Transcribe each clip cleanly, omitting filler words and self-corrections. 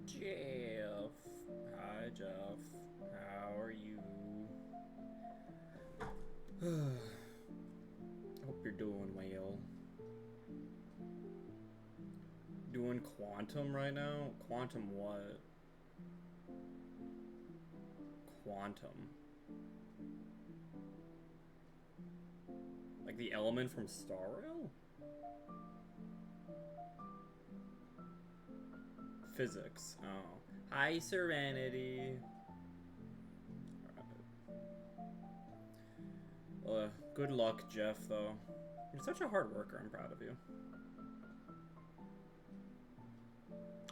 Jeff. Hi, Jeff. How are you? Hope you're doing well. Doing quantum right now? Quantum what? Quantum. Like the element from Star Rail? Physics. Oh. Hi, Serenity. Good luck, Jeff, though. You're such a hard worker. I'm proud of you.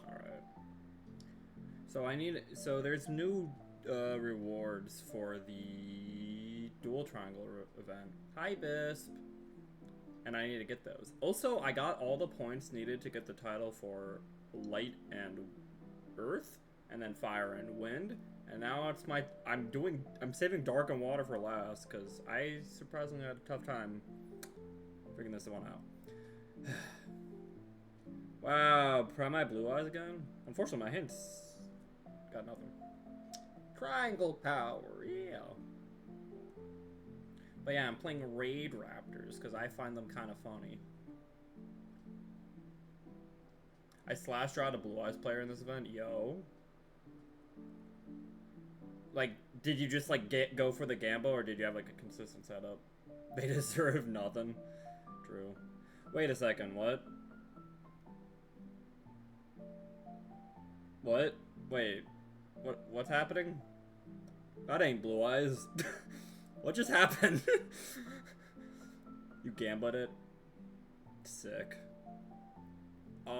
Alright. So there's new rewards for the dual triangle event. Hi, Bisp. And I need to get those. Also, I got all the points needed to get the title for Light and Earth, and then Fire and Wind. And now it's I'm saving Dark and Water for last, because I surprisingly had a tough time figuring this one out. Wow, try my blue eyes again? Unfortunately, my hints got nothing. Triangle power, yeah. But yeah, I'm playing Raid Raptors because I find them kind of funny. I slashed out a Blue Eyes player in this event. Yo. Like, did you just like go for the gamble, or did you have like a consistent setup? They deserve nothing. True. Wait a second, what? What? Wait. What's happening? That ain't Blue Eyes. What just happened? You gambled it? Sick. I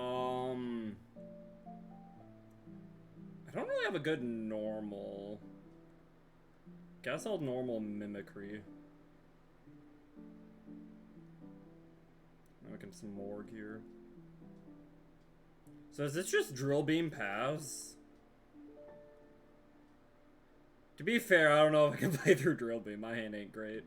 don't really have a good normal. Guess I'll normal mimicry. Making some morgue here. So is this just drill beam paths? To be fair, I don't know if I can play through drill beam. My hand ain't great.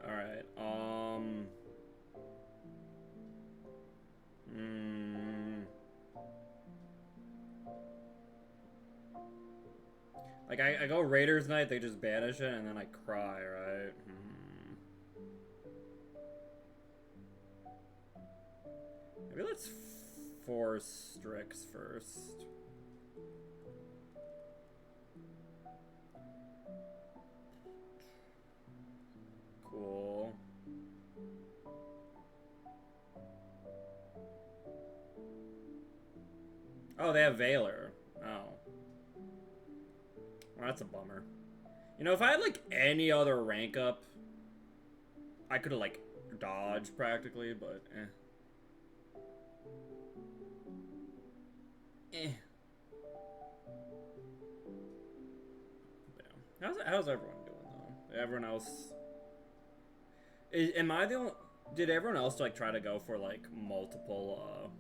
Alright, Like, I go Raiders Night, they just banish it, and then I cry, right? Maybe let's force Strix first. Cool. Oh, they have Valor. Oh. Well, that's a bummer. You know, if I had, like, any other rank up, I could've, like, dodged practically, but Yeah. How's everyone doing, though? Everyone else... Am I the only... Did everyone else, like, try to go for, like, multiple,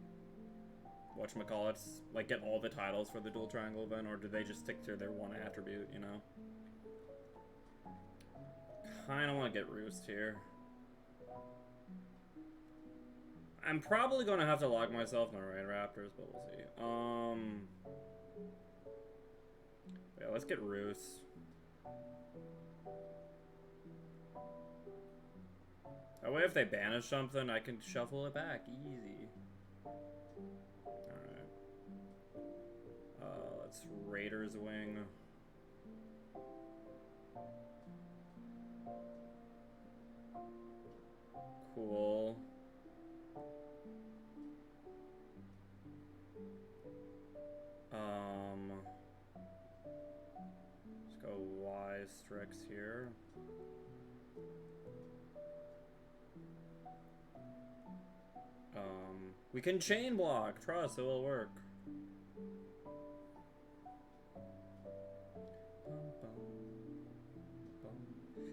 whatchamacallits? Like, get all the titles for the dual triangle event, or did they just stick to their one attribute, you know? Kinda wanna get Roost here. I'm probably gonna have to lock myself in the Raid Raptors, but we'll see. Yeah, let's get Roost. That way if they banish something, I can shuffle it back. Easy. Alright. Let's Raiders Wing. Cool. Let's go Y Strix here. We can chain block. Trust, it will work.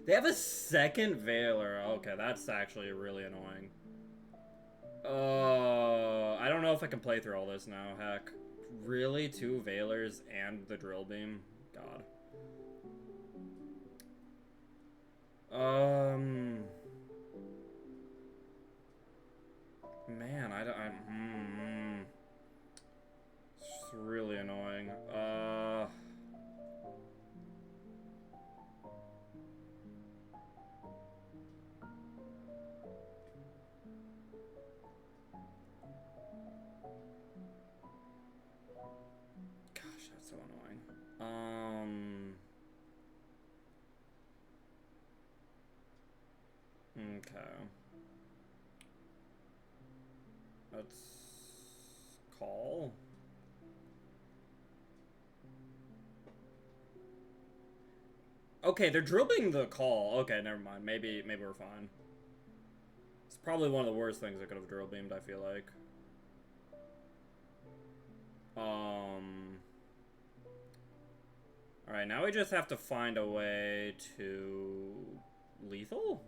They have a second Valor. Okay, that's actually really annoying. I don't know if I can play through all this now, heck. Really? 2 Veilers and the Drill Beam? God. Man, it's really annoying. Gosh, that's so annoying. Okay. Let's call. Okay, they're drilling the call. Okay, never mind. Maybe we're fine. It's probably one of the worst things I could have drill beamed, I feel like. Alright, now we just have to find a way to... lethal?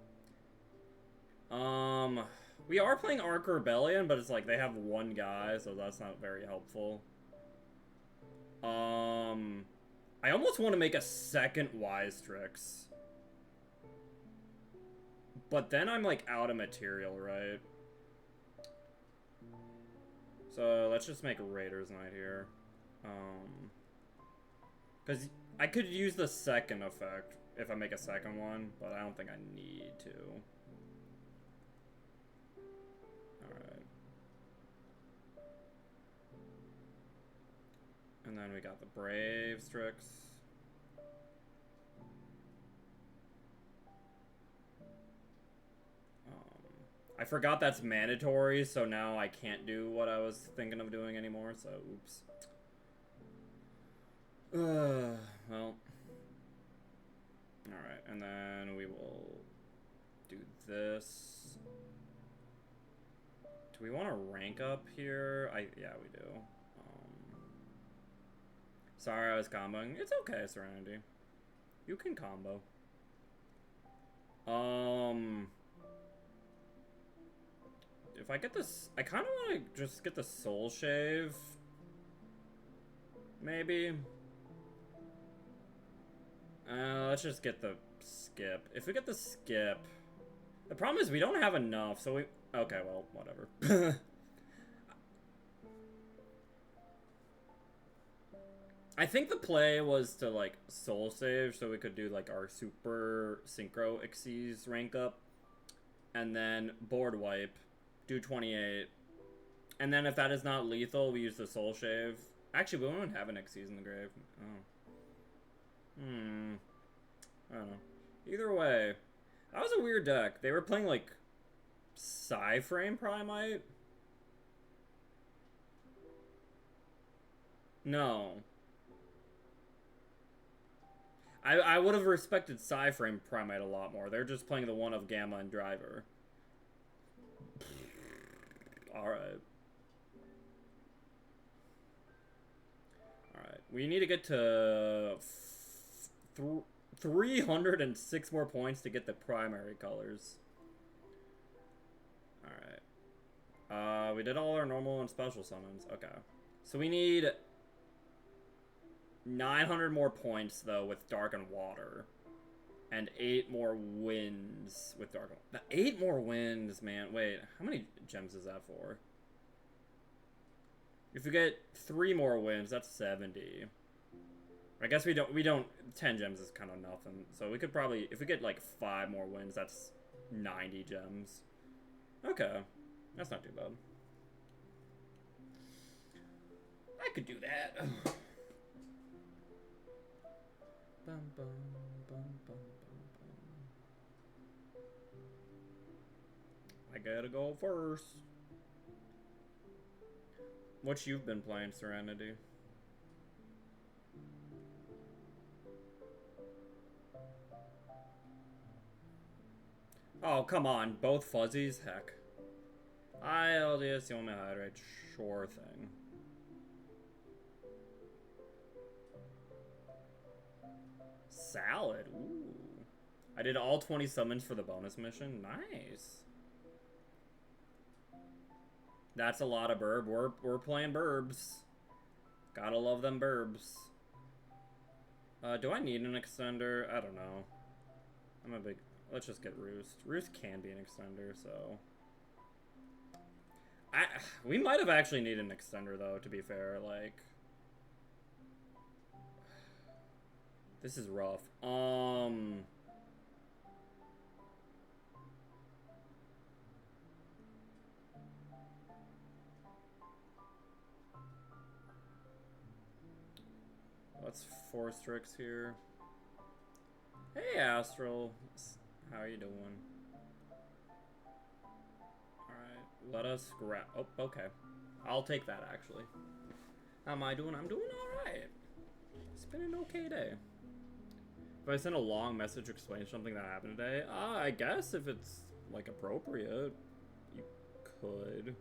We are playing Ark Rebellion, but it's like they have 1 guy, so that's not very helpful. I almost want to make a second Ystrix. But then I'm like out of material, right? So let's just make a Raiders Night here. Because I could use the second effect if I make a second one, but I don't think I need to. Alright. And then we got the Brave Strix. I forgot that's mandatory, so now I can't do what I was thinking of doing anymore, so oops. Well. Alright, and then we will do this. Do we want to rank up here? Yeah, we do. Sorry, I was comboing. It's okay, Serenity. You can combo. If I get this, I kind of want to just get the Soul Shave. Maybe. Let's just get the skip. If we get the skip, the problem is we don't have enough, so we... Okay, well, whatever. I think the play was to, like, soul save so we could do, like, our super synchro Xyz rank up. And then board wipe, do 28. And then if that is not lethal, we use the soul shave. Actually, we won't have an Xyz in the grave. Oh. I don't know. Either way, that was a weird deck. They were playing, like, Psy-Frame Primite? No. I would have respected Psy-Frame Primite a lot more. They're just playing the one of Gamma and Driver. Alright. Alright. We need to get to 306 more points to get the primary colors. Alright. We did all our normal and special summons. Okay. So we need 900 more points, though, with Dark and Water. And 8 more wins with Dark and Water. 8 more wins, man. Wait, how many gems is that for? If we get 3 more wins, that's 70. I guess we don't 10 gems is kind of nothing. So we could probably, if we get like 5 more wins, that's 90 gems. Okay. That's not too bad. I could do that. Bum, bum, bum, bum, bum, bum. I gotta go first. What you've been playing, Serenity? Oh, come on. Both fuzzies? Heck. LDS, you want me to hydrate? Sure thing. Salad. Ooh. I did all 20 summons for the bonus mission. Nice. That's a lot of burb. We're playing burbs. Gotta love them burbs. Do I need an extender? I don't know. I'm a big... Let's just get Roost. Roost can be an extender, so... We might have actually needed an extender, though, to be fair. Like... This is rough. Let's force Strix here. Hey, Astral. How are you doing? Alright, let us grab... Oh, okay. I'll take that, actually. How am I doing? I'm doing alright. It's been an okay day. If I send a long message explaining something that happened today, I guess if it's, like, appropriate, you could.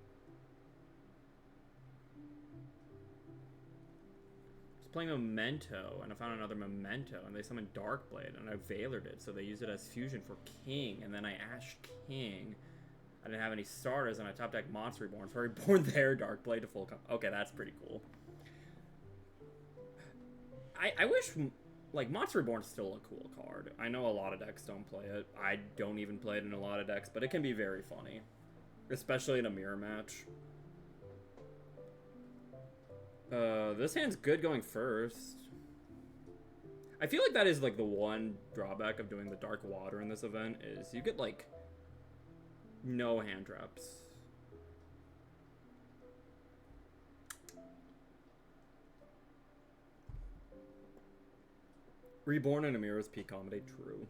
Playing Memento, and I found another Memento, and they summoned Darkblade, and I Veilered it, so they used it as fusion for King, and then I Ash King. I didn't have any starters, and I top deck Monster Reborn, so I reborn their Darkblade to full comp. Okay, that's pretty cool. I wish, like, Monster Reborn's still a cool card. I know a lot of decks don't play it. I don't even play it in a lot of decks, but it can be very funny. Especially in a mirror match. This hand's good going first. I feel like that is, like, the one drawback of doing the Dark Water in this event is you get, like, no hand traps. Reborn in Amira's Peak Comedy, true.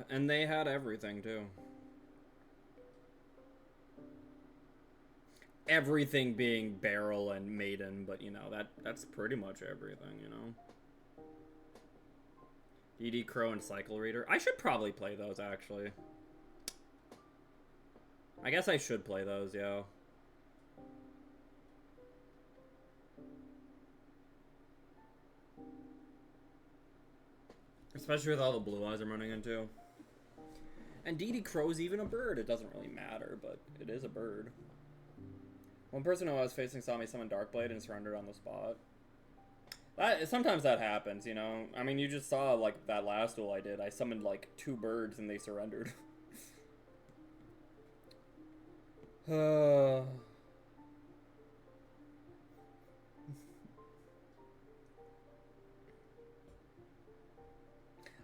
And they had everything, too. Everything being Barrel and Maiden, but, you know, that's pretty much everything, you know? DD Crow and Cycle Reader. I should probably play those, actually. I guess I should play those, yeah. Especially with all the blue eyes I'm running into. And DD Crow's even a bird. It doesn't really matter, but it is a bird. One person who I was facing saw me summon Darkblade and surrendered on the spot. Sometimes that happens, you know? I mean, you just saw, like, that last duel I did. I summoned, like, 2 birds and they surrendered.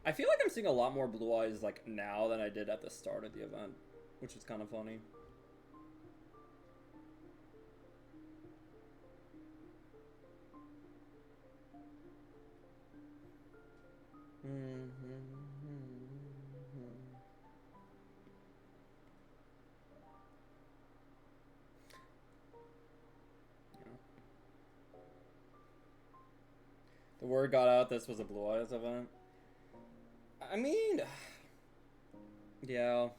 I feel like I'm seeing a lot more blue eyes, like, now than I did at the start of the event, which is kind of funny. The word got out this was a Blue Eyes event. I mean, yeah.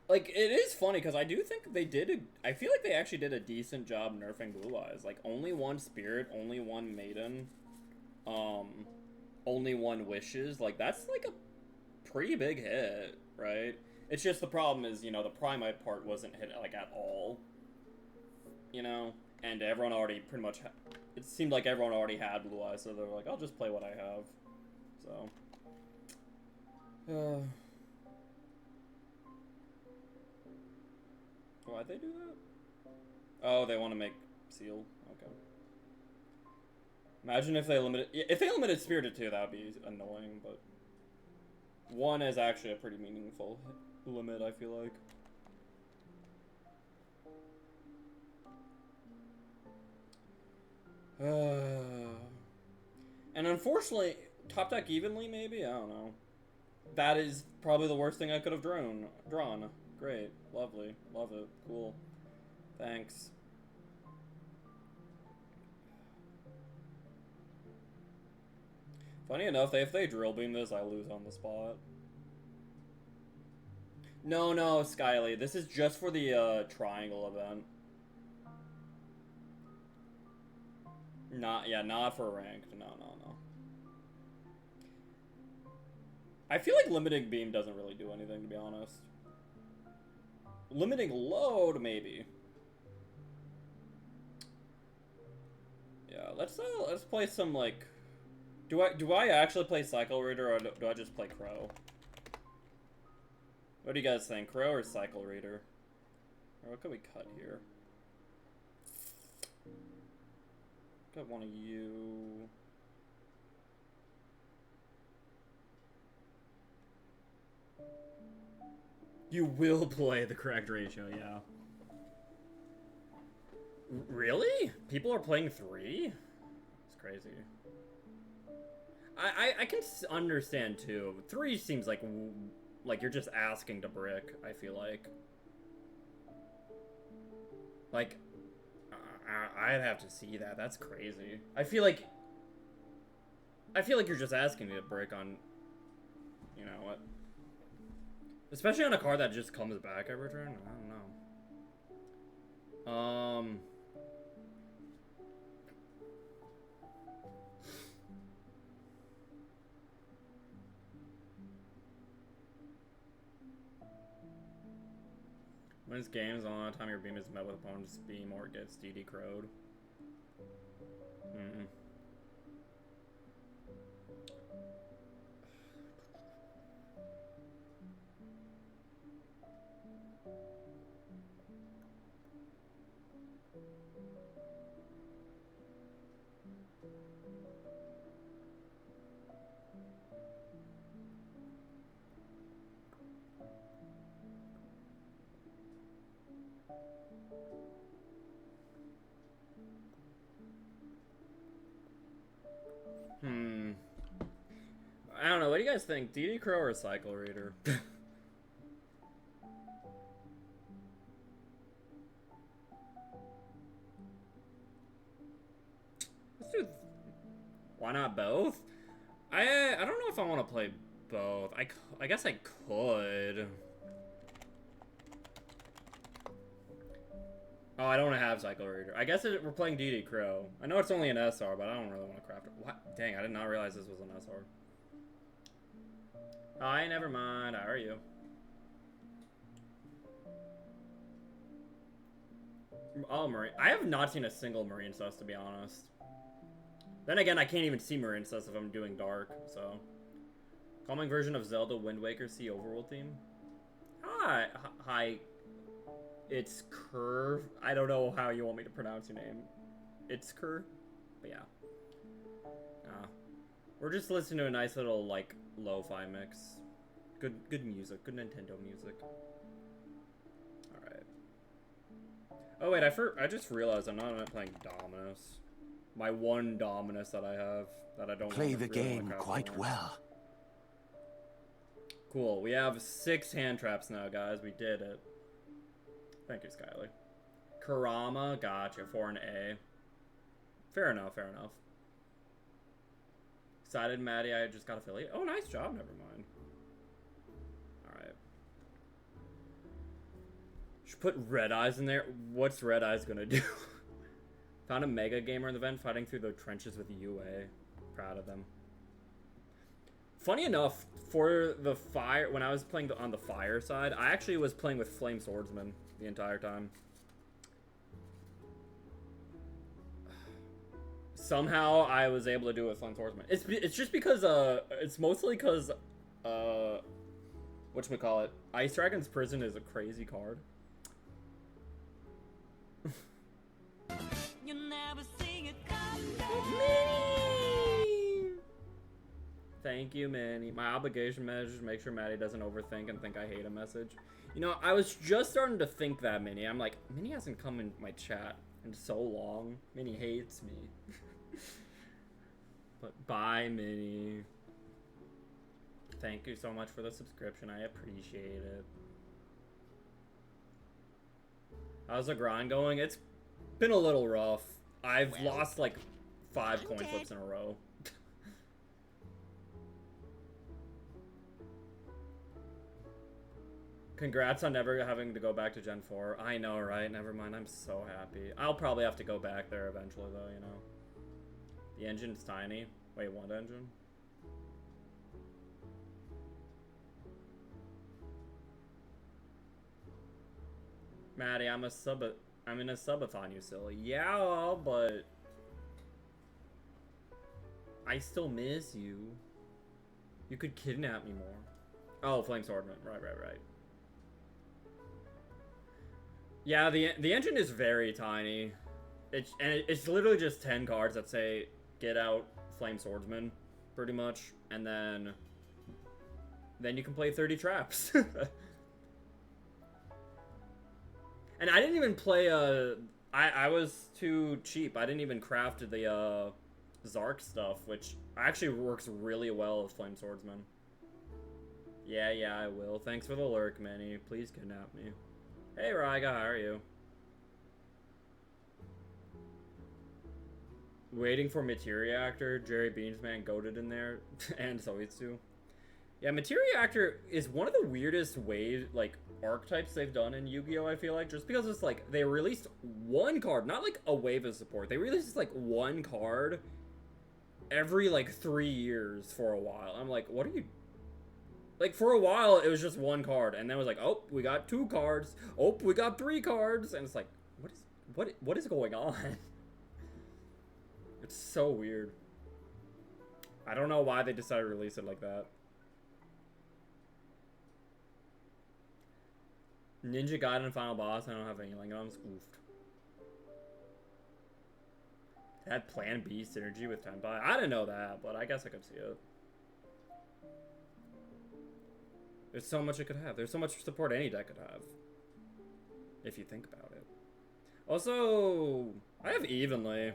Like, it is funny, because I do think they did I feel like they actually did a decent job nerfing Blue Eyes. Like, only one Spirit, only one Maiden, only one Wishes. Like, that's, like, a pretty big hit, right? It's just the problem is, you know, the Primite part wasn't hit, like, at all. You know? And everyone already pretty much... It seemed like everyone already had Blue Eyes, so they were like, I'll just play what I have. So... Why'd they do that? Oh, they want to make Seal. Okay. Imagine if they limited Spirited 2, that would be annoying, but... 1 is actually a pretty meaningful limit, I feel like. And unfortunately, top deck evenly, maybe? I don't know. That is probably the worst thing I could have drawn. Great. Lovely. Love it. Cool. Thanks. Funny enough, if they drill beam this, I lose on the spot. No, Skyly. This is just for the triangle event. Not for ranked. No. I feel like limiting beam doesn't really do anything, to be honest. Limiting load, maybe. Yeah, let's play some, like... Do I actually play Cycle Reader, or do I just play Crow? What do you guys think? Crow or Cycle Reader? Or what could we cut here? Got one of you. You will play the correct ratio, yeah. Really? People are playing 3? It's crazy. I can understand too. 3 seems like you're just asking to brick, I feel like. Like, I'd have to see that. That's crazy. I feel like you're just asking to brick on, you know what? Especially on a card that just comes back every turn. I don't know. Wins games a lot of time your beam is met with opponent's beam or gets DD crowed. I don't know. What do you guys think? DD Crow or Cycle Reader? Let's do. Why not both? I don't know if I want to play both. I guess I could. Oh, I don't have Cycle Reader. I guess we're playing DD Crow. I know it's only an SR, but I don't really want to craft it. What? Dang, I did not realize this was an SR. Hi, never mind. How are you? Oh, Marine. I have not seen a single Marine sus, to be honest. Then again, I can't even see Marine sus if I'm doing dark, so. Calming version of Zelda Wind Waker C overworld theme. Hi. It's Curve. I don't know how you want me to pronounce your name. It's Curve. But yeah. We're just listening to a nice little, like, lo-fi mix. Good music. Good Nintendo music. Alright. Oh, wait, I just realized I'm not playing Dominus. My one Dominus that I have that I don't play the game quite well. Cool. We have 6 hand traps now, guys. We did it. Thank you, Skyler. Kurama, gotcha. For an A. Fair enough, fair enough. Excited, Maddie. I just got affiliate. Oh, nice job. Never mind. Alright. Should put Red Eyes in there. What's Red Eyes gonna do? Found a mega gamer in the event fighting through the trenches with UA. Proud of them. Funny enough, for the fire, when I was playing on the fire side, I actually was playing with Flame Swordsman the entire time. Somehow I was able to do it with Flame Swordsman. It's just because it's mostly because whatchamacallit, Ice Dragon's Prison is a crazy card. You never see it come Minnie! Thank you, Minnie. My obligation measures make sure Maddie doesn't overthink and think I hate a message. You know, I was just starting to think that, Minnie. I'm like, Minnie hasn't come in my chat in so long. Minnie hates me. But bye, Minnie. Thank you so much for the subscription. I appreciate it. How's the grind going? It's been a little rough. I've lost like 5 coin flips in a row. Congrats on never having to go back to Gen 4. I know, right? Never mind. I'm so happy. I'll probably have to go back there eventually, though, you know. The engine's tiny. Wait, what engine? Maddie, I'm in a subathon, you silly. Yeah, but I still miss you. You could kidnap me more. Oh, Flame Swordman. Right. Yeah, the engine is very tiny. It's literally just 10 cards that say get out Flame Swordsman, pretty much, and then you can play 30 traps. And I didn't even play I was too cheap. I didn't even craft the Zark stuff, which actually works really well with Flame Swordsman. Yeah, I will. Thanks for the lurk, Manny. Please kidnap me. Hey, Raiga, how are you? Waiting for Materiactor. Jerry Beansman goated in there. And Zoitsu. Yeah, Materiactor is one of the weirdest archetypes they've done in Yu-Gi-Oh! I feel like. Just because it's like, they released one card. Not like a wave of support. They released like one card every like 3 years for a while. I'm like, what are you... Like, for a while, it was just one card, and then it was like, oh, we got 2 cards. Oh, we got 3 cards. And it's like, what is going on? It's so weird. I don't know why they decided to release it like that. Ninja Gaiden Final Boss, I don't have any Lingams. Oofed. Had Plan B synergy with Tenpai. I didn't know that, but I guess I could see it. There's so much it could have. There's so much support any deck could have. If you think about it. Also, I have Evenly.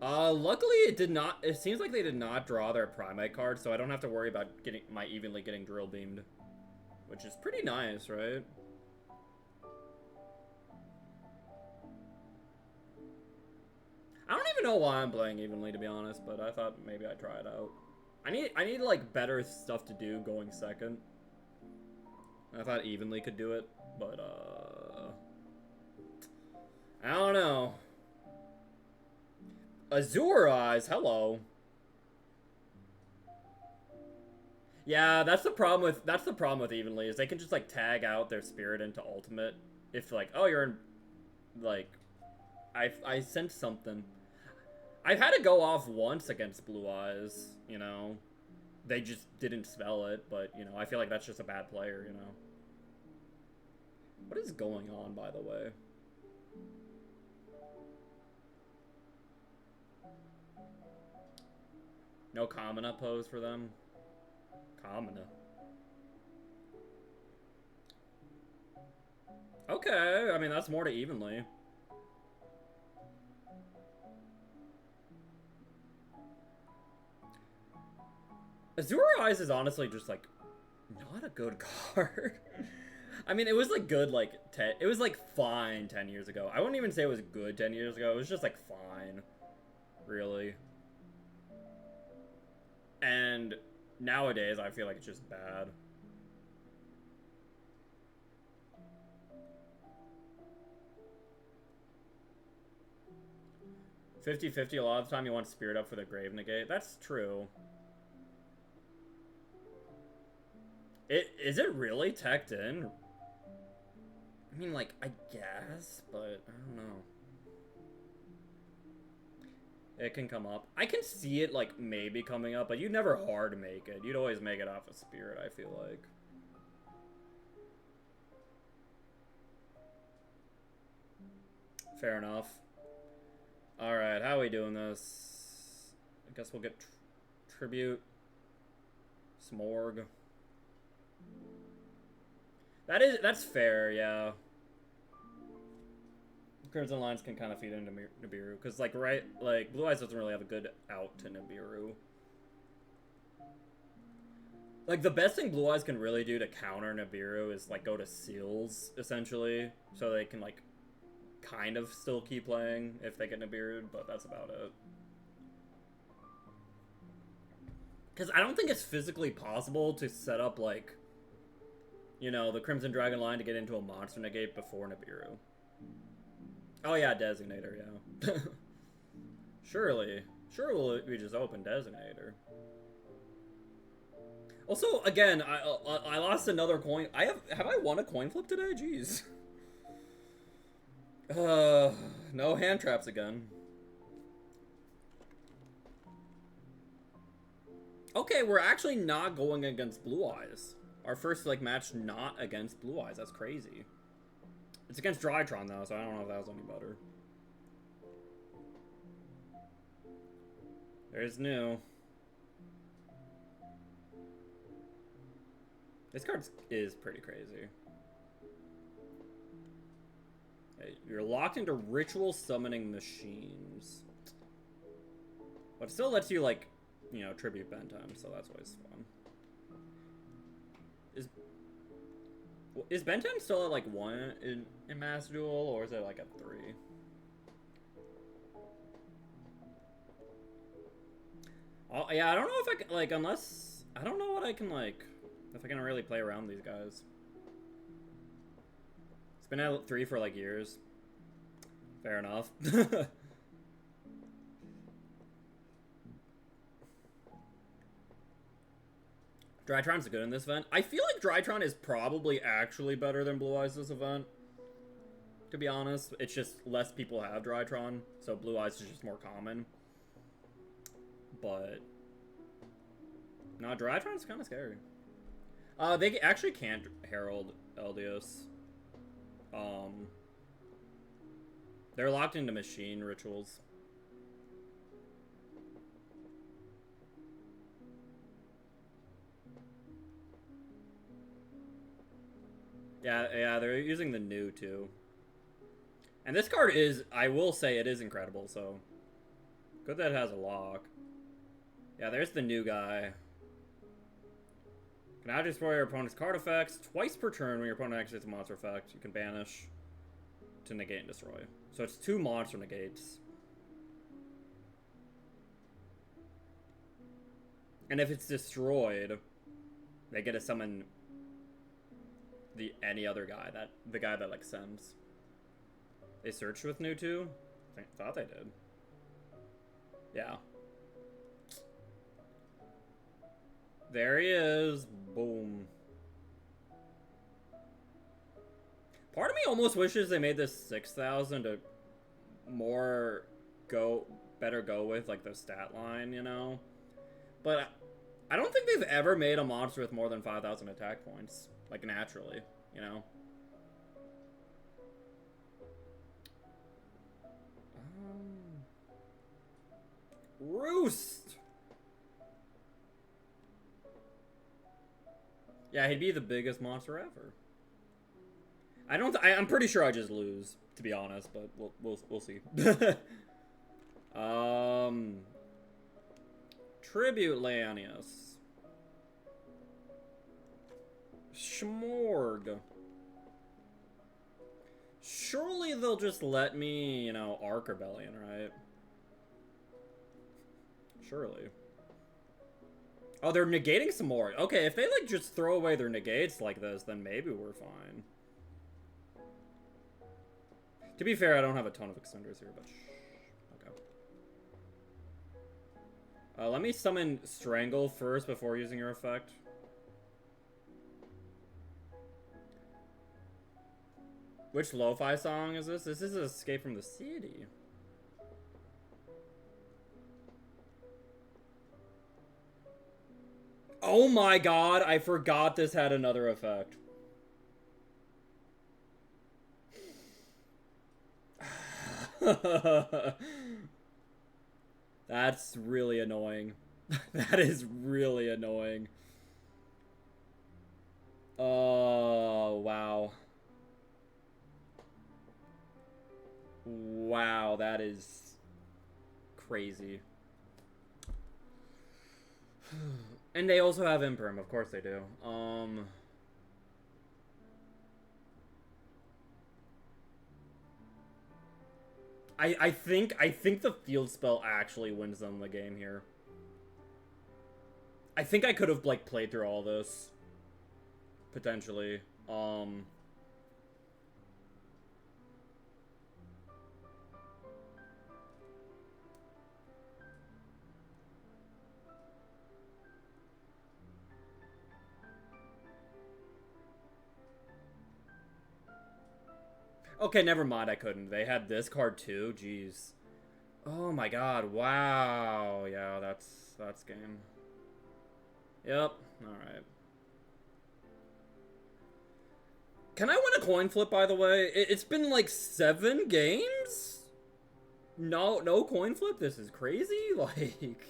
Luckily it did not... It seems like they did not draw their Primate card, so I don't have to worry about my Evenly getting drill beamed. Which is pretty nice, right? I don't even know why I'm playing Evenly, to be honest, but I thought maybe I'd try it out. I need like better stuff to do going second. I thought Evenly could do it, but I don't know. Azure Eyes, hello. Yeah, that's the problem with Evenly is they can just like tag out their spirit into ultimate if like, oh, you're in like I sent something. I've had to go off once against Blue Eyes, you know. They just didn't spell it, but, you know, I feel like that's just a bad player, you know. What is going on, by the way? No Kamina pose for them? Kamina. Okay, I mean, that's more to Evenly. Azure Eyes is honestly just, like, not a good card. I mean, it was, like, good, like, it was, like, fine 10 years ago. I wouldn't even say it was good 10 years ago. It was just, like, fine. Really. And nowadays, I feel like it's just bad. $50-50, a lot of the time you want Spirit up for the Grave Negate. That's true. Is it really teched in? I mean, like, I guess, but I don't know. It can come up. I can see it, like, maybe coming up, but you'd never hard make it. You'd always make it off of Spirit, I feel like. Fair enough. Alright, how are we doing this? I guess we'll get Tribute. Smorg. That's fair, yeah. Crimson Lines can kind of feed into Nibiru, because, like, right, like, Blue Eyes doesn't really have a good out to Nibiru. Like, the best thing Blue Eyes can really do to counter Nibiru is, like, go to Seals, essentially, so they can, like, kind of still keep playing if they get Nibiru'd, but that's about it. Because I don't think it's physically possible to set up, like, you know, the Crimson Dragon line to get into a monster negate before Nibiru. Oh yeah, Designator, yeah. Surely we just open Designator. Also, again, I lost another coin. Have I won a coin flip today? Jeez. No hand traps again. Okay, we're actually not going against Blue Eyes. Our first, like, match not against Blue Eyes. That's crazy. It's against Drytron, though, so I don't know if that was any better. There's new. This card is pretty crazy. Hey, you're locked into ritual summoning machines. But it still lets you, like, you know, tribute Benton, so that's always fun. Is Benton still at, like, 1 in Mass Duel, or is it, like, at 3? Oh, yeah, I don't know if I can, like, unless... I don't know what I can, like... If I can really play around these guys. It's been at 3 for, like, years. Fair enough. Drytron's good in this event. I feel like Drytron is probably actually better than Blue Eyes this event. To be honest. It's just less people have Drytron, so Blue Eyes is just more common. But... no, Drytron's kind of scary. They actually can't Herald Eldios. They're locked into machine rituals. Yeah, they're using the new too. And this card is, I will say, it is incredible, so... good that it has a lock. Yeah, there's the new guy. Can now destroy your opponent's card effects twice per turn when your opponent activates a monster effect. You can banish to negate and destroy. So it's 2 monster negates. And if it's destroyed, they get to summon any other guy, the guy that, like, sends. They searched with new 2? I thought they did. Yeah. There he is. Boom. Part of me almost wishes they made this 6,000 to better go with, like, the stat line, you know? But I don't think they've ever made a monster with more than 5,000 attack points. Like, naturally, you know? Roost! Yeah, he'd be the biggest monster ever. I'm pretty sure I just lose, to be honest, but we'll see. Tribute Leonius. Schmorg. Surely they'll just let me, you know, Arc Rebellion, right? Surely. Oh, they're negating some more. Okay, if they, like, just throw away their negates like this, then maybe we're fine. To be fair, I don't have a ton of extenders here, but okay. Let me summon Strangle first before using your effect. Which lo-fi song is this? This is Escape from the City. Oh my god, I forgot this had another effect. That's really annoying. That is really annoying. Oh, wow. Wow, that is crazy. And they also have Imperm, of course they do. I think the field spell actually wins them the game here. I think I could have, like, played through all this. Potentially. Okay, never mind, I couldn't. They had this card too? Jeez. Oh my god, wow. Yeah, that's game. Yep, alright. Can I win a coin flip, by the way? It's been like 7 games? No coin flip? This is crazy? Like...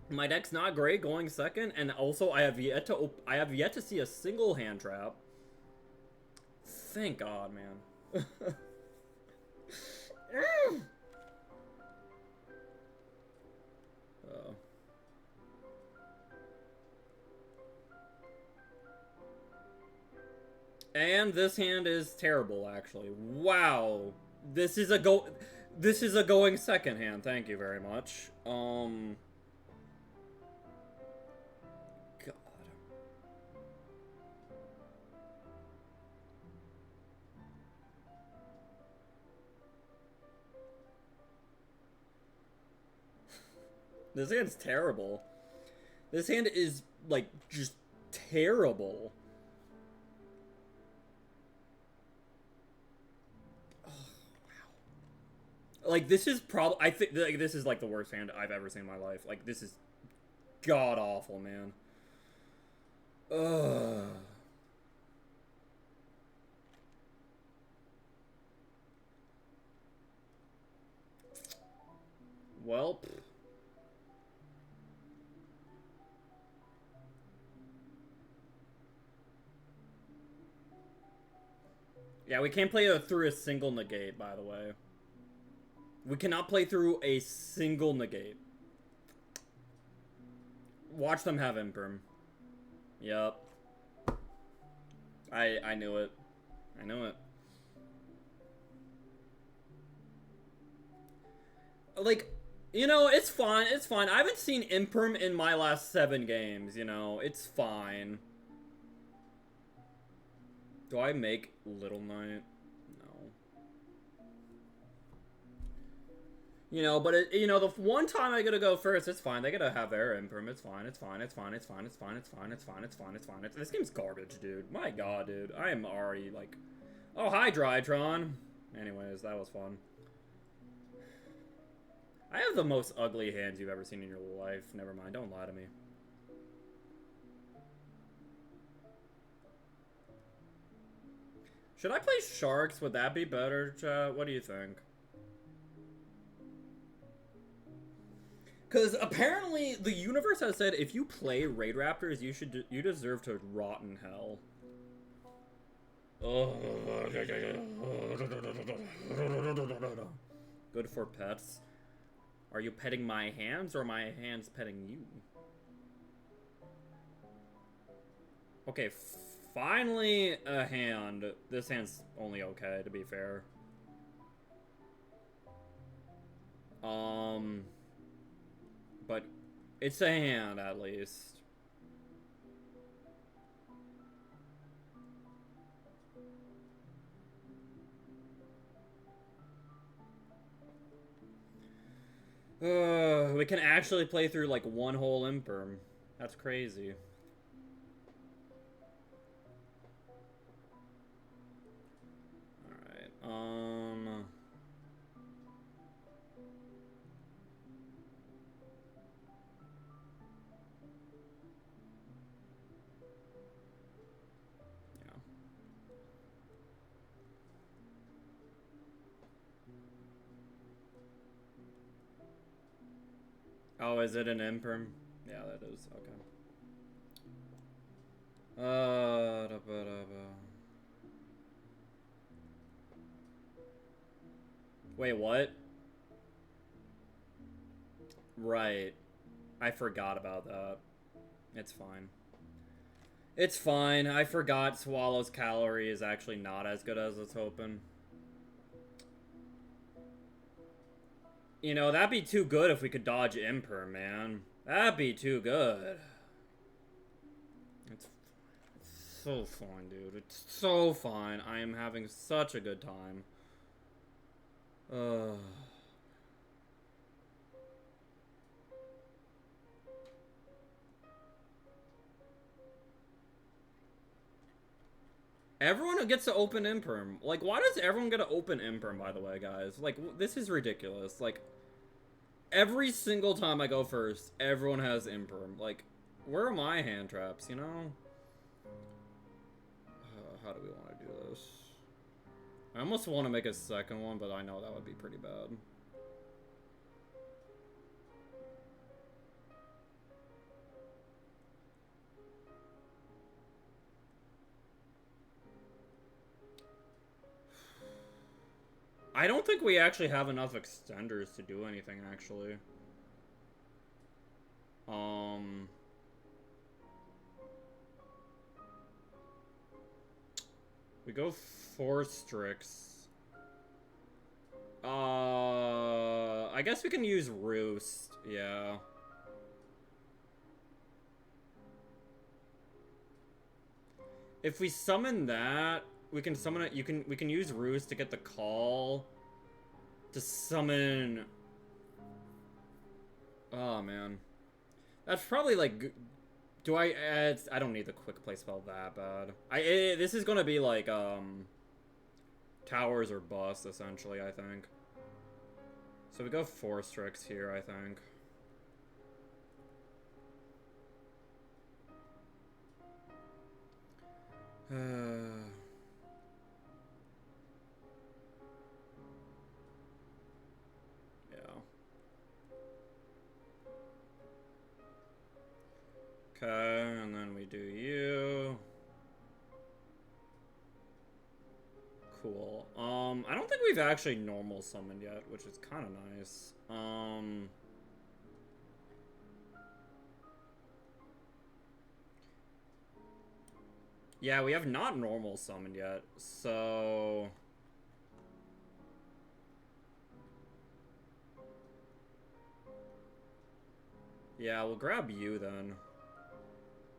My deck's not great going second, and also I have yet to see a single hand trap. Thank God, man. Oh. And this hand is terrible, actually. Wow. This is a going second hand. Thank you very much. God. This hand's terrible. This hand is, like, just terrible. Oh, wow. Like, this is probably... I think like, this is, like, the worst hand I've ever seen in my life. Like, this is god-awful, man. Ugh. Welp. Yeah, we can't play through a single negate, by the way. We cannot play through a single negate. Watch them have Imperm. Yep. I knew it. I knew it. Like, you know, it's fine. It's fine. I haven't seen Imperm in my last 7 games, you know. It's fine. Do I make Little Knight? No. You know, but you know, the one time I gotta go first, it's fine. They gotta have their Imperm. It's fine. It's fine. It's fine. It's fine. It's fine. It's fine. It's fine. It's fine. It's fine. This game's garbage, dude. My god, dude. I am already like... Oh, hi, Drytron. Anyways, that was fun. I have the most ugly hands you've ever seen in your life. Never mind. Don't lie to me. Should I play Sharks? Would that be better, chat? What do you think? Because apparently the universe has said if you play Raid Raptors, you deserve to rot in hell. Good for pets. Are you petting my hands or my hands petting you? Okay, finally a hand. This hand's only okay, to be fair. But it's a hand, at least. We can actually play through, like, one whole Imperm. That's crazy. Alright, yeah. Oh, is it an Imperm? Yeah, that is. Okay. Wait, what? Right. I forgot about that. It's fine. It's fine. I forgot Swallow's Calorie is actually not as good as I was hoping. You know, that'd be too good if we could dodge Imperm, man. That'd be too good. It's so fine, dude. It's so fine. I am having such a good time. Everyone gets to open Imperm. Like, why does everyone get to open Imperm, by the way, guys? Like, this is ridiculous. Like, every single time I go first, everyone has Imperm. Like, where are my hand traps, you know? How do we want to do this? I almost want to make a second one, but I know that would be pretty bad. I don't think we actually have enough extenders to do anything, actually. We go 4 Strix. I guess we can use Roost, yeah. If we summon that, we can summon it. We can use Roost to get the call to summon. Oh man, that's probably like. Do I? I don't need the quick play spell that bad. This is gonna be like towers or bust essentially. I think. So we go 4 Strix here. I think. Okay, and then we do you. Cool. I don't think we've actually normal summoned yet, which is kind of nice. Yeah, we have not normal summoned yet, so... Yeah, we'll grab you then.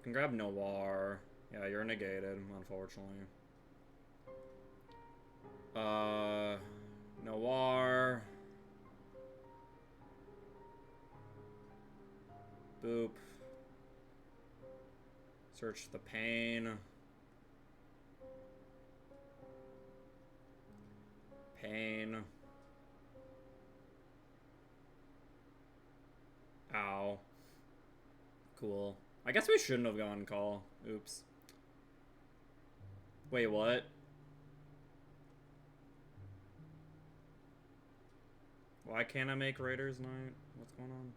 Can grab Noir. Yeah, you're negated, unfortunately. Noir. Boop. Search the pain. Pain. Ow. Cool. I guess we shouldn't have gone call. Oops. Wait, what? Why can't I make Raiders Night? What's going on?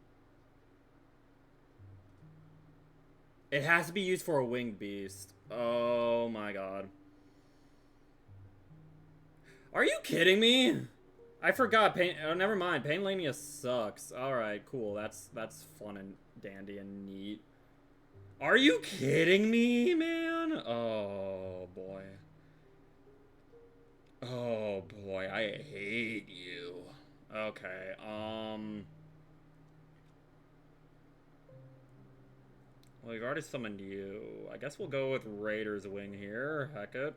It has to be used for a winged beast. Oh my god. Are you kidding me? I forgot. Pain. Oh, never mind. Painlania sucks. All right, cool. That's fun and dandy and neat. Are you kidding me, man? Oh boy. Oh boy, I hate you. Okay. Well, we've already summoned you. I guess we'll go with Raider's Wing here. Heck it.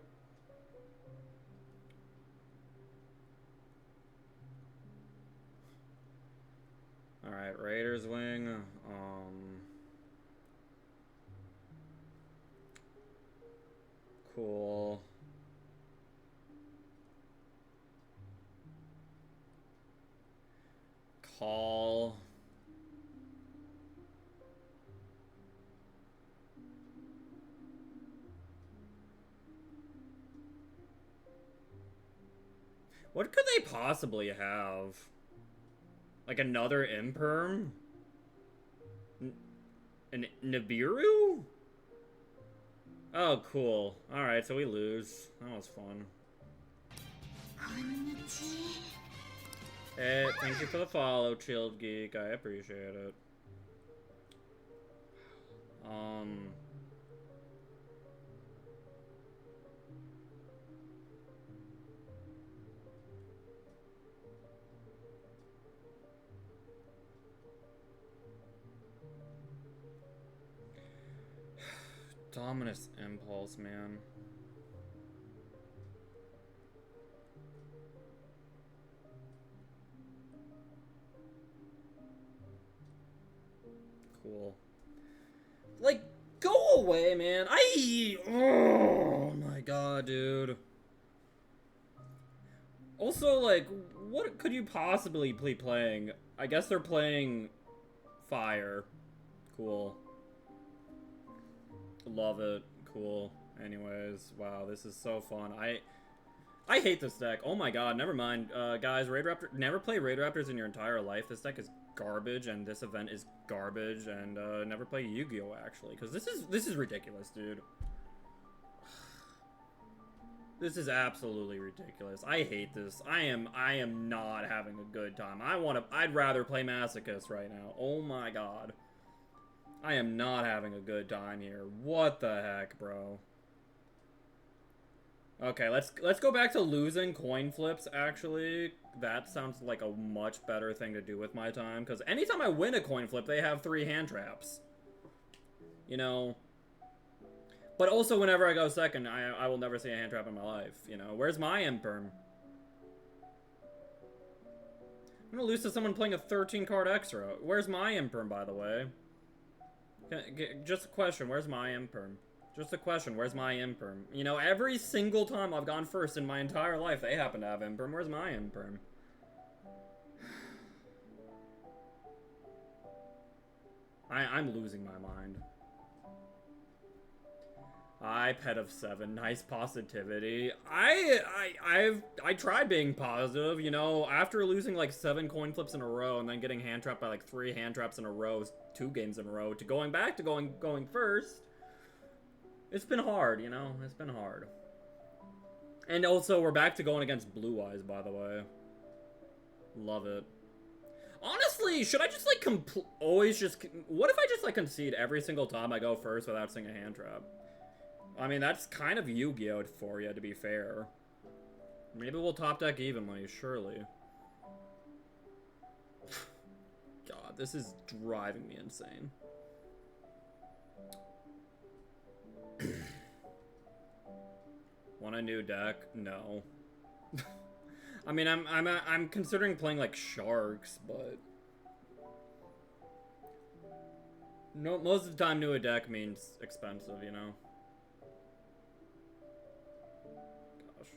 Alright, Raider's Wing. Cool. Call. What could they possibly have? Like another Imperm? An Nibiru? Oh, cool. Alright, so we lose. That was fun. Hey, thank you for the follow, Chilled Geek. I appreciate it. Dominus Impulse, man. Cool. Like, go go away, man. Oh my god, dude. Also, like, what could you possibly be playing? I guess they're playing Fire. Cool. Love it. Cool. Anyways, wow, this is so fun. I hate this deck. Oh my god, never mind. Guys, Raid Raptor, never play Raid Raptors in your entire life. This deck is garbage, and this event is garbage, and never play Yu-Gi-Oh! Actually, because this is ridiculous, dude. This is absolutely ridiculous. I hate this. I am not having a good time. I'd rather play Masochist right now. Oh my god. I am not having a good time here. What the heck, bro? Okay, let's go back to losing coin flips, actually. That sounds like a much better thing to do with my time, because anytime I win a coin flip, they have 3 hand traps. You know? But also, whenever I go second, I will never see a hand trap in my life, you know? Where's my Imperm? I'm gonna lose to someone playing a 13-card extra. Where's my Imperm, by the way? Just a question, where's my Imperm? Just a question, where's my Imperm? You know, every single time I've gone first in my entire life, they happen to have Imperm. Where's my Imperm? I'm losing my mind. Pet of 7, nice positivity. I tried being positive, you know, after losing like 7 coin flips in a row and then getting hand trapped by like 3 hand traps in a row, 2 games in a row, to going back to going first. It's been hard, you know? It's been hard. And also, we're back to going against Blue Eyes, by the way. Love it. Honestly, should I just, like, always just... What if I just, like, concede every single time I go first without seeing a hand trap? I mean, that's kind of Yu-Gi-Oh! For you, to be fair. Maybe we'll top deck evenly, surely. God, this is driving me insane. Want a new deck? No. I mean, I'm considering playing like Sharks, but no, most of the time, new deck means expensive, you know. Gosh.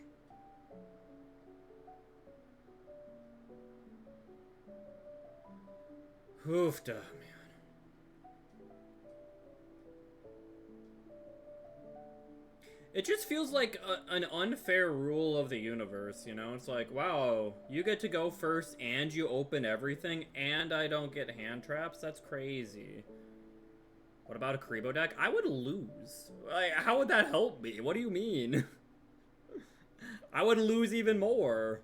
Hoofda, man. It just feels like an unfair rule of the universe, you know? It's like, wow, you get to go first and you open everything and I don't get hand traps? That's crazy. What about a Karibo deck? I would lose. Like, how would that help me? What do you mean? I would lose even more.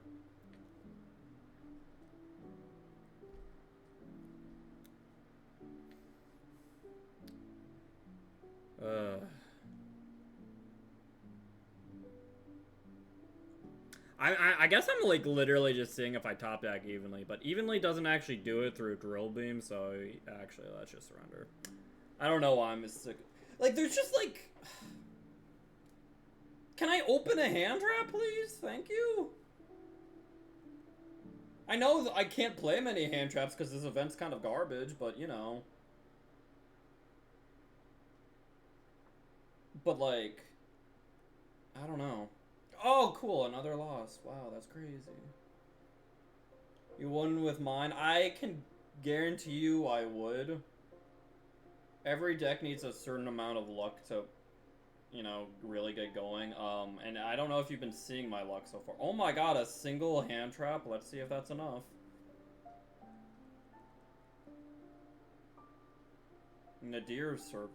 I guess I'm like literally just seeing if I top deck evenly, but evenly doesn't actually do it through drill beam, so actually let's just surrender. I don't know why I'm sick. Like, there's just like, can I open a hand trap, please? Thank you. I know that I can't play many hand traps because this event's kind of garbage, but you know. But like, I don't know. Oh, cool, another loss. Wow, that's crazy. You won with mine. I can guarantee you I would. Every deck needs a certain amount of luck to, you know, really get going. And I don't know if you've been seeing my luck so far. Oh my god, a single hand trap. Let's see if that's enough. Nadir Servant.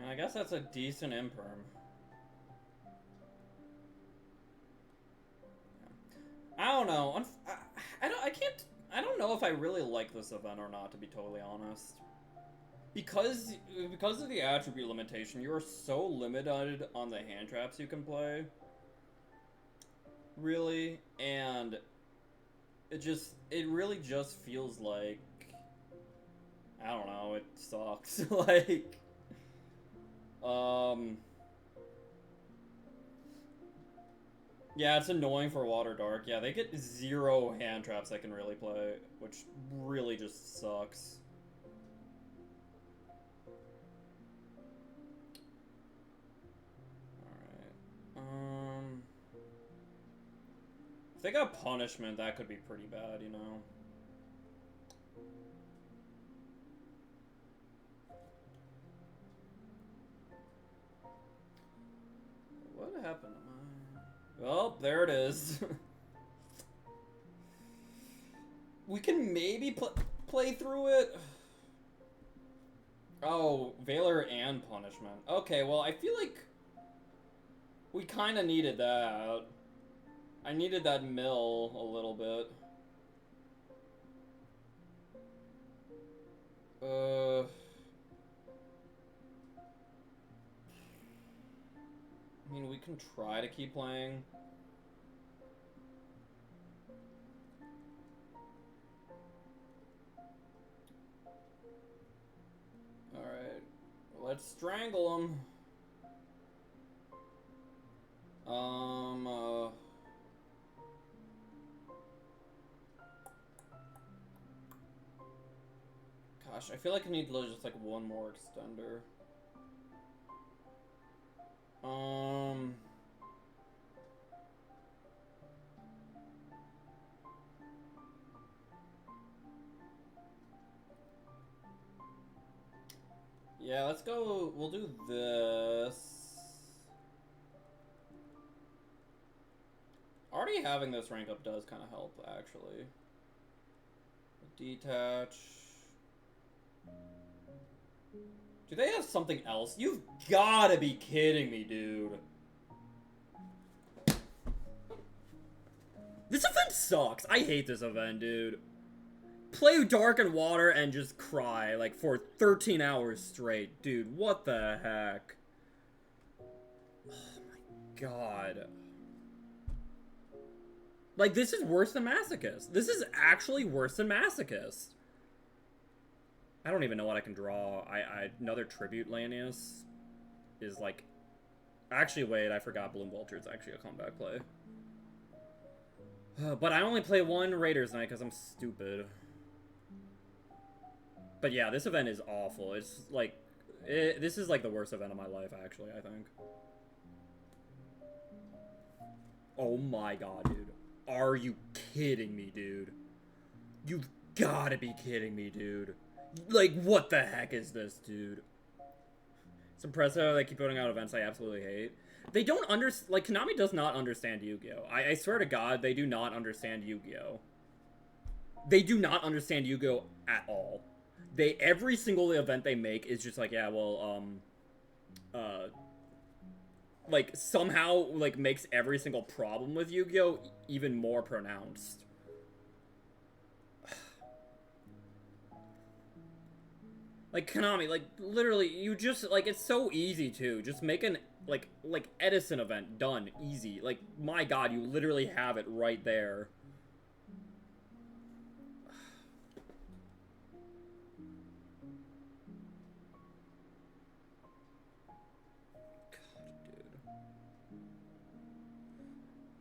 I guess that's a decent imperm. I don't know. I don't know if I really like this event or not, to be totally honest. Because of the attribute limitation, you are so limited on the hand traps you can play. Really, and it really just feels like, I don't know, it sucks. Like, Yeah, it's annoying for Water Dark. Yeah, they get 0 hand traps I can really play, which really just sucks. Alright. If they got punishment, that could be pretty bad, you know? What happened to my... Well, there it is. We can maybe play through it. Oh, Valor and Punishment. Okay, well, I feel like we kind of needed that. I needed that mill a little bit. I mean, we can try to keep playing. Alright. Let's strangle him. Gosh, I feel like I need just like one more extender. Yeah, let's go. We'll do this. Already having this rank up does kind of help, actually. Detach. Do they have something else? You've gotta be kidding me, dude. This event sucks. I hate this event, dude. Play Dark and Water and just cry, like, for 13 hours straight. Dude, what the heck? Oh my god. Like, this is worse than Masochist. This is actually worse than Masochist. I don't even know what I can draw. Another Tribute Lanius is, like... Actually, wait, I forgot Bloom Vulture is actually a comeback play. But I only play one Raiders Knight because I'm stupid. But yeah, this event is awful. It's like... this is like the worst event of my life, actually, I think. Oh my god, dude. Are you kidding me, dude? You've gotta be kidding me, dude. Like, what the heck is this, dude? It's impressive they keep putting out events I absolutely hate. They don't like, Konami does not understand Yu-Gi-Oh! I swear to God, they do not understand Yu-Gi-Oh! They do not understand Yu-Gi-Oh! At all. Every single event they make is just like, yeah, well, like, somehow, like, makes every single problem with Yu-Gi-Oh! Even more pronounced. Like, Konami, like, literally, you just, like, it's so easy, too. Just make an, like Edison event. Done. Easy. Like, my god, you literally have it right there.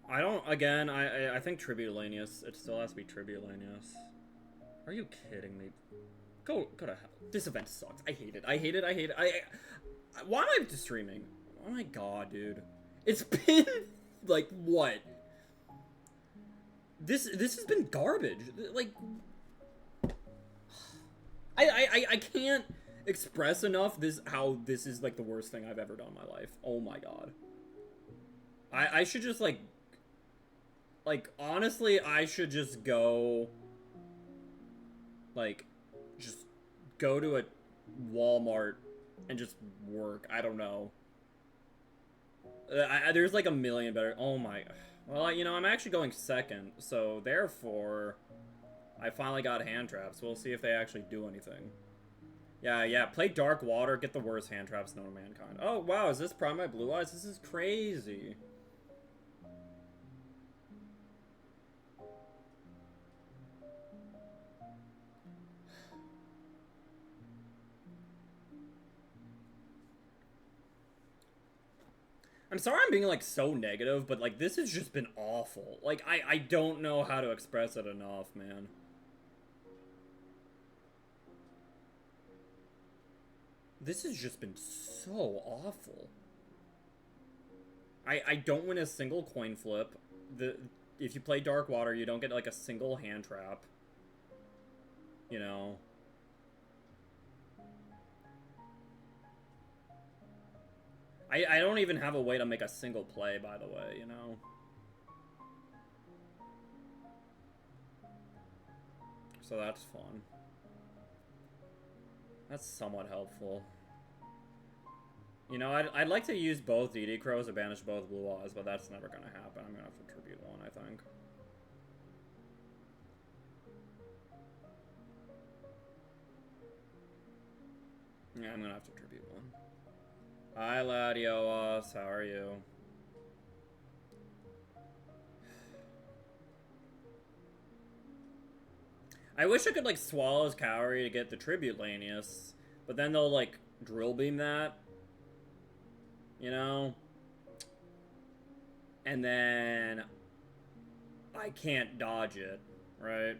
I don't, again, I think Tribulanius. It still has to be Tribulanius. Are you kidding me? Go to hell. This event sucks. I hate it. I hate it. I hate it. Why am I just streaming? Oh my god, dude. It's been, like, what? This has been garbage. Like, I can't express enough how this is, like, the worst thing I've ever done in my life. Oh my god. I should just, like, honestly, I should just go, like, just go to a Walmart and just work. I don't know. There's, like, a million better... Oh, my... Well, you know, I'm actually going second, so therefore, I finally got hand traps. We'll see if they actually do anything. Yeah, play Dark Water, get the worst hand traps known to mankind. Oh, wow, is this Prime My Blue Eyes? This is crazy. I'm sorry I'm being, like, so negative, but, like, this has just been awful. Like, I don't know how to express it enough, man. This has just been so awful. I don't win a single coin flip. If you play Dark Water, you don't get, like, a single hand trap. You know? I don't even have a way to make a single play, by the way, you know? So that's fun. That's somewhat helpful. You know, I'd like to use both DD Crows to banish both Blue Eyes, but that's never gonna happen. I'm gonna have to tribute one, I think. Yeah, I'm gonna have to tribute one. Hi, Ladios. How are you? I wish I could, like, Swallow's Cowrie to get the tribute Lanius, but then they'll, like, drill beam that. You know? And then I can't dodge it, right?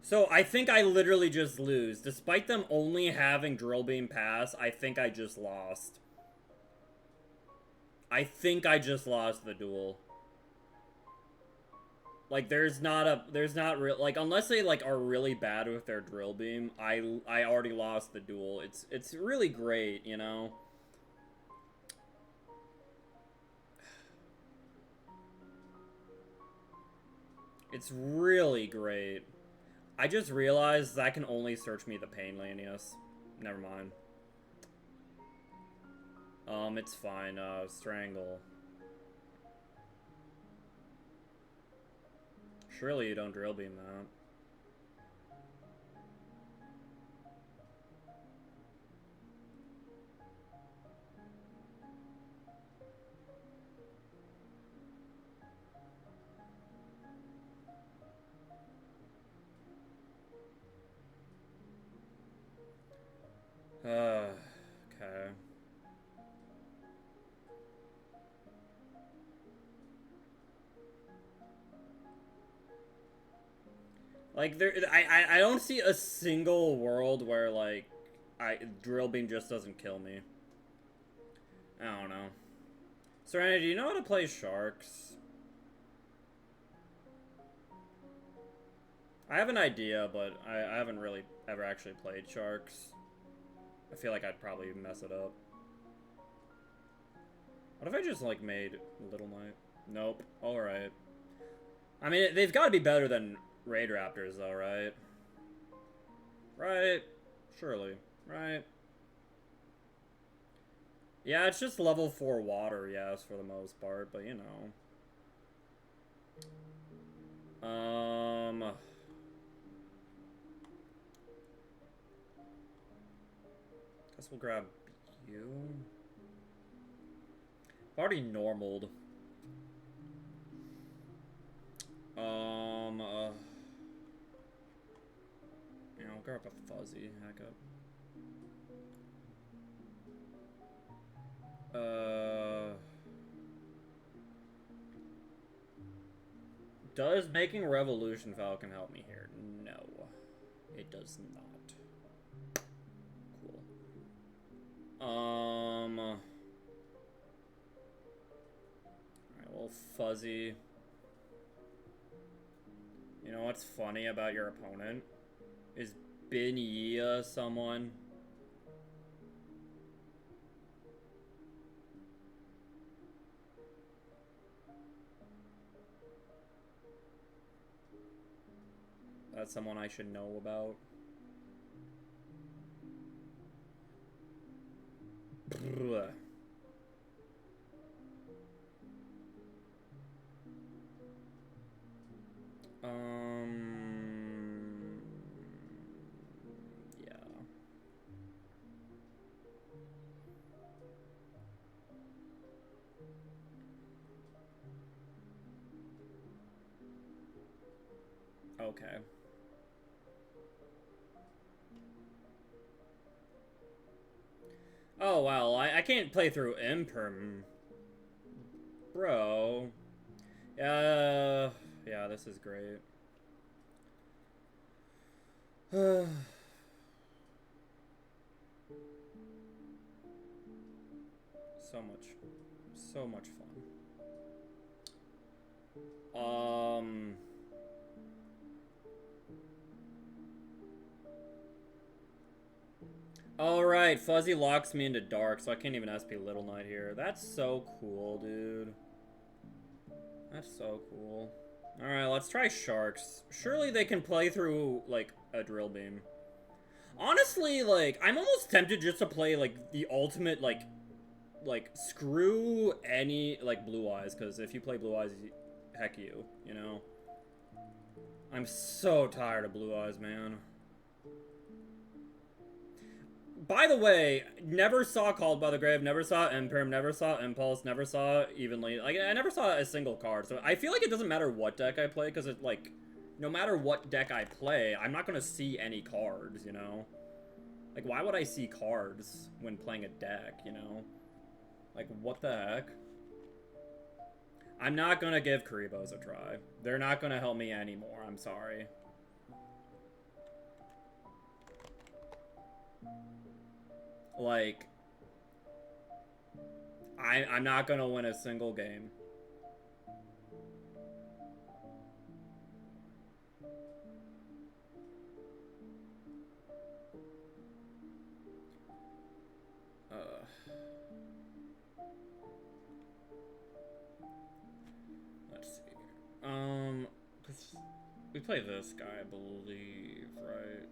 So I think I literally just lose. Despite them only having drill beam pass, I think I just lost. I think I just lost the duel. Like, there's not real, like, unless they, like, are really bad with their drill beam, I already lost the duel. It's really great, you know? It's really great. I just realized that can only search me the Pain Lanius. Never mind. It's fine. Strangle. Surely you don't drill beam that. Okay. Like, I don't see a single world where, like, drill beam just doesn't kill me. I don't know. Serenity, do you know how to play sharks? I have an idea, but I haven't really ever actually played sharks. I feel like I'd probably mess it up. What if I just, like, made Little Knight? Nope. Alright. I mean, they've got to be better than Raid Raptors, though, right? Right? Surely. Right? Yeah, it's just level 4 water, yes, for the most part, but you know. Guess we'll grab you. I've already normaled. Yeah, I'll grab a fuzzy. Heck up. Does making Revolution Falcon help me here? No. It does not. Cool. Alright, well, fuzzy. You know what's funny about your opponent? Is Bin Yia someone? That's someone I should know about. Ugh. Yeah. Okay. Oh, well, I can't play through Imperm. Bro. Yeah, this is great. So much fun. Alright, Fuzzy locks me into dark, so I can't even SP Little Knight here. That's so cool, dude. That's so cool. Alright, let's try Sharks. Surely they can play through, like, a Drill Beam. Honestly, like, I'm almost tempted just to play, like, the ultimate, like, screw any, like, Blue Eyes, because if you play Blue Eyes, heck you know? I'm so tired of Blue Eyes, man. By the way, never saw Called by the Grave, never saw Imperm, never saw Impulse, never saw Evenly. Like, I never saw a single card, so I feel like it doesn't matter what deck I play, because it, like, no matter what deck I play, I'm not going to see any cards, you know? Like, why would I see cards when playing a deck, you know? Like, what the heck? I'm not going to give Karibos a try. They're not going to help me anymore, I'm sorry. Like, I'm not gonna win a single game. Let's see. 'Cause we play this guy, I believe, right?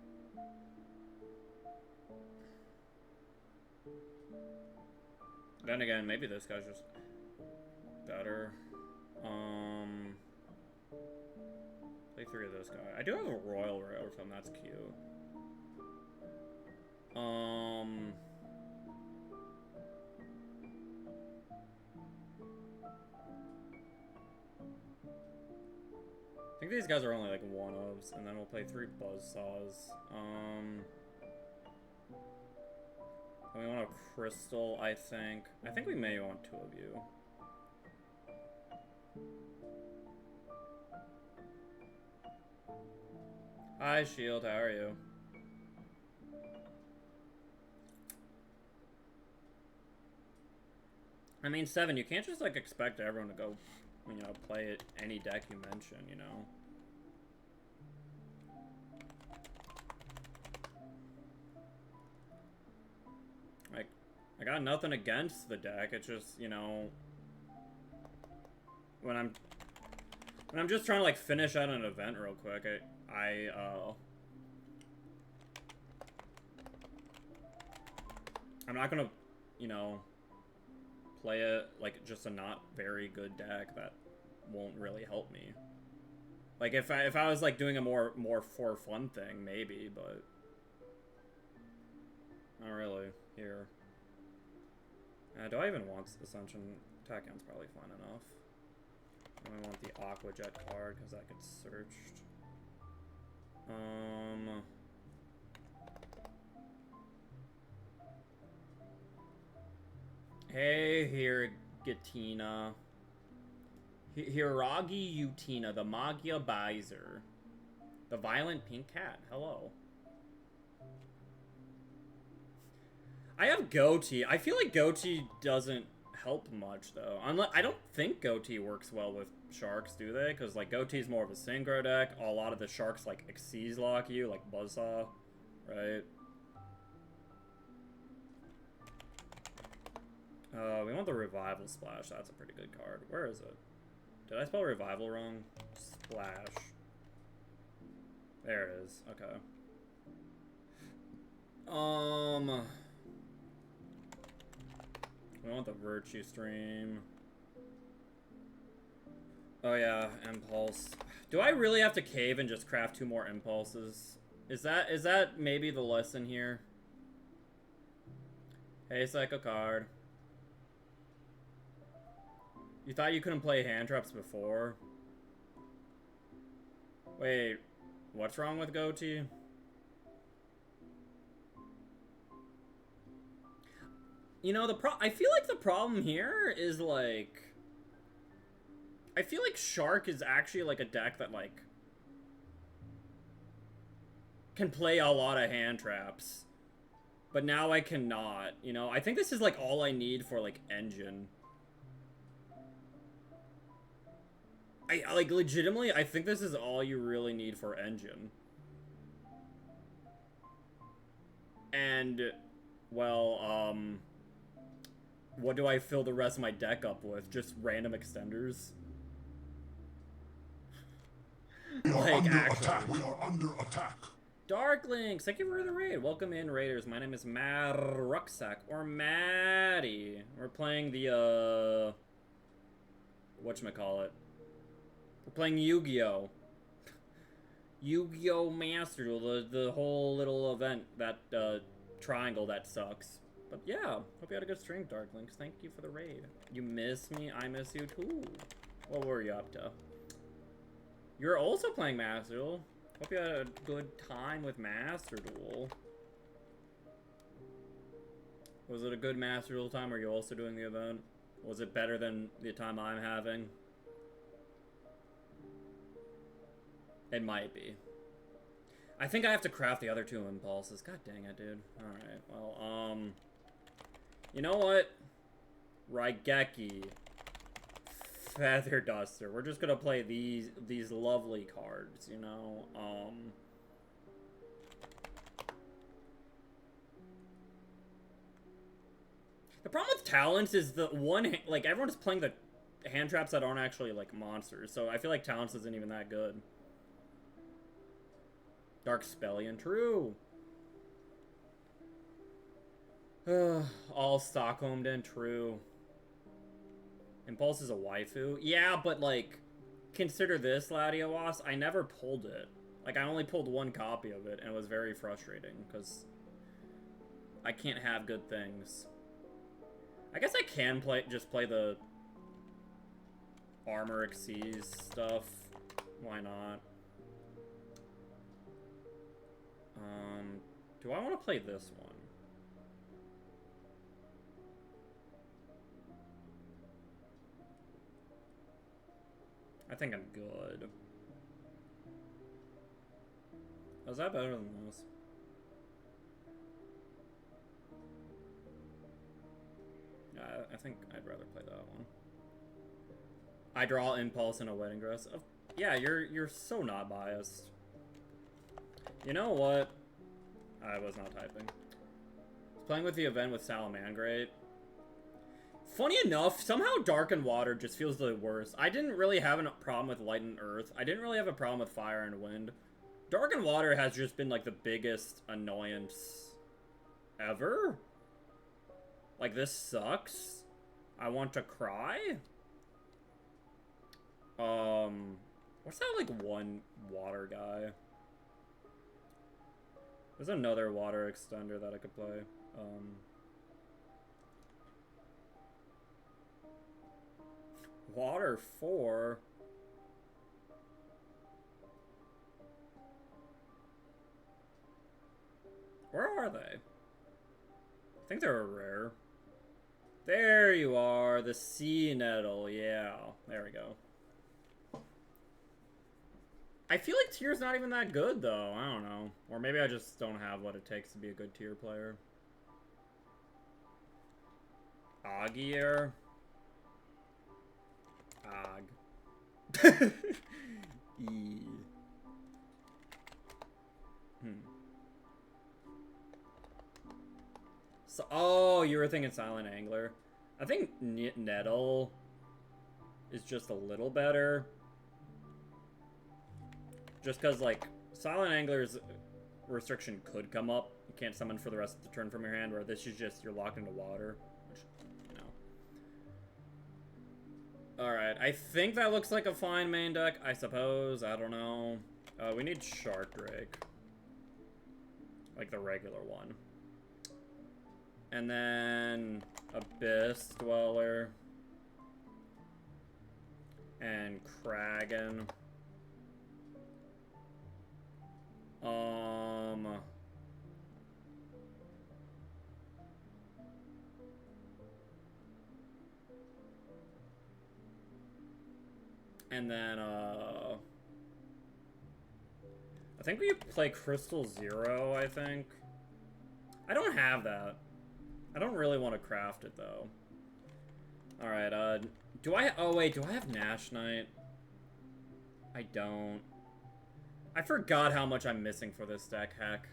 Then again, maybe this guy's just better. Play 3 of this guy. I do have a Royal Rail with him, that's cute. I think these guys are only like one-ofs, and then we'll play 3 Buzzsaws. We want a Crystal, I think. I think we may want 2 of you. Hi, Shield, how are you? I mean, 7, you can't just, like, expect everyone to go, you know, play it any deck you mention, you know? Like, I got nothing against the deck, it's just, you know... When I'm just trying to, like, finish out an event real quick, I'm not gonna, you know, play it like just a not very good deck that won't really help me. Like if I was like doing a more for fun thing, maybe, but not really here. Do I even want Ascension? Tachan's probably fine enough. I want the Aqua Jet card because that gets searched. Hey, Hiragatina. Hiragi Utina, the Magia Bizer. The Violent Pink Cat. Hello. I have Goatee. I feel like Goatee doesn't help much, though. I don't think Goatee works well with Sharks, do they? Because, like, Goatee's more of a synchro deck. A lot of the Sharks, like, Xyz lock you, like Buzzsaw, right? We want the Revival Splash. That's a pretty good card. Where is it? Did I spell Revival wrong? Splash. There it is. Okay. We want the Virtue Stream. Oh yeah, Impulse. Do I really have to cave and just craft 2 more Impulses? Is that maybe the lesson here? Hey, Psycho card. You thought you couldn't play hand traps before? Wait, what's wrong with Goatee? You know, I feel like the problem here is, like... I feel like Shark is actually, like, a deck that, like... can play a lot of hand traps. But now I cannot, you know? I think this is, like, all I need for, like, Engine. Like, legitimately, I think this is all you really need for Engine. And, well, what do I fill the rest of my deck up with? Just random extenders? We are Like, under actually. attack. We are under attack. Darklings, thank you for the raid. Welcome in, Raiders. My name is Rucksack, or Maddie. We're playing the, whatchamacallit. We're playing Yu-Gi-Oh! Yu-Gi-Oh! Master Duel, the whole little event, that, triangle that sucks. But yeah, hope you had a good stream, Darklings. Thank you for the raid. You miss me, I miss you too. What were you up to? You're also playing Master Duel. Hope you had a good time with Master Duel. Was it a good Master Duel time? Or are you also doing the event? Was it better than the time I'm having? It might be. I think I have to craft the other 2 impulses. God dang it, dude. Alright, well, you know what? Raigeki. Feather Duster. We're just gonna play these lovely cards, you know? The problem with Talents is the one, like, everyone's playing the hand traps that aren't actually, like, monsters, so I feel like Talents isn't even that good. Dark Spellion, true. All Stockholmed in, true. Impulse is a waifu. Yeah, but, like, consider this, Latios. I never pulled it. Like, I only pulled 1 copy of it, and it was very frustrating, because I can't have good things. I guess I can just play the Armor Exceeds stuff. Why not? Do I want to play this one? I think I'm good. Oh, is that better than this? I think I'd rather play that one. I draw Impulse in a wedding dress. Oh, yeah, you're so not biased. You know what? I was not typing. I was playing with the event with Salamangrate. Funny enough, somehow Dark and Water just feels the worst. I didn't really have a problem with Light and Earth. I didn't really have a problem with Fire and Wind. Dark and Water has just been, like, the biggest annoyance ever. Like, this sucks. I want to cry. What's that, like, one water guy? There's another water extender that I could play. Water 4? Where are they? I think they're rare. There you are, the Sea Nettle, yeah. There we go. I feel like Tier's not even that good, though. I don't know. Or maybe I just don't have what it takes to be a good Tier player. Agier. Og. E. So, oh, you were thinking Silent Angler. I think Nettle is just a little better. Just because, like, Silent Angler's restriction could come up. You can't summon for the rest of the turn from your hand, where this is just, you're locked into water. Which, you know. Alright, I think that looks like a fine main deck, I suppose. I don't know. We need Shark Drake. Like the regular one. And then Abyss Dweller. And Kraken. And then, I think we play Crystal Zero, I think. I don't have that. I don't really want to craft it, though. Alright, do I... Oh, wait, do I have Nash Knight? I don't. I forgot how much I'm missing for this deck, heck.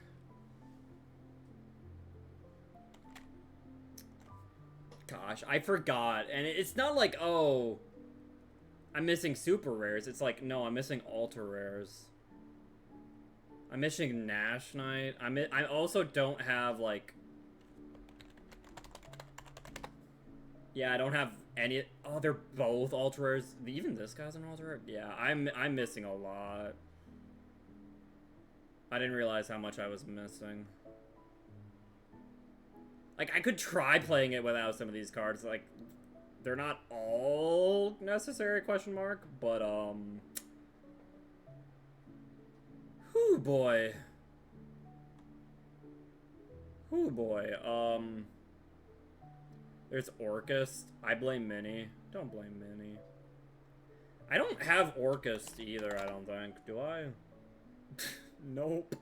Gosh, I forgot. And it's not like, oh, I'm missing super rares. It's like, no, I'm missing ultra rares. I'm missing Nash Knight. I also don't have, like... Yeah, I don't have any... Oh, they're both ultra rares. Even this guy's an ultra rare? Yeah, I'm missing a lot. I didn't realize how much I was missing. Like, I could try playing it without some of these cards. Like, they're not all necessary, question mark. But, whoo boy. Whoo boy. There's Orcust. I blame Minnie. Don't blame Minnie. I don't have Orcust either, I don't think. Do I? Nope.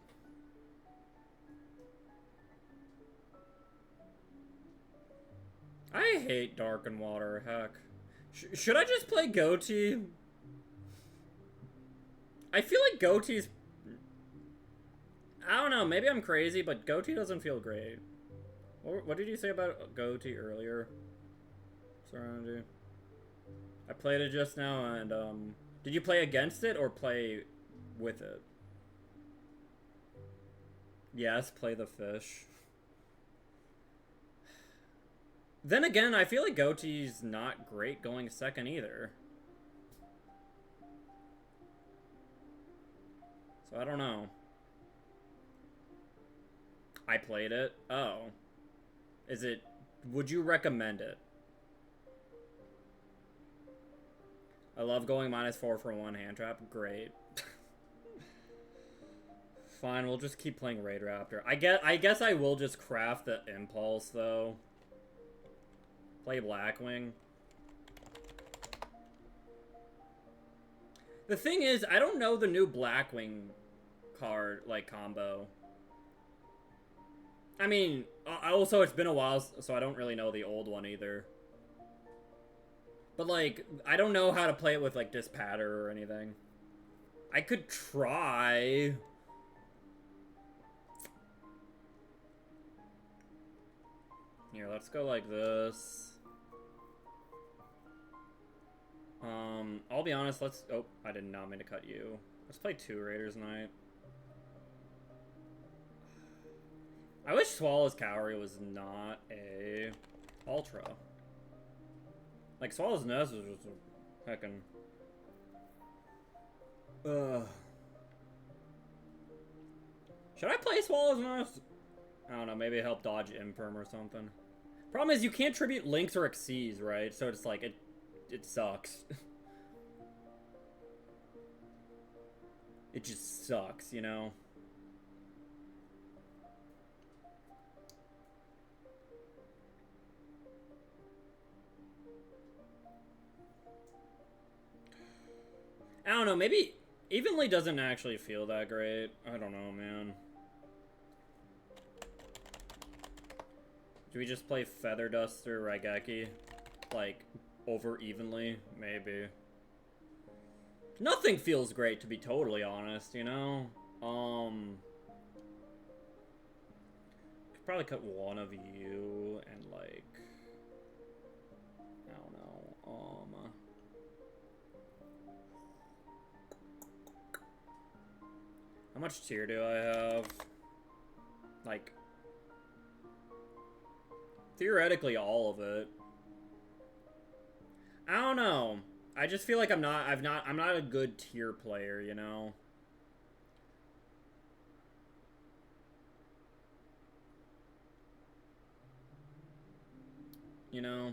I hate Dark and Water, heck. Should I just play Goatee? I feel like Goatee's... I don't know, maybe I'm crazy, but Goatee doesn't feel great. What did you say about Goatee earlier? Serenity. I played it just now, and, did you play against it or play with it? Yes, play the fish. Then again, I feel like Goatee's not great going second either. So I don't know. I played it. Oh. Is it... Would you recommend it? I love going -4 for one hand trap. Great. Fine, we'll just keep playing Raid Raptor. I guess I will just craft the Impulse, though. Play Blackwing. The thing is, I don't know the new Blackwing card, like, combo. I mean, also, it's been a while, so I don't really know the old one either. But, like, I don't know how to play it with, like, Dispatter or anything. I could try. Here, let's go like this. I'll be honest, let's... Oh, I did not mean to cut you. Let's play 2 Raiders Knight. I wish Swallow's Cowrie was not a Ultra. Like, Swallow's Nest is just a heckin'... Should I play Swallow's Nest? I don't know, maybe help dodge Imperm or something. Problem is, you can't tribute Lynx or Xyz, right? So it's like, it sucks. It just sucks, you know? I don't know, maybe Evenly doesn't actually feel that great. I don't know, man. Do we just play Feather Duster Raigeki? Like, over evenly? Maybe. Nothing feels great, to be totally honest, you know? Could probably cut one of you and, like... I don't know, how much tier do I have? Like... Theoretically, all of it. I don't know. I just feel like I'm not a good tier player, you know? You know?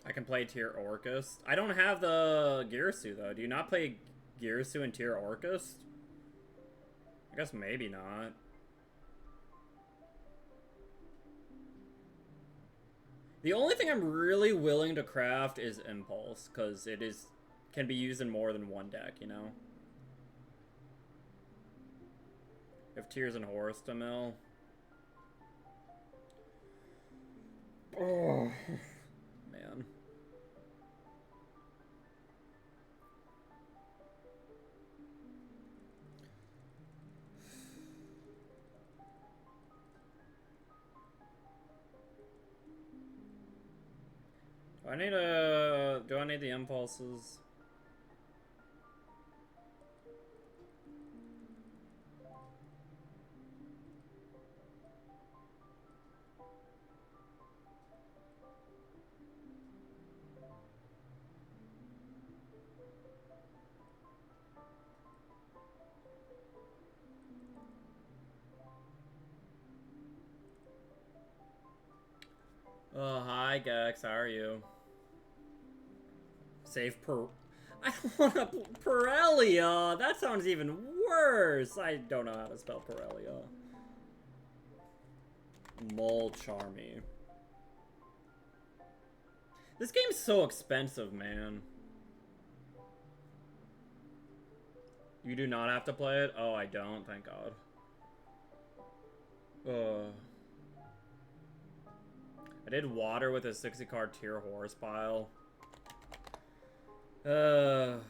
I can play tier Orcust. I don't have the Girasu, though. Do you not play Girasu and tier Orcust? I guess maybe not. The only thing I'm really willing to craft is Impulse, because can be used in more than one deck, you know? If Tears and Horus to mill. Oh, man. Do I need the impulses? Oh, hi Gex, how are you? Save per... I don't want to... Pirellia! That sounds even worse! I don't know how to spell Pirellia. Charmy. This game's so expensive, man. You do not have to play it? Oh, I don't, thank God. I did water with a 60 card tier horse pile. Oh,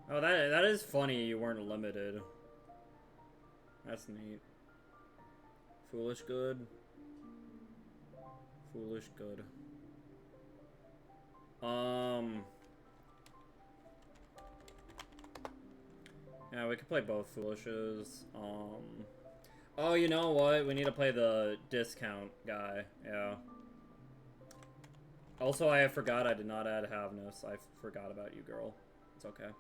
that is funny you weren't limited. That's neat. Foolish good. Foolish good. Yeah, we could play both Foolishes. Oh, you know what? We need to play the discount guy. Yeah. Also, I forgot I did not add Havness. I forgot about you, girl. It's okay.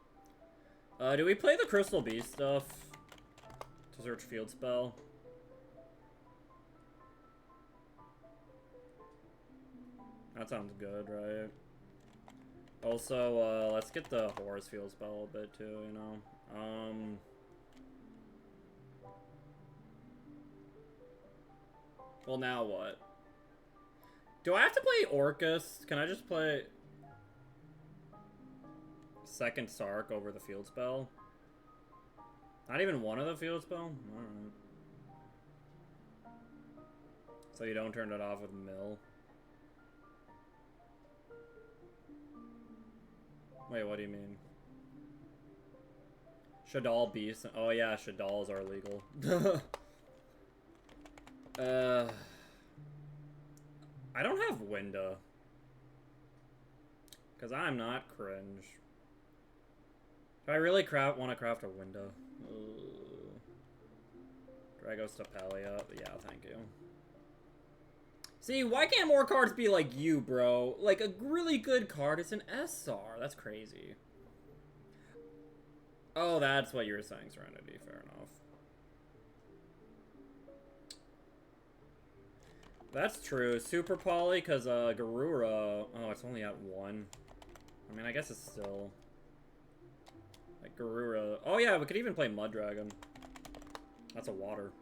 Do we play the Crystal Beast stuff? To search field spell? That sounds good, right? Also, let's get the Horus field spell a bit too, you know? Well, now what? Do I have to play Orcus? Can I just play second Sark over the field spell? Not even one of the field spell? Alright. So you don't turn it off with Mill? Wait, what do you mean? Shadal Beast. Oh yeah, Shadals are legal. I don't have Winda. Because I'm not cringe. Do I really want to craft a Winda? Dragos Tapelia. Yeah, thank you. See, why can't more cards be like you, bro? Like, a really good card is an SR. That's crazy. Oh, that's what you were saying, Serenity. Fair enough. That's true. Super Poly, because Garura... Oh, it's only at 1. I mean, I guess it's still... Like, Garura... Oh, yeah, we could even play Mud Dragon. That's a water.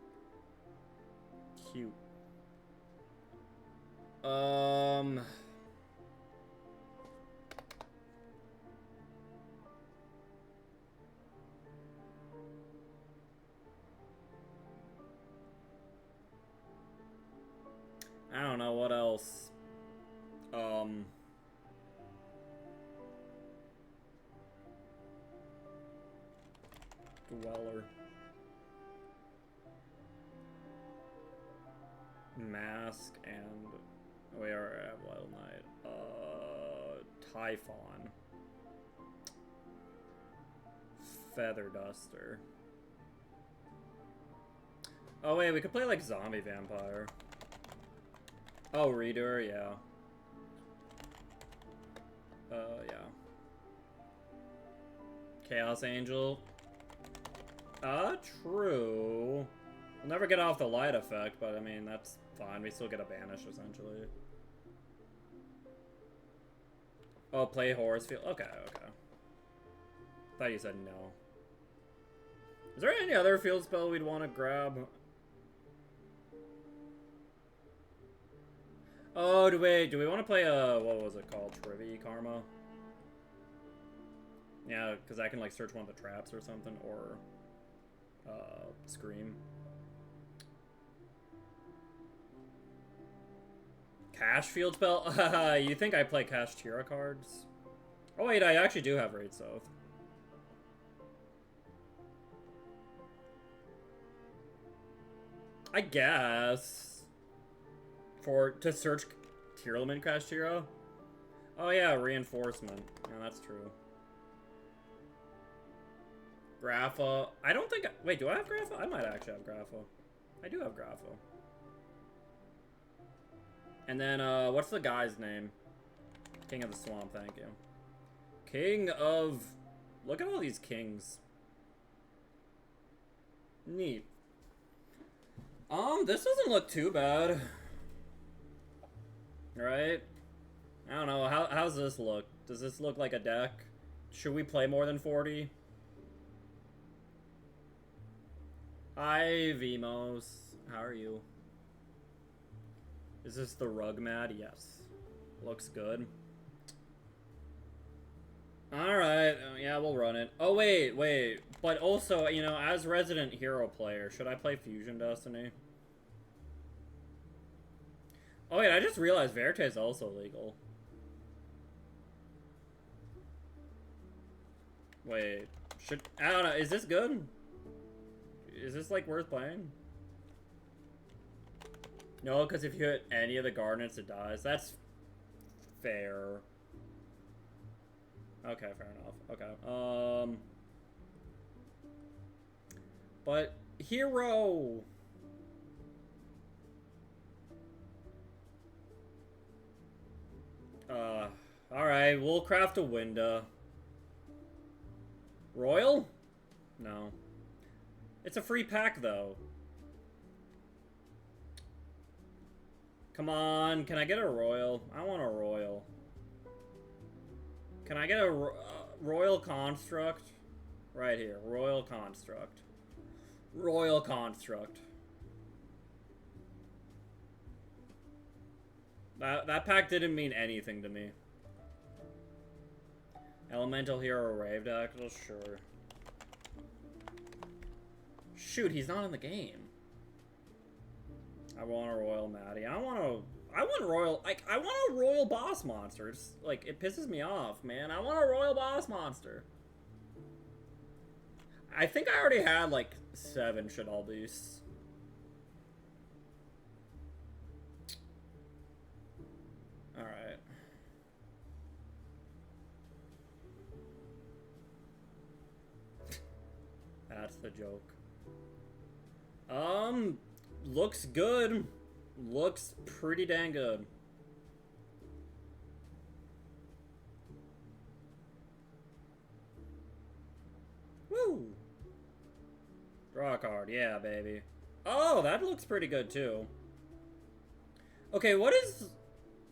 Cute. I don't know, what else? Dweller. Mask and... We are at Wild Knight. Typhon. Feather Duster. Oh wait, we could play like Zombie Vampire. Oh, Reader, yeah. Yeah. Chaos Angel. True. We'll never get off the light effect, but I mean, that's fine. We still get a banish, essentially. Oh, play Horus Field. Okay, okay. Thought you said no. Is there any other field spell we'd want to grab? Oh, do we want to play what was it called? Trivia Karma? Yeah, because I can like search one of the traps or something, or Scream. Cash field spell? You think I play Cash Tira cards? Oh wait, I actually do have Raid South. I guess. To search Tearlament Cash Tira? Oh yeah, reinforcement. Yeah, that's true. Grapha. I don't think... Wait, do I have Grapha? I might actually have Grapha. I do have Grapha. And then, what's the guy's name? King of the Swamp, thank you. King of... Look at all these kings. Neat. This doesn't look too bad. Right? I don't know. How's this look? Does this look like a deck? Should we play more than 40? Hi, Vimos. How are you? Is this the rug mad? Yes. Looks good. Alright, yeah, we'll run it. Oh, wait. But also, you know, as Resident Hero player, should I play Fusion Destiny? Oh, wait, I just realized Verte is also legal. Wait, I don't know, is this good? Is this, like, worth playing? No, because if you hit any of the garnets, it dies. That's fair. Okay, fair enough. Okay. But hero. Alright, we'll craft a window. Royal? No. It's a free pack, though. Come on, can I get a royal? I want a royal. Can I get a royal construct? Right here, royal construct. Royal construct. That pack didn't mean anything to me. Elemental Hero Rave deck? Well, sure. Shoot, he's not in the game. I want a Royal Maddie. I want Royal... Like, I want a Royal Boss Monster. It's, like, it pisses me off, man. I want a Royal Boss Monster. I think I already had, like, 7 Shadal Beasts. Alright. That's the joke. Looks good. Looks pretty dang good. Woo! Draw a card, yeah, baby. Oh, that looks pretty good, too. Okay, what is...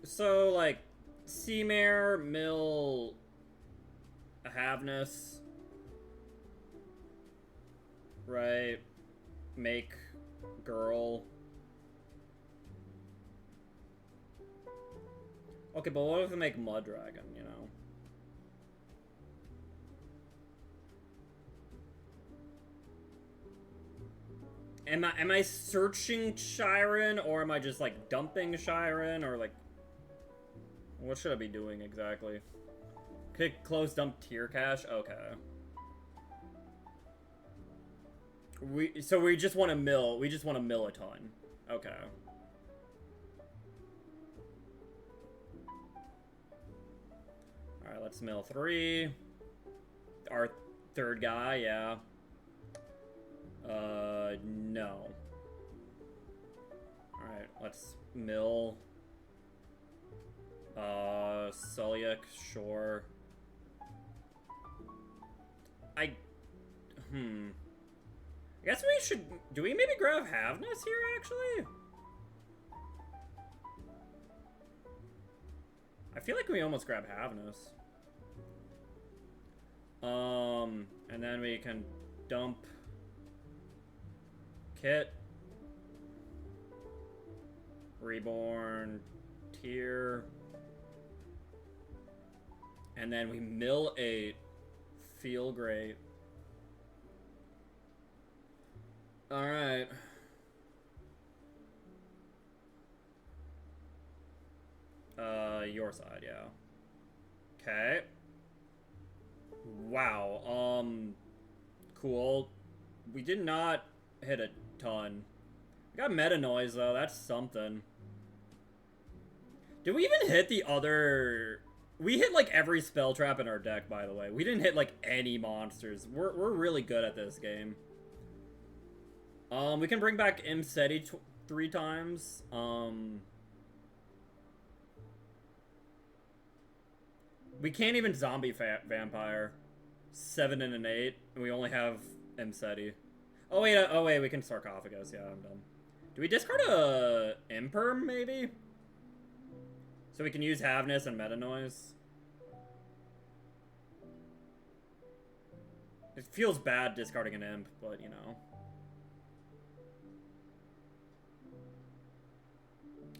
So, like, Seamare, Mill... Havness... Right... Make... Girl... Okay, but what if we make Mud Dragon, you know? Am I searching Shiren, or am I just, like, dumping Shiren, or, like... What should I be doing, exactly? Click, close, dump, tier cache? Okay. So we just want to mill, a ton. Okay. Alright, let's mill 3. Our third guy, yeah. No. Alright, let's mill. Sulyuk, sure. I guess we should... Do we maybe grab Havness here, actually? I feel like we almost grab Havness. And then we can dump... Kit. Reborn. Frontier. And then we mill 8. Feel great. Alright. Your side, yeah. Okay. Wow, cool. We did not hit a ton. We got meta noise, though. That's something. Did we even hit the other... We hit, like, every spell trap in our deck, by the way. We didn't hit, like, any monsters. We're really good at this game. We can bring back Imseti 3 times. We can't even zombie vampire. 7 and an 8, and we only have Imseti. Oh wait, we can sarcophagus. Yeah, I'm done. Do we discard a Imperm, maybe? So we can use Havness and Meta Noise. It feels bad discarding an Imp, but you know.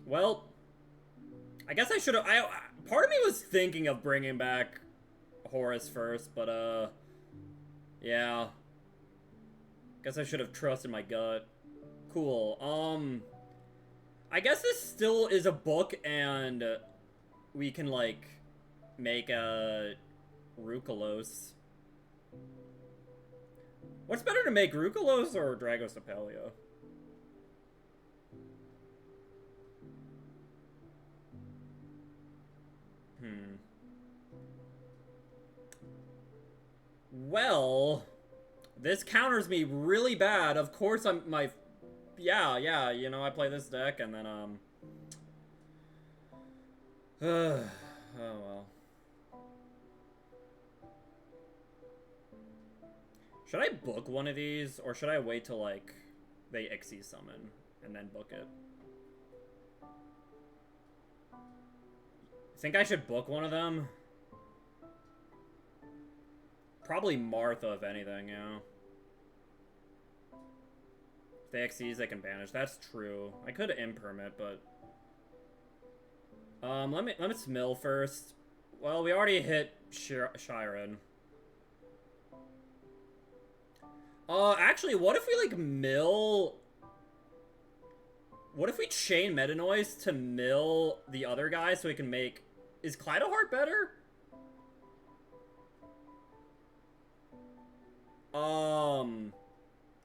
Well, I guess I should have. Part of me was thinking of bringing back Horus first, but yeah. Guess I should have trusted my gut. Cool. I guess this still is a book, and we can like make a Rukalos. What's better to make, Rukalos or Dragostapelia? Well, this counters me really bad. Of course, yeah, you know, I play this deck and then, oh well. Should I book one of these, or should I wait till, like, they Xyz summon and then book it? Think I should book one of them? Probably Martha, if anything, yeah. If they Xyz, they can banish. That's true. I could imperm it, but... let me mill first. Well, we already hit Shiren. Actually, what if we, like, mill... What if we chain Meta Noise to mill the other guy so we can make... Is Kleidoheart better?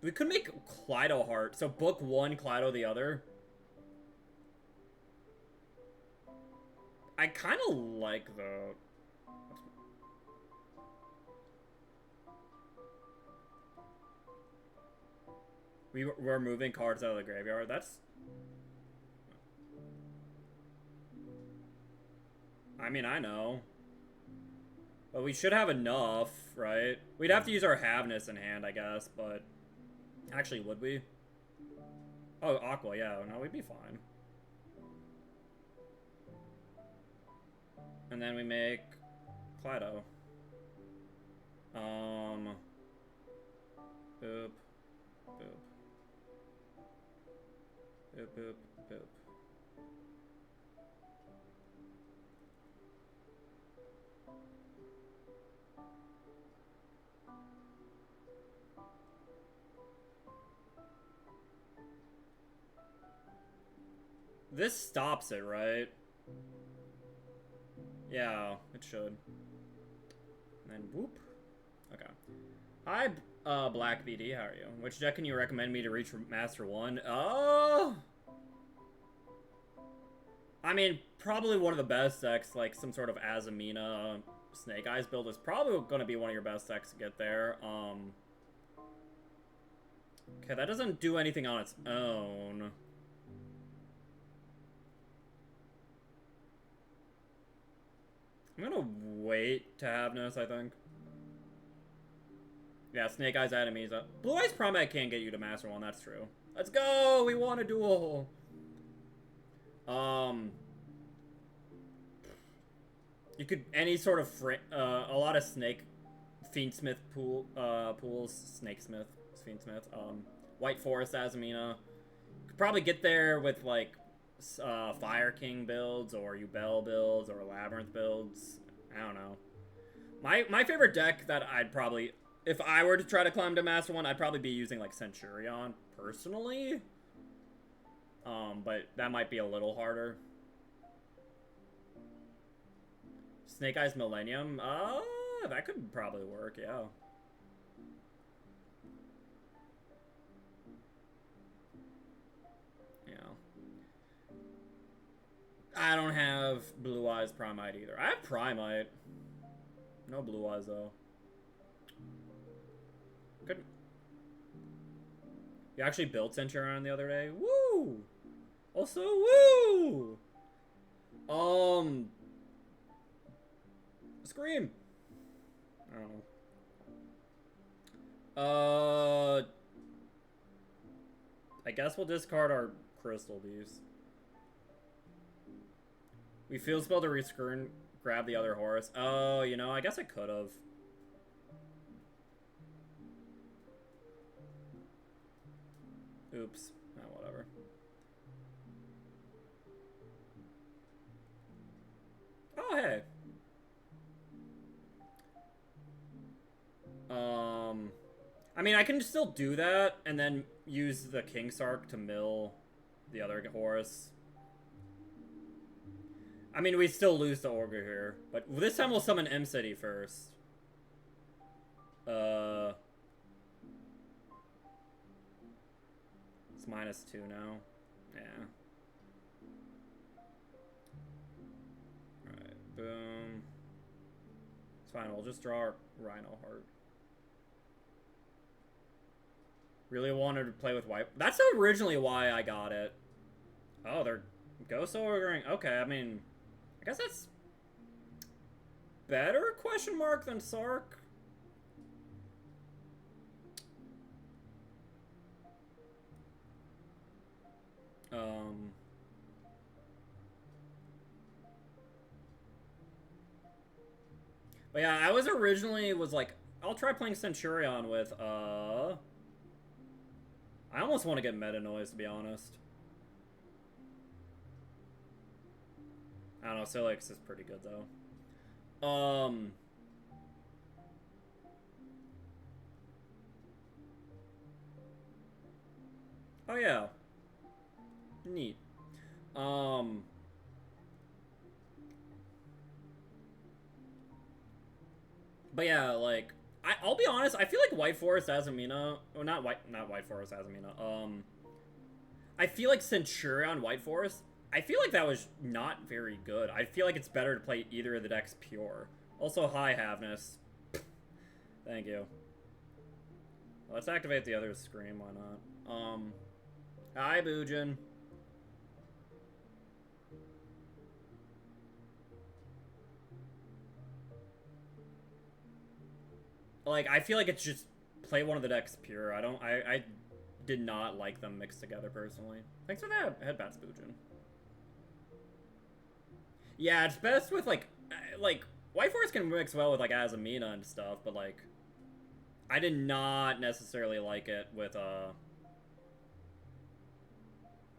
We could make Kleidoheart. So book one, Kleido the other. I kind of like the... We're moving cards out of the graveyard. That's... I mean, I know. But we should have enough, right? We'd have to use our Havness in hand, I guess, but... Actually, would we? Oh, Aqua, yeah. No, we'd be fine. And then we make... Kleido. Boop. Boop. Boop, boop, boop. This stops it, right? Yeah, it should. And then whoop. Okay. Hi, Black BD, how are you? Which deck can you recommend me to reach Master 1? Oh! I mean, probably one of the best decks, like some sort of Azamina Snake Eyes build is probably going to be one of your best decks to get there. Okay, that doesn't do anything on its own. I'm gonna wait to Havness, I think. Yeah, Snake Eyes enemies. Blue Eyes Promet can't get you to Master 1, that's true. Let's go! We want a duel! You could, any sort of, a lot of Snake, Fiendsmith pools, Snakesmith, Fiendsmith, White Forest Azamina. Could probably get there with, like, Fire King builds, or Yubel builds, or Labyrinth builds. I don't know. My favorite deck that I'd probably, if I were to try to climb to Master 1, I'd probably be using, like, Centurion, personally. But that might be a little harder. Snake Eyes Millennium? That could probably work, yeah. Yeah. I don't have Blue Eyes Primite either. I have Primite. No Blue Eyes, though. Couldn't. You actually built Centurion the other day? Woo! Also, woo! Scream! I don't know. I guess we'll discard our Crystal Beast. We field spell to rescreen, grab the other horse. Oh, you know, I guess I could have. Oops. Oh, whatever. Oh, hey. I mean, I can still do that and then use the King Sark to mill the other horse. I mean, we still lose the Ogre here, but this time we'll summon M City first. It's -2 now. Yeah. Alright, boom. It's fine, we'll just draw our Rhino Heart. Really wanted to play with white. That's originally why I got it. Oh, they're Ghost Ogring. Okay, I mean, I guess that's better, question mark, than Sark. But yeah, I was originally like, I'll try playing Centurion with, I almost want to get Meta Noise, to be honest. I don't know, Silix is pretty good, though. Oh, yeah. Neat. But yeah, like, I'll be honest, I feel like White Forest Azamina, or not White Forest Azamina, I feel like Centurion White Forest, I feel like that was not very good. I feel like it's better to play either of the decks pure. Also, hi, Havness. Thank you. Let's activate the other Scream, why not? Hi, Boojin. Like, I feel like it's just play one of the decks pure. I did not like them mixed together, personally. Thanks for that headbats, Boojin. Yeah, it's best with, like, White Forest can mix well with, like, Azamina and stuff, but, like, I did not necessarily like it with,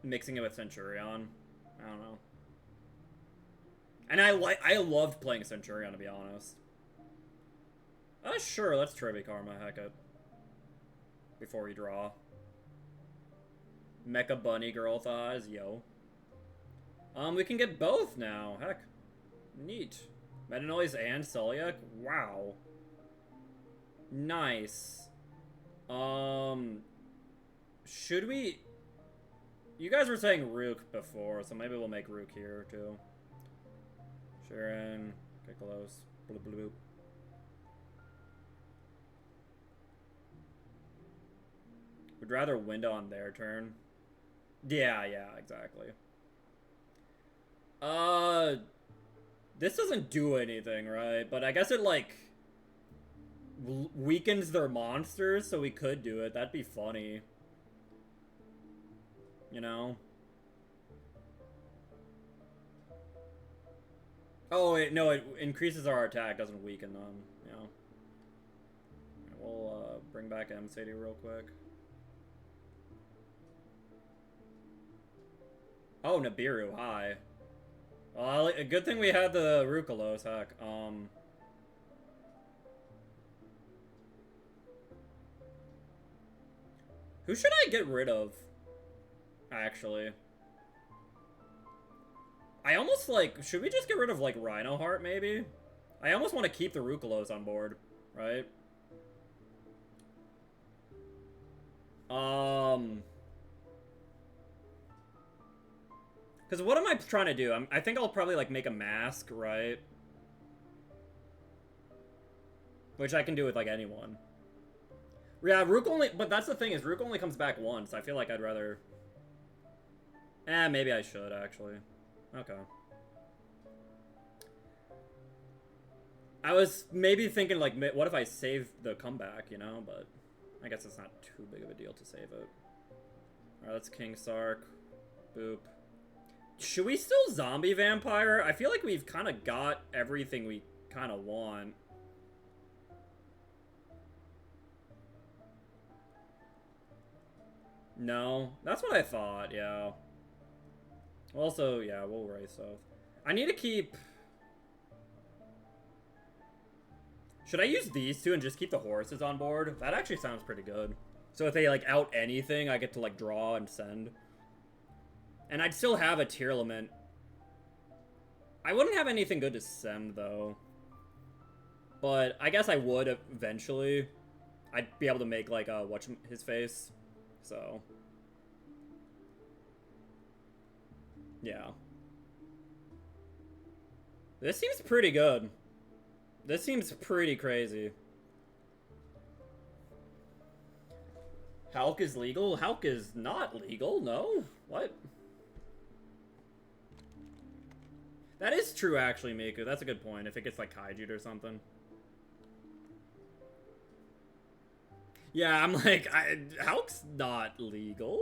mixing it with Centurion. I don't know. And I loved playing Centurion, to be honest. Sure, let's Trivia Karma, heck it. Before we draw. Mecha Bunny Girl Thighs, yo. We can get both now, heck. Neat. Meta Noise and Celiac? Wow. Nice. Should we... You guys were saying Rook before, so maybe we'll make Rook here, too. Sharon, get close. Bloop, bloop, bloop. Would rather window on their turn. Yeah, exactly. This doesn't do anything, right? But I guess it, like, weakens their monsters, so we could do it. That'd be funny. You know? Oh, wait, no, it increases our attack, doesn't weaken them. You know? We'll, bring back M-City real quick. Oh, Nibiru, hi. Well, a good thing we had the Rukalos, heck. Who should I get rid of? Actually. I almost, like, should we just get rid of, like, Rhino Heart, maybe? I almost want to keep the Rukalos on board, right? Because what am I trying to do? I think I'll probably, like, make a mask, right? Which I can do with, like, anyone. Yeah, Rook only... But that's the thing, is Rook only comes back once. I feel like I'd rather... maybe I should, actually. Okay. I was maybe thinking, like, what if I save the comeback, you know? But I guess it's not too big of a deal to save it. Alright, that's King Sark. Boop. Should we still zombie vampire? I feel like we've kind of got everything we kind of want. No, that's what I thought, yeah. Also, yeah, we'll race south. I need to keep... Should I use these two and just keep the horses on board? That actually sounds pretty good. So if they, like, out anything, I get to, like, draw and send. And I'd still have a tier limit. I wouldn't have anything good to send, though. But I guess I would eventually. I'd be able to make, like, what's his face. So. Yeah. This seems pretty good. This seems pretty crazy. Hulk is legal? Hulk is not legal, no? What? That is true, actually, Miku. That's a good point. If it gets, like, kaiju'd or something. Yeah, I'm like, Hulk's not legal?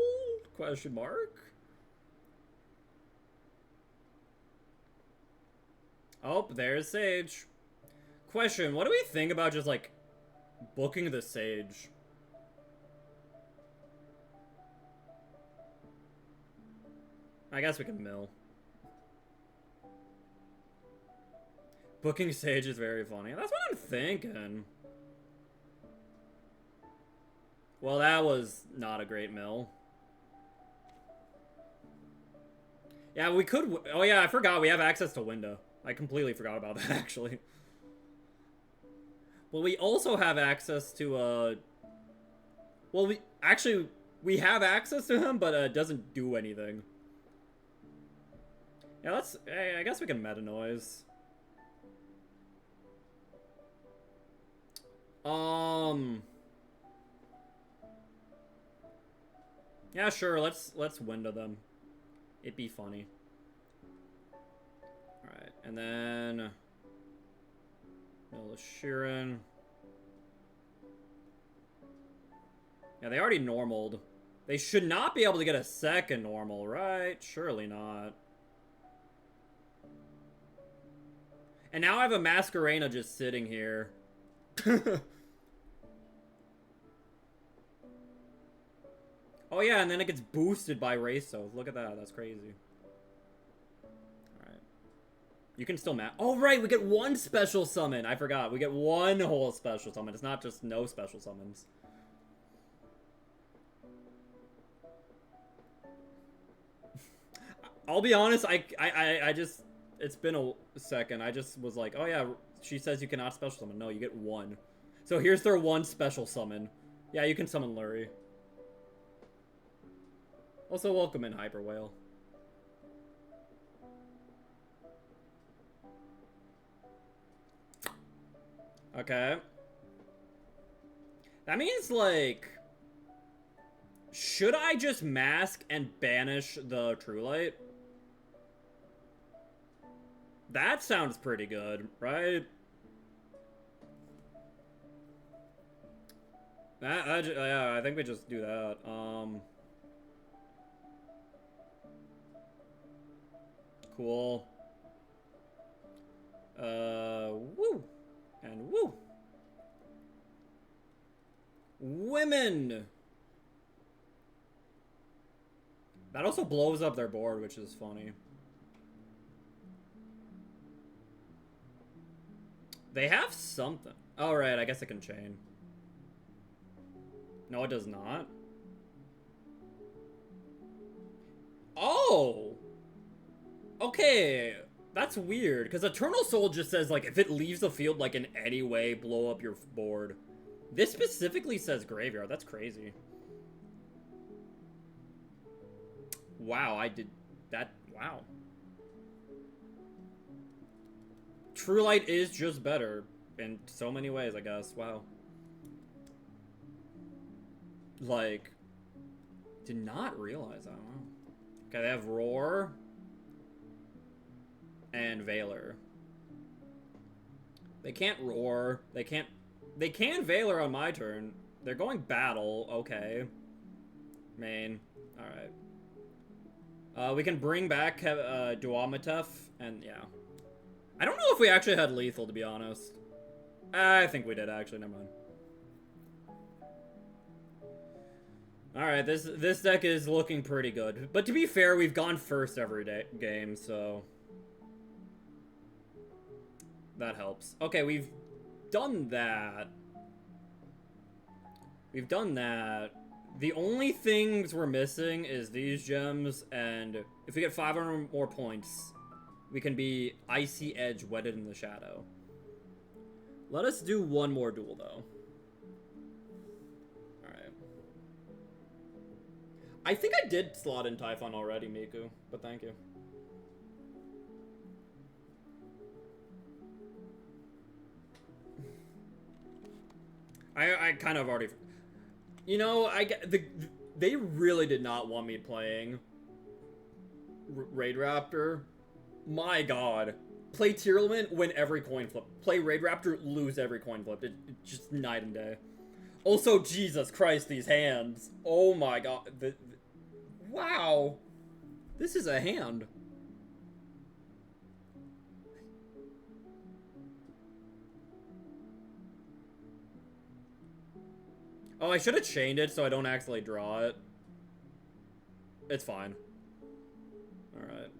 Question mark? Oh, there's Sage. Question, what do we think about just, like, booking the Sage? I guess we can mill. Booking Sage is very funny. That's what I'm thinking. Well, that was not a great mill. Yeah, we could... Oh, yeah, I forgot. We have access to window. I completely forgot about that, actually. Well, we also have access to, Well, we... Actually, we have access to him, but it doesn't do anything. Yeah, let's... I guess we can meta noise. Yeah, sure. Let's window them. It'd be funny. All right, and then Shirin. Yeah, they already normaled. They should not be able to get a second normal, right? Surely not. And now I have a Masquerena just sitting here. Oh yeah, and then it gets boosted by Raso. Look at that, that's crazy. Alright. You can still Oh right, we get one special summon. I forgot. We get one whole special summon. It's not just no special summons. I'll be honest, I just... It's been a second. I just was like, oh yeah, she says you cannot special summon. No, you get one. So here's their one special summon. Yeah, you can summon Lurie. Also, welcome in, Hyper Whale. Okay. That means, like... Should I just mask and banish the True Light? That sounds pretty good, right? Yeah, I think we just do that. Cool. Woo! And woo! Women! That also blows up their board, which is funny. They have something. Oh, right, I guess it can chain. No, it does not. Oh! Okay, that's weird, because Eternal Soul just says, like, if it leaves the field, like, in any way, blow up your board. This specifically says graveyard. That's crazy. Wow, I did that. Wow. True Light is just better in so many ways, I guess. Wow. Like, did not realize that. Wow. Okay, they have Roar and Valor. They can't Roar. They can Valor on my turn. They're going Battle. Okay. Main. Alright. We can bring back Duamatef, and yeah. I don't know if we actually had Lethal, to be honest. I think we did, actually. Never mind. Alright, this deck is looking pretty good. But to be fair, we've gone first every game, so... that helps. Okay, we've done that. We've done that. The only things we're missing is these gems, and if we get 500 more points, we can be Icy Edge Wedded in the Shadow. Let us do one more duel, though. Alright. I think I did slot in Typhon already, Miku, but thank you. I kind of already... You know, they really did not want me playing Raid Raptor. My god. Play Tearlament, win every coin flip. Play Raid Raptor, lose every coin flip. It's just night and day. Also, Jesus Christ, these hands. Oh my god. Wow. This is a hand. Oh, I should have chained it so I don't accidentally draw it. It's fine. Alright.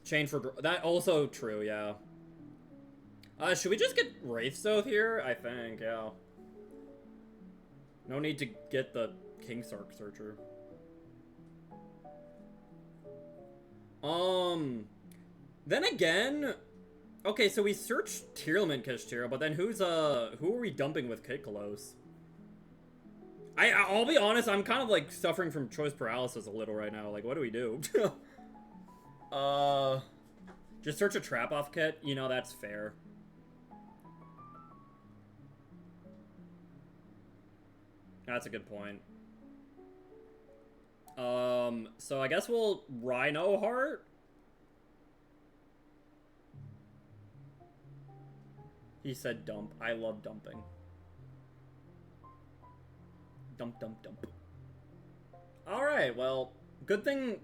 Chain for... that also true, yeah. Should we just get Wraithsoth here? I think, yeah. No need to get the King Sark Searcher. Then again... Okay, so we searched Tearlament Kashtira, but then who are we dumping with Kitkalos? I'll be honest, I'm kind of like suffering from choice paralysis a little right now. Like, what do we do? Just search a trap off kit. You know, that's fair. That's a good point. So I guess we'll Rhino Heart. He said dump. I love dumping. Dump, dump, dump. Alright, well, good thing...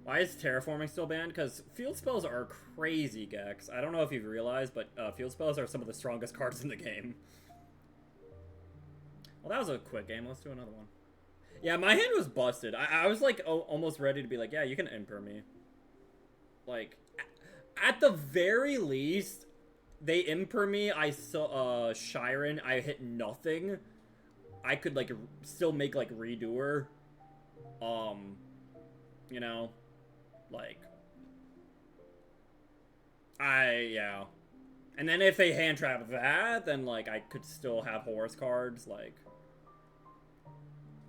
Why is Terraforming still banned? Because field spells are crazy, Gex. I don't know if you've realized, but field spells are some of the strongest cards in the game. Well, that was a quick game. Let's do another one. Yeah, my hand was busted. I was, like, almost ready to be like, yeah, you can imper me. Like, at the very least... They imper me, I saw, Shiren, I hit nothing. I could, like, still make, like, redoer. You know? Like... yeah. And then if they hand trap that, then, like, I could still have horse cards, like...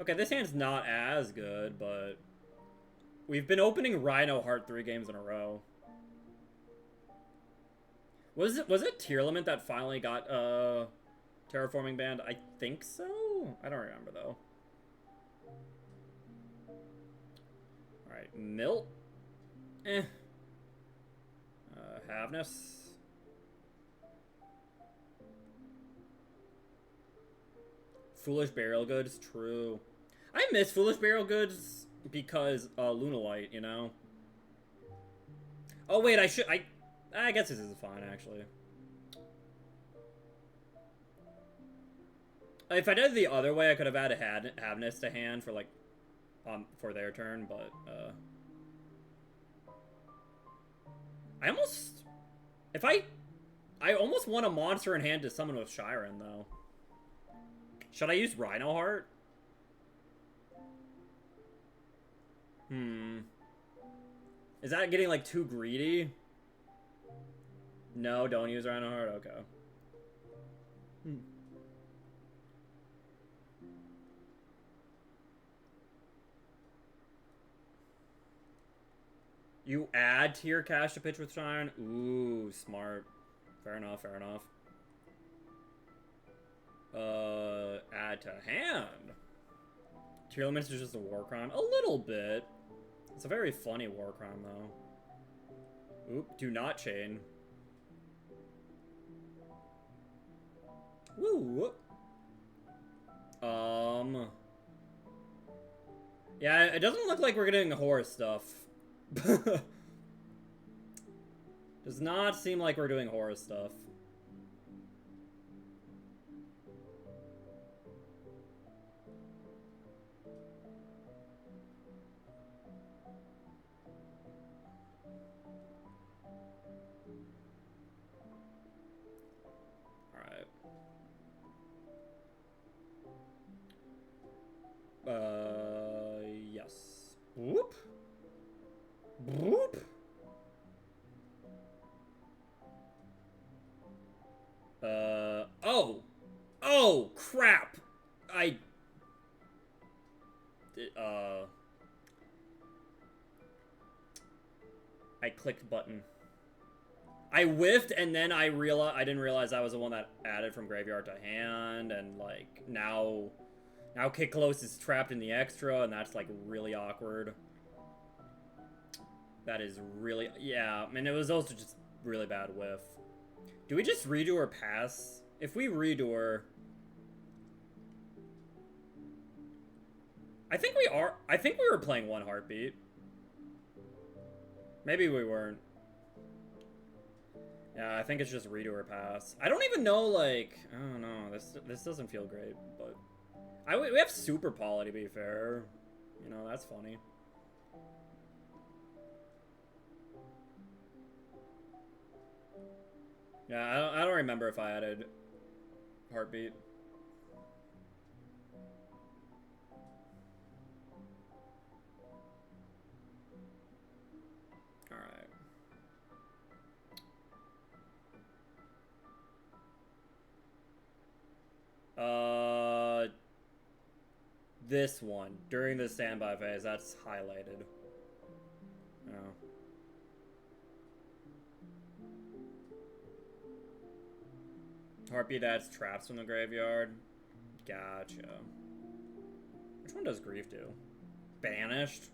Okay, this hand's not as good, but... We've been opening Rhino Heart 3 games in a row. Was it Tearlament that finally got Terraforming banned? I think so? I don't remember though. Alright, Milt. Havness. Foolish Burial Goods, true. I miss Foolish Burial Goods because Lunalight, you know? Oh wait, I guess this is fine, actually. If I did it the other way, I could have had Havness to hand for like, for their turn, but I almost, I almost want a monster in hand to summon with Shiren though. Should I use Rhino Heart? Is that getting like too greedy? No, don't use Rhino Heart. Okay. You add to your cash to pitch with Shine? Ooh, smart. Fair enough, fair enough. Add to hand. Tier limits is just a war crime. A little bit. It's a very funny war crime, though. Oop, do not chain. Woo! Yeah, it doesn't look like we're getting horror stuff. Does not seem like we're doing horror stuff. Alright. Yes. Whoop. Whoop. Oh! Oh, crap! I clicked button. I whiffed, and then I didn't realize I was the one that added from graveyard to hand, and, like, now Kick Close is trapped in the extra, and that's, like, really awkward. That is really, yeah, I mean, it was also just really bad whiff. Do we just redo or pass? If we redo her... I think we were playing One Heartbeat. Maybe we weren't. Yeah, I think it's just redo or pass. I don't even know, like... I don't know. This doesn't feel great, but... we have Super Poly, to be fair. You know, that's funny. Yeah, I don't remember if I added Heartbeat. Alright. This one. During the standby phase, that's highlighted. Oh. Heartbeat adds traps from the graveyard. Gotcha. Which one does Grief do? Banished?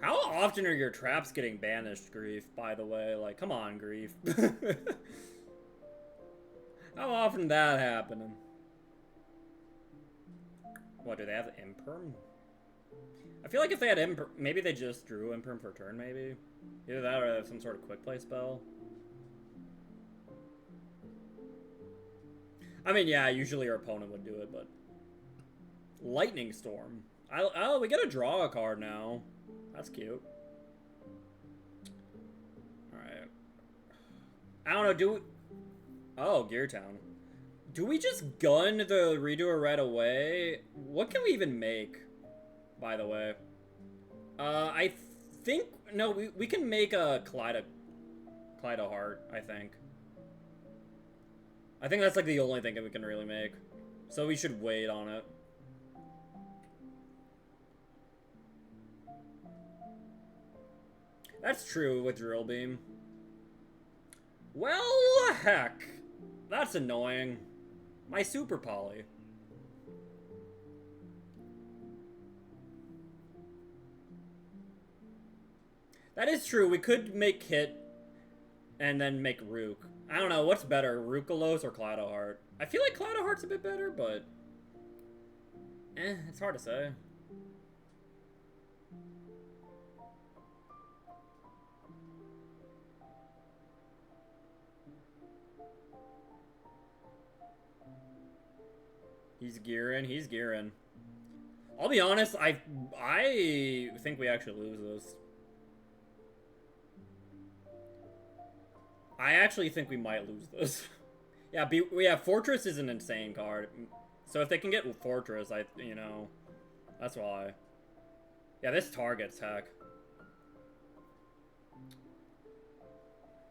How often are your traps getting banished, Grief, by the way? Like, come on, Grief. How often that happening? What, do they have Imperm? I feel like if they had Imperm, maybe they just drew Imperm for turn, maybe? Either that or they have some sort of quick play spell. I mean, yeah, usually your opponent would do it, but... Lightning Storm. Oh, we get to draw a card now. That's cute. Alright. I don't know, do we... Oh, Gear Town. Do we just gun the Redoer right away? What can we even make, by the way? I think... No, we can make a Kaleido Heart, I think. I think that's like the only thing that we can really make. So we should wait on it. That's true with Drill Beam. Well, heck. That's annoying. My Super Poly. That is true. We could make Hit and then make Rook. I don't know. What's better, Rookalos or Kaleido Heart? I feel like Kaleido Heart's a bit better, but... it's hard to say. He's gearing. He's gearing. I'll be honest. I think we actually lose this. I actually think we might lose this. Yeah, Fortress is an insane card. So if they can get Fortress, you know, that's why. Yeah, this targets heck.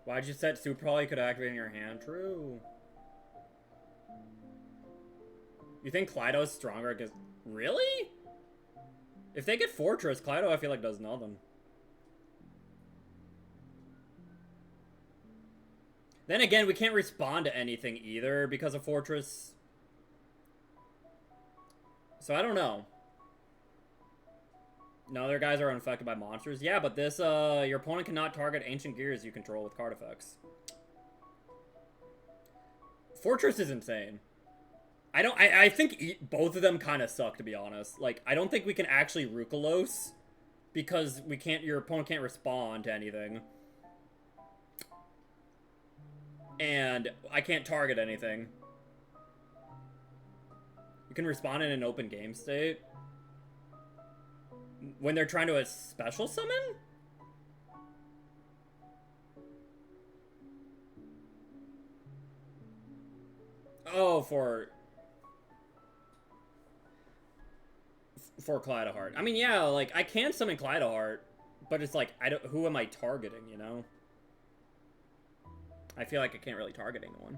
Why'd you set Super Poly could activate in your hand? True. You think Kleido's stronger against... Really? If they get Fortress, Kleido I feel like does nothing. Then again, we can't respond to anything either because of Fortress. So I don't know. No, other guys are unaffected by monsters. Yeah, but this, your opponent cannot target ancient gears you control with card effects. Fortress is insane. I think both of them kind of suck, to be honest. Like, I don't think we can actually Rukalos because your opponent can't respond to anything. And I can't target anything. You can respond in an open game state. When they're trying to a special summon? Oh, for Kleidoheart. I mean, yeah, like, I can summon Kleidoheart, but it's like, who am I targeting, you know? I feel like I can't really target anyone.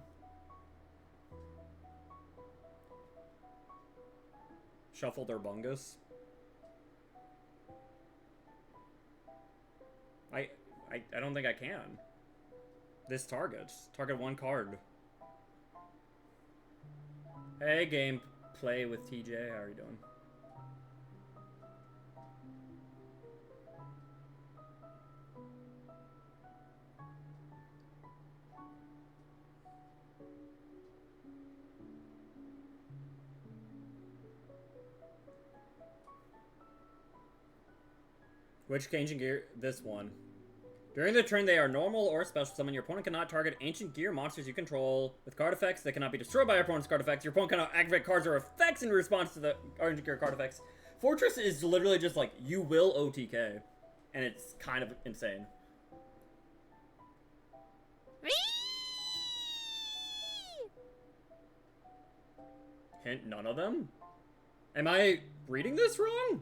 Shuffle their Bungus. I don't think I can. This targets. Target one card. Hey, gameplay with TJ. How are you doing? Which ancient gear? This one. During the turn, they are normal or special summon. Your opponent cannot target ancient gear monsters you control with card effects that cannot be destroyed by your opponent's card effects. Your opponent cannot activate cards or effects in response to the ancient gear card effects. Fortress is literally just like, you will OTK. And it's kind of insane. Hint, none of them? Am I reading this wrong?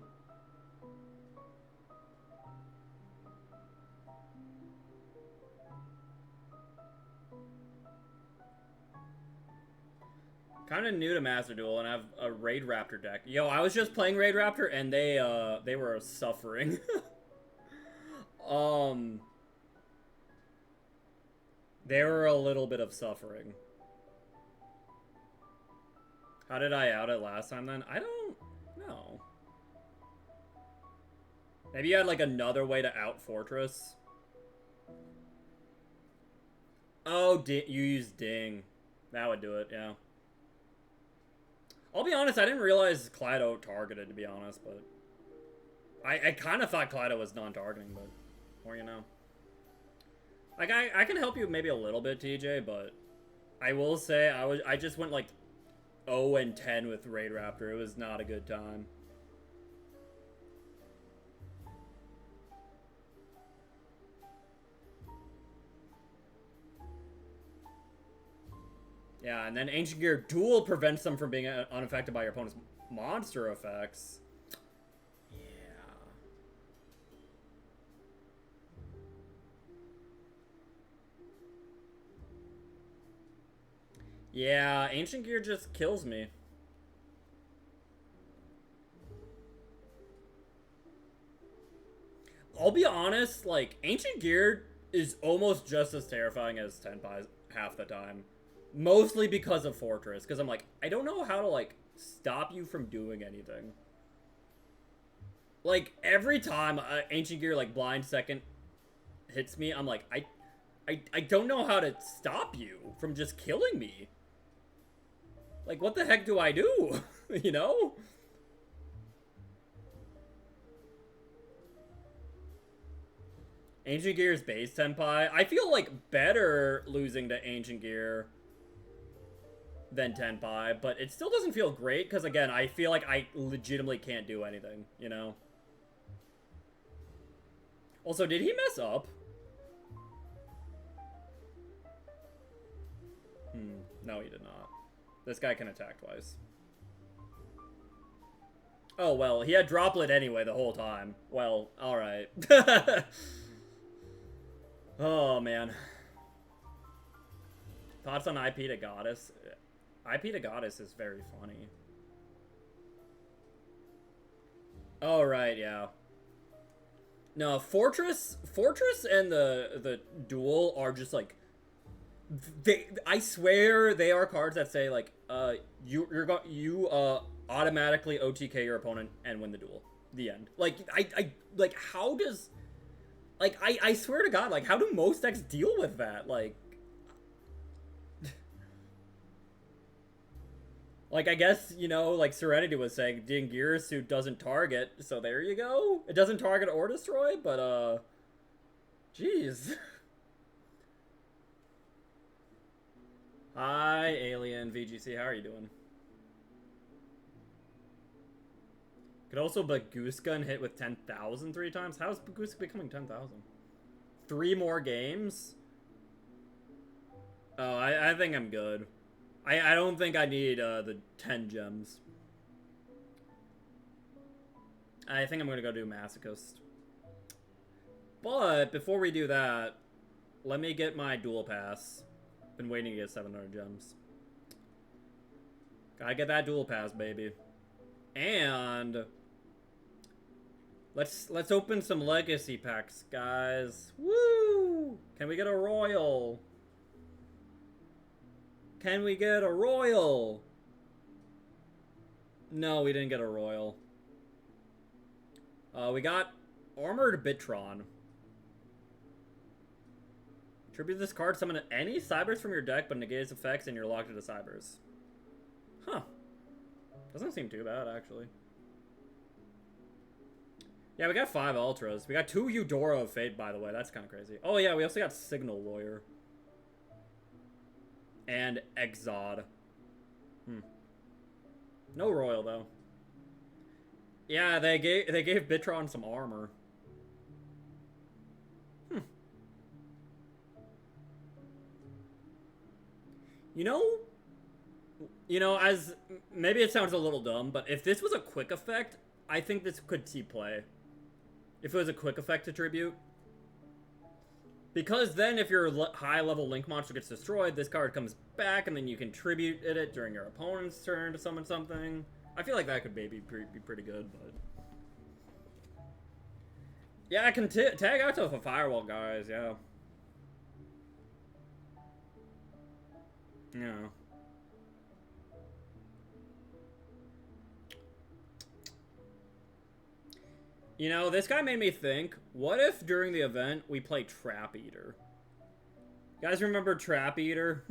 Kind of new to Master Duel, and I have a Raid Raptor deck. Yo, I was just playing Raid Raptor, and they were suffering. They were a little bit of suffering. How did I out it last time, then? I don't know. Maybe you had, like, another way to out Fortress? Oh, you used Ding. That would do it, yeah. I'll be honest, I didn't realize Kleido targeted, to be honest, but... I kind of thought Kleido was non-targeting, but... Or, you know. Like, I can help you maybe a little bit, TJ, but... I will say, I just went, like, 0-10 with Raid Raptor. It was not a good time. Yeah, and then Ancient Gear Duel prevents them from being unaffected by your opponent's monster effects. Yeah. Yeah, Ancient Gear just kills me. I'll be honest, like, Ancient Gear is almost just as terrifying as Tenpai half the time. Mostly because of Fortress, because I'm like, I don't know how to, like, stop you from doing anything. Like, every time Ancient Gear, like, blind second hits me, I'm like, I don't know how to stop you from just killing me. Like, what the heck do I do? You know? Ancient Gear's base Tenpai. I feel, like, better losing to Ancient Gear than Tenpai, but it still doesn't feel great because, again, I feel like I legitimately can't do anything, you know? Also, did he mess up? No, he did not. This guy can attack twice. Oh, well, he had Droplet anyway the whole time. Well, alright. Oh, man. Thoughts on IP to Goddess? IP to Goddess is very funny. Oh, right, yeah. No, Fortress and the Duel are just like, I swear they are cards that say like, you automatically OTK your opponent and win the duel. The end. Like, like, how does, like, I swear to God, like, how do most decks deal with that? Like, like, I guess, you know, like Serenity was saying, Dingir suit doesn't target, so there you go. It doesn't target or destroy, but, jeez. Hi, Alien VGC, how are you doing? Could also Baguska and hit with 10,000 3 times? How's Baguska becoming 10,000? 3 more games? Oh, I think I'm good. I don't think I need the 10 gems. I think I'm gonna go do Masochist. But before we do that, let me get my dual pass. Been waiting to get 700 gems. Gotta get that dual pass, baby. And let's open some legacy packs, guys. Woo! Can we get a royal? Can we get a royal? No, we didn't get a royal. We got Armored Bitron. Tribute this card, summon any Cybers from your deck, but negate its effects, and you're locked into Cybers. Huh. Doesn't seem too bad, actually. Yeah, we got 5 Ultras. We got 2 Eudora of Fate, by the way. That's kind of crazy. Oh, yeah, we also got Signal Lawyer. And Exod. No Royal, though. Yeah, they gave Bitron some armor. You know, as maybe it sounds a little dumb, but if this was a quick effect, I think this could see play. If it was a quick effect to tribute. Because then if your high level Link monster gets destroyed, this card comes back and then you can tribute it during your opponent's turn to summon something. I feel like that could maybe be pretty good, but... Yeah, I can tag out to a firewall, guys, yeah. Yeah. You know, this guy made me think, what if during the event we play Trap Eater? You guys remember Trap Eater?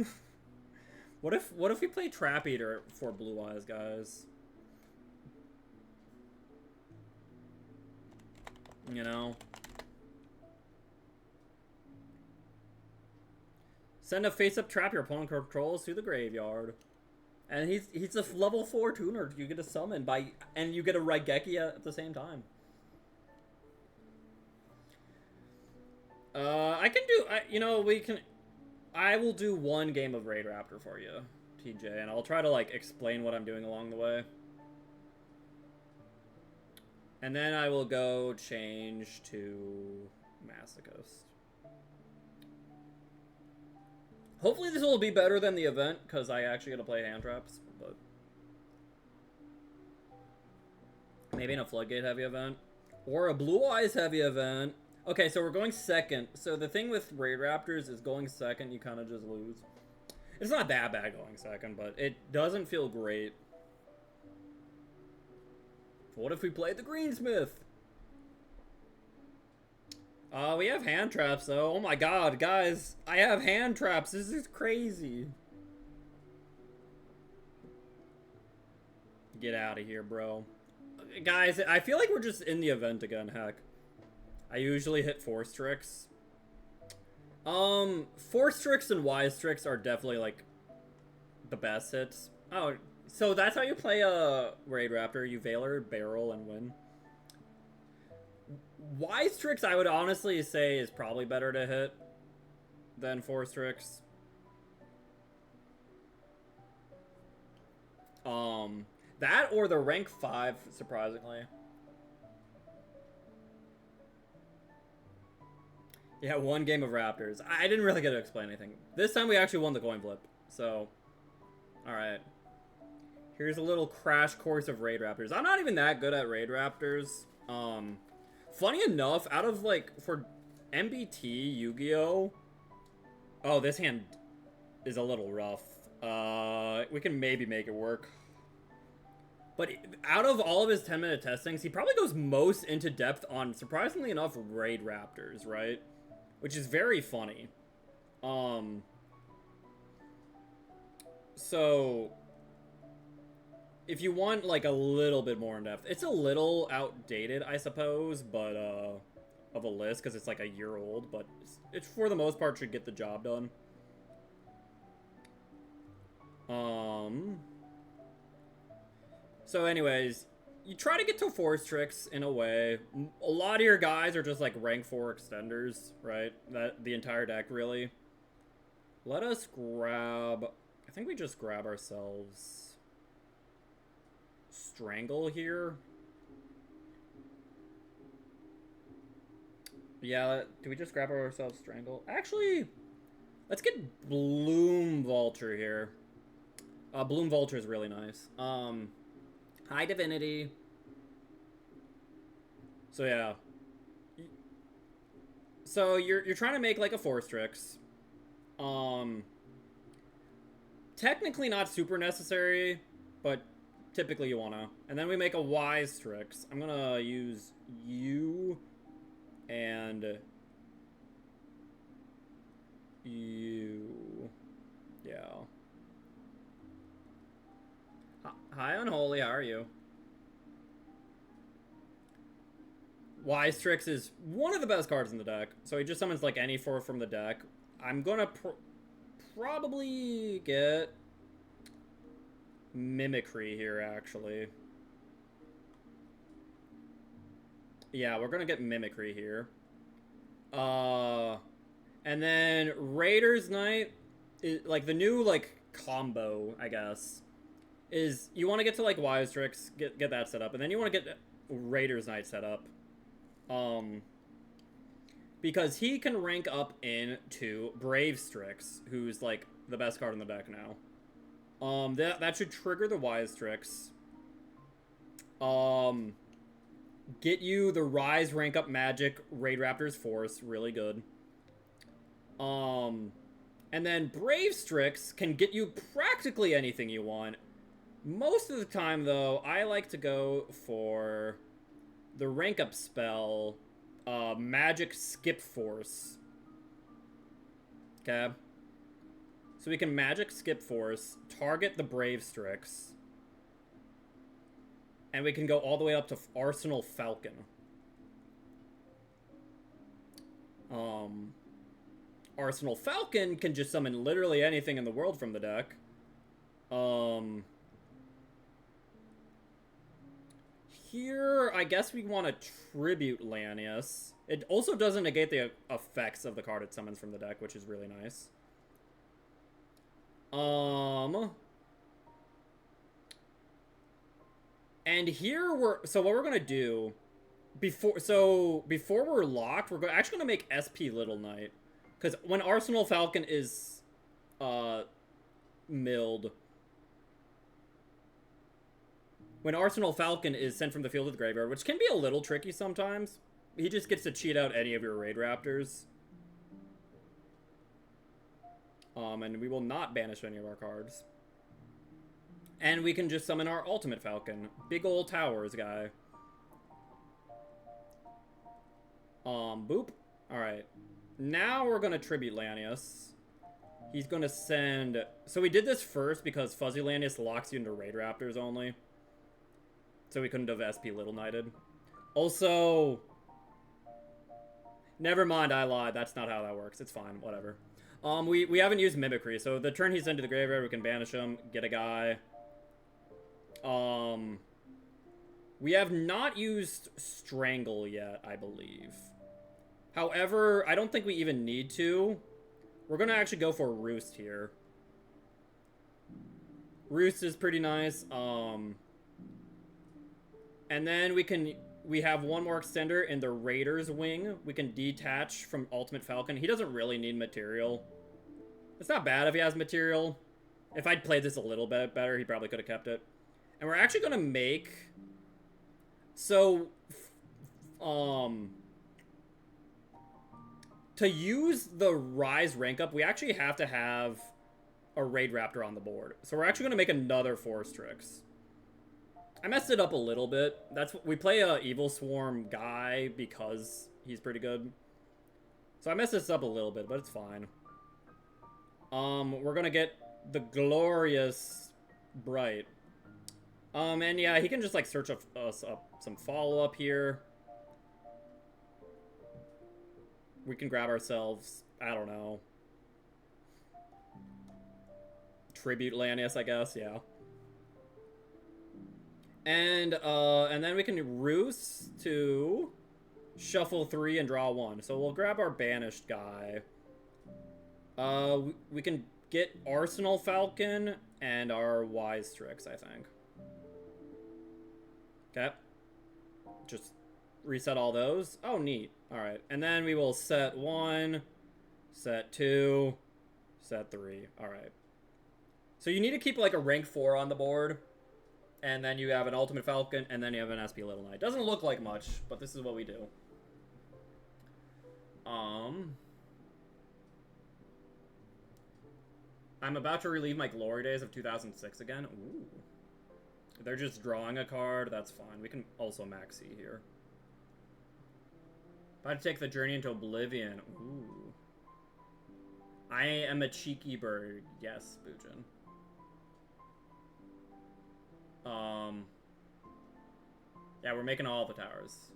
What if we play Trap Eater for Blue Eyes, guys? You know? Send a face-up trap your opponent controls to the graveyard. And he's a level 4 tuner you get to summon by, and you get a Raigeki at the same time. I can do, you know, I will do 1 game of Raid Raptor for you, TJ, and I'll try to, like, explain what I'm doing along the way. And then I will go change to Masochist. Hopefully this will be better than the event, because I actually got to play hand traps, but... Maybe in a Floodgate heavy event. Or a Blue Eyes heavy event. Okay, so we're going second. So the thing with Raid Raptors is going second, you kind of just lose. It's not that bad going second, but it doesn't feel great. What if we played the Greensmith? We have hand traps, though. Oh my god, guys. I have hand traps. This is crazy. Get out of here, bro. Guys, I feel like we're just in the event again, heck. I usually hit 4 Strix. 4 Strix and Y Strix are definitely, like, the best hits. Oh, so that's how you play a Raid Raptor. You Valor, barrel, and win. Y-Strix, I would honestly say, is probably better to hit than 4-Strix. That or the rank 5, surprisingly. Yeah, one game of Raptors. I didn't really get to explain anything. This time we actually won the coin flip. So, alright. Here's a little crash course of Raid Raptors. I'm not even that good at Raid Raptors. Funny enough, out of, like, for MBT, Yu-Gi-Oh! Oh, this hand is a little rough. We can maybe make it work. But out of all of his 10-minute testings, he probably goes most into depth on, surprisingly enough, Raid Raptors, right? Which is very funny. So, if you want, like, a little bit more in depth, it's a little outdated, I suppose, but, of a list, because it's, like, a year old, but it's for the most part, should get the job done. So anyways, you try to get to 4-Strix in a way. A lot of your guys are just like rank 4 extenders, right? That the entire deck, really. Let us grab... I think we just grab ourselves... Strangle here. Yeah, do we just grab ourselves Strangle? Actually, let's get Bloom Vulture here. Bloom Vulture is really nice. High Divinity. So yeah. So you're trying to make like a 4-Strix. Technically not super necessary, but typically you wanna. And then we make a Y-Strix. I'm gonna use you and you. Yeah. Hi, Unholy, how are you? Y-Strix is one of the best cards in the deck. So he just summons like any 4 from the deck. I'm gonna probably get Mimicry here, actually. Yeah, we're gonna get Mimicry here. And then Raider's Knight, is, like, the new, like, combo, I guess, is you want to get to, like, Y-Strix, get that set up, and then you want to get Raider's Knight set up. Because he can rank up into Brave Strix, who's, like, the best card in the deck now. That should trigger the Y-Strix. Get you the Rise rank up Magic Raid Raptor's Force, really good. And then Brave Strix can get you practically anything you want. Most of the time, though, I like to go for the rank up spell, Magic Skip Force. Okay. So we can Magic Skip Force, target the Brave Strix, and we can go all the way up to Arsenal Falcon. Arsenal Falcon can just summon literally anything in the world from the deck. Here, I guess we want to Tribute Lanius. It also doesn't negate the effects of the card it summons from the deck, which is really nice. And here so what we're gonna do before we're locked, we're actually gonna make SP Little Knight, because when Arsenal Falcon is milled, when Arsenal Falcon is sent from the field to the graveyard, which can be a little tricky sometimes, he just gets to cheat out any of your Raid Raptors. And we will not banish any of our cards. And we can just summon our Ultimate Falcon. Big ol' towers guy. Boop. Alright. Now we're gonna Tribute Lanius. He's gonna send... So we did this first because Fuzzy Lanius locks you into Raid Raptors only. So we couldn't have SP Little Knighted. Also... Never mind, I lied. That's not how that works. It's fine. Whatever. We haven't used Mimicry, so the turn he's into the graveyard, we can banish him, get a guy. We have not used Strangle yet, I believe. However, I don't think we even need to. We're gonna actually go for Roost here. Roost is pretty nice. And then we have one more extender in the Raider's Wing. We can detach from Ultimate Falcon. He doesn't really need material. It's not bad if he has material. If I'd played this a little bit better, he probably could have kept it. And we're actually gonna make... So, to use the Rise rank up, we actually have to have a Raid Raptor on the board. So we're actually gonna make another Force Tricks. I messed it up a little bit. We play a Evil Swarm guy because he's pretty good. So I messed this up a little bit, but it's fine. We're gonna get the glorious Bright. And yeah, he can just like search us up some follow-up here. We can grab ourselves, I don't know, Tribute Lanius, I guess, yeah. And then we can Roost to shuffle 3 and draw 1. So we'll grab our banished guy. We can get Arsenal Falcon and our Wise Tricks, I think. Okay. Just reset all those. Oh, neat. All right. And then we will set 1, set 2, set 3. All right. So you need to keep like a rank 4 on the board. And then you have an Ultimate Falcon, and then you have an SP Little Knight. Doesn't look like much, but this is what we do. I'm about to relive my glory days of 2006 again. Ooh. They're just drawing a card. That's fine. We can also maxi here. About to take the journey into oblivion. Ooh. I am a cheeky bird. Yes, Boojin. Yeah, we're making all the towers.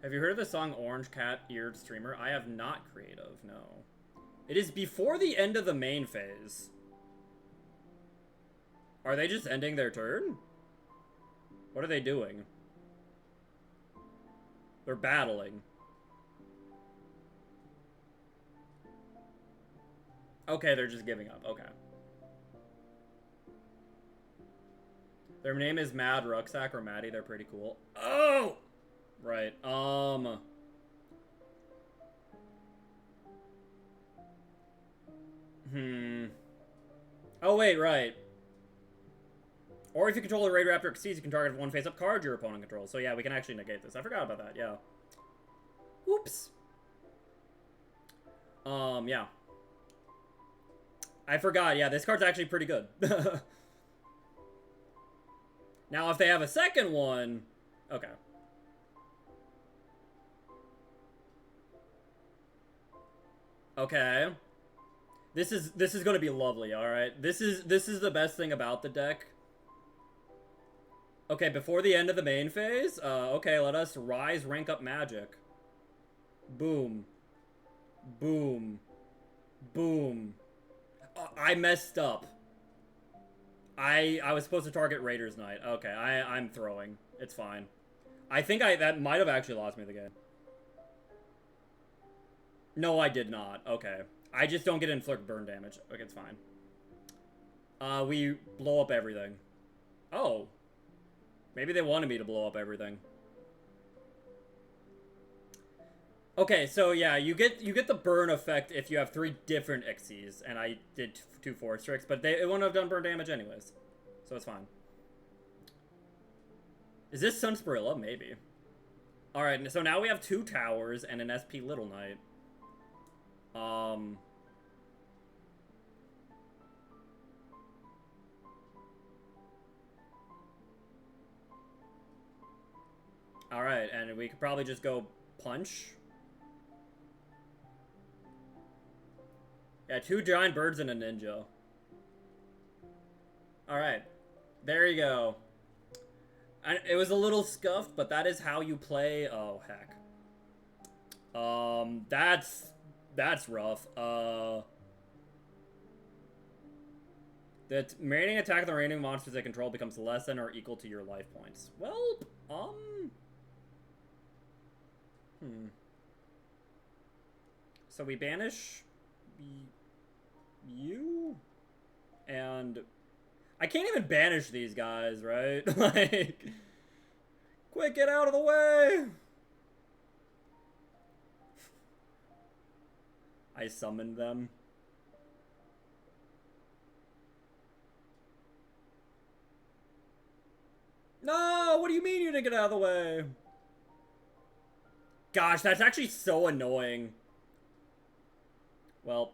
Have you heard of the song Orange Cat Eared Streamer? I have not, creative, no. It is before the end of the main phase. Are they just ending their turn? What are they doing? They're battling. Okay, they're just giving up. Okay. Their name is Mad Rucksack or Maddie. They're pretty cool. Oh! Right. Oh, wait, right. Or if you control a Raid Raptor exceeds, you can target one face-up card your opponent controls. So yeah, we can actually negate this. I forgot about that, yeah. Whoops. Yeah. I forgot, yeah, this card's actually pretty good. Now, if they have a second one... Okay. Okay. This is going to be lovely, alright? This is the best thing about the deck. Okay, before the end of the main phase, okay, let us Rise rank up Magic. Boom. Boom. Boom. I messed up. I was supposed to target Raiders Knight. Okay, I'm throwing. It's fine. I think that might have actually lost me the game. No, I did not. Okay. I just don't get inflict burn damage. Okay, it's fine. We blow up everything. Oh. Maybe they wanted me to blow up everything. Okay, so yeah, you get the burn effect if you have 3 different Xyzs, and I did 2 Force Tricks, but it wouldn't have done burn damage anyways. So it's fine. Is this Sunsparilla? Maybe. Alright, so now we have 2 towers and an SP Little Knight. Alright, and we could probably just go punch. Yeah, 2 giant birds and a ninja. Alright. There you go. It was a little scuffed, but that is how you play... Oh, heck. That's rough. The remaining attack of the remaining monsters they control becomes less than or equal to your life points. Well, So we banish you? And I can't even banish these guys, right? Like, quick, get out of the way! I summoned them. No! What do you mean you didn't get out of the way? Gosh, that's actually so annoying. Well.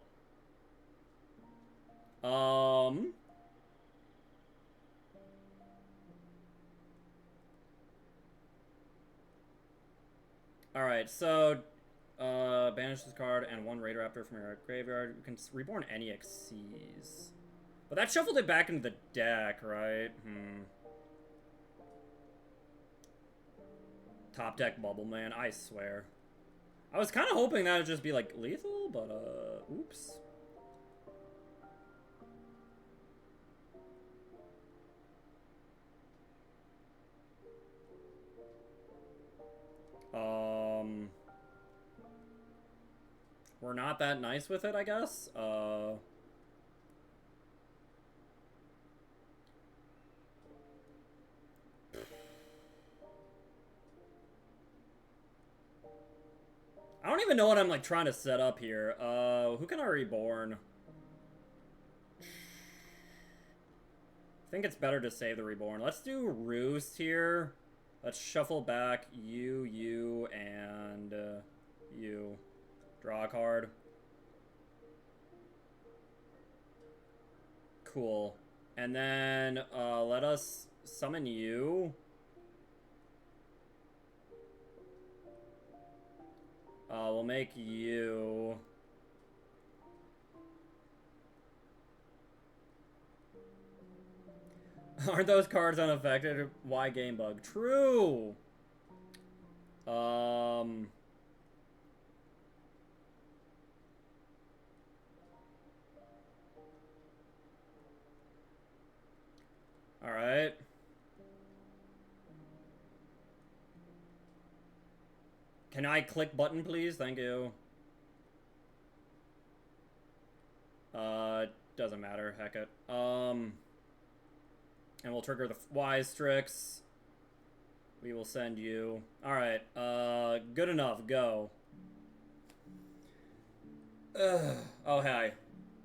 Alright, so banish this card and one Raider Raptor from your graveyard. You can reborn any Xyz. But that shuffled it back into the deck, right? Top deck Bubble Man, I swear. I was kind of hoping that would just be like lethal, but oops. We're not that nice with it, I guess. I don't even know what I'm like trying to set up here. Who can I reborn? I think it's better to save the reborn. Let's do Roost here. Let's shuffle back you, and you. Draw a card. Cool. And then let us summon you. We'll make you. Aren't those cards unaffected? Why game bug? True. Alright. Can I click button, please? Thank you. Doesn't matter. Heck it. And we'll trigger the Wise Strix. We will send you. Alright. Good enough. Go. Oh, hi.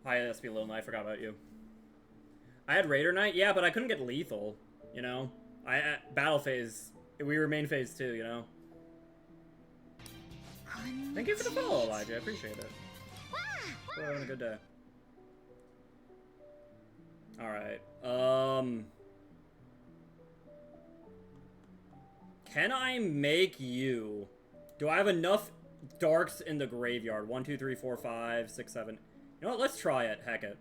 Hi, SP Little Knight. I forgot about you. I had Raider Knight, yeah, but I couldn't get lethal, you know? Battle phase, we were main phase 2, you know? Thank you for the follow, Elijah, I appreciate it. We're having a good day. Alright, can I make you? Do I have enough darks in the graveyard? 1, 2, 3, 4, 5, 6, 7. You know what, let's try it, heck it.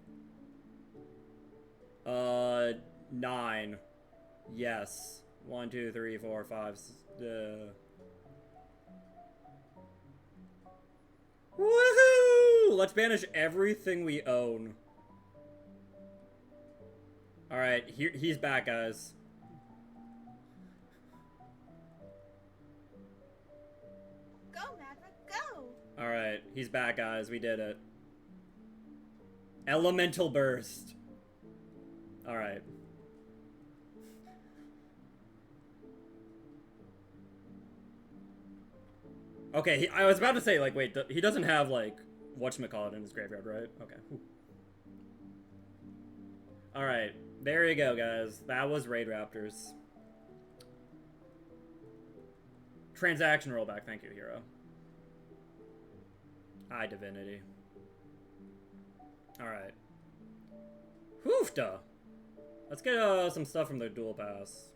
9. Yes. 1, 2, 3, 4, 5. Woohoo! Let's banish everything we own. Alright, he's back, guys. Go, Maverick, go! Alright, he's back, guys. We did it. Elemental Burst. Alright. Okay, I was about to say, like, wait, he doesn't have, like, whatchamacallit in his graveyard, right? Okay. Alright, there you go, guys. That was Raid Raptors. Transaction rollback, thank you, hero. Hi, Divinity. Alright. Hoofda! Let's get some stuff from the dual pass.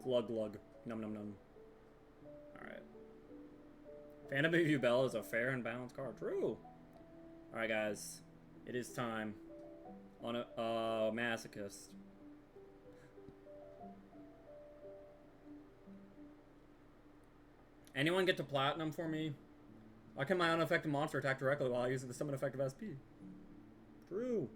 Glug glug. Num num num. Alright. Phantom of Bell is a fair and balanced card. True! Alright, guys. It is time. On a Masochist. Anyone get to platinum for me? Why can my unaffected monster attack directly while using the summon effect of SP? True.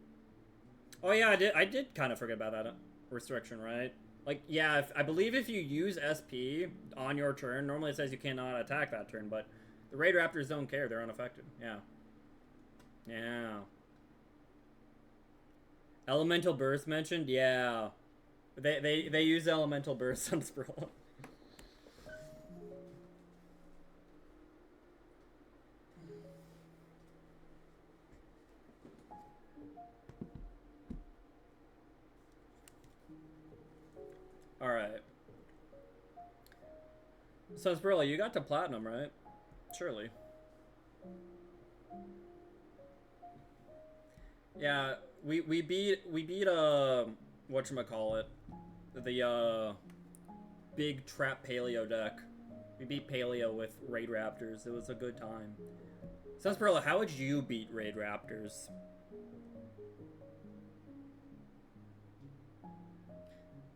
Oh yeah, I did kind of forget about that restriction, right? Like, yeah, I believe if you use SP on your turn, normally it says you cannot attack that turn, but the Raid Raptors don't care. They're unaffected. Yeah. Yeah. Elemental Burst mentioned? Yeah. They use Elemental Burst on Sprawl. Alright. So, Spirilla, you got to Platinum, right? Surely. Yeah, we beat whatchamacallit, the big trap paleo deck. We beat paleo with Raid Raptors. It was a good time. Sunsperla, how would you beat Raid Raptors?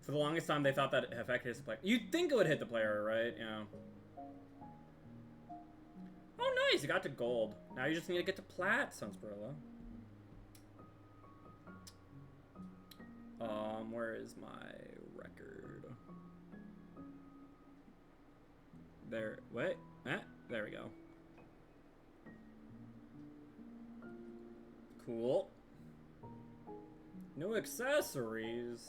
For the longest time, they thought that effect hits the player. You'd think it would hit the player, right? Yeah. Oh, nice! You got to gold. Now you just need to get to plat, Sunsperla. Where is my record? There, wait, there we go. Cool. New accessories.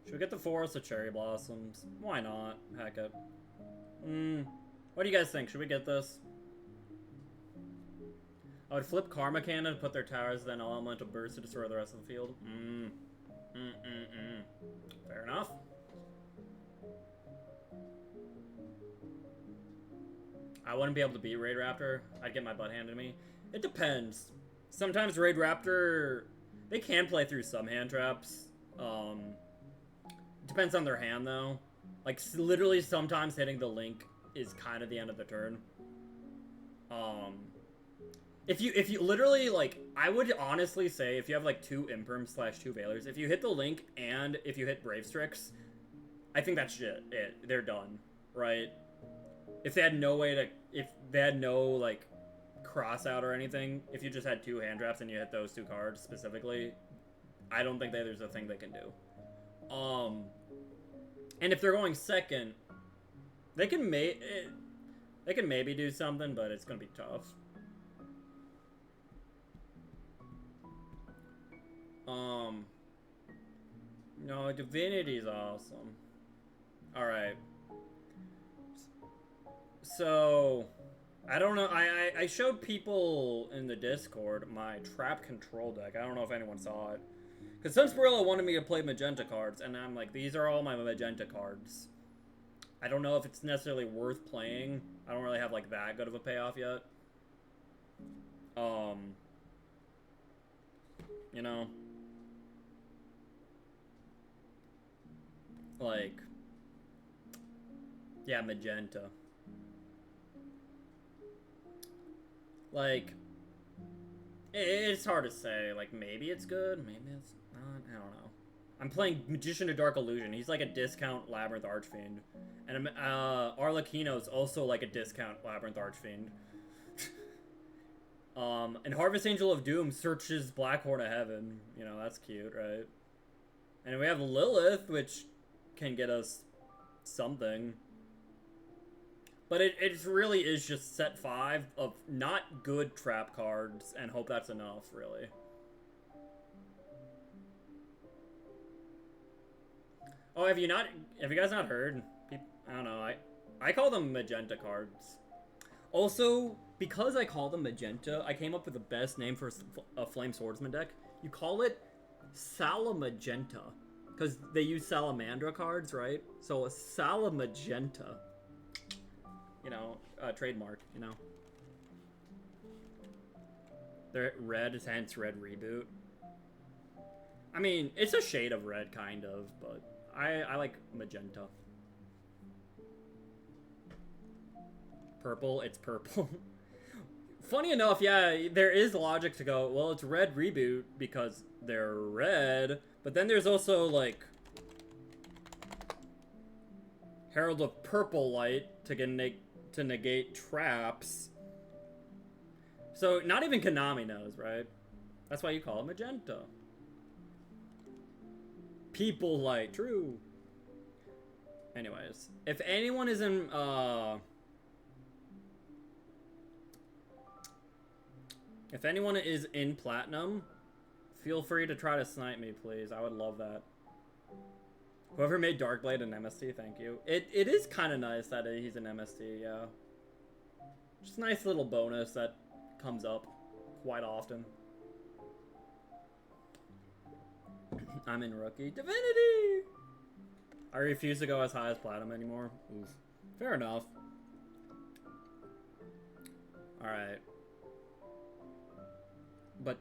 Should we get the Forest of Cherry Blossoms? Why not? Heck it. What do you guys think? Should we get this? I would flip Karma Cannon, put their towers, then Elemental Burst to destroy the rest of the field. Fair enough. I wouldn't be able to beat Raid Raptor. I'd get my butt handed to me. It depends. Sometimes Raid Raptor, they can play through some hand traps. Depends on their hand, though. Like, literally sometimes hitting the Link is kind of the end of the turn. If you literally, like, I would honestly say if you have, like, 2 Imperms / 2 Veilers, if you hit the Link and if you hit Brave Strix, I think that's it. They're done, right? If they had no way to, if they had no, like, cross out or anything, if you just had 2 hand traps and you hit those 2 cards specifically, I don't think that there's a thing they can do. And if they're going second, they can maybe do something, but it's gonna be tough. No, Divinity's awesome. Alright. So, I don't know, I showed people in the Discord my trap control deck. I don't know if anyone saw it. Because Sunsperilla wanted me to play magenta cards, and I'm like, these are all my magenta cards. I don't know if it's necessarily worth playing. I don't really have, like, that good of a payoff yet. You know? Like, yeah, magenta. Like, it's hard to say. Like, maybe it's good, maybe it's not. I don't know. I'm playing Magician of Dark Illusion. He's like a discount Labyrinth Archfiend. And Arlecchino's also like a discount Labyrinth Archfiend. And Harvest Angel of Doom searches Blackhorn of Heaven. You know, that's cute, right? And we have Lilith, which can get us something. But it really is just set 5 of not good trap cards and hope that's enough, really. Oh, have you guys not heard? I don't know, I call them magenta cards. Also, because I call them magenta, I came up with the best name for a Flame Swordsman deck. You call it Salamagenta. Because they use Salamandra cards, right? So a Salamagenta. You know, trademark, you know. They're red, hence red reboot. I mean, it's a shade of red, kind of, but I like magenta. Purple, it's purple. Funny enough, yeah, there is logic to go, well, it's red reboot because they're red, but then there's also, like, Herald of Purple Light to negate traps. So not even Konami knows, right? That's why you call it Magenta. People Light, true. Anyways, if anyone is in Platinum, feel free to try to snipe me, please. I would love that. Whoever made Darkblade an MST, thank you. It is kind of nice that he's an MST, yeah. Just a nice little bonus that comes up quite often. I'm in Rookie. Divinity! I refuse to go as high as Platinum anymore. Oof. Fair enough. Alright. But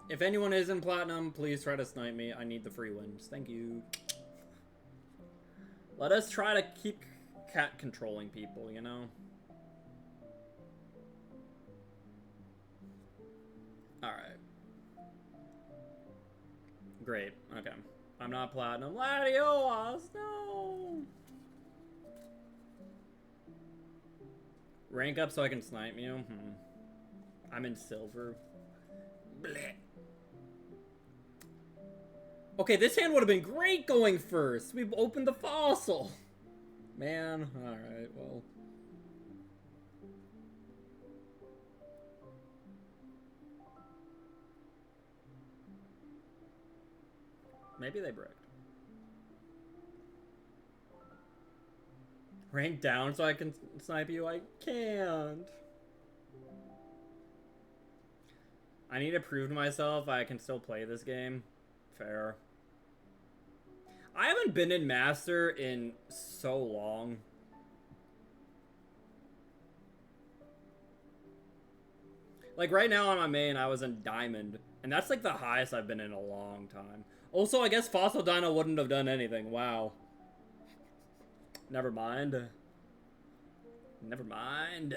if anyone is in Platinum, please try to snipe me. I need the free wins. Thank you. Let us try to keep cat controlling people, you know? Alright. Great. Okay. I'm not Platinum. Latios! No! Rank up so I can snipe you? I'm in Silver. Blech. Okay, this hand would have been great going first. We've opened the fossil. Man, alright, well. Maybe they bricked. Rank down so I can snipe you? I can't. I need to prove to myself I can still play this game. Fair. I haven't been in Master in so long. Like right now on my main, I was in Diamond. And that's like the highest I've been in a long time. Also, I guess Fossil Dino wouldn't have done anything. Wow. Never mind. Never mind.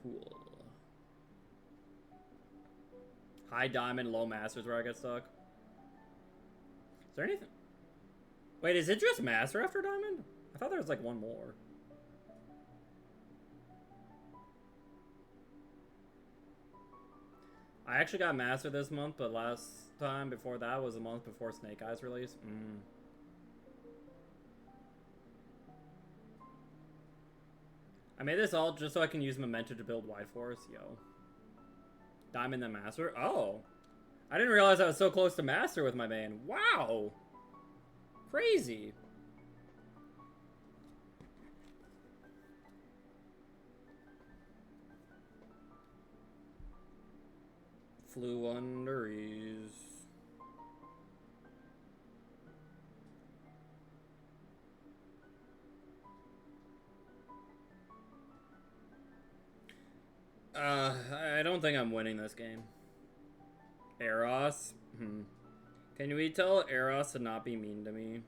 Cool. High Diamond, low Masters where I get stuck. Is there anything? Wait, is it just Master after Diamond? I thought there was like one more. I actually got Master this month, but last time before that was a month before Snake Eyes release. I made this all just so I can use Memento to build Wide Force. Yo. Diamond then Master? Oh. I didn't realize I was so close to Master with my main. Wow. Crazy. Flew under ease. I don't think I'm winning this game. Eros? Can we tell Eros to not be mean to me?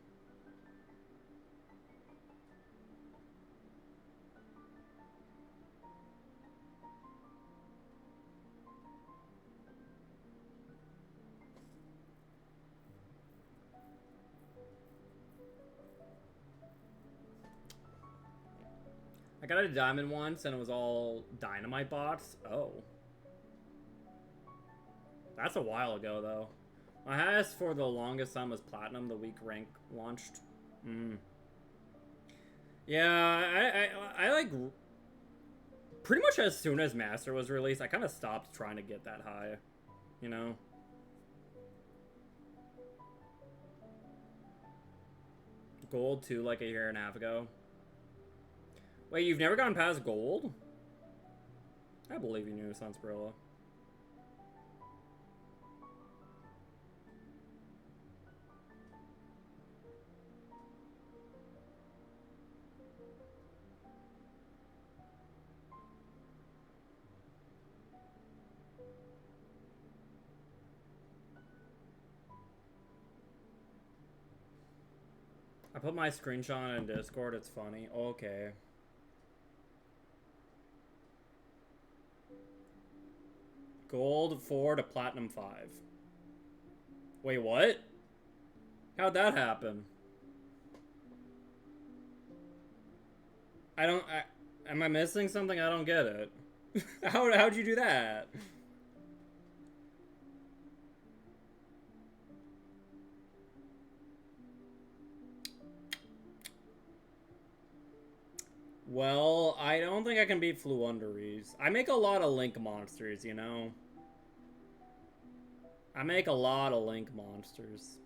I got a diamond once and it was all dynamite bots. Oh. That's a while ago though. My highest for the longest time was platinum the week rank launched. Yeah, I like pretty much as soon as Master was released, I kind of stopped trying to get that high, you know? Gold too, like a year and a half ago. Wait, you've never gone past gold? I believe you knew Sunsprilla. I put my screenshot in Discord, it's funny. Okay. Gold 4 to platinum 5. Wait, what? How'd that happen? I don't. Am I missing something? I don't get it. How'd you do that? Well, I don't think I can beat Fluunderies. I make a lot of Link monsters, you know? I make a lot of Link monsters.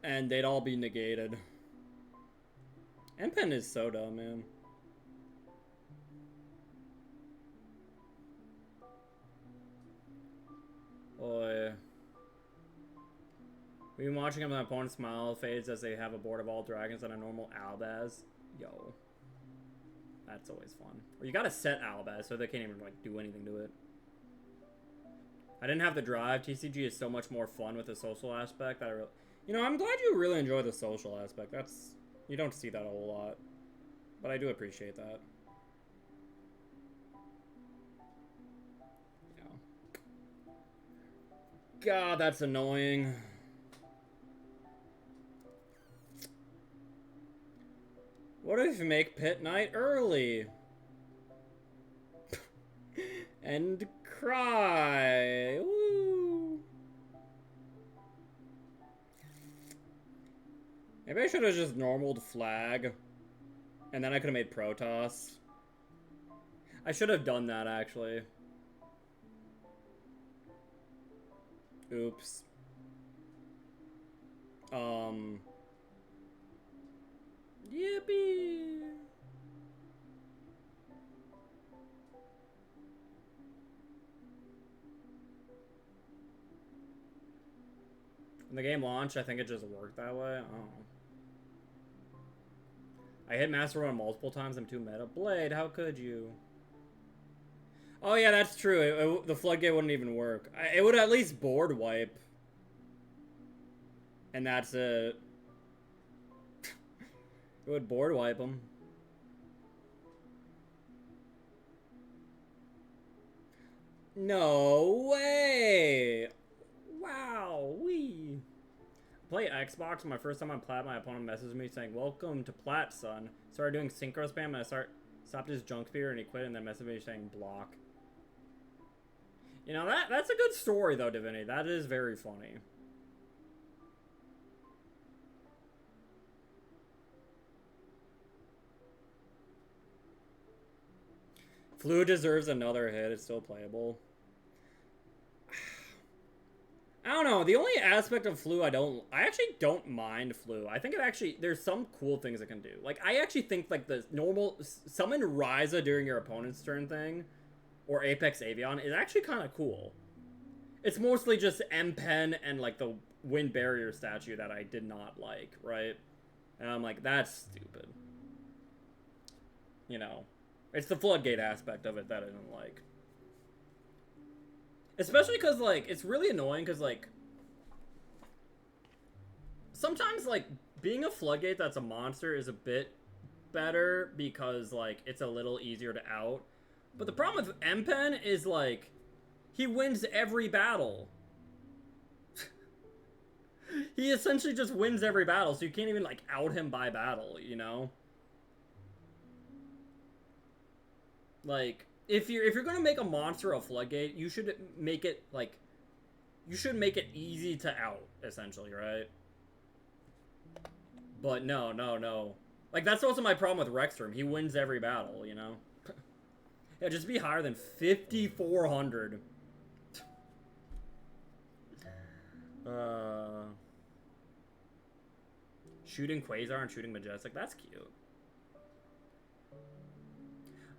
And they'd all be negated. Empen is so dumb, man. Boy. We've been watching him, my opponent's smile fades as they have a board of all dragons and a normal Albaz. Yo. That's always fun. Or you gotta set Albaz so they can't even, like, do anything to it. I didn't have the drive. TCG is so much more fun with the social aspect that I really... You know, I'm glad you really enjoy the social aspect. That's... You don't see that a whole lot. But I do appreciate that. Yeah. God, that's annoying. What if you make Pit Night early? And cry. Woo. Maybe I should have just normaled Flag. And then I could have made Protoss. I should have done that, actually. Oops. Yippee! When the game launched, I think it just worked that way. Oh. I hit Master Run multiple times. I'm too meta. Blade, how could you? Oh yeah, that's true. The floodgate wouldn't even work. It would at least board wipe. And that's it. It would board wipe them. No way! Wow, wee. Play Xbox. My first time on Plat, my opponent messaged me saying, "Welcome to Plat, son." Started doing synchro spam and I stopped his junk spear and he quit and then messaged me saying block. You know, that's a good story though, Divinity. That is very funny. Flu deserves another hit. It's still playable. I don't know. The only aspect of Flu I actually don't mind Flu. I think it actually, there's some cool things it can do. Like, I actually think, like, the normal summon Ryza during your opponent's turn thing, or Apex Avian, is actually kind of cool. It's mostly just M-Pen and, like, the Wind Barrier statue that I did not like, right? And I'm like, that's stupid. You know, it's the Floodgate aspect of it that I didn't like. Especially because, like, it's really annoying because, like, sometimes, like, being a Floodgate that's a monster is a bit better because, like, it's a little easier to out. But the problem with M-Pen is, like, he wins every battle. He essentially just wins every battle, so you can't even, like, out him by battle, you know? Like... If you're gonna make a monster a Floodgate, you should make it, like, you should make it easy to out, essentially, right? But no. Like, that's also my problem with Rexterm. He wins every battle, you know? Yeah, just be higher than 5,400. Shooting Quasar and shooting Majestic, that's cute.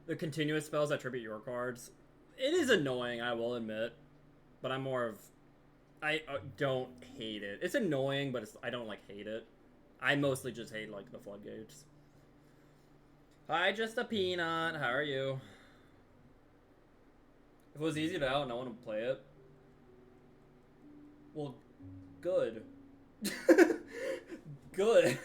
The continuous spells that tribute your cards. It is annoying, I will admit. But I'm more of... I don't hate it. It's annoying, but I don't, like, hate it. I mostly just hate, like, the Floodgates. Hi, just a peanut. How are you? If it was easy to out, no one would play it. Well, good. Good.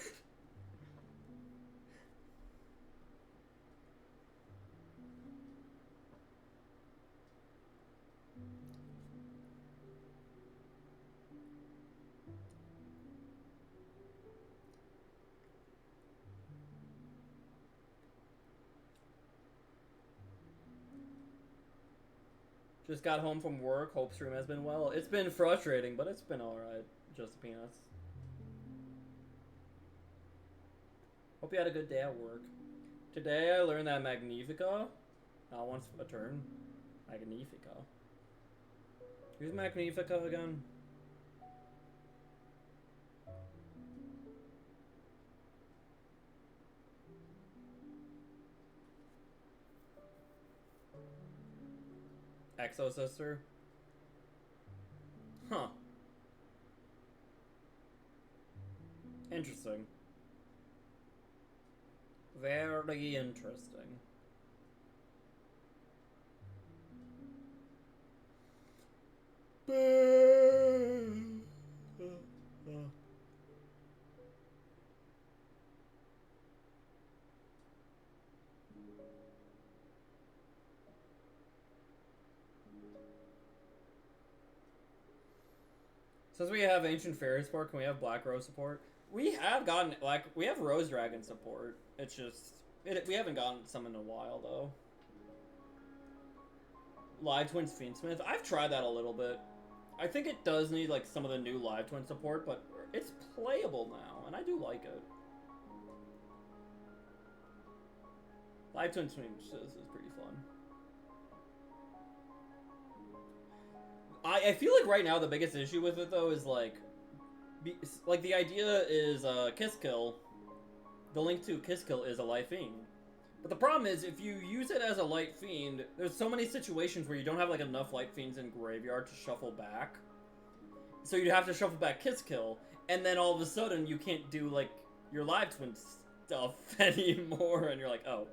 Just got home from work. Hope stream has been well. It's been frustrating, but it's been alright. Just peanuts. Hope you had a good day at work. Today I learned that Magnifica, not once a turn. Magnifica. Who's Magnifica again? Exo sister? Huh. Interesting. Very interesting. Since we have Ancient Fairy support, can we have Black Rose support? We have gotten, like, we have Rose Dragon support. It's just, we haven't gotten some in a while, though. Live Twins Fiendsmith? I've tried that a little bit. I think it does need, like, some of the new Live Twin support, but it's playable now, and I do like it. Live Twin Fiendsmith is pretty fun. I feel like right now the biggest issue with it, though, is, like the idea is, Kiss Kill. The link to Kiss Kill is a Light Fiend. But the problem is, if you use it as a Light Fiend, there's so many situations where you don't have, like, enough Light Fiends in Graveyard to shuffle back. So you'd have to shuffle back Kiss Kill, and then all of a sudden you can't do, like, your Live Twin stuff anymore, and you're like, oh.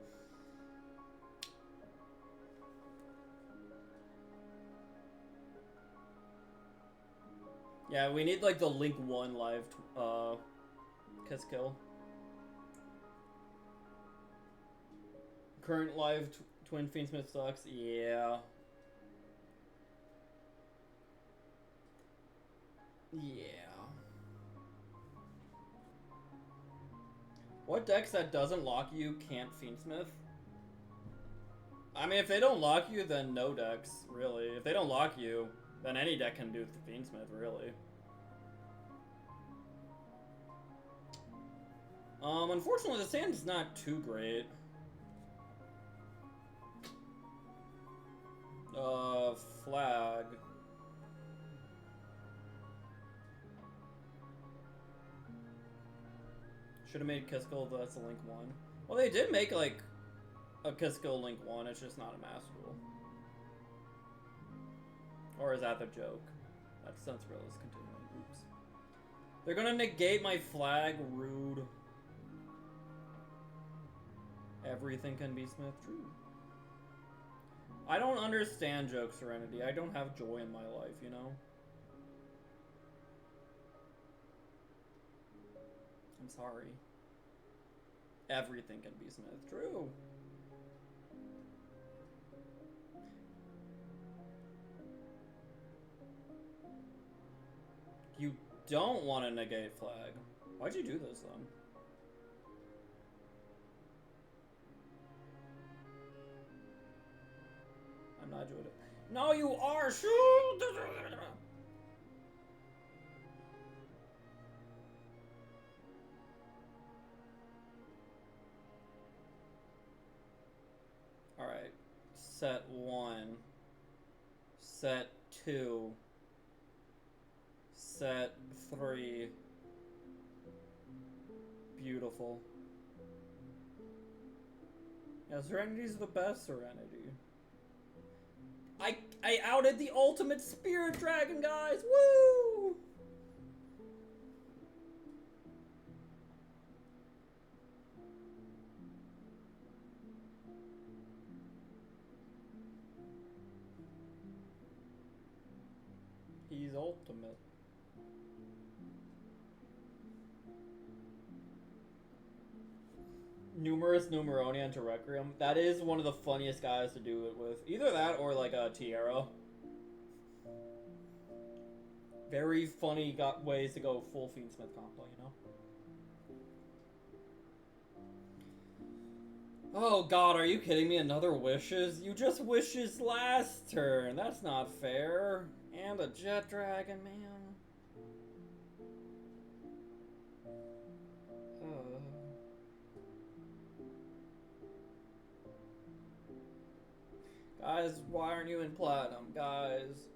Yeah, we need, like, the Link 1 live, Kiss Kill. Current live Twin Fiendsmith sucks, yeah. Yeah. What decks that doesn't lock you can't Fiendsmith? I mean, if they don't lock you, then no decks, really. If they don't lock you, then any deck can do Fiendsmith, really. Unfortunately, the sand is not too great. Flag. Should have made Kiskill, that's a Link 1. Well, they did make, like, a Kiskill Link 1, it's just not a Master Rule. Or is that the joke? That Sensible is continuing. Oops. They're gonna negate my flag, rude. Everything can be Smith, true. I don't understand joke, Serenity. I don't have joy in my life, you know? I'm sorry. Everything can be Smith, true. You don't want to negate flag. Why'd you do this, then? I'm not doing it. No, you are! Shoot! Alright. Set 1. Set 2. Set 3. Beautiful. Yeah, Serenity's the best Serenity. I outed the ultimate Spirit Dragon, guys! Woo! He's ultimate. Numerous Numeronia into Requiem. That is one of the funniest guys to do it with. Either that or like a Tierra. Very funny ways to go full Fiendsmith combo, you know? Oh god, are you kidding me? Another wishes? You just wishes last turn. That's not fair. And a jet dragon, man. Guys, why aren't you in platinum? Guys.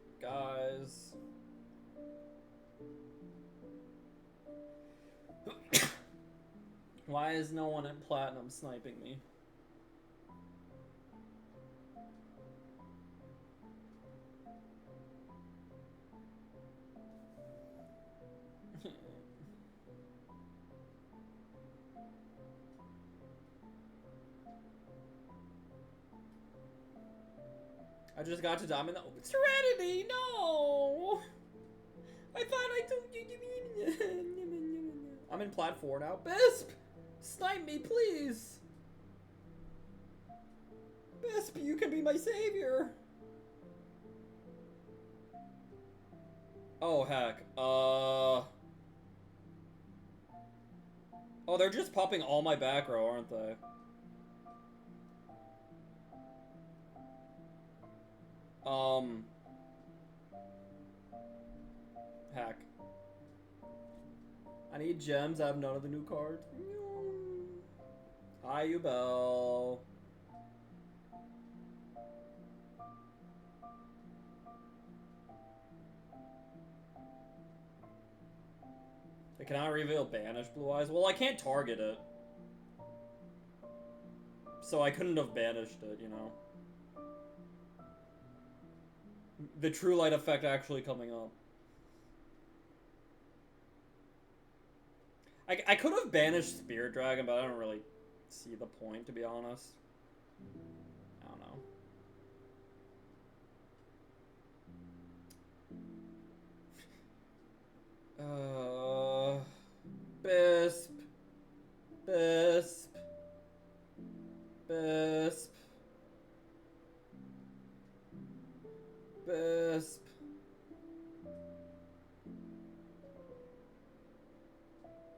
Why is no one in platinum sniping me? I just got to diamond. Serenity, no! I thought I told you. I'm in plat 4 now. Bisp! Snipe me, please! Bisp, you can be my savior! Oh, heck. Oh, they're just popping all my back row, aren't they? Heck. I need gems. I have none of the new cards. Hi, you Bell. I cannot reveal banish blue eyes. Well, I can't target it. So I couldn't have banished it, you know. The true light effect actually coming up. I could have banished Spirit Dragon, but I don't really see the point, to be honest. I don't know. Bisp. Bisp. Bisp. Bisp.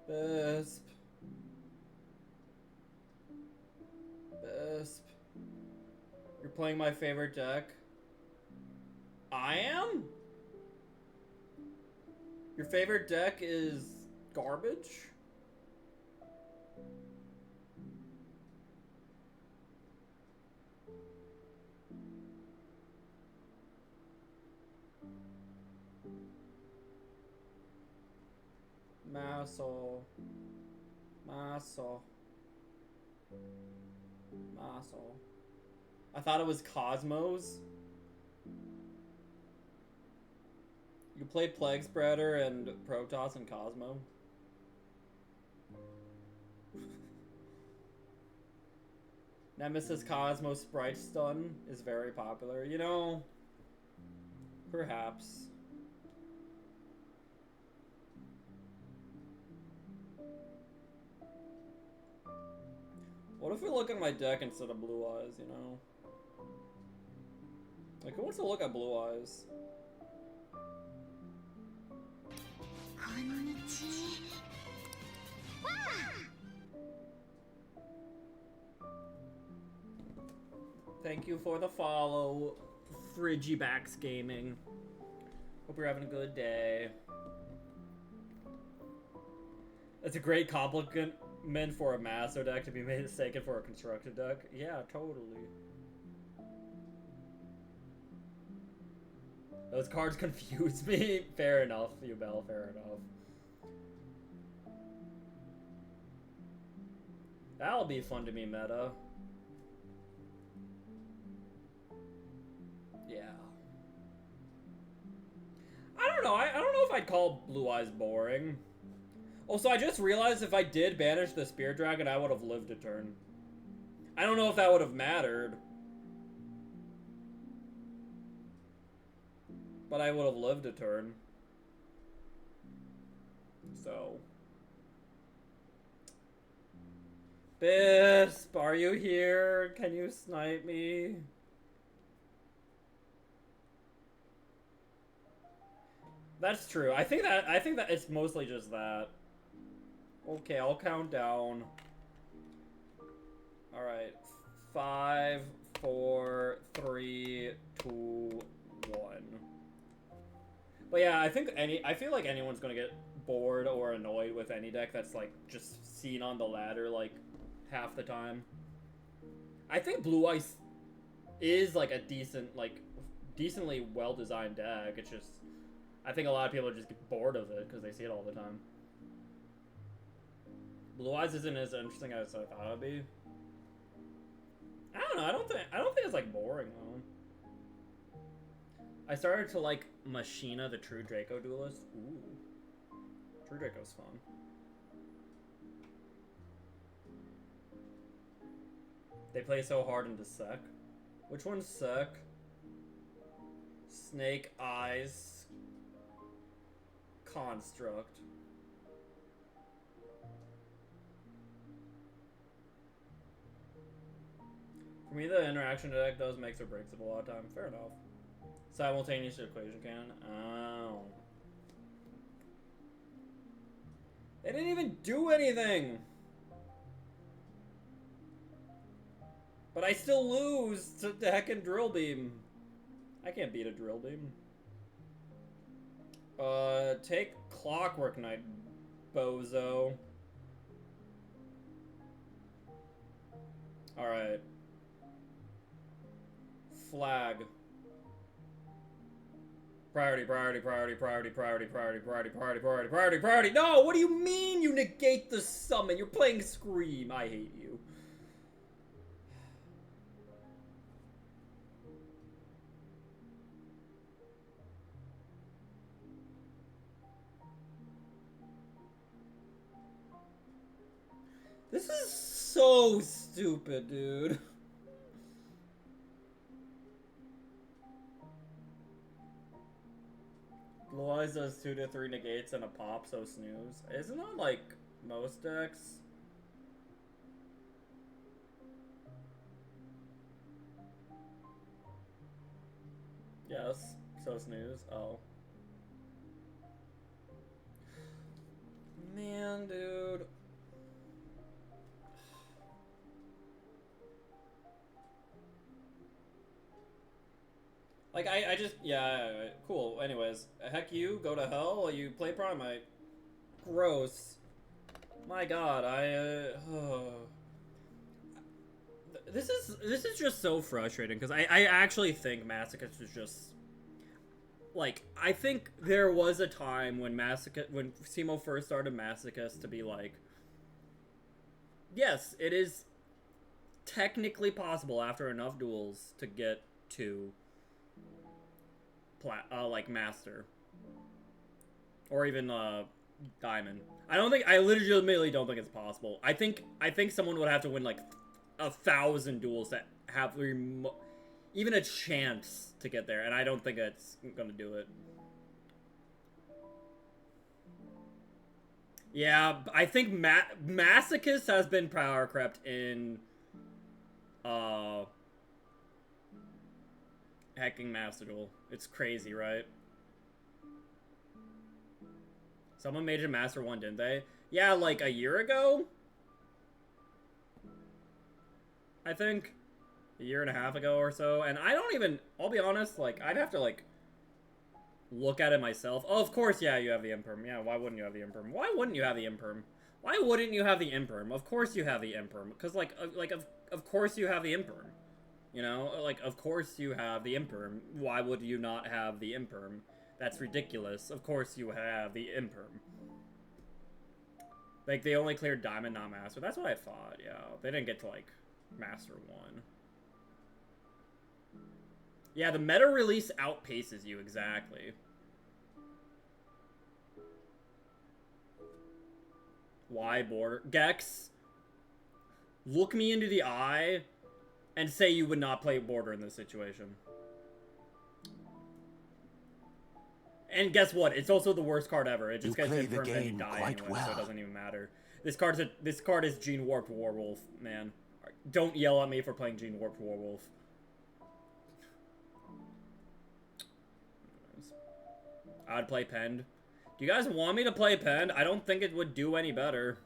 Bisp. Bisp. You're playing my favorite deck? I am? Your favorite deck is garbage? Maso. I thought it was Cosmos. You play Plague Spreader and Protoss and Cosmo. Nemesis Cosmo Sprite Stun is very popular. You know, perhaps. What if we look at my deck instead of blue eyes, you know? Like, who wants to look at blue eyes? Thank you for the follow, Frigibacks Gaming. Hope you're having a good day. That's a great compliment for a Maso deck to be mistaken for a constructed deck. Yeah, totally. Those cards confuse me. Fair enough, Ubel, fair enough. That'll be fun to be meta. Yeah. I don't know. I don't know if I'd call Blue Eyes boring. Also, I just realized if I did banish the Spirit Dragon, I would have lived a turn. I don't know if that would have mattered. But I would have lived a turn. So. Bisp, are you here? Can you snipe me? That's true. I think that it's mostly just that. Okay, I'll count down. Alright. 5, 4, 3, 2, 1. But yeah, I feel like anyone's gonna get bored or annoyed with any deck that's like just seen on the ladder like half the time. I think Blue Eyes is like a decently well-designed deck. It's just, I think a lot of people just get bored of it because they see it all the time. Blue Eyes isn't as interesting as I thought it'd be. I don't know. I don't think it's like boring though. I started to like Machina, the True Draco Duelist. Ooh, True Draco's fun. They play so hard into Sec. Which one's Sec? Snake Eyes. Construct. For me, the interaction deck does makes or breaks it a lot of time. Fair enough. Simultaneous equation cannon. Oh. They didn't even do anything! But I still lose to the heckin' Drill Beam. I can't beat a Drill Beam. Take Clockwork Knight, bozo. Alright. Flag. Priority. No, what do you mean you negate the summon? You're playing Scream. I hate you. This is so stupid, dude. Blue Eyes does 2 to 3 negates and a pop, so snooze. Isn't that like most decks? Yes, so snooze. Oh. Man, dude. Like, I just, yeah, cool. Anyways, heck you, go to hell, you play Primite. Gross. My god, This is just so frustrating, because I actually think Masochist is just, like, I think there was a time when Simo first started Masochist to be like, yes, it is technically possible after enough duels to get to like Master, or even Diamond. I legitimately don't think it's possible. I think someone would have to win like 1,000 duels that have even a chance to get there, and I don't think it's gonna do it. Yeah, I think Masochist has been power crept in hacking Master Duel. It's crazy, right? Someone made a Master 1, didn't they? Yeah, like a year ago? I think. A year and a half ago or so. And I don't even, I'll be honest, like, I'd have to, like, look at it myself. Oh, of course, yeah, you have the Imperm. Yeah, why wouldn't you have the Imperm? Why wouldn't you have the Imperm? Why wouldn't you have the Imperm? Of course you have the Imperm. Because, of course you have the Imperm. You know, like, of course you have the Imperm. Why would you not have the Imperm? That's ridiculous. Of course you have the Imperm. Like, they only cleared Diamond, not Master. That's what I thought, yeah. They didn't get to, like, Master 1. Yeah, the meta release outpaces you, exactly. Why border? Gex, look me into the eye and say you would not play border in this situation. And guess what? It's also the worst card ever. It just gets Imperm and you die anyway, so it doesn't even matter. This card is Gene Warped Warwolf, man. Don't yell at me for playing Gene Warped Warwolf. I'd play Pend. Do you guys want me to play Pend? I don't think it would do any better.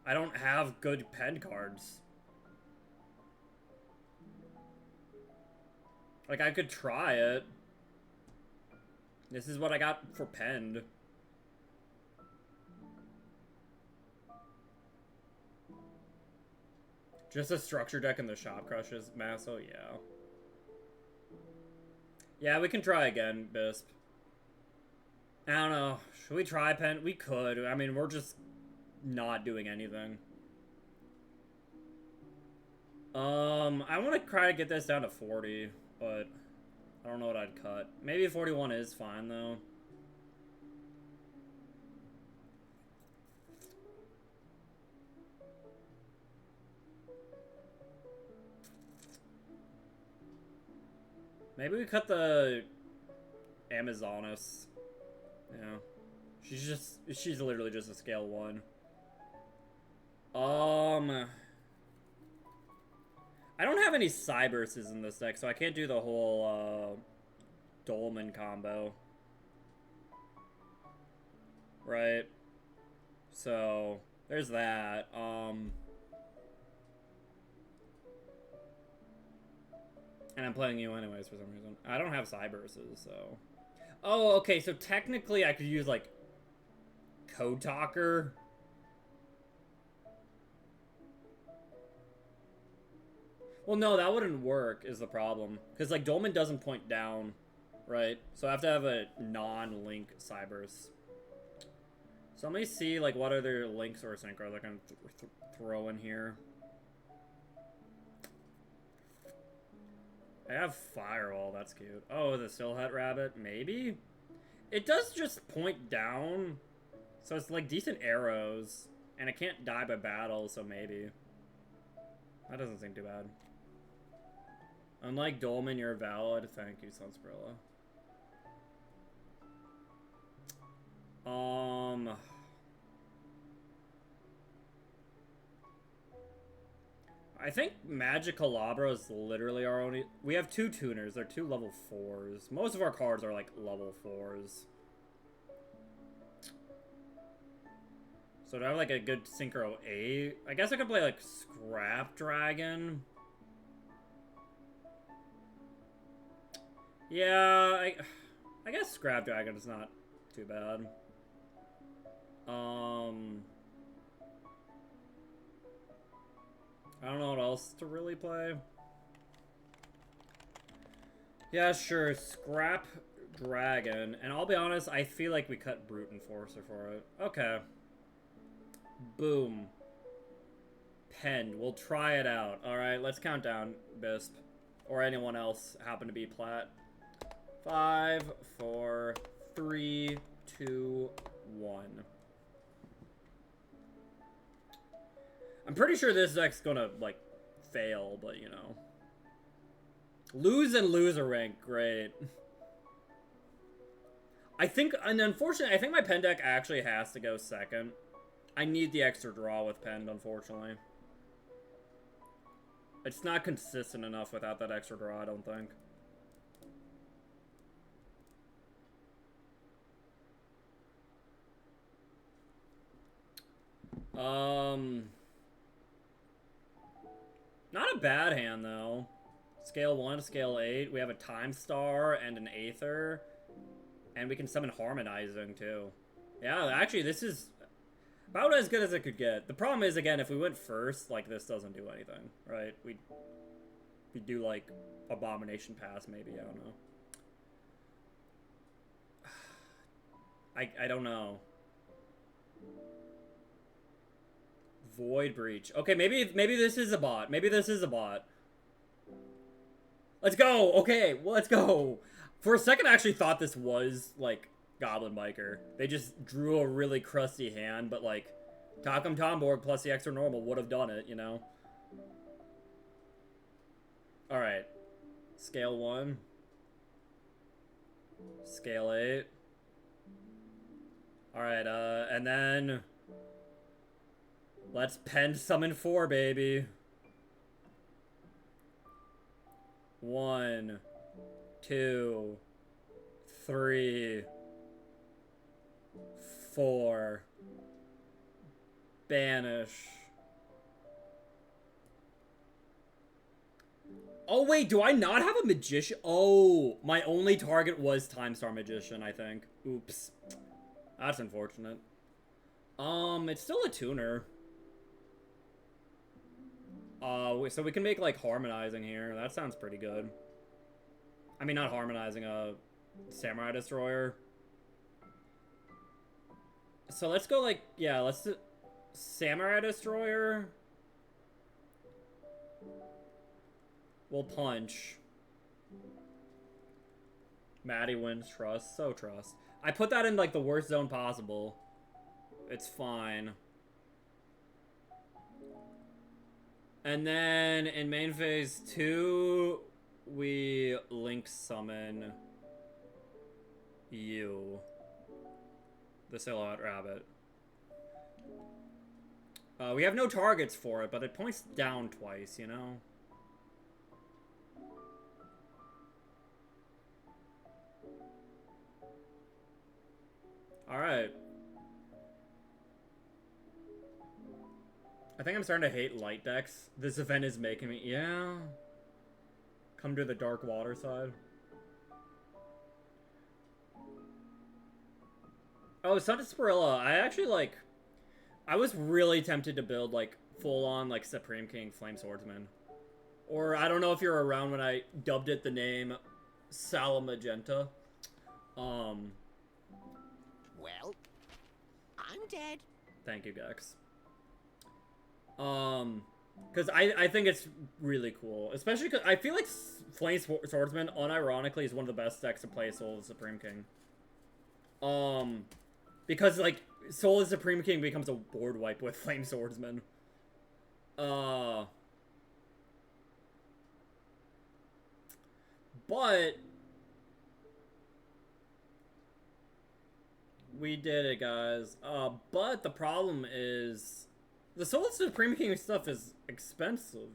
I don't have good Pend cards. Like, I could try it. This is what I got for penned. Just a structure deck in the shop crushes, Maso, yeah. Yeah, we can try again, Bisp. I don't know. Should we try pen? We could. I mean, we're just not doing anything. I want to try to get this down to 40, but I don't know what I'd cut. Maybe 41 is fine, though. Maybe we cut the Amazonas. Yeah. She's literally just a scale 1. I don't have any Cyberses in this deck, so I can't do the whole, Dolmen combo. Right? So, there's that. And I'm playing you anyways for some reason. I don't have Cyberses, so... Oh, okay, so technically I could use, like, Code Talker. Well, no, that wouldn't work, is the problem. Because, like, Dolmen doesn't point down, right? So I have to have a non-link Cybers. So let me see, like, what other links or synchros I can throw in here. I have Firewall, that's cute. Oh, the Stillhut Rabbit, maybe? It does just point down, so it's like decent arrows, and it can't die by battle, so maybe. That doesn't seem too bad. Unlike Dolmen, you're valid. Thank you, Sunsprilla. I think Magicalabra is literally our only... We have 2 tuners. They're 2 level 4s. Most of our cards are, like, level 4s. So do I have, like, a good Synchro 8? I guess I could play, like, Scrap Dragon. Yeah, I guess Scrap Dragon is not too bad. I don't know what else to really play. Yeah, sure, Scrap Dragon. And I'll be honest, I feel like we cut Brute Enforcer for it. Okay. Boom. Penned. We'll try it out. Alright, let's count down, Bisp. Or anyone else happen to be plat. 5, 4, 3, 2, 1. I'm pretty sure this deck's gonna, like, fail, but, you know. Lose and loser rank, great. I think, and unfortunately, I think my pen deck actually has to go second. I need the extra draw with Penned, unfortunately. It's not consistent enough without that extra draw, I don't think. Not a bad hand, though. Scale 1, scale 8. We have a Time Star and an Aether. And we can summon Harmonizing, too. Yeah, actually, this is about as good as it could get. The problem is, again, if we went first, like, this doesn't do anything, right? We do, like, Abomination Pass, maybe. I don't know. I don't know. Void Breach. Okay, maybe this is a bot. Maybe this is a bot. Let's go! Okay, well, let's go! For a second, I actually thought this was, like, Goblin Biker. They just drew a really crusty hand, but, like, Takum Tomborg plus the extra normal would have done it, you know? Alright. Scale 1. Scale 8. Alright, and then... Let's Pen Summon 4, baby. 1, 2, 3, 4. Banish. Oh, wait, do I not have a magician? Oh, my only target was Time Star Magician, I think. Oops. That's unfortunate. It's still a tuner. So we can make, like, harmonizing here. That sounds pretty good. I mean, not harmonizing, Samurai Destroyer. So let's go, like, yeah, let's do Samurai Destroyer. We'll punch. Maddie wins trust. So trust. I put that in, like, the worst zone possible. It's fine. And then in main phase 2, we link summon you. The Silhouette Rabbit. We have no targets for it, but it points down twice, you know? Alright. I think I'm starting to hate light decks. This event is making me... Yeah. Come to the dark water side. Oh, Sunspirilla. I actually, like... I was really tempted to build, like, full-on, like, Supreme King Flame Swordsman. Or, I don't know if you're around when I dubbed it the name Salamagenta. Well, I'm dead. Thank you, Gex. Because I think it's really cool. Especially because I feel like Flame Swordsman, unironically, is one of the best decks to play Soul of the Supreme King. Because, like, Soul of the Supreme King becomes a board wipe with Flame Swordsman. But... we did it, guys. But the problem is... the Soul of the Supreme King stuff is expensive.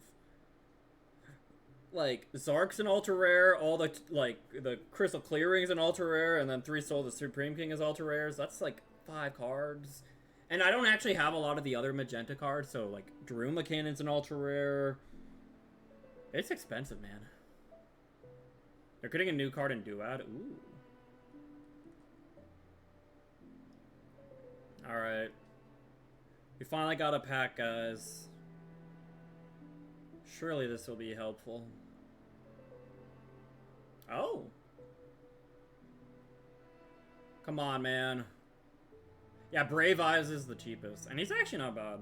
Like, Zark's an ultra rare, all the, like, the Crystal Clearing's an ultra rare, and then 3 Soul of the Supreme King is ultra rares. That's, like, 5 cards. And I don't actually have a lot of the other magenta cards, so, like, Daruma Cannon's an ultra rare. It's expensive, man. They're getting a new card in Duad. Ooh. Alright. We finally got a pack, guys. Surely this will be helpful. Oh. Come on, man. Yeah, Brave Eyes is the cheapest. And he's actually not bad.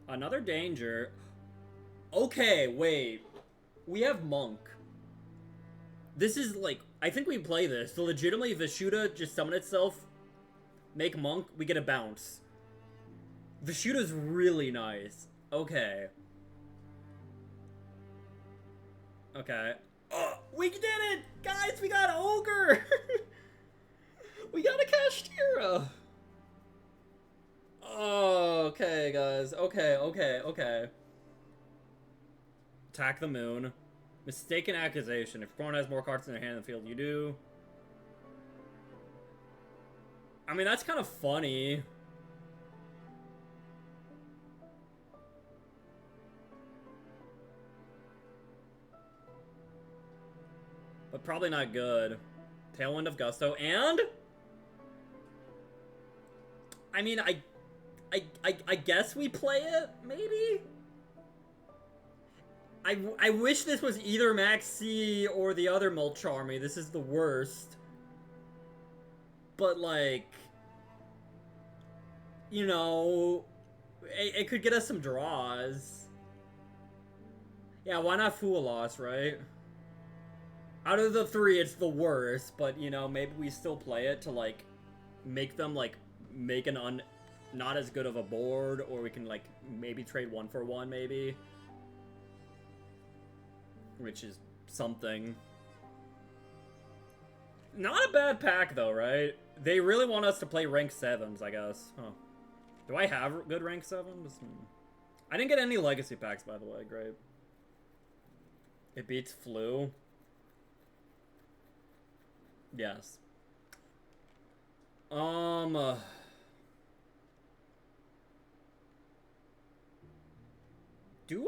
Another danger. Okay, wait. We have Monk. This is, like... I think we play this. So legitimately, Vishuda just summon itself. Make Monk, we get a bounce. Vishuda's really nice. Okay. Okay. Oh, we did it! Guys, we got Ogre! We got a Kashtira! Oh, okay, guys. Okay. Attack the Moon. Mistaken Accusation. If opponent has more cards in their hand than the field, you do. I mean, that's kind of funny. But probably not good. Tailwind of Gusto, and... I mean, I guess we play it, maybe? I wish this was either Max C or the other Mulcharmy. This is the worst. But, like... you know... It could get us some draws. Yeah, why not Fool Loss, right? Out of the 3, it's the worst, but, you know, maybe we still play it to, like, make them, like, make an not as good of a board, or we can, like, maybe trade 1 for 1, maybe. Which is something. Not a bad pack, though, right? They really want us to play rank 7s, I guess. Huh. Do I have good rank 7s? I didn't get any legacy packs, by the way. Great. It beats Flu. Yes. Do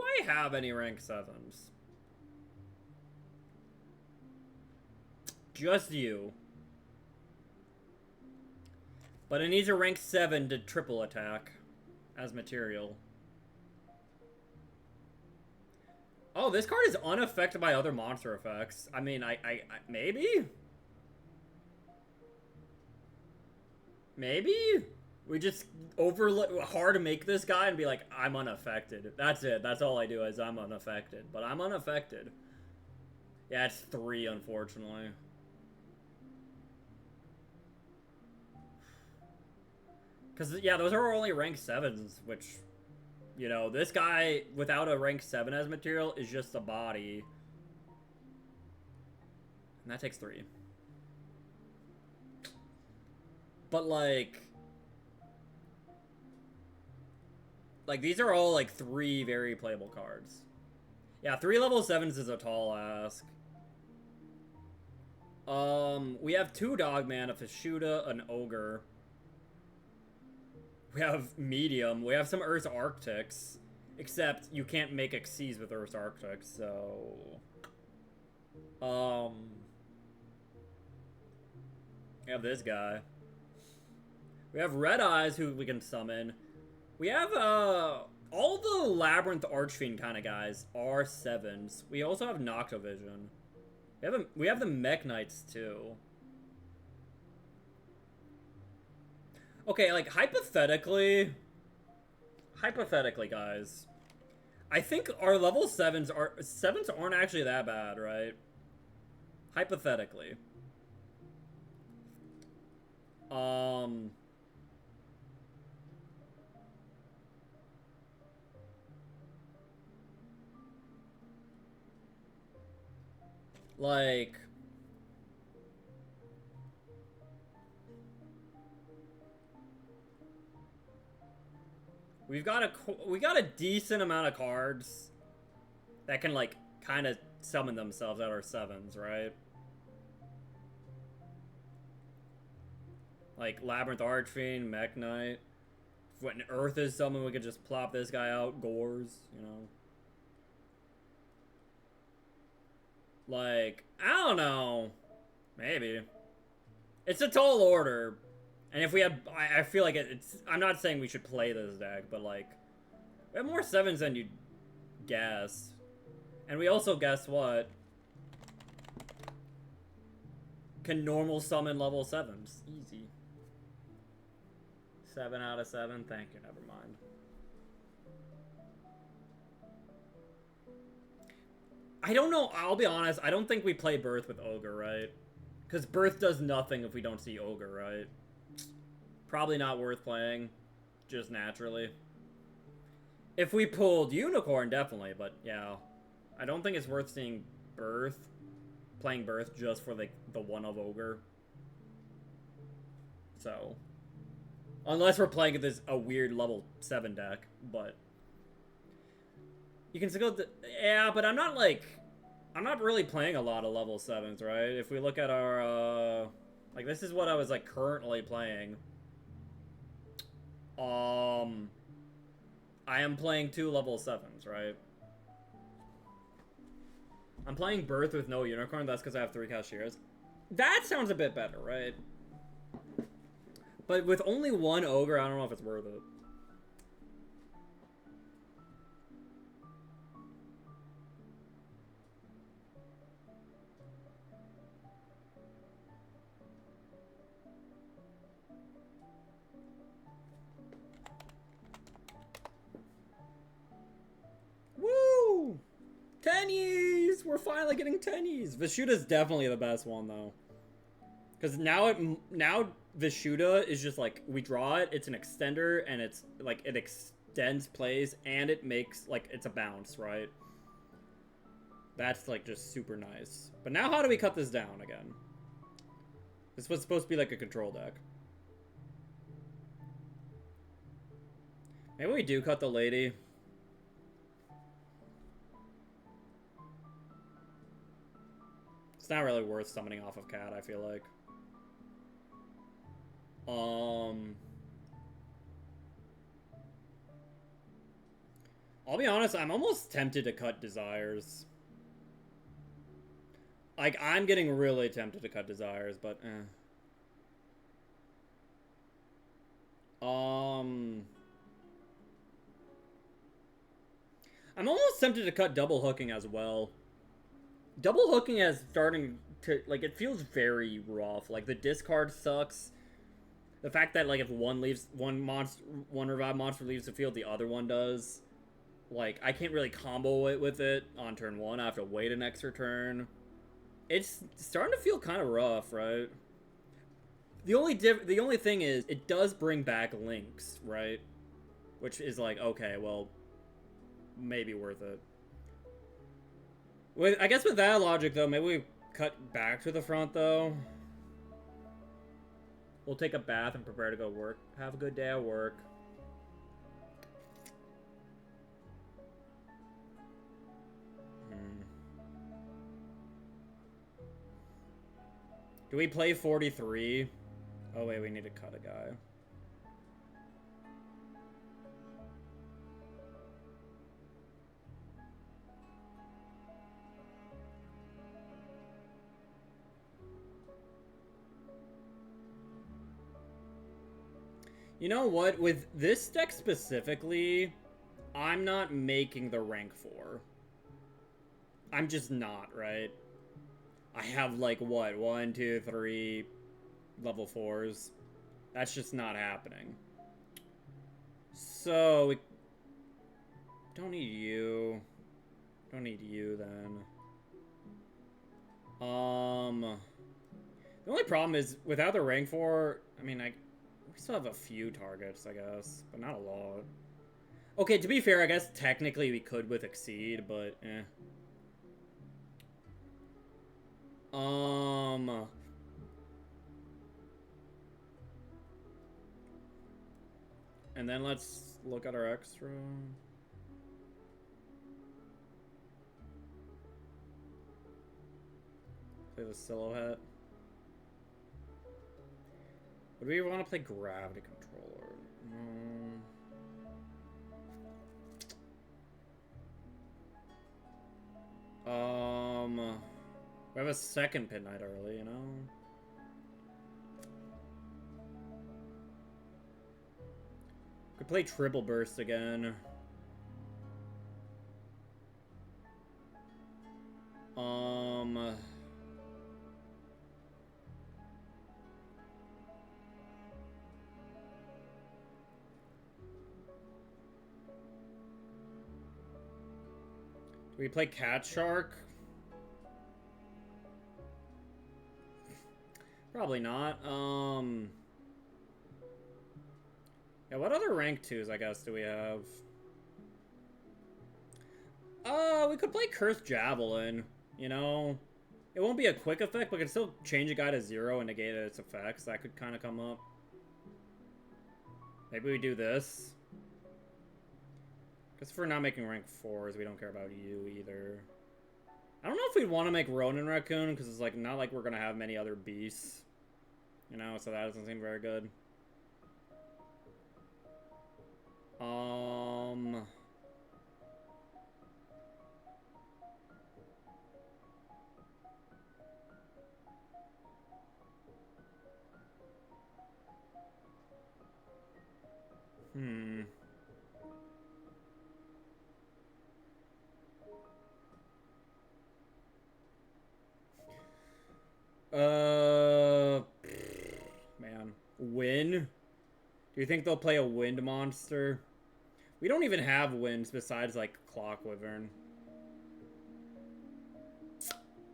I have any rank 7s? Just you. But it needs a rank 7 to triple attack as material. Oh, this card is unaffected by other monster effects. I mean, I maybe? Maybe? We just hard to make this guy and be like, I'm unaffected. That's it. That's all I do is I'm unaffected. But I'm unaffected. Yeah, it's 3, unfortunately. Because, yeah, those are only rank 7s, which, you know, this guy without a rank 7 as material is just a body. And that takes 3. But, like, these are all, like, 3 very playable cards. Yeah, 3 level 7s is a tall ask. We have 2 Dogman, a Fishuda, an Ogre. We have Medium. We have some Earth's Arctics. Except you can't make Xyz with Earth's Arctics, so... We have this guy. We have Red Eyes, who we can summon. We have, all the Labyrinth Archfiend kind of guys are 7s. We also have Noctovision. We have the Mech Knights, too. Okay, like, hypothetically, guys, I think our level 7s aren't actually that bad, right? Hypothetically. Like, we got a decent amount of cards that can, like, kind of summon themselves at our 7s, right? Like Labyrinth Archfiend, Mech Knight. When Earth is summoned, we could just plop this guy out. Gores, you know. Like, I don't know. Maybe. It's a tall order. And if we had... I feel like it's... I'm not saying we should play this deck, but, like... We have more 7s than you'd guess. And we also, guess what? Can normal summon level 7s. Easy. 7 out of 7? Thank you, never mind. I don't know, I'll be honest, I don't think we play Birth with Ogre, right? Because Birth does nothing if we don't see Ogre, right? Probably not worth playing, just naturally. If we pulled Unicorn, definitely, but yeah. I don't think it's worth seeing Birth, playing Birth just for the one of Ogre. So, unless we're playing this a weird level 7 deck, but... You can still go... Yeah, but I'm not, like... I'm not really playing a lot of level 7s, right? If we look at our, like, this is what I was, like, currently playing. I am playing 2 level 7s, right? I'm playing Birth with no Unicorn. That's because I have 3 Cashiers. That sounds a bit better, right? But with only 1 Ogre, I don't know if it's worth it. Woo! Tennies! We're finally getting tennies! Vishuda's definitely the best one, though. Because now Vishuda is just like, we draw it, it's an extender, and it's like, it extends plays, and it makes, like, it's a bounce, right? That's, like, just super nice. But now how do we cut this down again? This was supposed to be like a control deck. Maybe we do cut the lady. It's not really worth summoning off of Cat, I feel like. I'll be honest, I'm almost tempted to cut Desires. Like, I'm getting really tempted to cut Desires, but I'm almost tempted to cut double hooking as well. Double hooking is starting to, like, it feels very rough. Like, the discard sucks. The fact that, like, if one revive monster leaves the field, the other one does. Like, I can't really combo it with it on turn 1. I have to wait an extra turn. It's starting to feel kind of rough, right? The only thing is, it does bring back links, right? Which is like, okay, well, maybe worth it. I guess with that logic, though, maybe we cut back to the front, though. We'll take a bath and prepare to go work. Have a good day at work. Do we play 43? Oh, wait, we need to cut a guy. You know what? With this deck specifically, I'm not making the rank 4. I'm just not, right? I have, like, what? 1, 2, 3 level 4s. That's just not happening. So, we don't need you. Don't need you, then. The only problem is, without the rank 4, I mean, we still have a few targets, I guess, but not a lot. Okay, to be fair, I guess technically we could with Exceed, but eh. And then let's look at our extra. Play the silhouette. Would we want to play Gravity Controller? We have a second Pit Knight early, you know? Could play Triple Burst again. Do we play Cat Shark? Probably not. Yeah, what other rank 2s, I guess, do we have? We could play Cursed Javelin, you know? It won't be a quick effect, but we can still change a guy to 0 and negate its effects. That could kind of come up. Maybe we do this. Because if we're not making rank 4s, we don't care about you either. I don't know if we'd want to make Ronin Raccoon, because it's like not like we're going to have many other beasts. You know, so that doesn't seem very good. Man. Win? Do you think they'll play a wind monster? We don't even have winds besides, like, Clock Wyvern.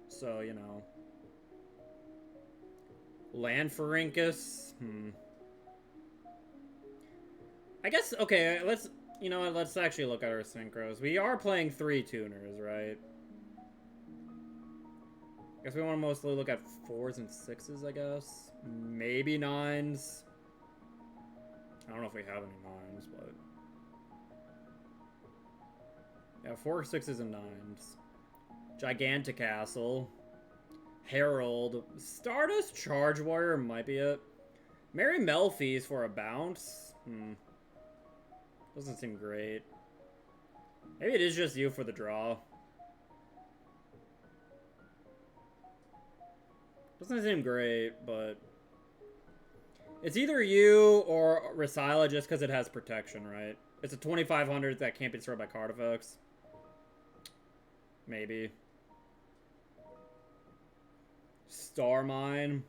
So, you know. Landphorhynchus? I guess, okay, let's, you know what, let's actually look at our synchros. We are playing 3 tuners, right? I guess we want to mostly look at 4s and 6s, I guess. Maybe 9s. I don't know if we have any 9s, but... yeah, 4, 6s, and 9s. Gigantic Castle. Herald. Stardust Charge Warrior might be it. Merry Melfi's for a bounce. Doesn't seem great. Maybe it is just you for the draw. Doesn't seem great, but it's either you or Resila just because it has protection, right? It's a 2500 that can't be destroyed by card effects. Maybe. Star Mine.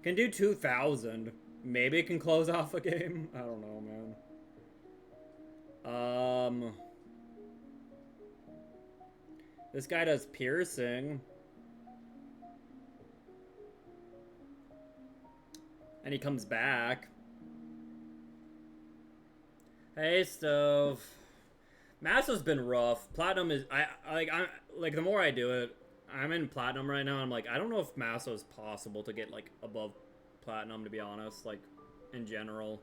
Can do 2000. Maybe it can close off a game. I don't know, man. This guy does piercing. And he comes back. Hey, Stove. Maso's been rough. Platinum is I like the more I do it, I'm in platinum right now. I'm like, I don't know if Maso is possible to get like above platinum, to be honest, like in general.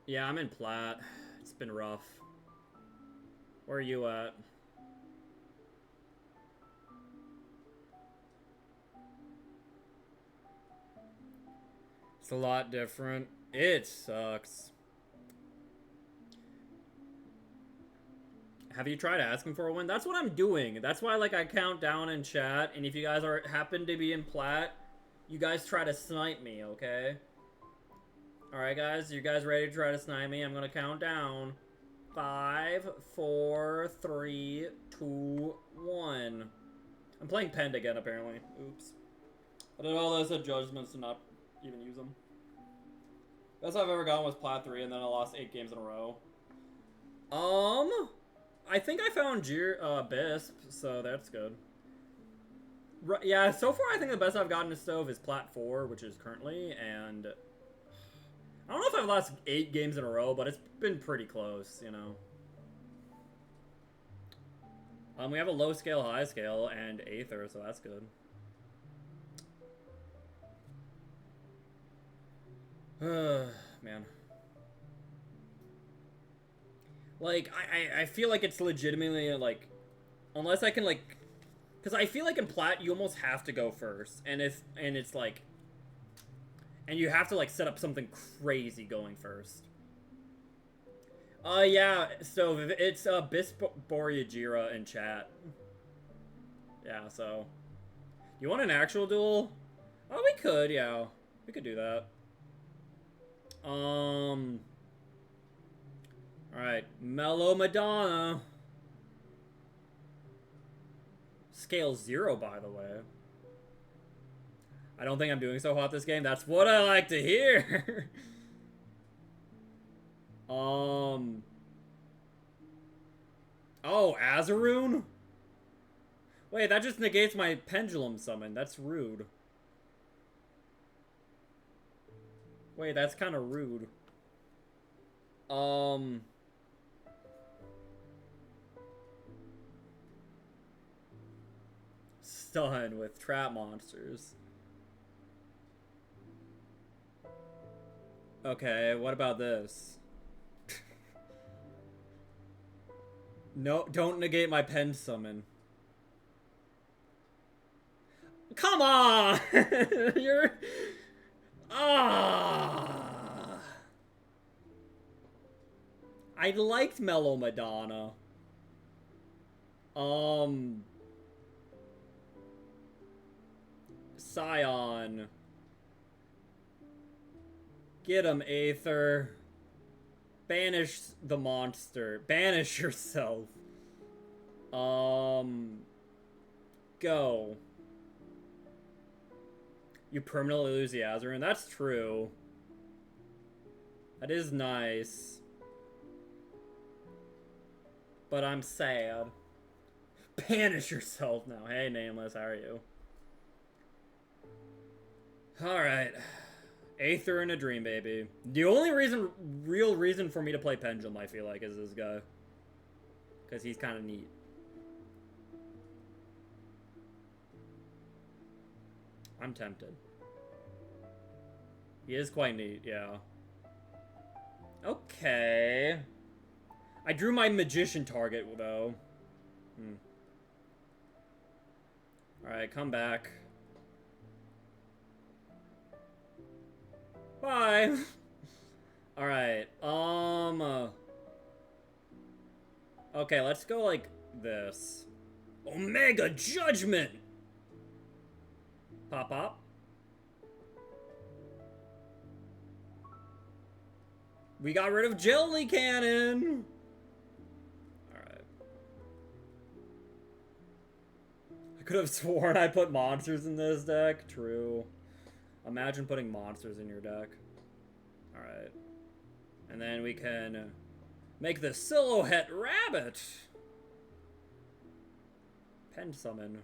Yeah, I'm in plat. It's been rough. Where are you at? It's a lot different. It sucks. Have you tried asking for a win? That's what I'm doing. That's why, like, I count down in chat, and if you guys happen to be in plat, you guys try to snipe me, okay? Alright, guys, you guys ready to try to snipe me? I'm gonna count down. 5, 4, 3, 2, 1. I'm playing Pend again, apparently. Oops. I did all those adjustments to not even use them. Best I've ever gotten was plat 3, and then I lost 8 games in a row. I think I found Bisp, so that's good. Yeah, so far I think the best I've gotten to Stove is plat 4, which is currently, and I don't know if I've lost 8 games in a row, but it's been pretty close, you know. We have a low scale, high scale, and Aether, so that's good. Man. Like, I feel like it's legitimately, like, unless I can, like, because I feel like in plat, you almost have to go first, and it's like, and you have to, like, set up something crazy going first. Yeah, so it's, Bisp Boryajira in chat. Yeah, so. You want an actual duel? Oh, we could, yeah. We could do that. Alright, Mellow Madonna. Scale 0, by the way. I don't think I'm doing so hot this game. That's what I like to hear. Oh, Azaroon? Wait, that just negates my pendulum summon. That's rude. Wait, that's kind of rude. Stun with trap monsters. Okay, what about this? No, don't negate my pen summon. Come on! You're... Ah! I liked Mellow Madonna. Scion. Get him, Aether. Banish the monster. Banish yourself. Go. You permanently lose the Azarin. That's true. That is nice. But I'm sad. Banish yourself now. Hey, Nameless, how are you? Alright. Aether and a Dream Baby. The only real reason for me to play Pendulum, I feel like, is this guy. Because he's kind of neat. I'm tempted. He is quite neat, yeah. Okay. I drew my Magician target, though. Alright, come back. Bye! Alright, Okay, let's go like this. Omega Judgment! Pop up. We got rid of Jelly Cannon! Alright. I could have sworn I put monsters in this deck. True. Imagine putting monsters in your deck. Alright. And then we can make the Silhouette Rabbit! Pen summon.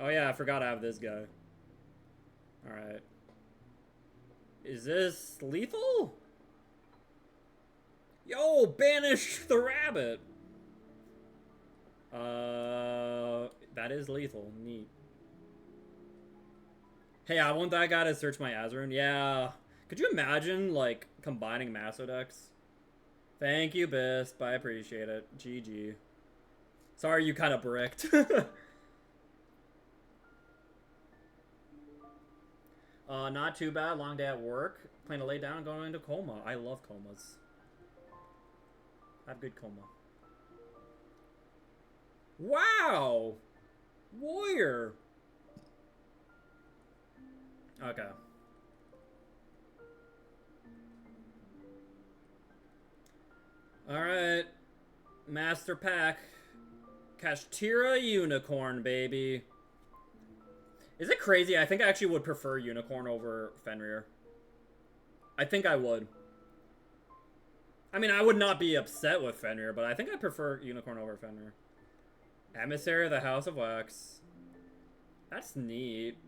Oh yeah, I forgot I have this guy. Alright. Is this lethal? Yo, banish the rabbit! That is lethal. Neat. Hey, I want that guy to search my Azrune. Yeah. Could you imagine, like, combining Maso decks? Thank you, Bisp. I appreciate it. GG. Sorry you kind of bricked. Not too bad. Long day at work. Plan to lay down and going into coma. I love comas. I have good coma. Wow! Warrior! Okay. Alright. Master Pack. Kashtira Unicorn, baby. Is it crazy? I think I actually would prefer Unicorn over Fenrir. I think I would. I mean, I would not be upset with Fenrir, but I think I prefer Unicorn over Fenrir. Emissary of the House of Wax. That's neat.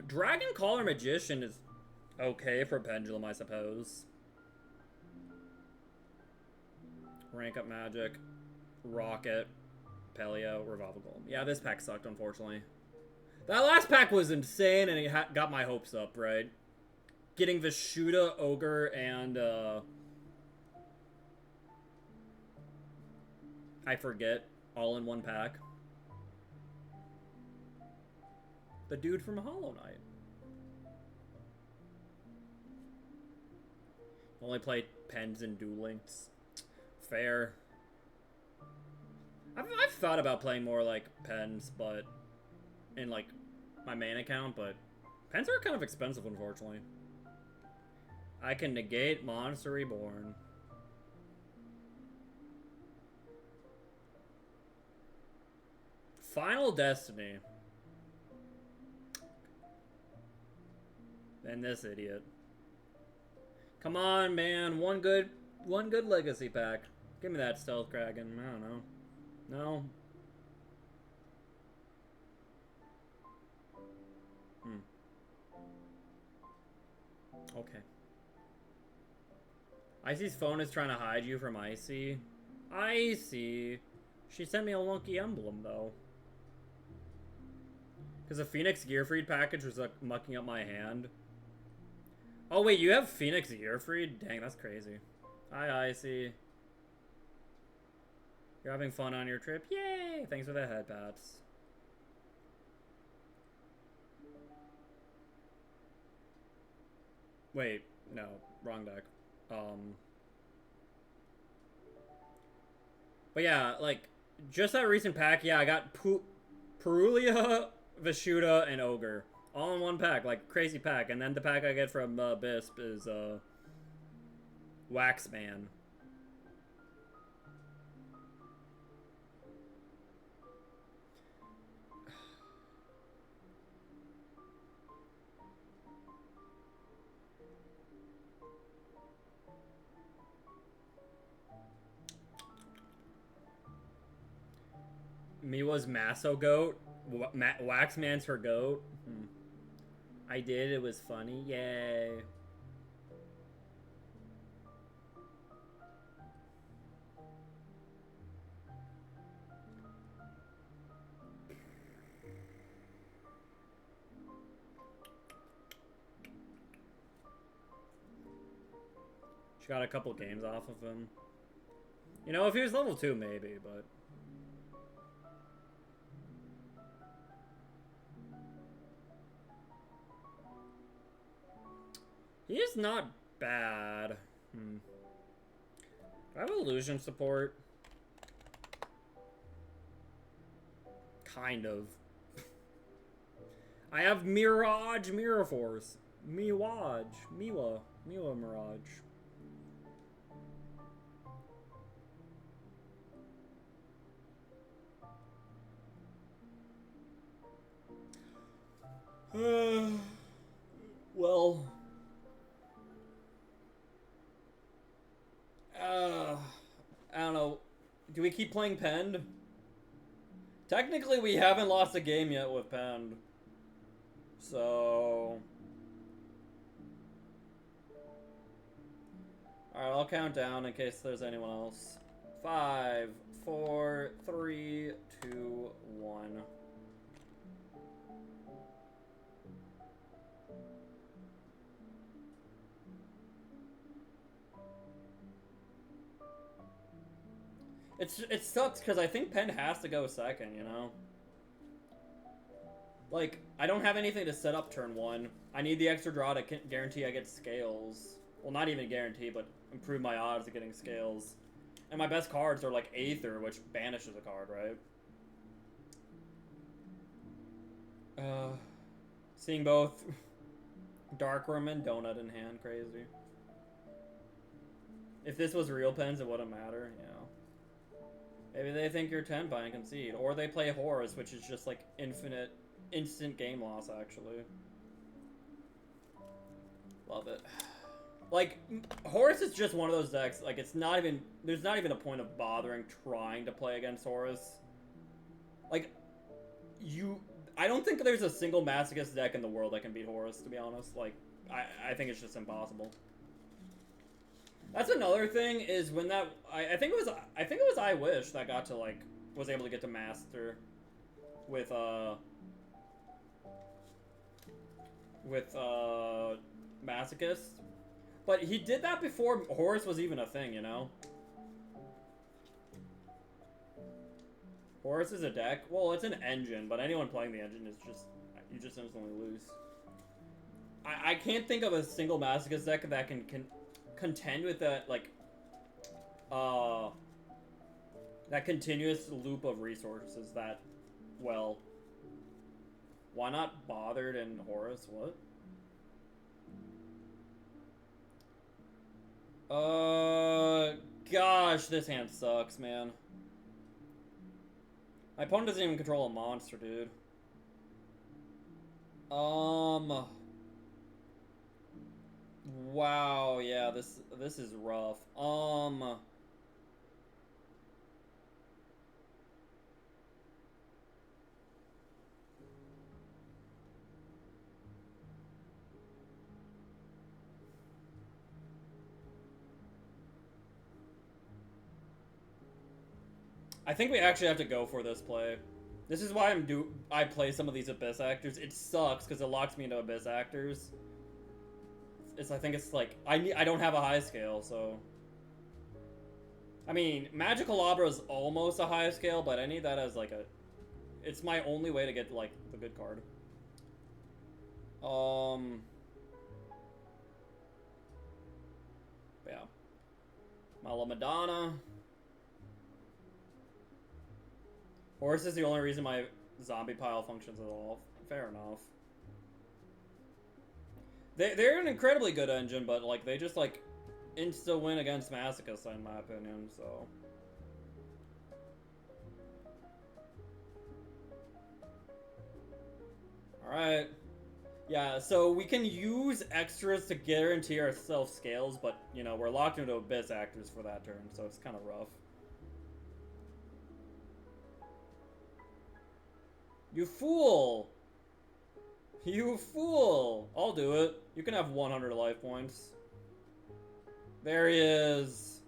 Dragon Caller Magician is okay for Pendulum, I suppose. Rank up Magic. Rocket. Pelio. Revolve Golem. Yeah, this pack sucked, unfortunately. That last pack was insane, and it got my hopes up, right? Getting Vishuda, Ogre, and, I forget. All in one pack. The dude from Hollow Knight. Only played Pens and Duel Links. Fair. I've thought about playing more like Pens, but in like my main account, but Pens are kind of expensive, unfortunately. I can negate Monster Reborn. Final Destiny. And this idiot. Come on, man. One good legacy pack. Give me that Stealth Kraken. I don't know. No. Okay. Icy's phone is trying to hide you from Icy. Icy. She sent me a Lunky Emblem, though. Because the Phoenix Gearfried package was like, mucking up my hand. Oh, wait, you have Phoenix Gearfried? Dang, that's crazy. Hi, Icy. You're having fun on your trip? Yay! Thanks for the head pats. Wait, no. Wrong deck. But yeah, like, just that recent pack, yeah, I got Perulia, Vishuda, and Ogre. All in one pack, like, crazy pack. And then the pack I get from Bisp is, Waxman. Miwa's Maso Goat. Waxman's her goat. I did. It was funny. Yay. She got a couple games off of him. You know, if he was level 2, maybe, but... He is not bad. Do I have illusion support? Kind of. I have Mirage Mirror Force. Miwa Mirage. Well, I don't know. Do we keep playing Pend? Technically, we haven't lost a game yet with Pend. So... Alright, I'll count down in case there's anyone else. 5, 4, 3, 2, 1. It sucks because I think Penn has to go second, you know? Like, I don't have anything to set up turn 1. I need the extra draw to guarantee I get scales. Well, not even guarantee, but improve my odds of getting scales. And my best cards are like Aether, which banishes a card, right? Seeing both Darkworm and Donut in hand, crazy. If this was real Pens, it wouldn't matter, you know. Maybe they think you're 10 by and concede. Or they play Horus, which is just like instant game loss, actually. Love it. Like, Horus is just one of those decks, like, it's not even, there's not even a point of bothering trying to play against Horus. Like, I don't think there's a single Masochist deck in the world that can beat Horus, to be honest. Like, I think it's just impossible. That's another thing, is when that, I think it was I Wish that got to, like, was able to get to Master with Masochist. But he did that before Horus was even a thing, you know? Horus is a deck. Well, it's an engine, but anyone playing the engine is just... You just instantly lose. I can't think of a single Masochist deck that can contend with that, like... that continuous loop of resources that... Well... Why not Bothered and Horus? What? Gosh, this hand sucks, man. My opponent doesn't even control a monster, dude. Wow, yeah, this is rough. I think we actually have to go for this play. This is why I play some of these Abyss Actors. It sucks because it locks me into Abyss Actors. I think it's like I don't have a high scale, so I mean, Magical Abra is almost a high scale, but I need that as like it's my only way to get like the good card. Yeah. Mala Madonna. Horus is the only reason my zombie pile functions at all. Fair enough. They're an incredibly good engine, but like they just like insta win against Masochist in my opinion, so. Alright. Yeah, so we can use extras to guarantee ourselves scales, but you know, we're locked into Abyss Actors for that turn, so it's kind of rough. You fool! You fool! I'll do it. You can have 100 life points. There he is.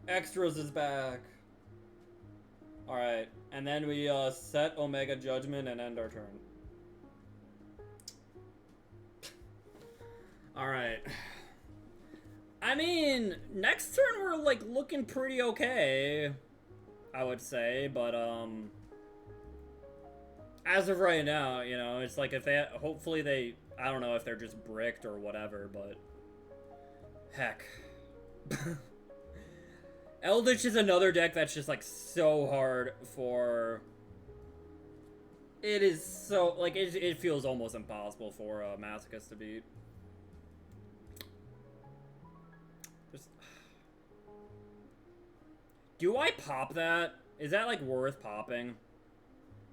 Extras is back. Alright, and then we set Omega Judgment and end our turn. Alright. I mean, next turn we're like looking pretty okay, I would say, but as of right now, you know, it's like if they, hopefully they, I don't know if they're just bricked or whatever, but heck. Eldritch is another deck that's just like so hard for. It is so like it feels almost impossible for Masochist to beat. Just... Do I pop that? Is that like worth popping?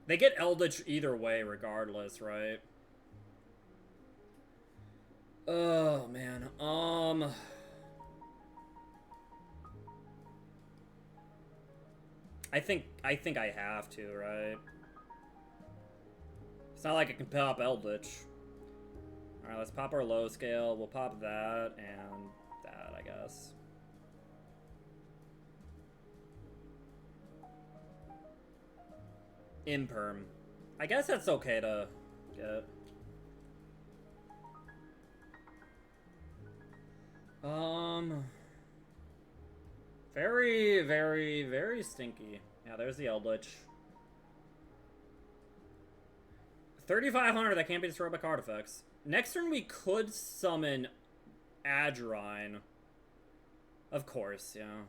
They get Eldritch either way, regardless, right? Oh man. I think I have to, right? It's not like I can pop Eldritch. Alright, let's pop our low scale. We'll pop that and that, I guess. Imperm. I guess that's okay to get. Very, very, very stinky. Yeah, there's the Eldritch. 3,500 that can't be destroyed by card effects. Next turn we could summon Adrine. Of course, yeah.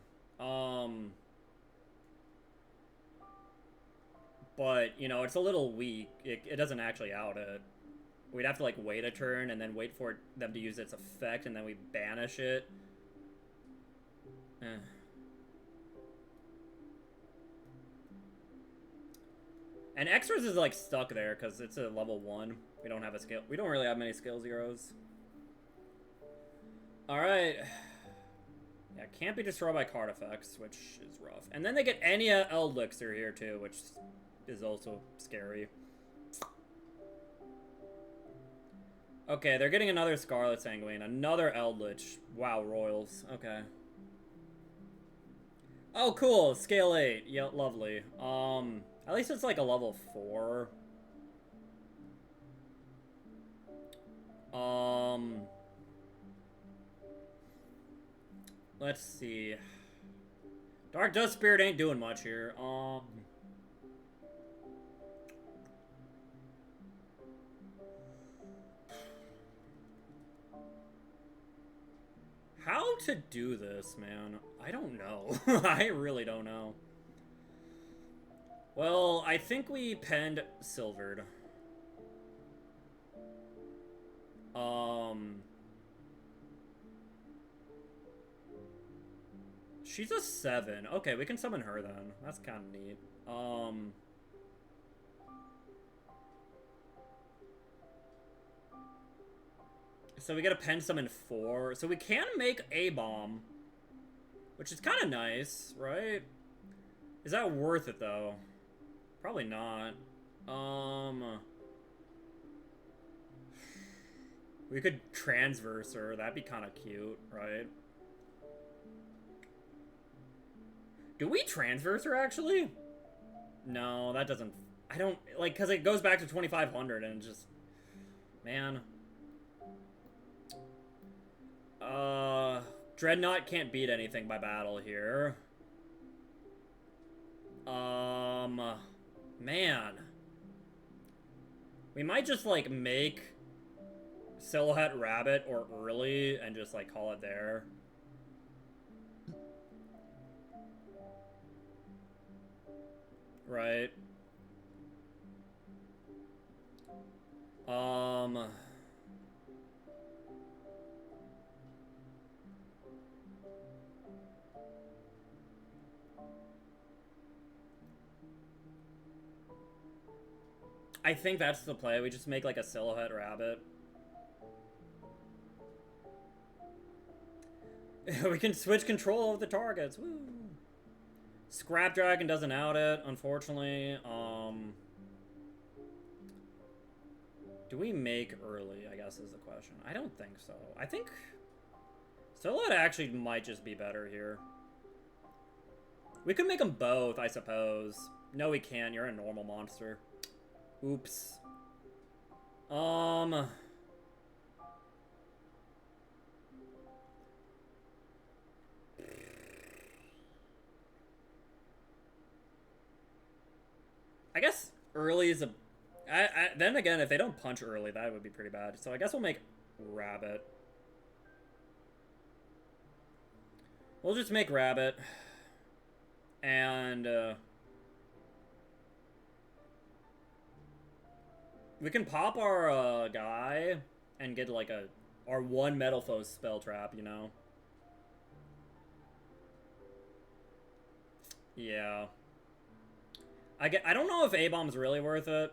But, you know, it's a little weak. It doesn't actually out it. We'd have to, like, wait a turn and then wait for them to use its effect and then we banish it. And Extras is, like, stuck there because it's a level 1. We don't have a skill. We don't really have many skill zeros. Alright. Yeah, can't be destroyed by card effects, which is rough. And then they get Enya Elixir here, too, which is also scary. Okay, they're getting another Scarlet Sanguine, another Eldritch. Wow, Royals. Okay. Oh, cool. Scale 8. Yeah, lovely. At least it's like a level 4. Let's see. Dark Dust Spirit ain't doing much here. How to do this, man? I don't know. I really don't know. Well, I think we penned Silvered. She's a 7. Okay, we can summon her then. That's kind of neat. So we get a pen summon 4. So we can make a bomb, which is kind of nice, right? Is that worth it though? Probably not. We could transverse her. That'd be kind of cute, right? Do we transverse her actually? No, that doesn't. I don't like because it goes back to 2,500 and just, man. Dreadnought can't beat anything by battle here. Man. We might just, like, make Silhouette Rabbit or early and just, like, call it there. Right. I think that's the play. We just make like a Silhouette Rabbit. We can switch control of the targets. Woo! Scrap Dragon doesn't out it, unfortunately. Do we make early, I guess is the question. I don't think so. I think Silhouette actually might just be better here. We could make them both, I suppose. No, we can't. You're a normal monster. Oops. I guess early is a... then again, if they don't punch early, that would be pretty bad. So I guess we'll make Rabbit. We'll just make rabbit. And, we can pop our, guy and get, like, our one Metal Foe spell trap, you know? Yeah. I don't know if A-Bomb's really worth it.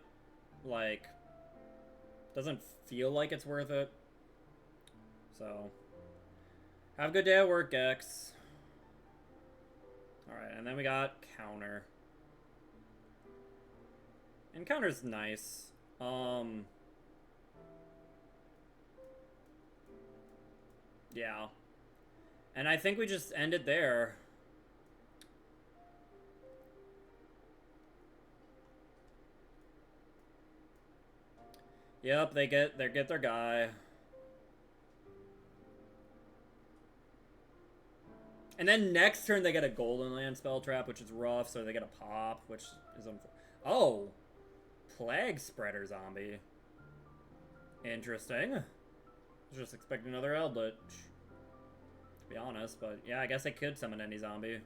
Like, doesn't feel like it's worth it. So, have a good day at work, Gex. Alright, and then we got counter. And counter's nice. Yeah. And I think we just end it there. Yep, they get their guy. And then next turn they get a Golden Land spell trap, which is rough, so they get a pop, which is oh! Plague Spreader zombie. Interesting. I was just expecting another Eldritch, to be honest, but yeah, I guess I could summon any zombie.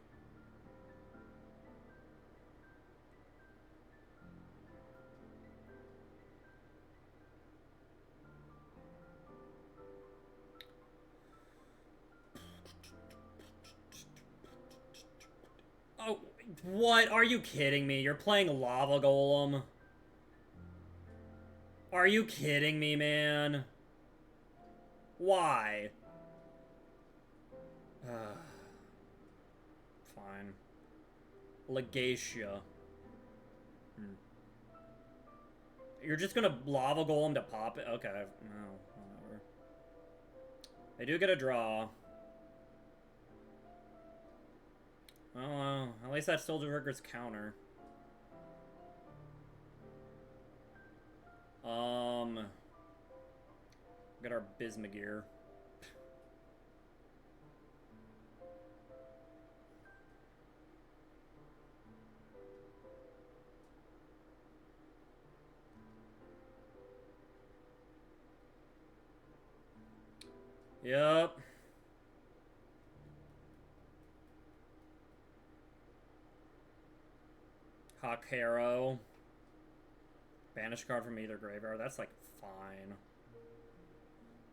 Oh, what? Are you kidding me? You're playing Lava Golem? Are you kidding me, man? Why? Fine. Legacia. You're just gonna Lava Golem to pop it? Okay, no, whatever. They do get a draw. Oh, at least that still triggers counter. Got our Bismugear. Yep. Hakero. Banish card from either graveyard. That's like fine.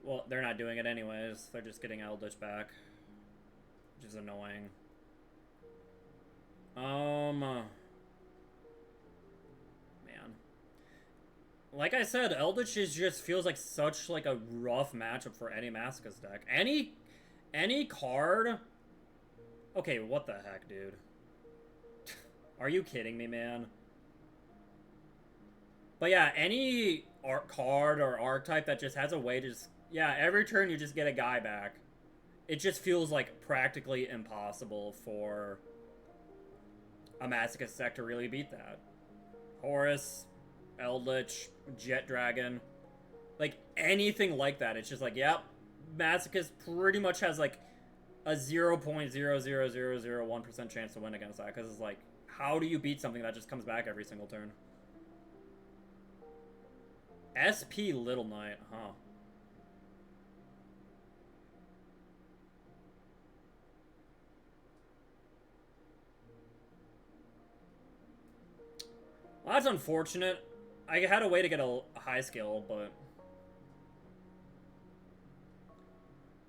Well, they're not doing it anyways. They're just getting Eldritch back, which is annoying. Man. Like I said, Eldritch just feels like such like a rough matchup for any Masochist deck. Any card. Okay, what the heck, dude? Are you kidding me, man? But yeah, any card or archetype that just has a way to just... Yeah, every turn you just get a guy back. It just feels like practically impossible for a Masochist deck to really beat that. Horus, Eldritch, Jet Dragon. Like, anything like that. It's just like, yep, Masochist pretty much has like a 0.00001% chance to win against that. Because it's like, how do you beat something that just comes back every single turn? SP Little Knight, huh? Well, that's unfortunate. I had a way to get a high skill, but...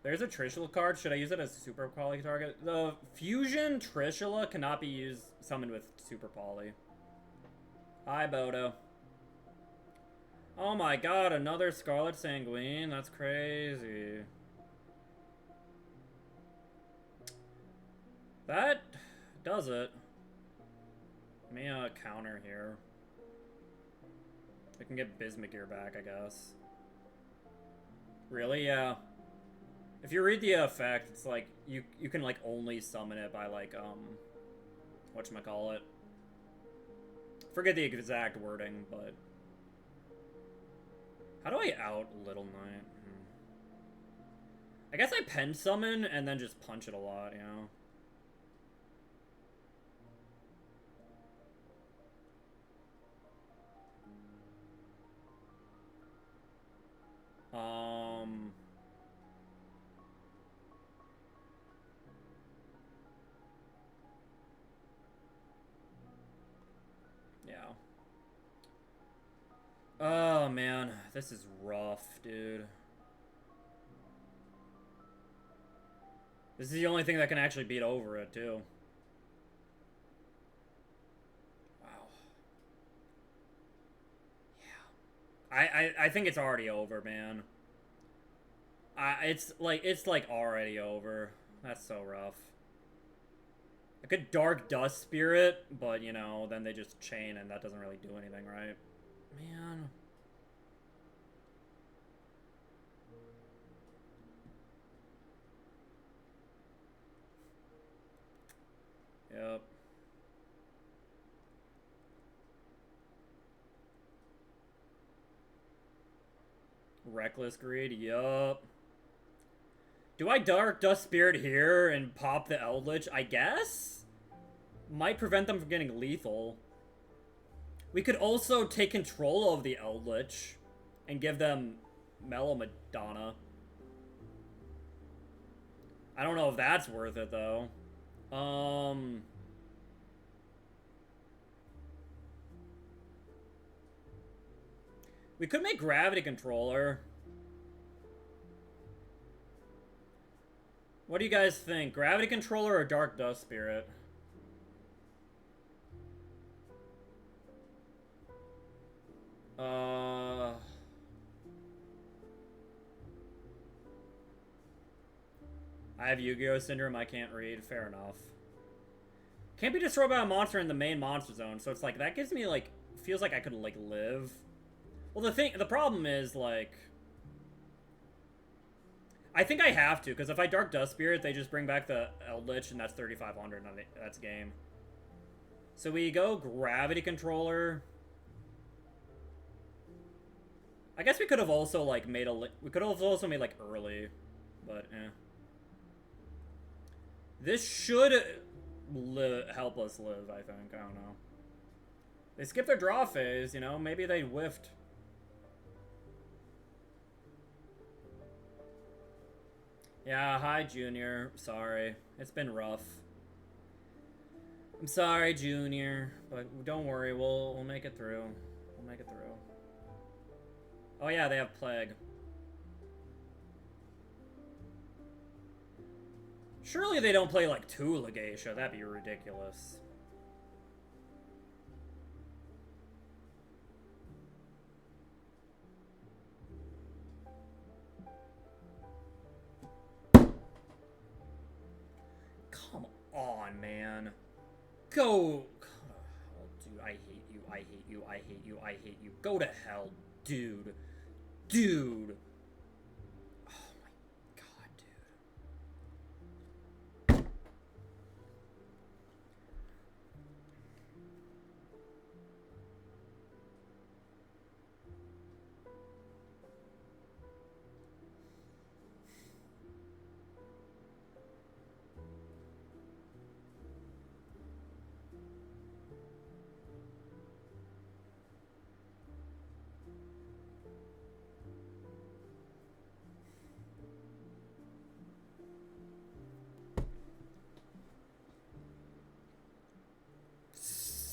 There's a Trishula card. Should I use it as a super poly target? The Fusion Trishula cannot be summoned with super poly. Hi, Bodo. Oh my god, another Scarlet Sanguine? That's crazy. That does it. Let me counter here. I can get Bismugear back, I guess. Really? Yeah. If you read the effect, it's like you can like only summon it by like whatchamacallit. Forget the exact wording, but how do I out Little Knight? I guess I pen summon and then just punch it a lot, you know? Oh man, this is rough, dude. This is the only thing that can actually beat over it, too. Wow. Yeah. I think it's already over, man. It's like already over. That's so rough. I could Dark Dust Spirit, but you know, then they just chain and that doesn't really do anything, right? Man. Yep. Reckless Greed, yup. Do I Dark Dust Spirit here and pop the Eldritch? I guess? Might prevent them from getting lethal. We could also take control of the Eldritch and give them Mellow Madonna. I don't know if that's worth it, though. We could make Gravity Controller. What do you guys think? Gravity Controller or Dark Dust Spirit? I have Yu-Gi-Oh! Syndrome, I can't read. Fair enough. Can't be destroyed by a monster in the main monster zone, so it's like, that gives me, like, feels like I could, like, live. Well, the problem is, like... I think I have to, because if I Dark Dust Spirit, they just bring back the Eldritch, and that's 3,500, and that's game. So we go Gravity Controller. I guess we could have also, like, made a... We could have also made, like, early, but, eh. This should help us live, I think. I don't know. They skipped their draw phase, you know? Maybe they whiffed. Yeah, hi, Junior. Sorry. It's been rough. I'm sorry, Junior. But don't worry, we'll make it through. We'll make it through. Oh yeah, they have Plague. Surely they don't play, like, 2 Legatia. That'd be ridiculous. Come on, man. Go. Oh, dude, I hate you. I hate you. I hate you. I hate you. Go to hell, dude. Dude.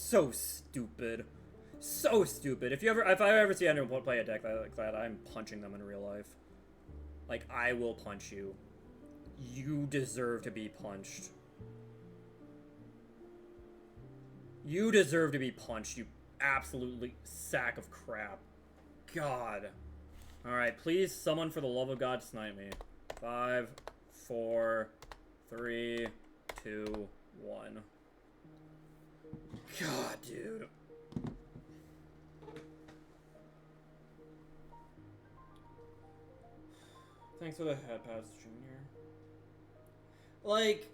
So stupid. So stupid. If I ever see anyone play a deck like that, I'm punching them in real life. Like, I will punch you. You deserve to be punched. You deserve to be punched, you absolutely sack of crap. God. Alright, please, someone for the love of God, snipe me. 5, 4, 3, 2, 1. God, dude. Thanks for the head pass, Junior. Like...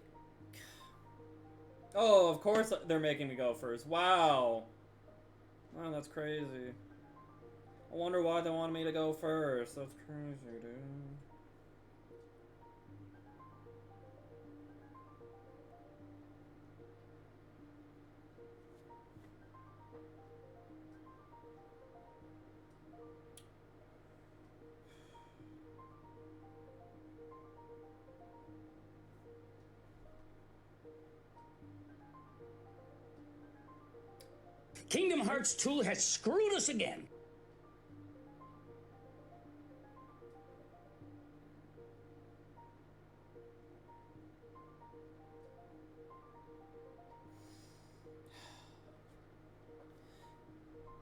Oh, of course they're making me go first. Wow. Wow, that's crazy. I wonder why they wanted me to go first. That's crazy, dude. Kingdom Hearts 2 has screwed us again.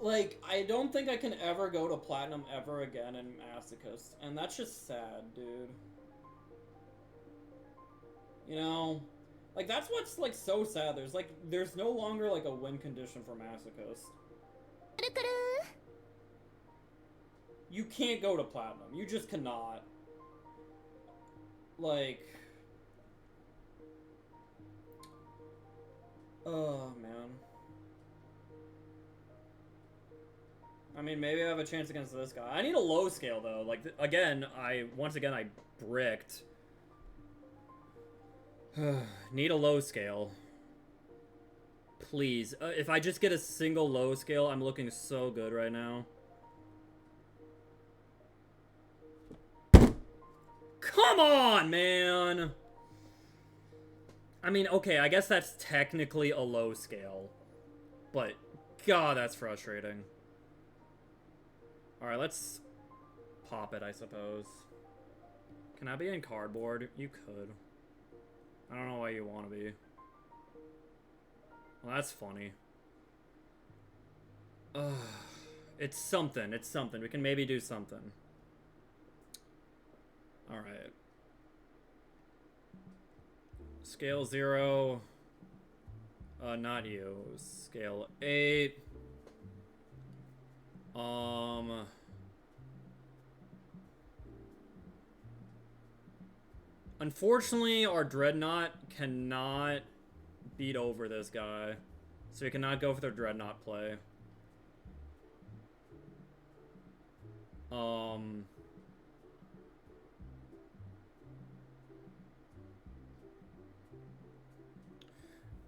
Like, I don't think I can ever go to Platinum ever again in Masochist, and that's just sad, dude. You know? Like, that's what's, like, so sad. There's no longer, like, a win condition for Masochist. You can't go to Platinum. You just cannot. Like... Oh, man. I mean, maybe I have a chance against this guy. I need a low scale, though. Like, again, once again, I bricked. Need a low scale. Please. If I just get a single low scale, I'm looking so good right now. Come on, man! I mean, okay, I guess that's technically a low scale. But, God, that's frustrating. Alright, let's pop it, I suppose. Can I be in cardboard? You could. I don't know why you want to be. Well, that's funny. It's something. It's something. We can maybe do something. Alright. Scale 0. Not you. Scale 8. Unfortunately, our Dreadnought cannot beat over this guy. So we cannot go for the Dreadnought play.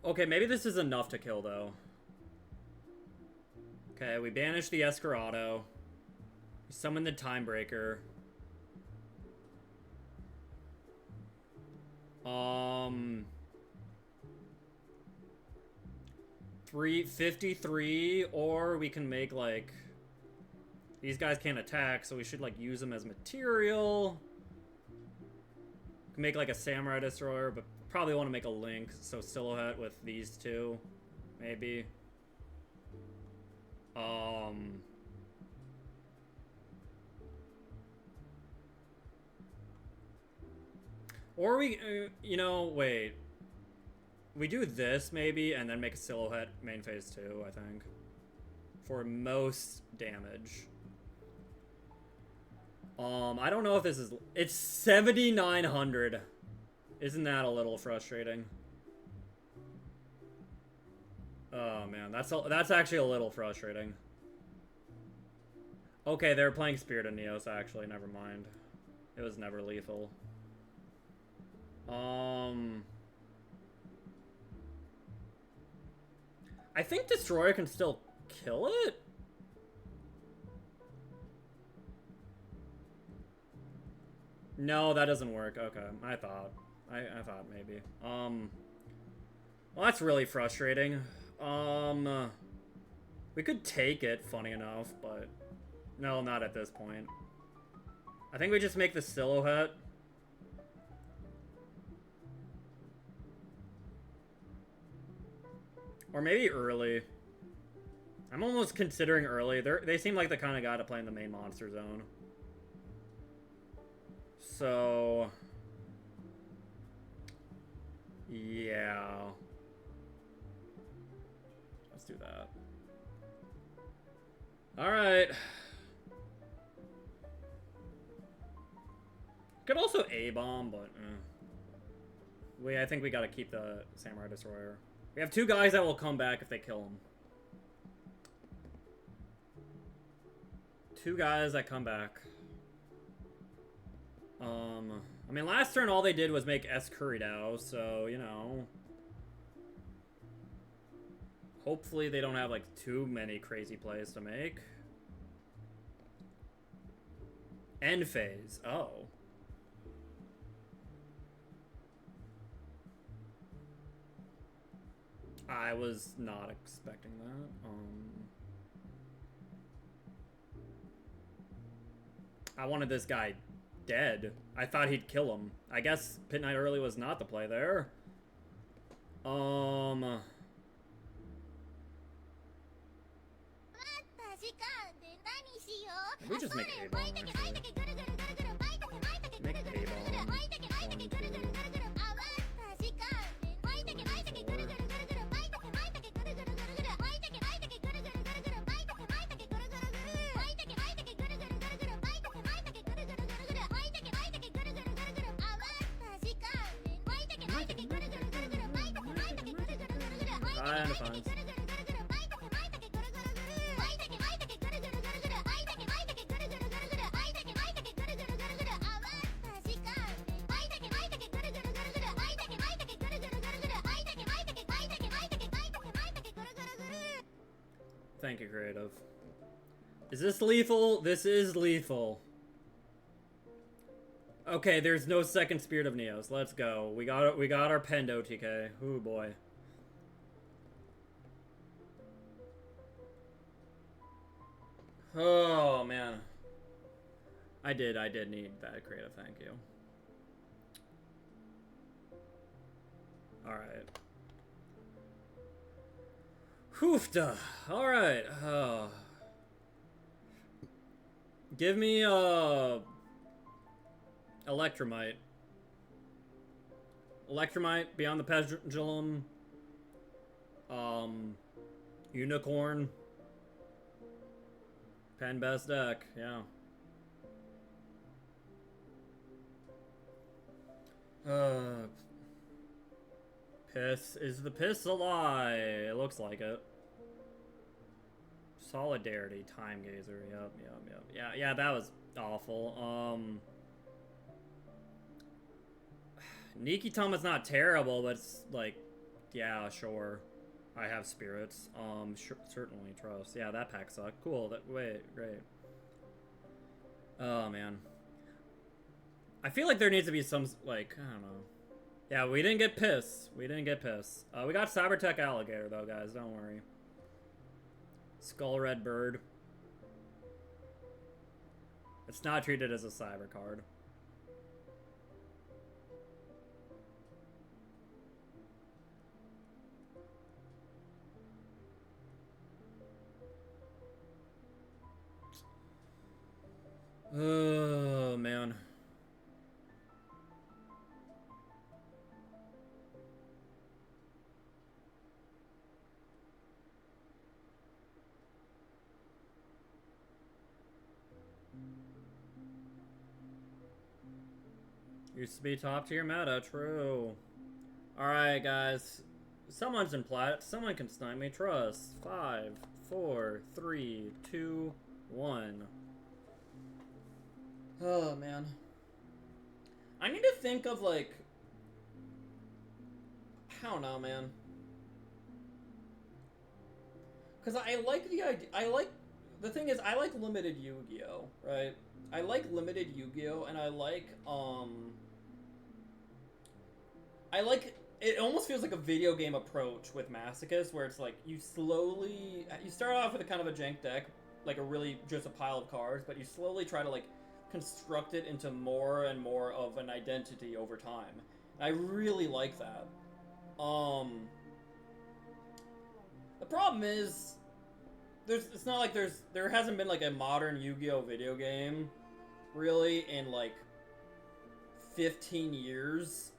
Okay, maybe this is enough to kill, though. Okay, we banish the Escarado. We summon the Timebreaker. 353, or we can make, like... These guys can't attack, so we should, like, use them as material. We can make, like, a Samurai Destroyer, but probably want to make a Link, so Silhouette with these two, maybe. Or we, you know, wait. We do this, maybe, and then make a Silhouette main phase 2, I think. For most damage. I don't know if this is... It's 7,900. Isn't that a little frustrating? Oh, man. That's actually a little frustrating. Okay, they were playing Spirit of Neos, actually. Never mind. It was never lethal. I think Destroyer can still kill it? No, that doesn't work. Okay, I thought maybe. Well, that's really frustrating. We could take it, funny enough, but no, not at this point. I think we just make the Silhouette. Or maybe early. I'm almost considering early. They seem like the kind of guy to play in the main monster zone. So... yeah. Let's do that. Alright. Could also A-bomb, but... I think we gotta keep the Samurai Destroyer. We have two guys that will come back if they kill him. Two guys that come back. I mean, last turn all they did was make Escuridao, so, you know. Hopefully they don't have, like, too many crazy plays to make. End phase. Oh. I was not expecting that. I wanted this guy dead. I thought he'd kill him. I guess Pit Knight early was not the play there. What the We just make A-bomb, actually. Make A-bomb. 1, 2, 3, 4. Fine, fine. Thank you, creative. Is this lethal? This is lethal. Okay, there's no second Spirit of Neos. Let's go. We got our Pendo TK. Ooh boy. Oh man. I did need that creative, thank you. Alright. Hoofda. Alright. Give me Electromite. Electromite, Beyond the Pendulum. Unicorn. Pen best deck, yeah. Piss. Is the piss a lie? It looks like it. Solidarity, Time Gazer. Yep. Yeah, that was awful. Nikitama's not terrible, but it's like, yeah, sure. I have spirits. Certainly trust. Yeah, that pack sucked. Cool. Wait, great. Oh man. I feel like there needs to be some, like, I don't know. Yeah, we didn't get piss. We got Cybertech Alligator though, guys. Don't worry. Skull Red Bird. It's not treated as a cyber card. Oh, man. Used to be top tier meta, true. Alright, guys. Someone's in plat. Someone can snipe me. Trust. 5, 4, 3, 2, 1. Oh, man. I need to think of, like... I don't know, man. Because I like the idea... The thing is, I like limited Yu-Gi-Oh! Right? I like limited Yu-Gi-Oh! And I like, it almost feels like a video game approach with Masochist, where it's like, you start off with a kind of a jank deck, like just a pile of cards, but you slowly try to, like, construct it into more and more of an identity over time. And I really like that. The problem is, it's not like there hasn't been, like, a modern Yu-Gi-Oh! Video game, really, in, like, 15 years.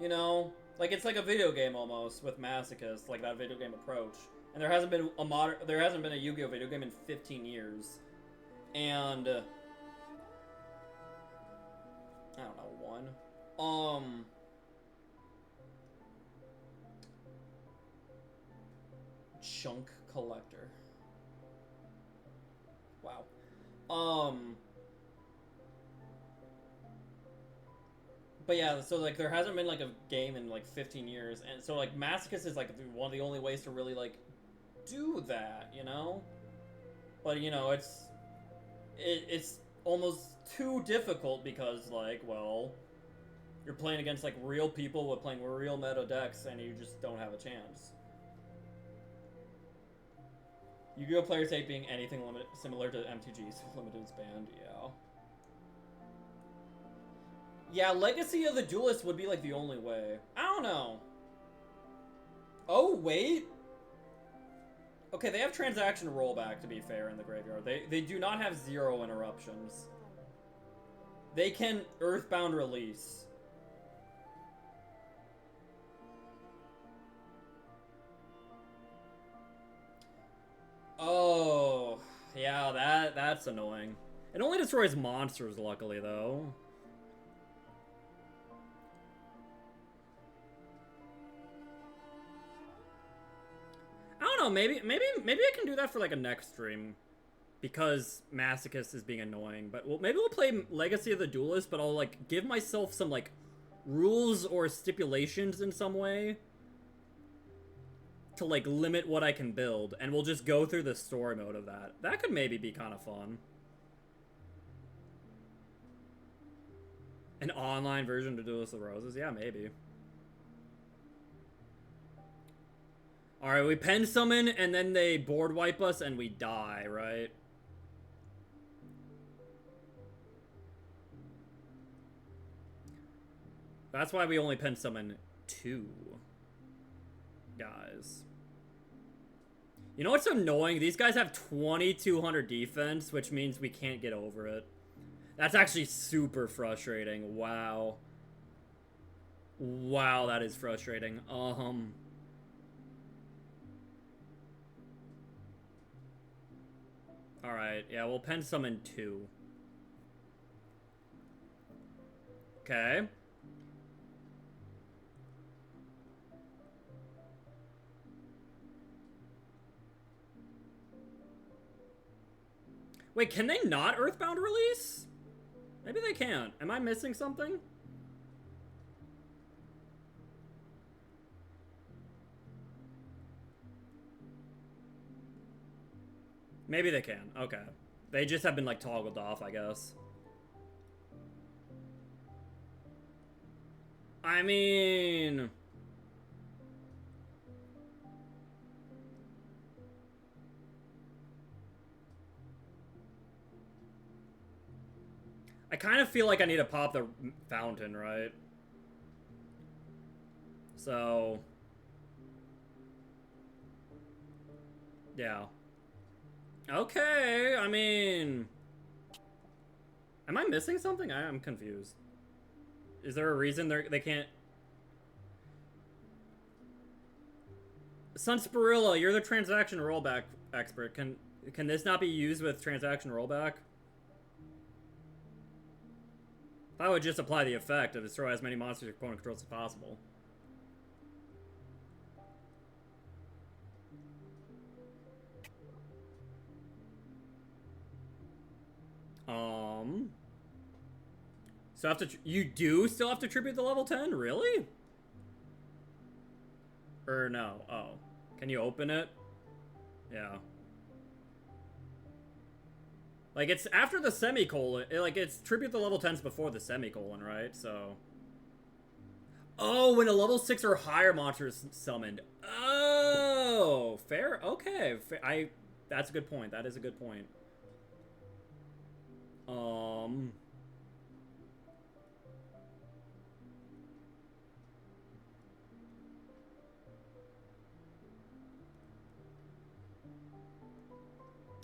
You know? Like, it's like a video game almost with Masochist, like that video game approach. And there hasn't been a Yu-Gi-Oh! Video game in 15 years. And I don't know, one. Chunk Collector. Wow. But yeah, so, like, there hasn't been, like, a game in, like, 15 years, and so, like, Masochist is, like, one of the only ways to really, like, do that, you know? But, you know, it's almost too difficult because, like, well, you're playing against, like, real people with playing real meta decks, and you just don't have a chance. Yu-Gi-Oh! Players hate being anything similar to MTG's limited span, yeah. Yeah, Legacy of the Duelist would be, like, the only way. I don't know. Oh, wait. Okay, they have transaction rollback, to be fair, in the graveyard. They do not have 0 interruptions. They can Earthbound release. Oh, yeah, that's annoying. It only destroys monsters, luckily, though. I don't know, maybe I can do that for like a next stream. Because Masochist is being annoying. But maybe we'll play Legacy of the Duelist, but I'll like give myself some like rules or stipulations in some way to like limit what I can build, and we'll just go through the story mode of that. That could maybe be kind of fun. An online version of Duelist of the Roses? Yeah, maybe. Alright, we pen summon, and then they board wipe us, and we die, right? That's why we only pen summon 2 guys. You know what's annoying? These guys have 2200 defense, which means we can't get over it. That's actually super frustrating. Wow. Wow, that is frustrating. Alright, yeah, we'll pen summon 2. Okay. Wait, can they not Earthbound release? Maybe they can't. Am I missing something? Maybe they can. Okay. They just have been, like, toggled off, I guess. I mean... I kind of feel like I need to pop the fountain, right? So... yeah. Okay, I mean... am I missing something? I'm confused. Is there a reason they can't... Sunspirilla, you're the transaction rollback expert. Can this not be used with transaction rollback? I would just apply the effect to destroy as many monsters your opponent controls as possible. So you do still have to tribute the level 10? Really? Or no? Oh. Can you open it? Yeah. Like, it's after the semicolon. It's tribute the level 10s before the semicolon, right? So... oh, when a level 6 or higher monster is summoned. Oh! Fair? Okay. That's a good point. That is a good point.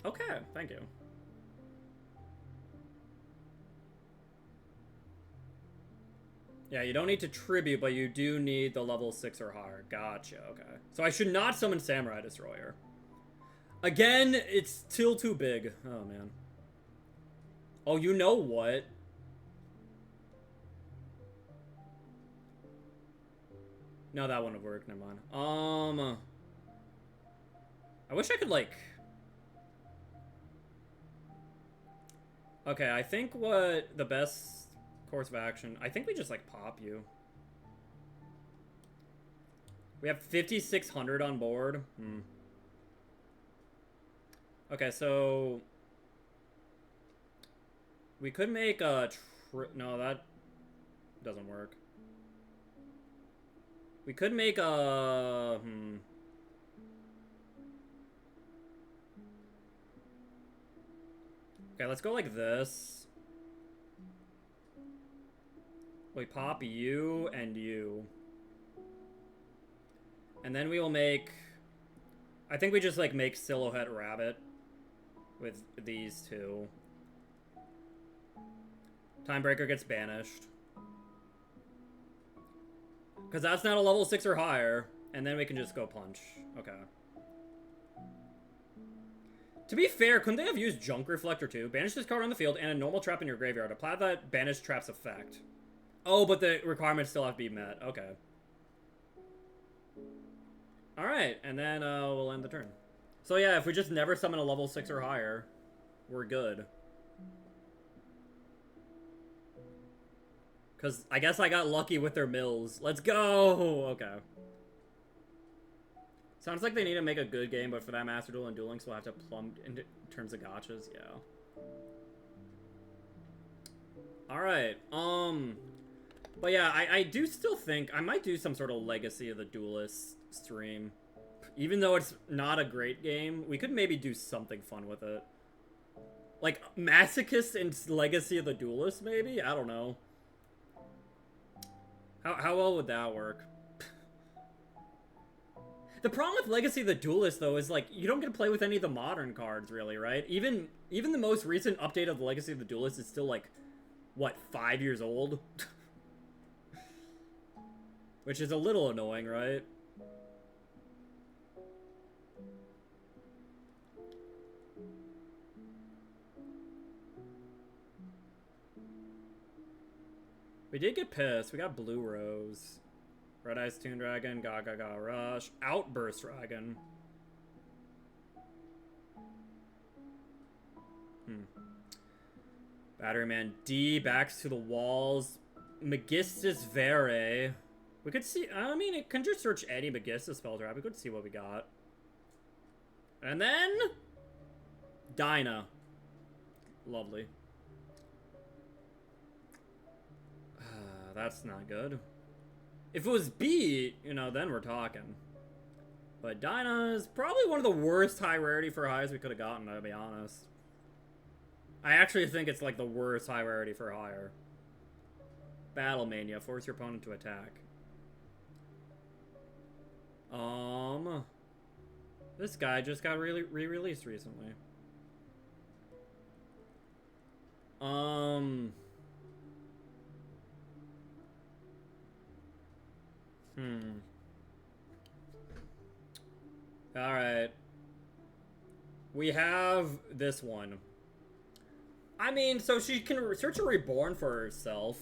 Okay, thank you. Yeah, you don't need to tribute, but you do need the level 6 or higher. Gotcha, okay. So I should not summon Samurai Destroyer. Again, it's still too big. Oh, man. Oh, you know what? No, that wouldn't have worked. Never mind. I wish I could, like... okay, I think what the best course of action... I think we just, like, pop you. We have 5,600 on board. Okay, so... we could make a... no, that doesn't work. We could make a... okay, let's go like this. We pop you and you. And then we will make... I think we just, like, make Silhouette Rabbit with these two. Timebreaker gets banished. Because that's not a level 6 or higher. And then we can just go punch. Okay. To be fair, couldn't they have used Junk Reflector too? Banish this card on the field and a normal trap in your graveyard. Apply that banish trap's effect. Oh, but the requirements still have to be met. Okay. Alright, and then we'll end the turn. So yeah, if we just never summon a level 6 or higher, we're good. Because I guess I got lucky with their mills. Let's go! Okay. Sounds like they need to make a good game, but for that Master Duel and Duel Links, we'll have to plumb in terms of gotchas. Yeah. Alright, but yeah, I do still think I might do some sort of Legacy of the Duelist stream. Even though it's not a great game, we could maybe do something fun with it. Like, Masochist and Legacy of the Duelist, maybe? I don't know. How well would that work? The problem with Legacy of the Duelist, though, is, like, you don't get to play with any of the modern cards, really, right? Even the most recent update of the Legacy of the Duelist is still, like, what, 5 years old? Which is a little annoying, right? We did get pissed. We got Blue Rose. Red Eyes Toon Dragon, Gaga Rush, Outburst Dragon. Battery Man D, backs to the walls. Magistus Vere. We could see, I mean, it can just search any Magistus spell trap. We could see what we got. And then, Dinah. Lovely. That's not good. If it was B, you know, then we're talking. But Dinah is probably one of the worst high rarity for highs we could have gotten, to be honest. I actually think it's like the worst high rarity for higher. Battle Mania, force your opponent to attack. This guy just got re-released recently. Alright. We have this one. I mean, so she can search a Reborn for herself.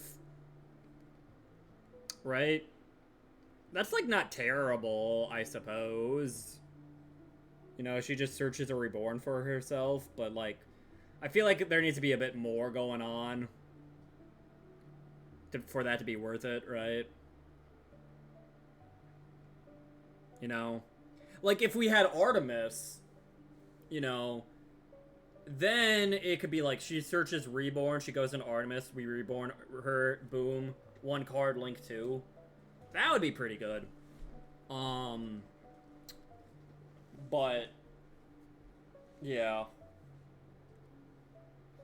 Right? That's, like, not terrible, I suppose. You know, she just searches a Reborn for herself, but, like, I feel like there needs to be a bit more going on for that to be worth it, right? You know? Like, if we had Artemis, you know, then it could be like, she searches Reborn, she goes into Artemis, we Reborn her, boom, one card, link 2. That would be pretty good. But, yeah.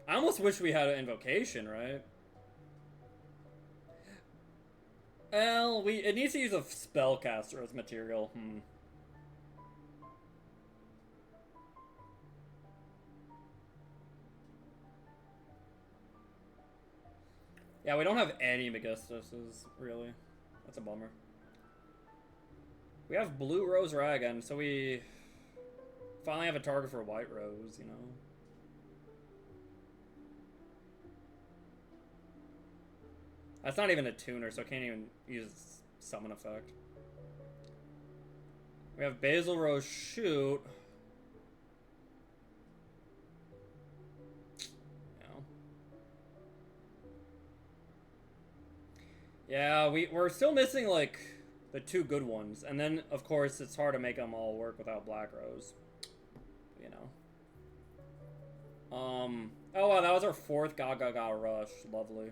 I almost wish we had an Invocation, right? Well, it needs to use a Spellcaster as material. Yeah, we don't have any Magistuses, really. That's a bummer. We have Blue Rose Dragon, so we finally have a target for White Rose, you know? That's not even a tuner, so I can't even use summon effect. We have Basil Rose Shoot. Yeah, we're still missing, like, the 2 good ones. And then, of course, it's hard to make them all work without Black Rose. You know. Oh, wow, that was our 4th Gaga Rush. Lovely.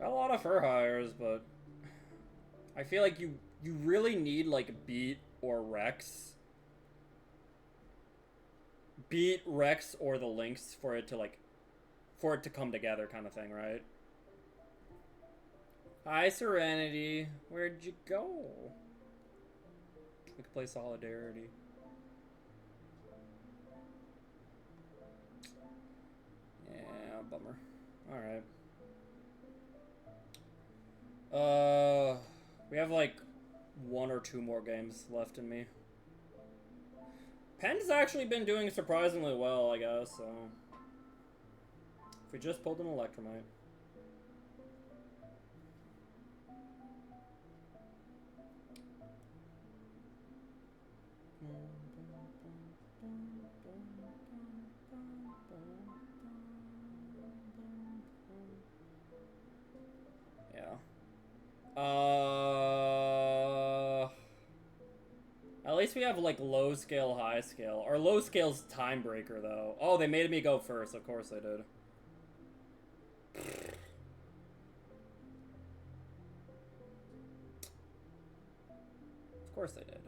Got a lot of fur hires, but I feel like you really need, like, Beat or Rex. Beat Rex or the Lynx for it to, like, for it to come together kind of thing, right? Hi, Serenity. Where'd you go? We could play Solidarity. Yeah, bummer. Alright. We have like 1 or 2 more games left in me. Penn's actually been doing surprisingly well, I guess, so... If we just pulled an Electromite. Yeah. At least we have like low scale, high scale. Our low scale's time breaker though. Oh, they made me go first. Of course they did. Of course they did.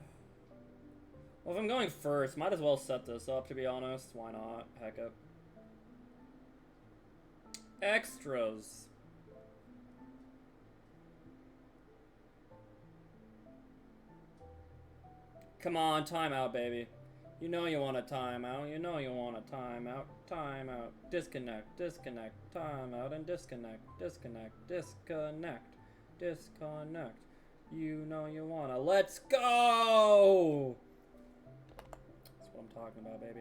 Well, if I'm going first, might as well set this up, to be honest. Why not? Heck it. Extras. Come on, timeout, baby. You know you want a timeout. You know you want a timeout. Timeout. Disconnect. Disconnect. Timeout and disconnect. Disconnect. Disconnect. Disconnect. You know you wanna. Let's go! That's what I'm talking about, baby.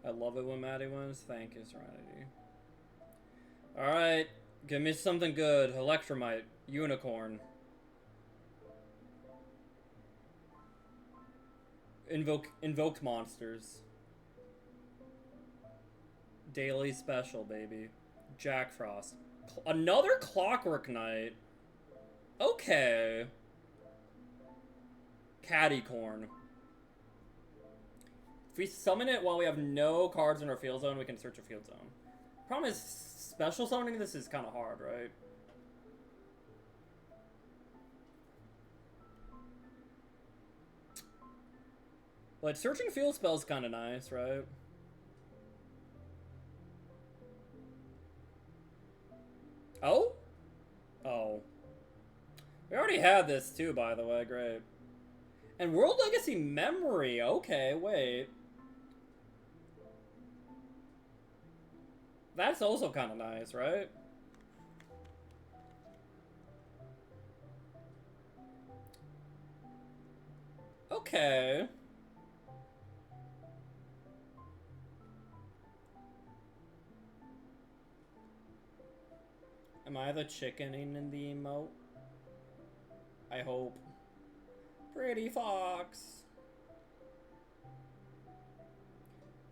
I love it when Maddie wins. Thank you, Serenity. Alright, give me something good. Electromite. Unicorn. Invoked monsters. Daily special, baby. Jack Frost. Another Clockwork Knight. Okay. Cattycorn. If we summon it while we have no cards in our field zone, we can search a field zone. Problem is, special summoning this is kind of hard, right? But searching field spells is kind of nice, right? Oh? Oh. We already had this too, by the way. Great. And World Legacy Memory. Okay, wait. That's also kind of nice, right? Okay. Am I the chicken in the emote? I hope. Pretty fox.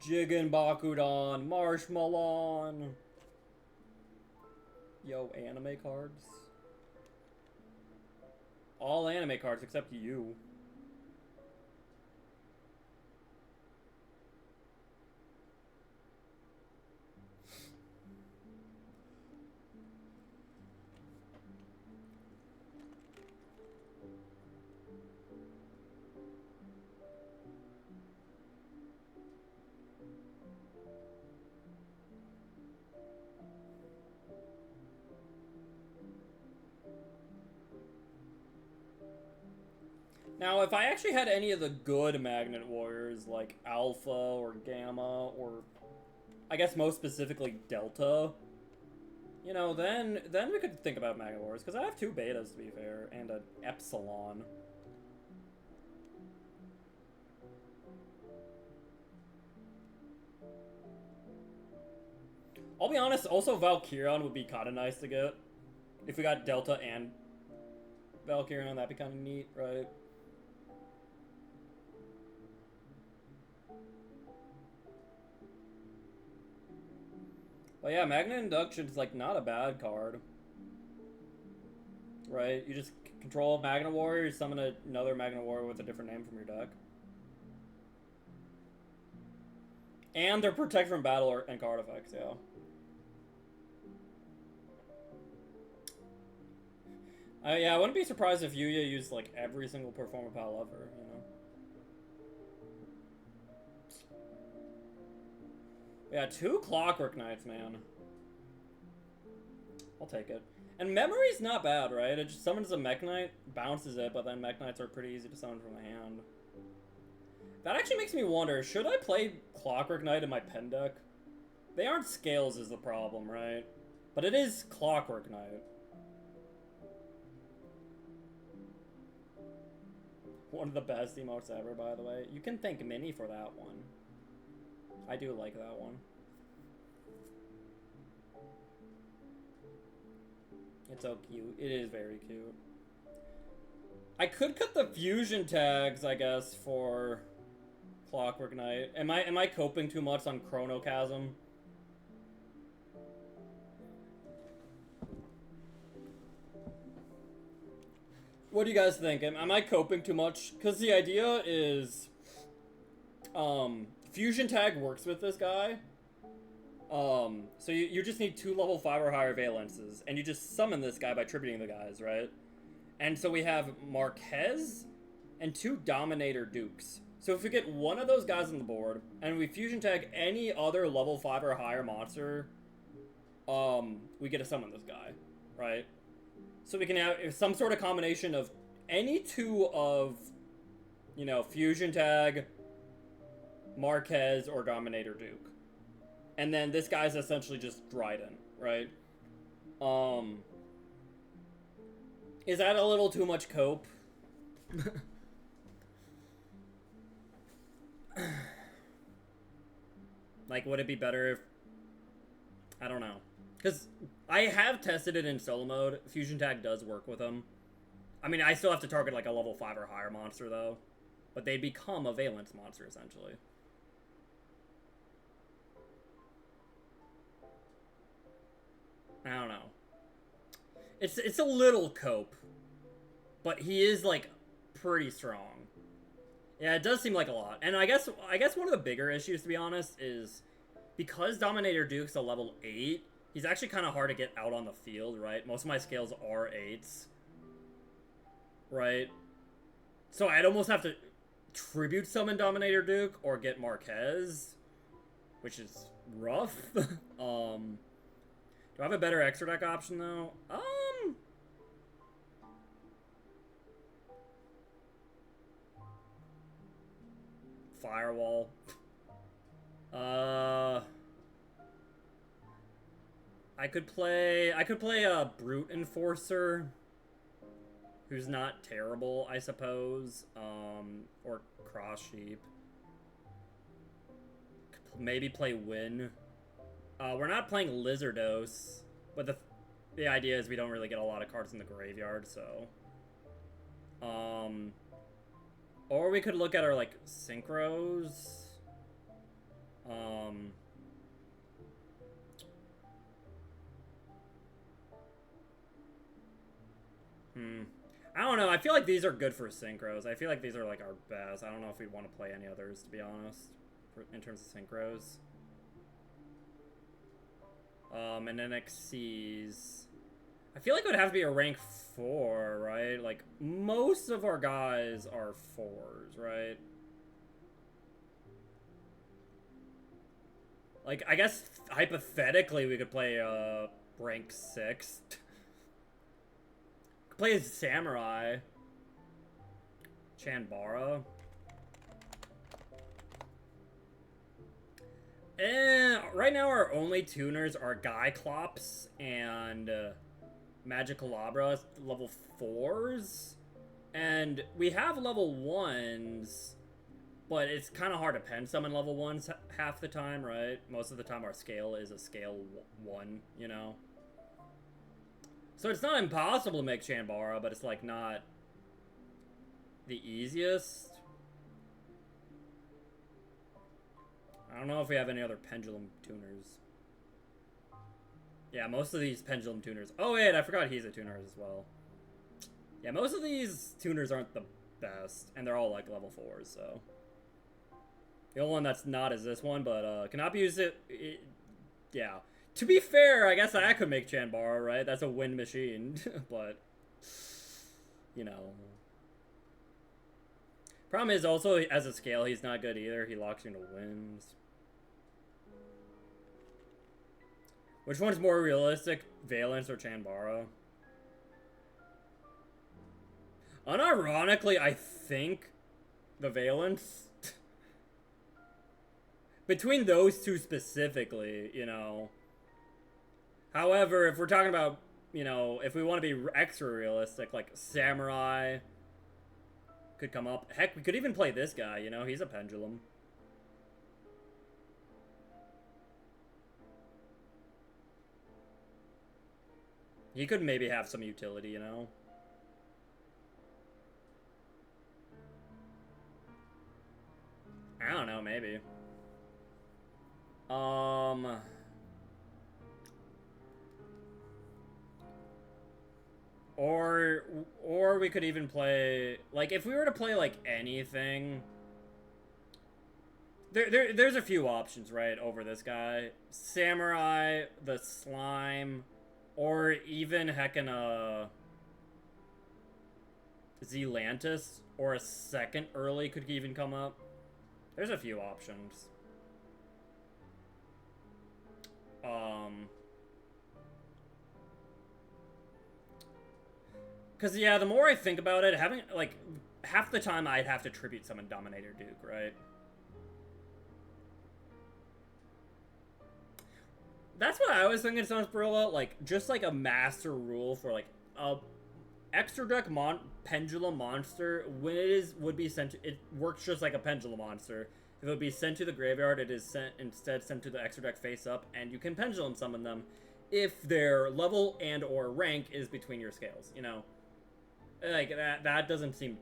Jigen Bakudan, Marshmallow. Yo, anime cards. All anime cards except you. Now, if I actually had any of the good Magnet Warriors, like Alpha or Gamma, or I guess most specifically Delta, you know, then we could think about Magnet Warriors, because I have 2 betas, to be fair, and an Epsilon. I'll be honest, also Valkyrion would be kind of nice to get. If we got Delta and Valkyrion, that'd be kind of neat, right? But yeah, Magnet Induction is like not a bad card. Right? You just control Magnet Warrior, you summon another Magnet Warrior with a different name from your deck. And they're protected from battle and card effects, yeah. Yeah, I wouldn't be surprised if Yuya used like every single performer pal ever, you know? Yeah, 2 Clockwork Knights, man. I'll take it. And Memory's not bad, right? It just summons a Mech Knight, bounces it, but then Mech Knights are pretty easy to summon from the hand. That actually makes me wonder, should I play Clockwork Knight in my pen deck? They aren't scales is the problem, right? But it is Clockwork Knight. One of the best emotes ever, by the way. You can thank Minnie for that one. I do like that one. It's so cute. It is very cute. I could cut the fusion tags, I guess, for Clockwork Knight. Am I coping too much on Chronochasm? What do you guys think? Am I coping too much? Because the idea is, fusion tag works with this guy. So you just need 2 level 5 or higher valences, and you just summon this guy by tributing the guys, right? And so we have Marquez and 2 Dominator Dukes. So if we get one of those guys on the board, and we fusion tag any other level 5 or higher monster, we get to summon this guy, right? So we can have some sort of combination of any 2 of, you know, fusion tag, Marquez, or Dominator Duke. And then this guy's essentially just Dryden, right? Is that a little too much cope? Like, would it be better if... I don't know. Because I have tested it in solo mode. Fusion tag does work with them. I mean, I still have to target, like, a level 5 or higher monster, though. But they become a valence monster, essentially. I don't know. It's a little cope. But he is, like, pretty strong. Yeah, it does seem like a lot. And I guess one of the bigger issues, to be honest, is because Dominator Duke's a level 8, he's actually kind of hard to get out on the field, right? Most of my scales are 8s. Right? So I'd almost have to tribute summon Dominator Duke or get Marquez, which is rough. Do I have a better extra deck option, though? Firewall. I could play a Brute Enforcer, who's not terrible, I suppose. Or Cross Sheep. Maybe play Win. We're not playing Lizardos, but the idea is we don't really get a lot of cards in the graveyard, so. Or we could look at our, like, synchros. I don't know. I feel like these are good for synchros. I feel like these are, like, our best. I don't know if we'd want to play any others, to be honest, in terms of synchros. And NXCs. I feel like it would have to be a rank 4, right? Like, most of our guys are 4s, right? Like, I guess, hypothetically, we could play, rank 6. Could play as Samurai. Chanbara. Right now our only tuners are Gyclops and Magicalabra level 4s. And we have level 1s, but it's kind of hard to pen summon level 1s half the time, right? Most of the time our scale is a scale 1, you know? So it's not impossible to make Chanbara, but it's like not the easiest. I don't know if we have any other Pendulum tuners. Yeah, most of these Pendulum tuners... Oh, wait, I forgot he's a tuner as well. Yeah, most of these tuners aren't the best, and they're all, like, level 4s, so... The only one that's not is this one, but, cannot be used yeah. To be fair, I guess I could make Chanbara, right? That's a wind machine, but... You know. Problem is also, as a scale, he's not good either. He locks you into wins. Which one's more realistic, Valence or Chanbara? Unironically, I think the Valence. Between those two specifically, you know. However, if we're talking about, you know, if we want to be extra realistic, like Samurai could come up. Heck, we could even play this guy, you know, he's a pendulum. He could maybe have some utility, you know. I don't know, maybe. Or we could even play, like, if we were to play, like, anything, there's a few options, right, over this guy. Samurai, the Slime, or even heckin' a Zelantis, or a second early could even come up. There's a few options. Because, yeah, the more I think about it, having, like, half the time I'd have to tribute summon Dominator Duke, right? That's what I was thinking, Sunsperilla, like, just like a master rule for, like, a extra deck pendulum monster, when it would be sent to, it works just like a pendulum monster. If it would be sent to the graveyard, it is instead sent to the extra deck face up, and you can pendulum summon them if their level and or rank is between your scales, you know? Like, that doesn't seem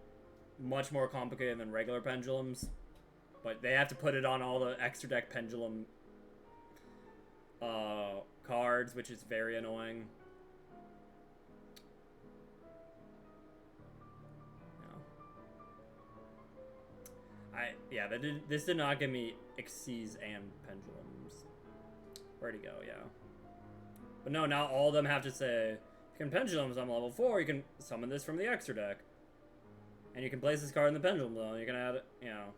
much more complicated than regular pendulums, but they have to put it on all the extra deck pendulum cards, which is very annoying. Yeah, this did not give me Xyz and pendulums. Where'd he go? Yeah. But no, now all of them have to say, you can pendulums on level 4, you can summon this from the extra deck. And you can place this card in the pendulum zone, you can add it, you know.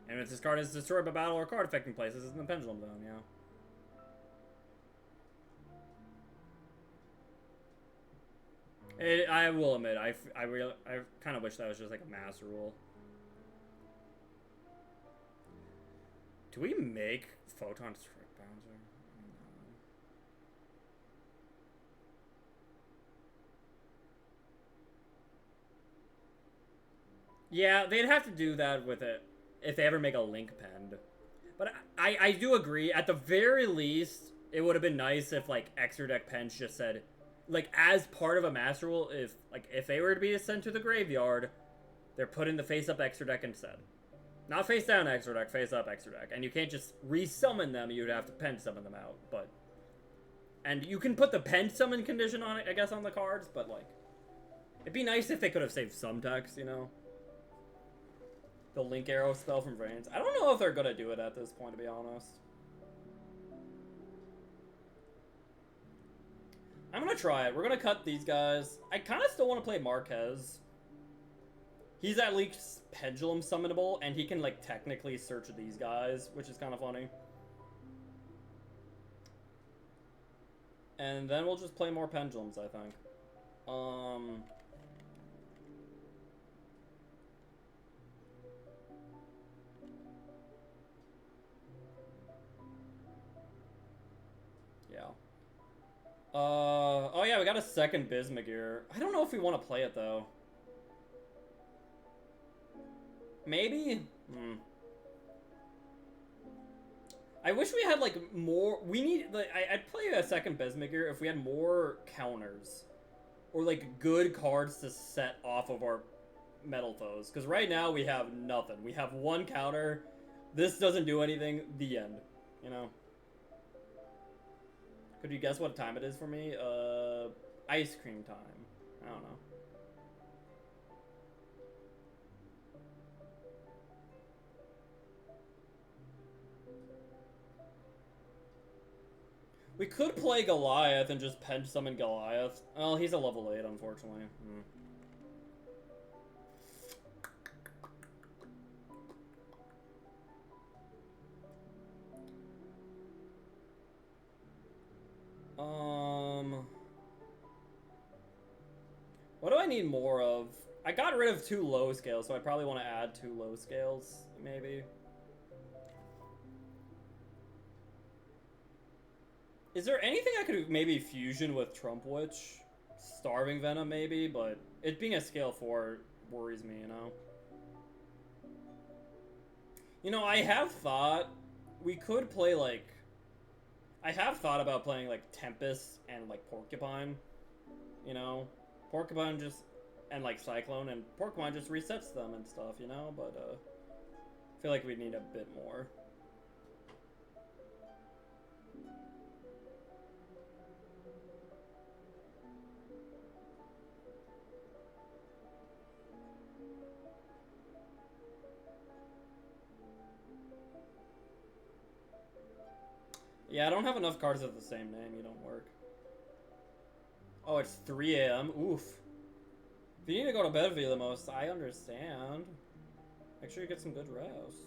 And if this card is destroyed by battle or card affecting places, it's in the pendulum zone, yeah. I will admit, I kind of wish that was just like a master rule. Do we make Photon Strike Bouncer? Yeah, they'd have to do that with it if they ever make a Link Pend. But I do agree, at the very least, it would have been nice if, like, extra deck Pens just said, like, as part of a master rule, if they were to be sent to the graveyard, they're put in the face-up extra deck instead. Not face-down extra deck, face-up extra deck. And you can't just re-summon them, you'd have to pen summon them out, but... And you can put the pen summon condition on it, I guess, on the cards, but, like... It'd be nice if they could have saved some text, you know? The Link Arrow spell from Vrains. I don't know if they're gonna do it at this point, to be honest. I'm gonna try it. We're gonna cut these guys. I kind of still want to play Marquez. He's at least pendulum summonable, and he can, like, technically search these guys, which is kind of funny. And then we'll just play more pendulums, I think. Yeah. Oh yeah, we got a second Bismugear. I don't know if we want to play it, though. Maybe? I wish we had, like, more... We need... Like, I'd play a second Bismugear if we had more counters. Or, like, good cards to set off of our metal foes. Because right now we have nothing. We have one counter. This doesn't do anything. The end. You know? Could you guess what time it is for me? Ice cream time. I don't know. We could play Goliath and just pen summon Goliath. Oh, he's a level 8, unfortunately. What do I need more of? I got rid of 2 low scales, so I probably want to add 2 low scales, maybe. Is there anything I could maybe fusion with Trump Witch? Starving Venom, maybe, but it being a scale 4 worries me, you know? You know, I have thought we could play, like... I have thought about playing, like, Tempest and, like, Porcupine, you know? Porcupine just... and, like, Cyclone, and Porcupine just resets them and stuff, you know? But, I feel like we need a bit more. Yeah, I don't have enough cards of the same name. You don't work. Oh, it's 3 a.m. Oof. If you need to go to bed via the most, I understand. Make sure you get some good rest.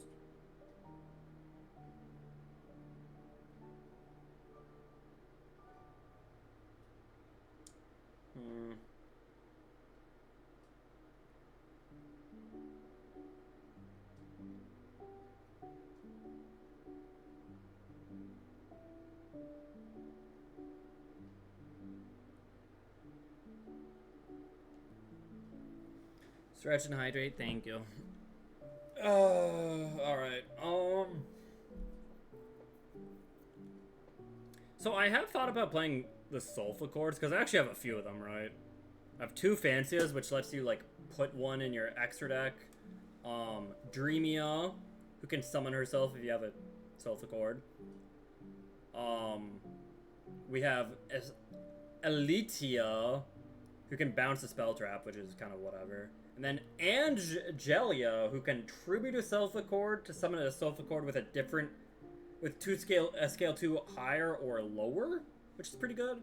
Stretch and hydrate, thank you. Alright, so I have thought about playing the Sulfa chords, because I actually have a few of them, right? I have 2 Fancias, which lets you, like, put one in your extra deck. Dreamia, who can summon herself if you have a Sulfa chord. We have Elitia, who can bounce a spell trap, which is kind of whatever. And then Angelia, who can tribute a Sulfa chord to summon a Sulfa chord with a different, with scale 2 higher or lower, which is pretty good.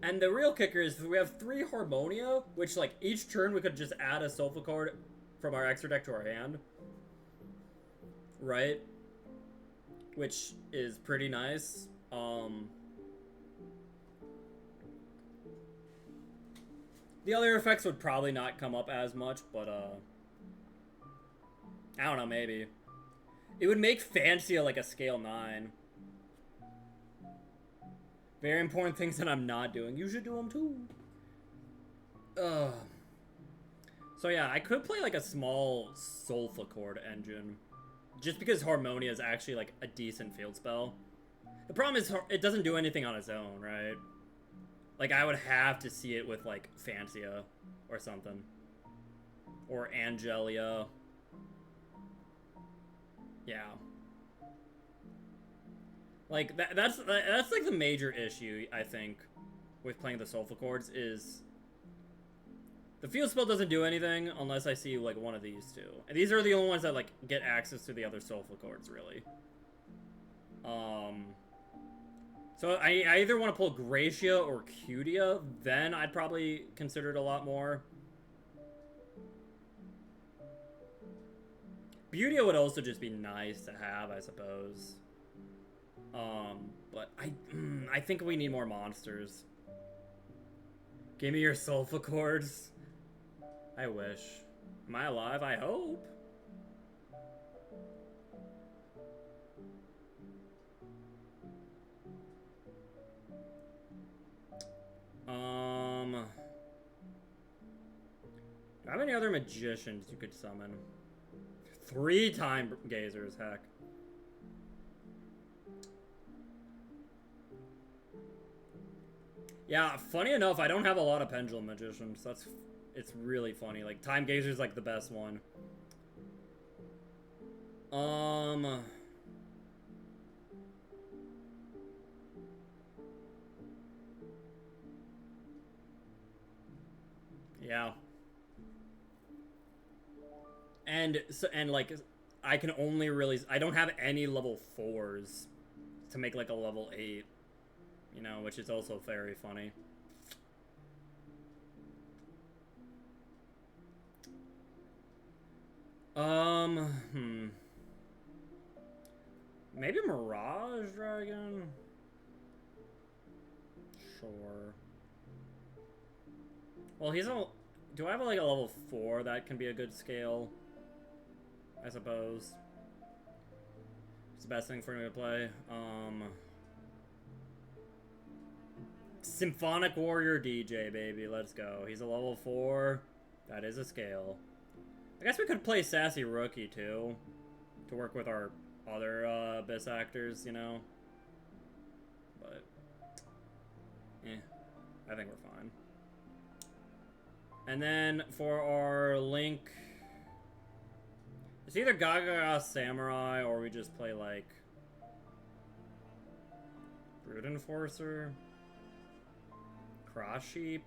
And the real kicker is we have 3 Harmonia, which, like, each turn we could just add a Sulfa chord from our extra deck to our hand, right? Which is pretty nice. The other effects would probably not come up as much, but, I don't know, maybe. It would make Fancia like a scale 9. Very important things that I'm not doing. You should do them too. So yeah, I could play like a small Sulfa chord engine. Just because Harmonia is actually like a decent field spell. The problem is it doesn't do anything on its own, right? Like, I would have to see it with, like, Fancia or something. Or Angelia. Yeah. Like, that's like, the major issue, I think, with playing the Sulfa chords is... The field spell doesn't do anything unless I see, like, one of these two. And these are the only ones that, like, get access to the other Sulfa chords, really. So I either want to pull Gracia or Cutia, then I'd probably consider it a lot more. Beautia would also just be nice to have, I suppose. But I think we need more monsters. Give me your Sulfa chords. I wish. Am I alive? I hope. How many other magicians you could summon? 3 time gazers, heck. Yeah, funny enough, I don't have a lot of pendulum magicians. It's really funny. Like, time gazer's like the best one. Yeah. And like, I can only really... I don't have any level 4s to make, like, a level 8. You know, which is also very funny. Maybe Mirage Dragon? Sure. Well, he's a... Do I have like a level 4 that can be a good scale? I suppose. It's the best thing for me to play. Symphonic Warrior DJ, baby. Let's go. He's a level 4. That is a scale. I guess we could play Sassy Rookie, too. To work with our other Abyss actors, you know? But... I think we're fine. And then for our Link... It's either Gaga Samurai or we just play, like... Brood Enforcer? Cross Sheep?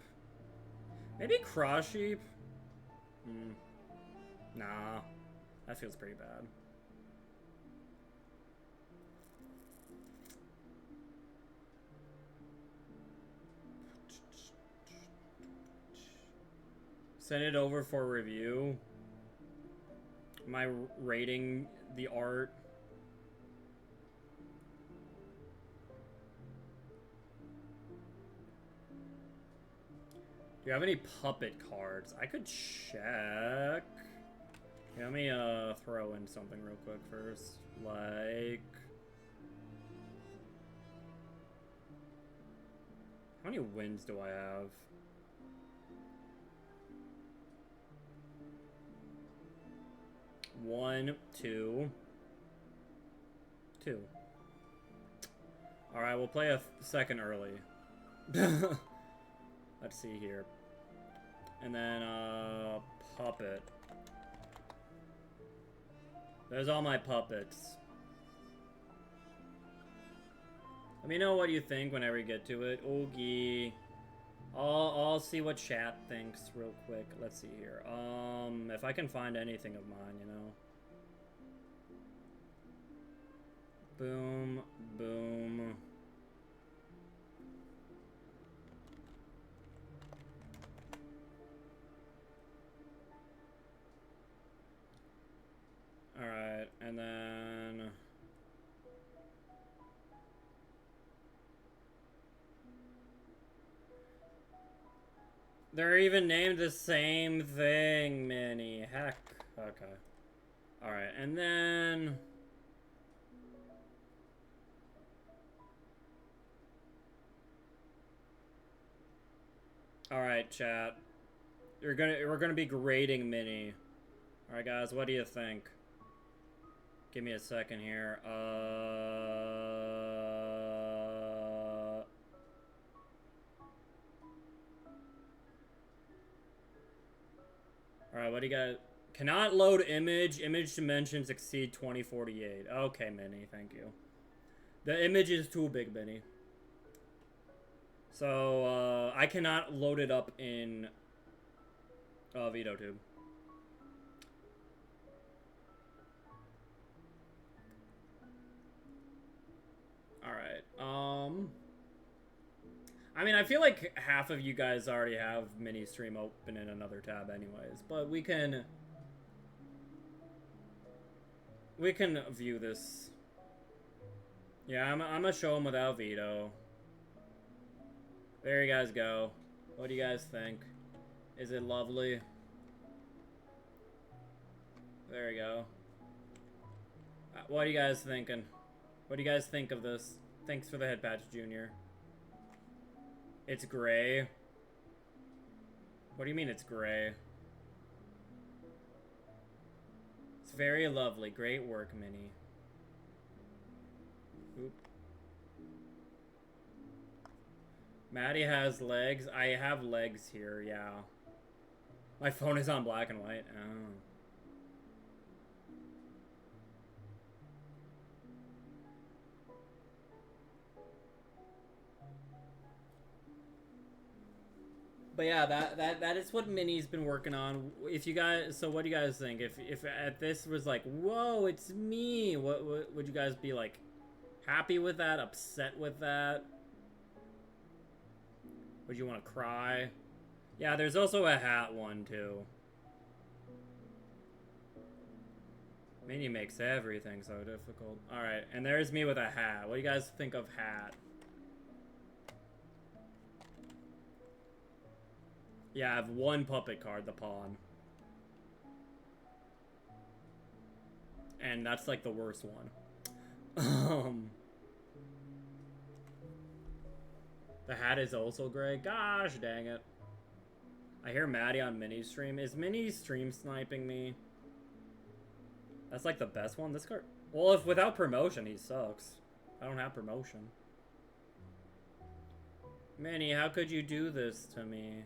Maybe Cross Sheep? Nah. That feels pretty bad. Send it over for review. Am I rating the art? Do you have any puppet cards? I could check. Yeah, let me throw in something real quick first. Like... How many wins do I have? One, two. Alright, we'll play a second early. Let's see here. And then, puppet. There's all my puppets. Let me know what you think whenever you get to it. Oogie. I'll see what chat thinks real quick. Let's see here. If I can find anything of mine, you know. Boom, boom. Alright, and then... They're even named the same thing, Minnie. Heck. Okay. Alright, and then... Alright, chat. We're gonna be grading Minnie. Alright, guys, what do you think? Give me a second here. Alright, what do you got? Cannot load image. Image dimensions exceed 2048. Okay, Minnie, thank you. The image is too big, Minnie. So, I cannot load it up in VideoTube. Alright, I mean, I feel like half of you guys already have mini stream open in another tab anyways, but we can view this. Yeah, I'm gonna show them without Vito. There you guys go. What do you guys think? Is it lovely? There you go. What are you guys thinking? What do you guys think of this? Thanks for the head patch, Junior. It's gray. What do you mean it's gray? It's very lovely. Great work, Minnie. Oop. Maddie has legs. I have legs here, yeah. My phone is on black and white. Oh. But yeah, that is what Minnie's been working on. If you guys, so what do you guys think? If at this was like, whoa, it's me, what would you guys be like? Happy with that? Upset with that? Would you want to cry? Yeah, there's also a hat one, too. Mini makes everything so difficult. Alright, and there's me with a hat. What do you guys think of hat? Yeah, I have one puppet card, the pawn. And that's like the worst one. The hat is also gray. Gosh dang it. I hear Maddie on Mini stream. Is Mini stream sniping me? That's like the best one. This card. Well, if without promotion, he sucks. I don't have promotion. Mini, how could you do this to me?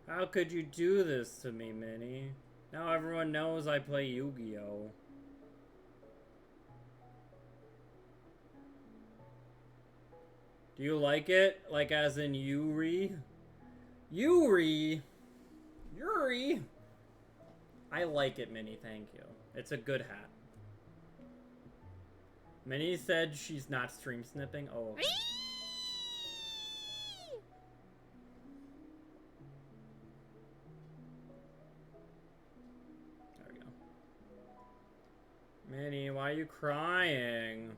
How could you do this to me, Mini? Now everyone knows I play Yu-Gi-Oh! Do you like it? Like as in Yuri? Yuri? Yuri? I like it, Minnie, thank you. It's a good hat. Minnie said she's not stream snipping. Oh, okay. There we go. Minnie, why are you crying?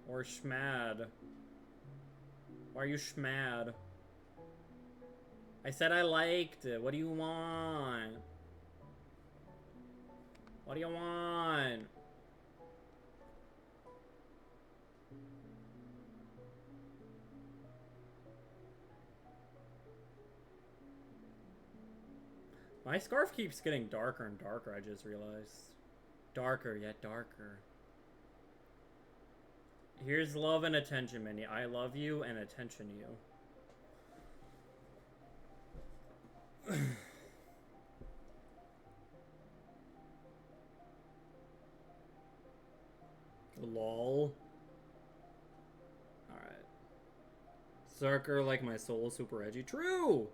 Or schmad? Why are you schmad? I said I liked it. What do you want? What do you want? My scarf keeps getting darker and darker, I just realized. Darker, yet darker. Here's love and attention, Minnie. I love you and attention you. Lol. Alright. Zerker like my soul, super edgy. True!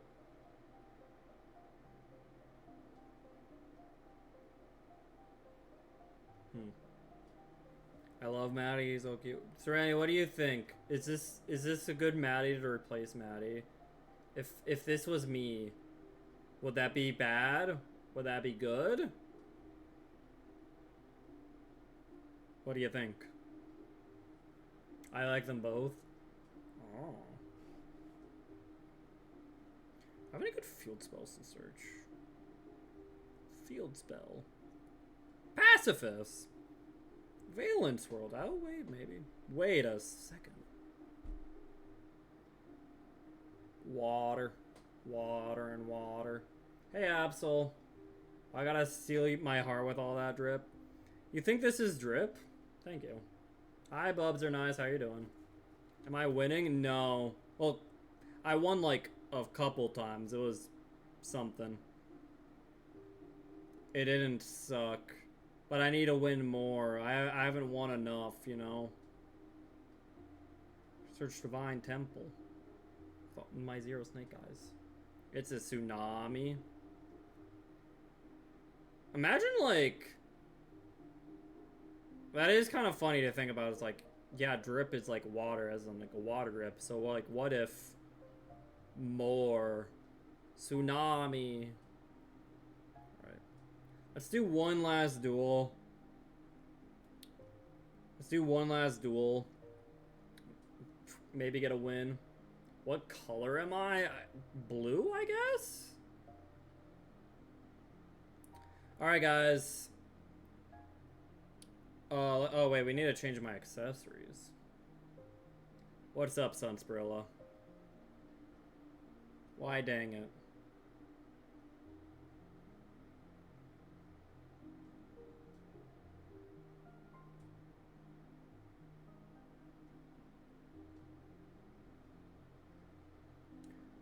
I love Maddie, he's so cute. Serenity, what do you think? Is this a good Maddie to replace Maddie? If this was me, would that be bad? Would that be good? What do you think? I like them both. Oh. How many good field spells to search? Field spell. Pacifist. Valence World. Oh, wait, maybe. Wait a second. Water. Water and water. Hey, Absol. I gotta seal my heart with all that drip. You think this is drip? Thank you. Hi, Bubs are nice. How you doing? Am I winning? No. Well, I won like a couple times. It was something. It didn't suck. But I need to win more. I haven't won enough, you know. Search Divine Temple. My Zero Snake Eyes. It's a tsunami. Imagine, like... That is kind of funny to think about. It's like, yeah, drip is like water, as in like a water drip. So, like, what if... more... Tsunami... Let's do one last duel. Let's do one last duel. Maybe get a win. What color am I? Blue, I guess? Alright, guys. Oh, wait, we need to change my accessories. What's up, Sunsprilla? Why dang it?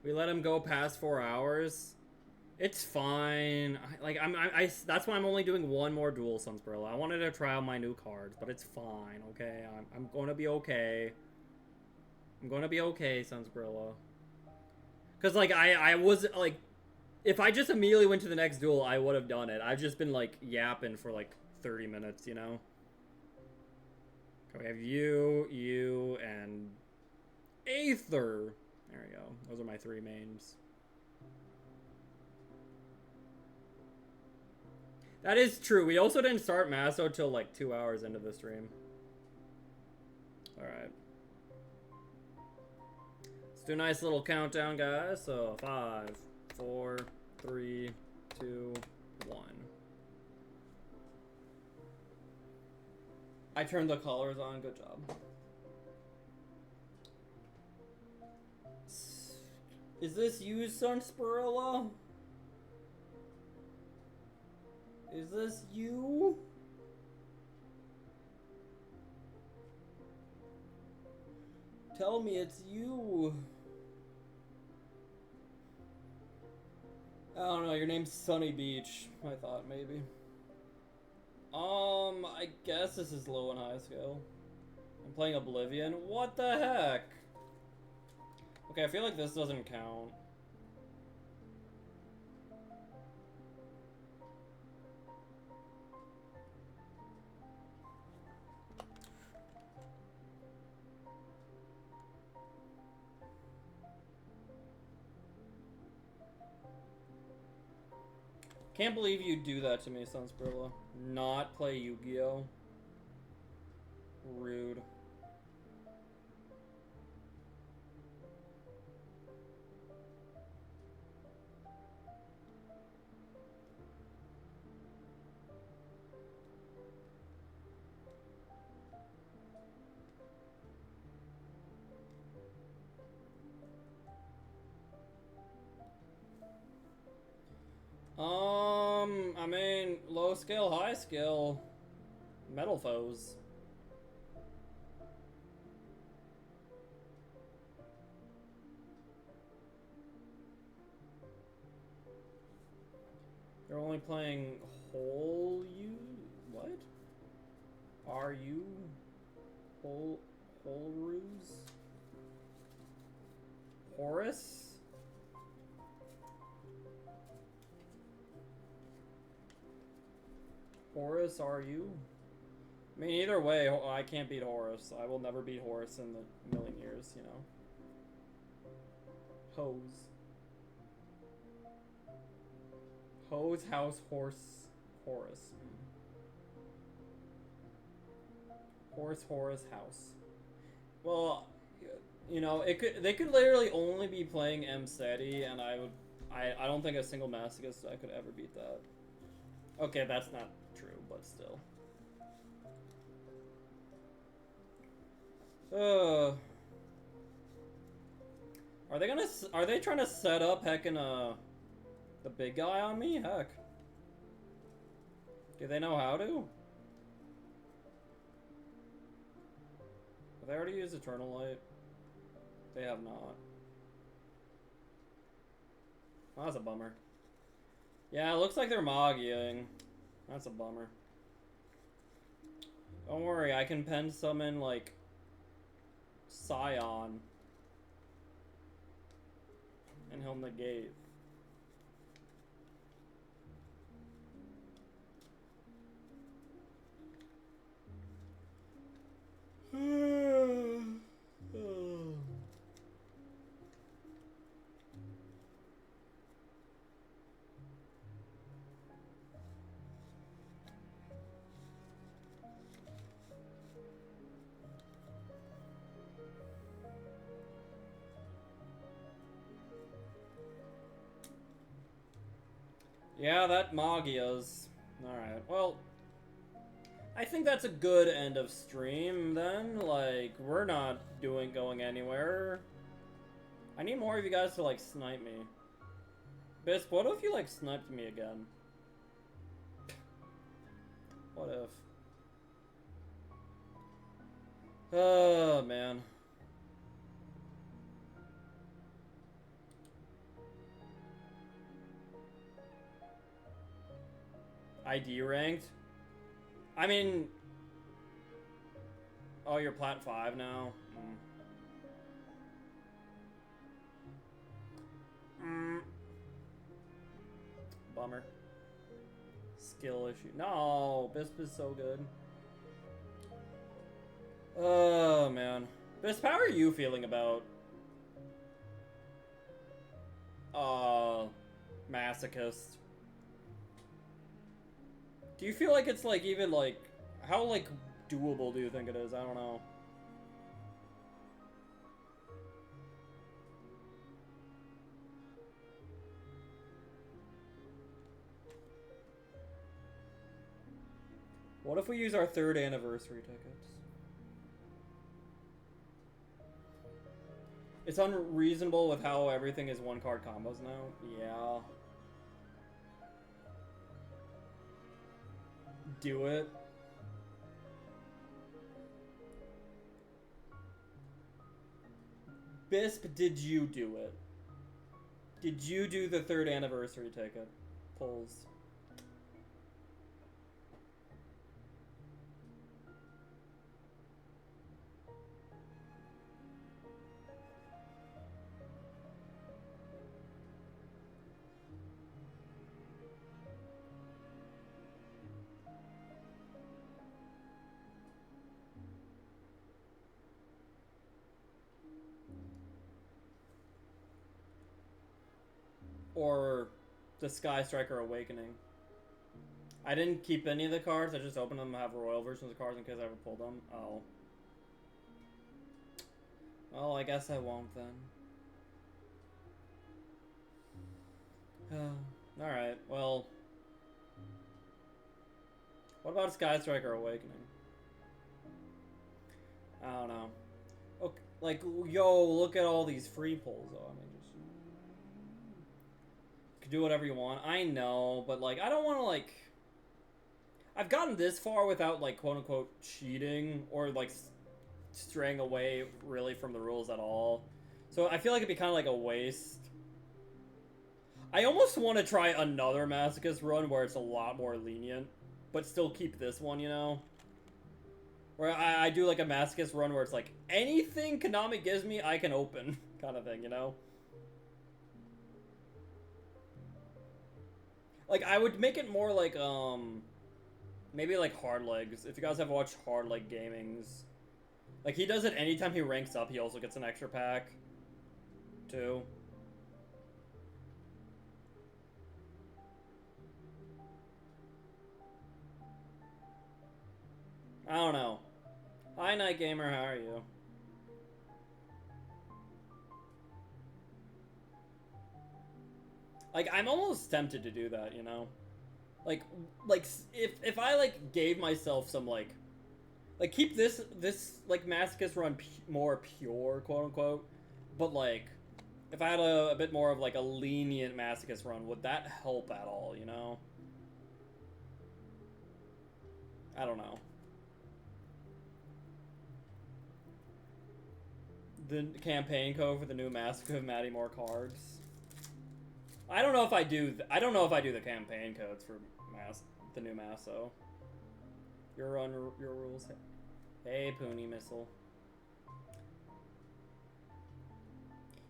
We let him go past 4 hours. It's fine. That's why I'm only doing one more duel, Sunsprilla. I wanted to try out my new cards, but it's fine, okay? I'm going to be okay. I'm going to be okay, Sunsprilla. Because, like, I was, like, if I just immediately went to the next duel, I would have done it. I've just been, like, yapping for, like, 30 minutes, you know? Okay, we have you, and... Aether! There we go. Those are my 3 mains. That is true. We also didn't start Maso till like 2 hours into the stream. Alright. Let's do a nice little countdown, guys. So 5, 4, 3, 2, 1. I turned the colors on. Good job. Is this you, Sunspirilla? Is this you? Tell me it's you. I don't know, your name's Sunny Beach. I thought maybe. I guess this is low and high skill. I'm playing Oblivion. What the heck? Okay, I feel like this doesn't count. Can't believe you do that to me, Sunsperla. Not play Yu-Gi-Oh! Rude. I mean, low skill, high skill, metal foes. They're only playing whole you. What? Are you whole ruse? Horus? Horus, are you? I mean, either way, I can't beat Horus. I will never beat Horus in the million years, you know. Hose. Hose, house, horse, Horus. Horus, house. Well, you know, they could literally only be playing M Steady, and I don't think a single Masochist I could ever beat that. Okay, that's not true, but still. Are they trying to set up heckin' the big guy on me? Heck. Do they know how to? Have they already used Eternal Light? They have not. Oh, that's a bummer. Yeah, it looks like they're Magiing. That's a bummer. Don't worry, I can pen summon, like, Scion. And he'll negate. Yeah, that Magia's. Alright, well, I think that's a good end of stream then. Like, we're not going anywhere. I need more of you guys to, like, snipe me. Bisp, what if you, like, sniped me again? What if? Oh, man. ID ranked? I mean... Oh, you're Plat 5 now? Bummer. Skill issue. No! Bisp is so good. Oh, man. Bisp, how are you feeling about Masochist. Do you feel like it's like even like how like doable do you think it is? I don't know. What if we use our 3rd anniversary tickets? It's unreasonable with how everything is 1-card combos now. Yeah. Do it. Bisp, did you do it? Did you do the 3rd anniversary ticket pulls? Or the Sky Striker Awakening. I didn't keep any of the cards, I just opened them to have royal versions of cards in case I ever pulled them. Oh. Well, I guess I won't then. Alright, well. What about Sky Striker Awakening? I don't know. Okay, like, yo, look at all these free pulls, though. I mean, just... You can do whatever you want. I know, but, like, I don't want to, like... I've gotten this far without, like, quote-unquote cheating or, like, straying away, really, from the rules at all. So I feel like it'd be kind of like a waste. I almost want to try another Masochist run where it's a lot more lenient, but still keep this one, you know? Where I do, like, a Masochist run where it's like, anything Konami gives me, I can open, kind of thing, you know? Like, I would make it more like, maybe like Hard Legs. If you guys have watched Hard Leg Gaming's, like, he does it anytime he ranks up, he also gets an extra pack, too. I don't know. Hi, Night Gamer, how are you? Like, I'm almost tempted to do that, you know? Like, if I, like, gave myself some, like, keep this, like, Masochist run more pure, quote-unquote, but, like, if I had a bit more of, like, a lenient Masochist run, would that help at all, you know? I don't know. The campaign code for the new Masochist of adding more cards. I don't know if I do. I don't know if I do the campaign codes for the new Maso. Your rules. Hey, Pony Missile.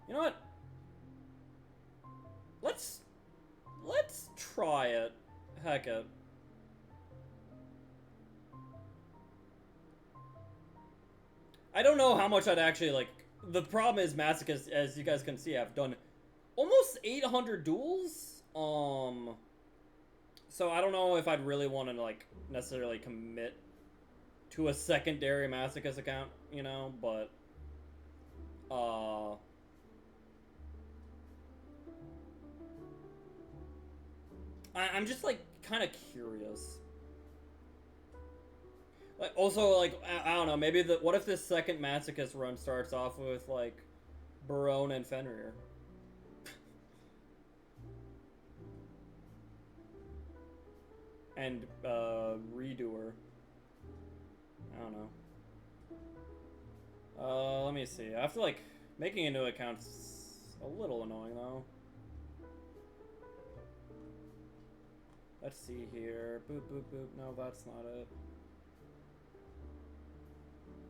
You know what? Let's try it. Heck it. I don't know how much I'd actually like. The problem is Masochist, as you guys can see, I've done almost 800 duels. So I don't know if I'd really want to like necessarily commit to a secondary Masochist account, you know, but I'm just like kind of curious. Like, also, like, I don't know, maybe what if this second Masochist run starts off with, like, Barone and Fenrir? And, Redoer. I don't know. Let me see. I have to, like, making a new account's a little annoying, though. Let's see here. Boop, boop, boop. No, that's not it.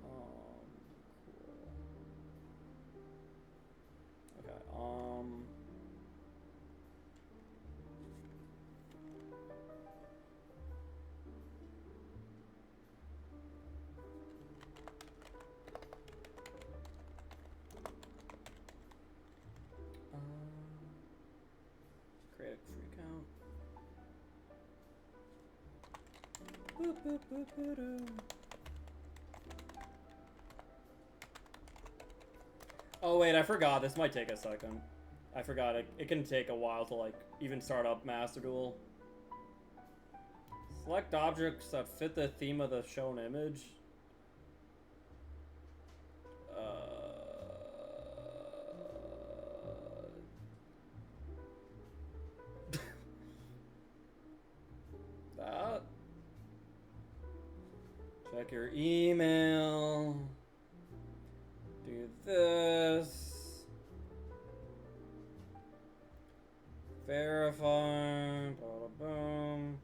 Cool. Okay, Oh wait, I forgot. This might take a second. I forgot it can take a while to like even start up Master Duel. Select objects that fit the theme of the shown image. That. Check your email. Do this. Verify. Bada boom.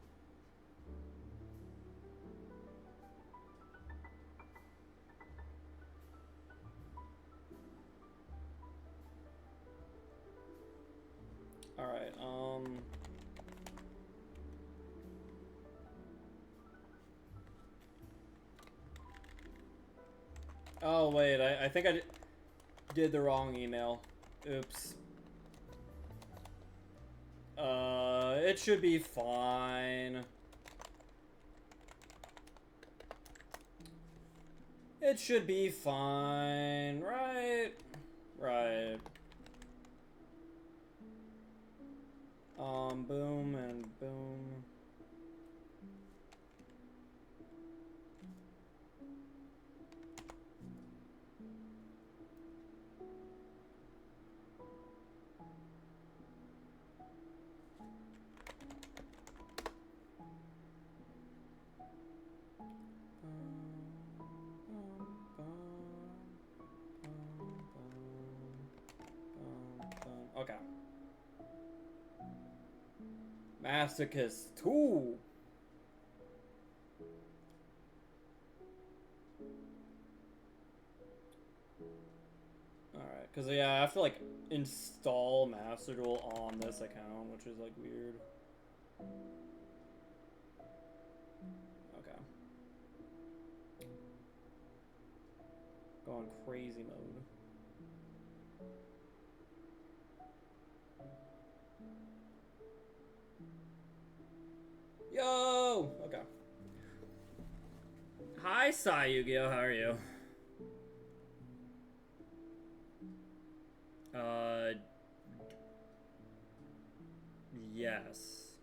Alright, oh, wait, I think I did the wrong email. Oops. It should be fine. It should be fine, right? Right. Boom and boom. Okay. Masochist 2. Alright, because yeah, I have to like install Master Duel on this account, which is like weird. Okay. Going crazy mode. Yo! Okay. Hi, YGO, how are you? Yes.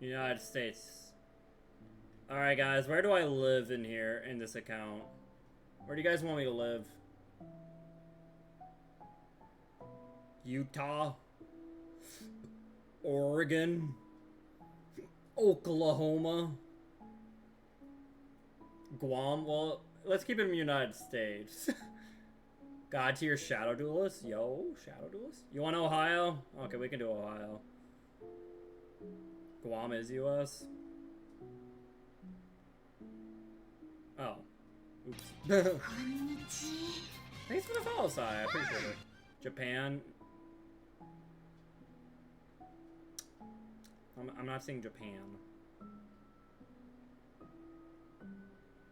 United States. Alright, guys, where do I live in here, in this account? Where do you guys want me to live? Utah? Oregon? Oklahoma? Guam? Well, let's keep it in the United States. God tier Shadow Duelist? Yo, Shadow Duelist? You want Ohio? Okay, we can do Ohio. Guam is US? Oh. Oops. Thanks for the follow, Sai. I appreciate it. Japan. I'm not seeing Japan.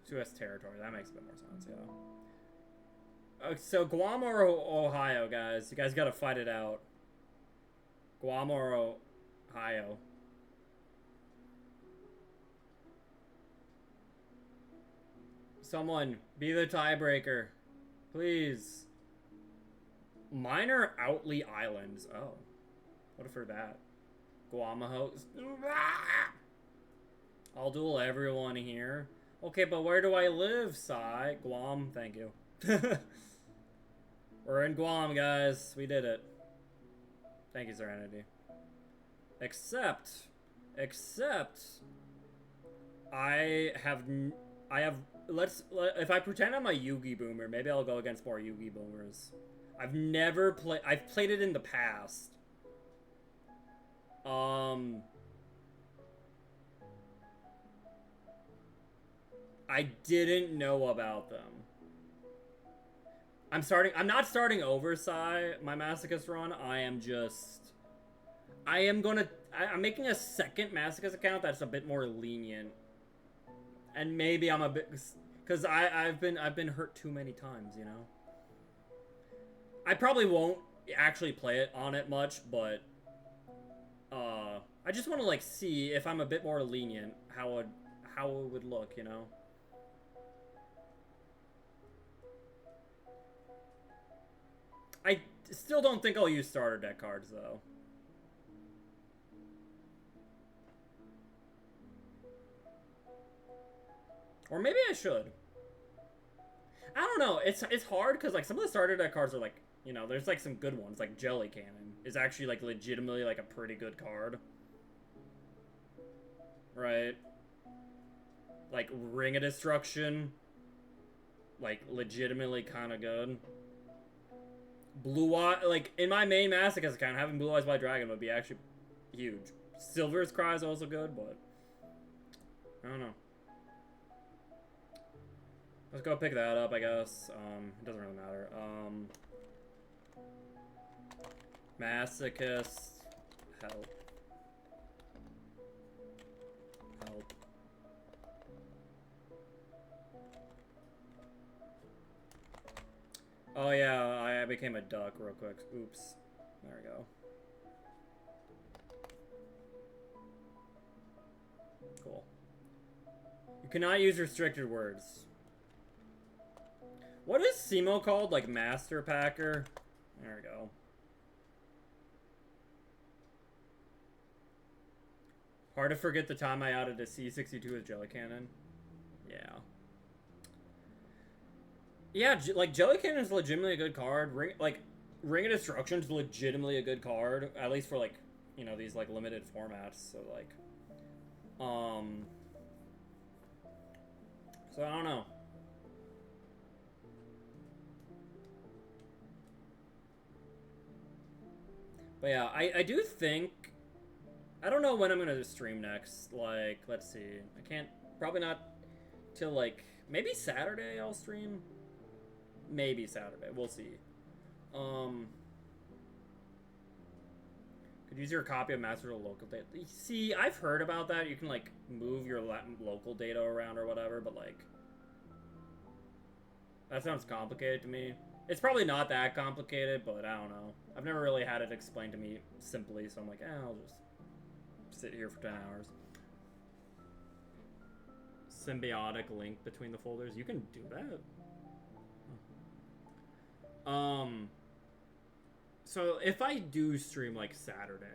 It's US territory. That makes a bit more sense, yeah. So Guam or Ohio, guys? You guys gotta fight it out. Guam or Ohio? Someone, be the tiebreaker. Please. Minor Outly Islands. Oh. What for that? Guamaho. I'll duel everyone here. Okay, but where do I live, Sai? Guam, thank you. We're in Guam, guys. We did it. Thank you, Serenity. Except, if I pretend I'm a Yugi Boomer, maybe I'll go against more Yugi Boomers. I've played it in the past. I didn't know about them. I'm not starting over, Sai, my Masochist run. I'm making a second Masochist account that's a bit more lenient. And maybe I'm a bit, because I've been hurt too many times, you know? I probably won't actually play it on it much, but I just want to like see if I'm a bit more lenient, how how it would look, you know? I still don't think I'll use starter deck cards, though. Or maybe I should. I don't know. It's hard because like some of the starter deck cards are like, you know, there's like some good ones. Like Jelly Cannon is actually like legitimately like a pretty good card. Right? Like Ring of Destruction, like legitimately kind of good. Blue Eye, like in my main Masochist account, having Blue Eyes White Dragon would be actually huge. Silver's Cry is also good, but I don't know. Let's go pick that up, I guess. It doesn't really matter. Masochist, help. Help. Oh yeah, I became a duck real quick. Oops. There we go. Cool. You cannot use restricted words. What is Simo called? Like Master Packer? There we go. Hard to forget the time I outed a C62 with Jelly Cannon. Yeah. Yeah, like Jelly Cannon is legitimately a good card. Ring of Destruction is legitimately a good card, at least for like, you know, these like limited formats. So like, so I don't know. But yeah, I do think, I don't know when I'm gonna stream next. Like, let's see, I can't, probably not till like maybe Saturday I'll stream. Maybe Saturday. We'll see. Could use your copy of Master of Local Data. See, I've heard about that. You can, like, move your local data around or whatever, but, like, that sounds complicated to me. It's probably not that complicated, but I don't know. I've never really had it explained to me simply, so I'm like, I'll just sit here for 10 hours. Symbiotic link between the folders. You can do that. So if I do stream like Saturday,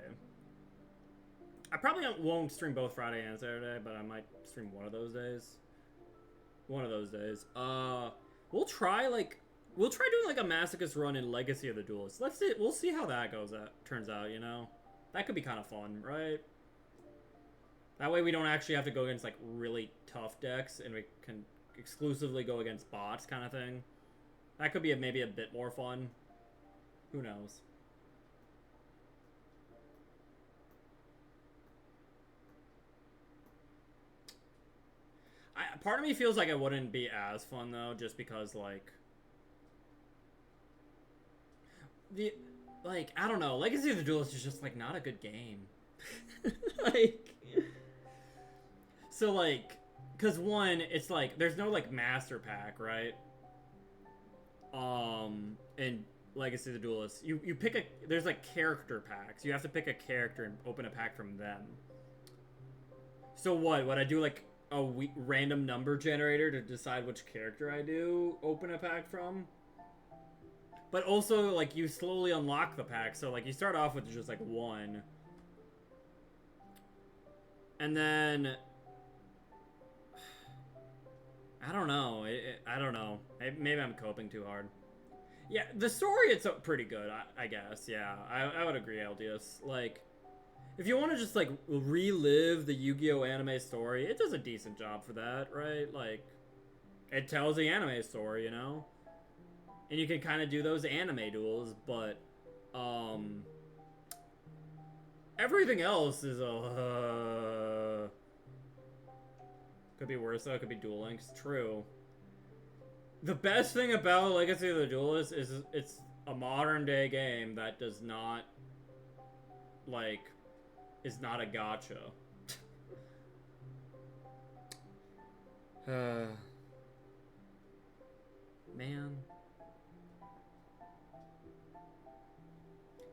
I probably won't stream both Friday and Saturday, but I might stream one of those days. We'll try doing like a Masochist run in Legacy of the Duelist. We'll see how that turns out, you know? That could be kind of fun, right? That way we don't actually have to go against like really tough decks and we can exclusively go against bots kind of thing. That could be maybe a bit more fun. Who knows? Part of me feels like it wouldn't be as fun though, just because like I don't know, Legacy of the Duelist is just like not a good game. Like, so like, cause one, it's like there's no like master pack, right? And Legacy of the Duelist, you pick there's like character packs. You have to pick a character and open a pack from them. So what? Would I do like a random number generator to decide which character I do open a pack from? But also like you slowly unlock the pack. So like you start off with just like one, and then I don't know. I don't know. Maybe I'm coping too hard. Yeah, the story, it's pretty good, I guess. Yeah, I would agree, LDS. Like, if you want to just, like, relive the Yu-Gi-Oh! Anime story, it does a decent job for that, right? Like, it tells the anime story, you know? And you can kind of do those anime duels, but, everything else is could be worse, though. It could be Duel Links. True. The best thing about Legacy of the Duelist is it's a modern day game that does not, like, is not a gacha. Man.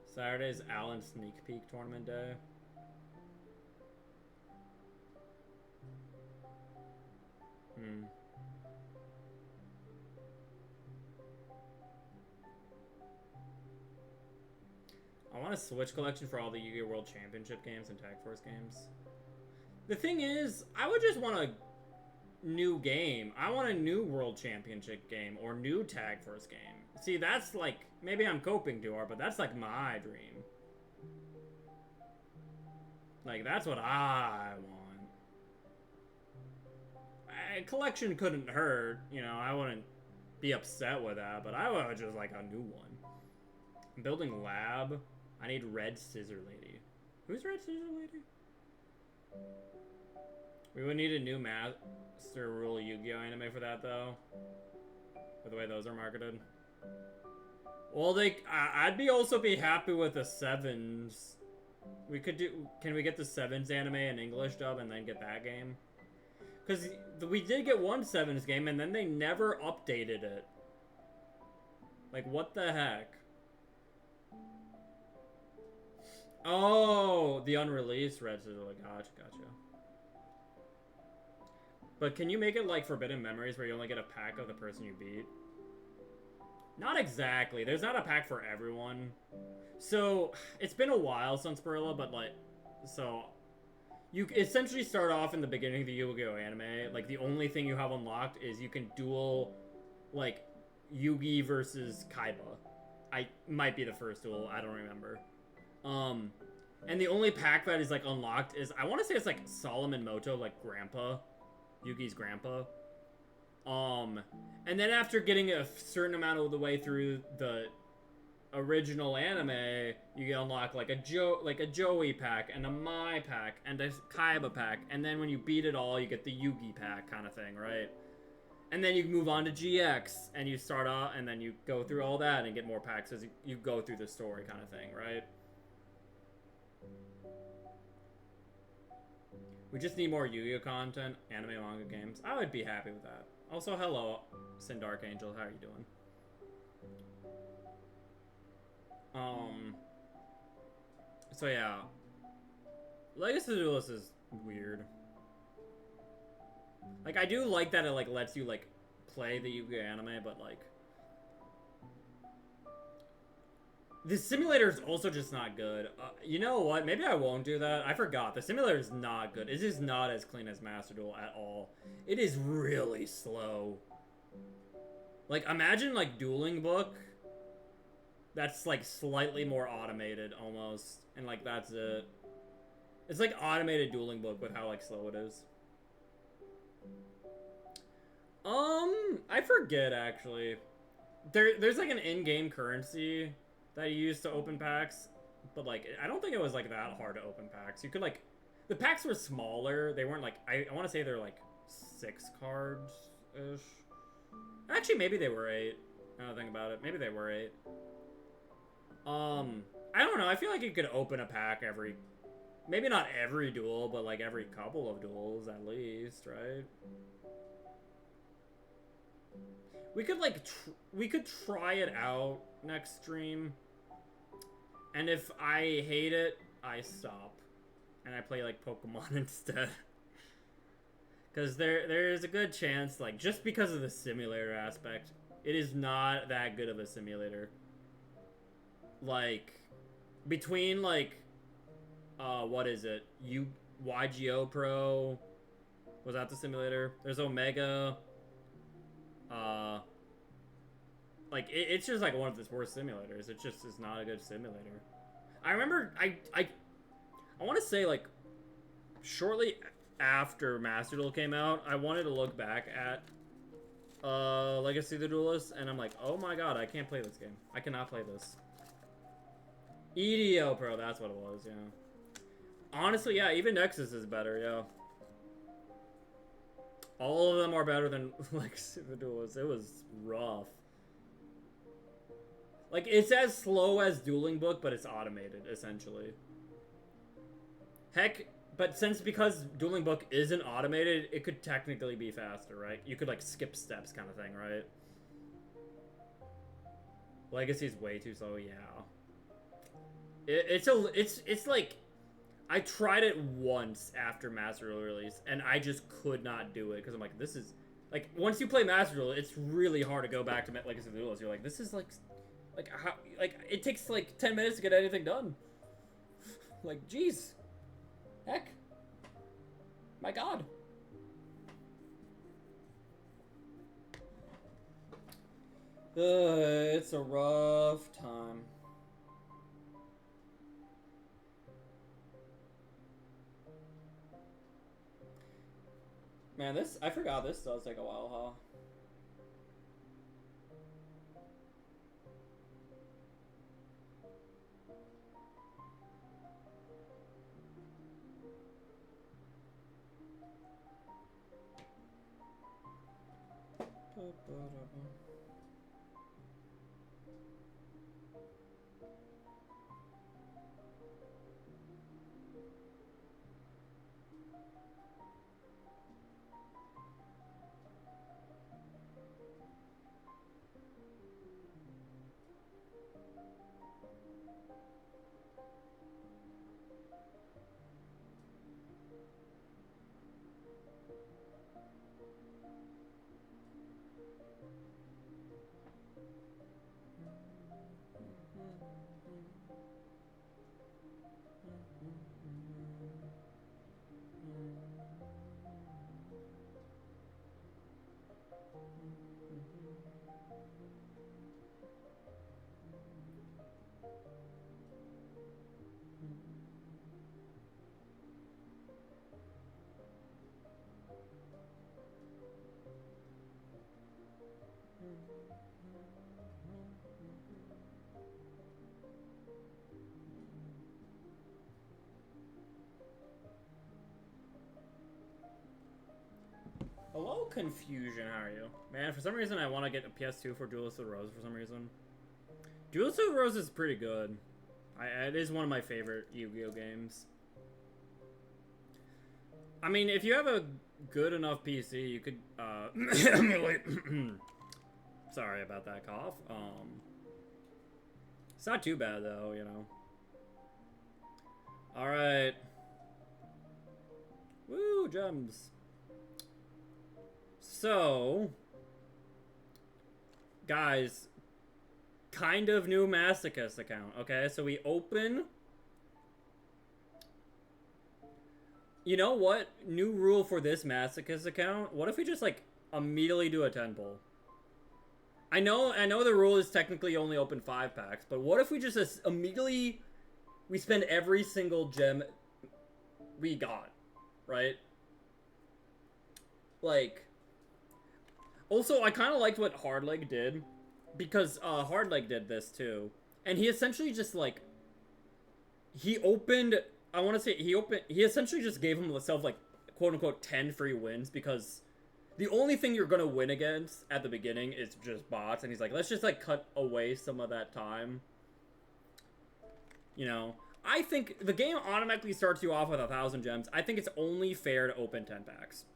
Saturday's Alan Sneak Peek Tournament Day. Mm-hmm. I want a Switch collection for all the Yu-Gi-Oh! World Championship games and Tag Force games. The thing is, I would just want a new game. I want a new World Championship game or new Tag Force game. See, that's like, maybe I'm coping too hard, but that's like my dream. Like, that's what I want. A collection couldn't hurt, you know, I wouldn't be upset with that, but I would just like a new one. I'm building lab. I need Red Scissor Lady. Who's Red Scissor Lady? We would need a new Master Rule Yu-Gi-Oh! Anime for that, though. For the way those are marketed. Well, I'd also be happy with the Sevens. We could do... Can we get the Sevens anime in English dub and then get that game? Because we did get one Sevens game and then they never updated it. Like, what the heck? Oh, the unreleased Red Scissor. Gotcha. But can you make it like Forbidden Memories where you only get a pack of the person you beat? Not exactly. There's not a pack for everyone. So, it's been a while since Barilla, but like... So, you essentially start off in the beginning of the Yu-Gi-Oh! Anime. Like, the only thing you have unlocked is you can duel, like, Yugi versus Kaiba. Might be the first duel. I don't remember. And the only pack that is, like, unlocked is... I want to say it's, like, Solomon Moto, like, Grandpa. Yugi's grandpa. And then after getting a certain amount of the way through the original anime, you can unlock like a Joey pack and a Mai pack and a Kaiba pack, and then when you beat it all, you get the Yugi pack kind of thing, right? And then you move on to GX, and you start out, and then you go through all that and get more packs as you go through the story kind of thing, right? We just need more Yu-Gi-Oh! Content, anime, manga games. I would be happy with that. Also, hello, Sin Dark Angel. How are you doing? So yeah. Legacy Duelist is weird. Like, I do like that it, like, lets you, like, play the Yu-Gi-Oh! Anime, but, like... The simulator is also just not good. You know what? Maybe I won't do that. I forgot. The simulator is not good. It is not as clean as Master Duel at all. It is really slow. Like, imagine, like, Dueling Book. That's, like, slightly more automated, almost. And, like, that's it. It's, like, automated Dueling Book with how, like, slow it is. I forget, actually. There's, like, an in-game currency that you use to open packs, but like I don't think it was like that hard to open packs. You could like, the packs were smaller. They weren't like, I want to say they're like 6 cards ish. Actually, maybe they were 8. I don't think about it. Maybe they were 8. I don't know. I feel like you could open a pack every, maybe not every duel, but like every couple of duels at least, right? We could like, we could try it out next stream. And if I hate it, I stop. And I play, like, Pokemon instead. Because there is a good chance, like, just because of the simulator aspect, it is not that good of a simulator. Like, between, like, what is it? YGO Pro. Was that the simulator? There's Omega. Like, it's just, like, one of the worst simulators. It just is not a good simulator. I remember, I want to say, like, shortly after Master Duel came out, I wanted to look back at Legacy of the Duelist, and I'm like, oh my god, I can't play this game. I cannot play this. EDO Pro, that's what it was, yeah. Honestly, yeah, even Nexus is better, yeah. All of them are better than Legacy of the Duelist. It was rough. Like, it's as slow as Dueling Book, but it's automated, essentially. Heck, but because Dueling Book isn't automated, it could technically be faster, right? You could, like, skip steps kind of thing, right? Legacy's way too slow, yeah. It's like... I tried it once after Master Duel release, and I just could not do it, because I'm like, this is Like, once you play Master Duel, it's really hard to go back to Legacy of the Duelist. You're like, this is how, like, it takes like 10 minutes to get anything done. Like, jeez. Heck. My god. It's a rough time. Man, I forgot this does take a while, huh? Hello, Confusion, how are you? Man, for some reason I want to get a PS2 for Duelist of the Rose for some reason. Duelist of the Rose is pretty good. It is one of my favorite Yu-Gi-Oh games. I mean, if you have a good enough PC, you could, emulate... Sorry about that cough. It's not too bad, though, you know. Alright. Woo, gems. So, guys, kind of new Masochist account, okay? So we open... You know what? New rule for this Masochist account. What if we just, like, immediately do a 10 pull? I know the rule is technically only open 5 packs, but what if we just immediately... We spend every single gem we got, right? Like... Also, I kind of liked what Hardleg did, because Hardleg did this too, and he essentially just like he essentially just gave himself like quote unquote 10 free wins, because the only thing you're gonna win against at the beginning is just bots, and he's like, let's just like cut away some of that time. You know, I think the game automatically starts you off with 1,000 gems. I think it's only fair to open 10 packs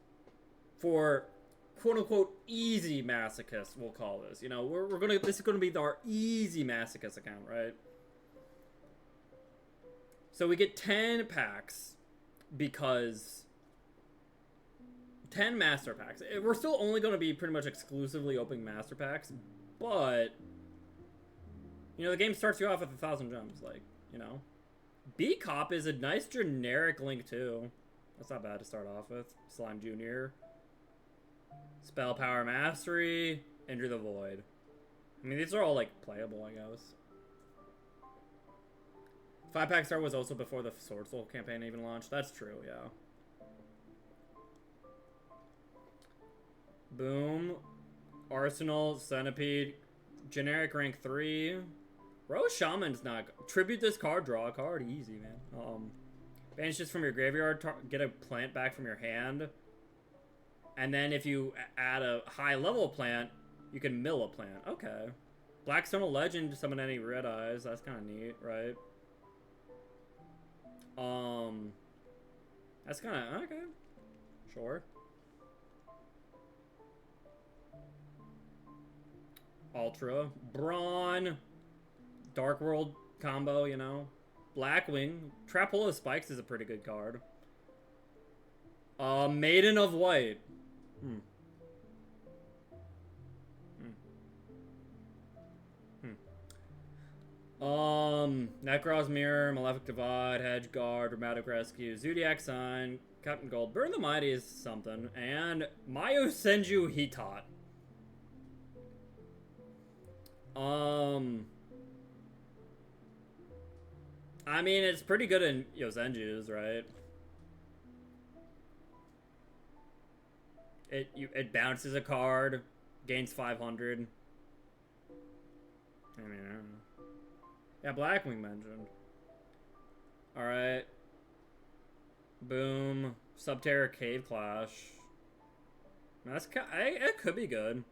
for quote-unquote easy Masochist, we'll call this. You know, this is gonna be our easy Masochist account, right? So we get 10 packs because 10 master packs. We're still only gonna be pretty much exclusively opening master packs, but you know, the game starts you off with 1,000 gems, like, you know. B-Cop is a nice generic link too. That's not bad to start off with. Slime Jr. Spell Power Mastery, Enter the Void. I mean, these are all, like, playable, I guess. 5-pack start was also before the Sword Soul campaign even launched. That's true, yeah. Boom. Arsenal, Centipede, generic rank 3. Rose Shaman's not... Tribute this card, draw a card. Easy, man. Banish this from your graveyard, get a plant back from your hand. And then if you add a high-level plant, you can mill a plant. Okay. Blackstone Legend, summon any red eyes. That's kind of neat, right? That's kind of... Okay. Sure. Ultra. Brawn. Dark World combo, you know. Blackwing. Trapole of Spikes is a pretty good card. Maiden of White. Necros Mirror, Malefic Divide, Hedge Guard, Dramatic Rescue, Zodiac Sign, Captain Gold, Burn the Mighty is something, and Mayo Senju Hitot. I mean, it's pretty good in Yosenju's, right? It bounces a card, gains 500. I mean, I don't know. Yeah, Blackwing mentioned. Alright. Boom. Subterra Cave Clash. It could be good.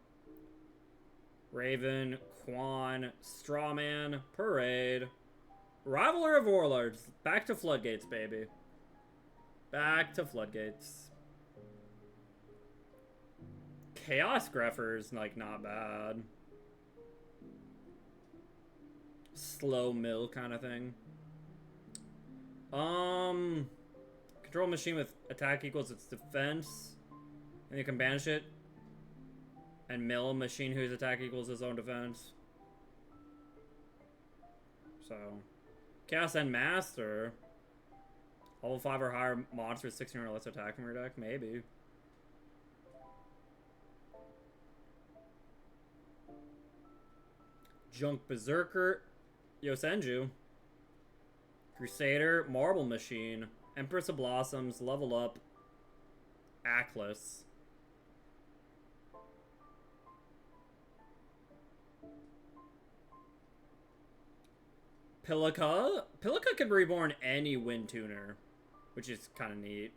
Raven, Quan, Strawman, Parade. Rivaler of Warlords. Back to Floodgates, baby. Back to Floodgates. Chaos Greffer's, like, not bad. Slow mill kind of thing. Control machine with attack equals its defense. And you can banish it. And mill a machine whose attack equals its own defense. So. Chaos End Master. Level 5 or higher monster with 16 or less attack from your deck? Maybe. Junk Berserker. Yosenju. Crusader. Marble Machine. Empress of Blossoms. Level Up. Ackless. Pilica? Pilica can reborn any wind tuner, which is kind of neat.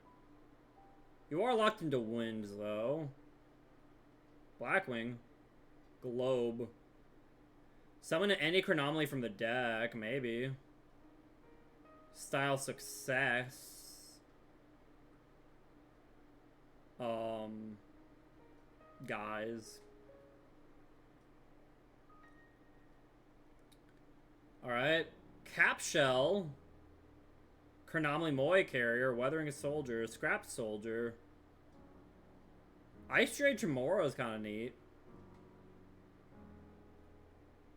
You are locked into winds, though. Blackwing. Globe. Summon any Chronomaly from the deck, maybe. Style Success. Guys. Alright. Capshell. Chronomaly Moy Carrier. Weathering Soldier. Scrap Soldier. Ice Trade Tremoro is kind of neat.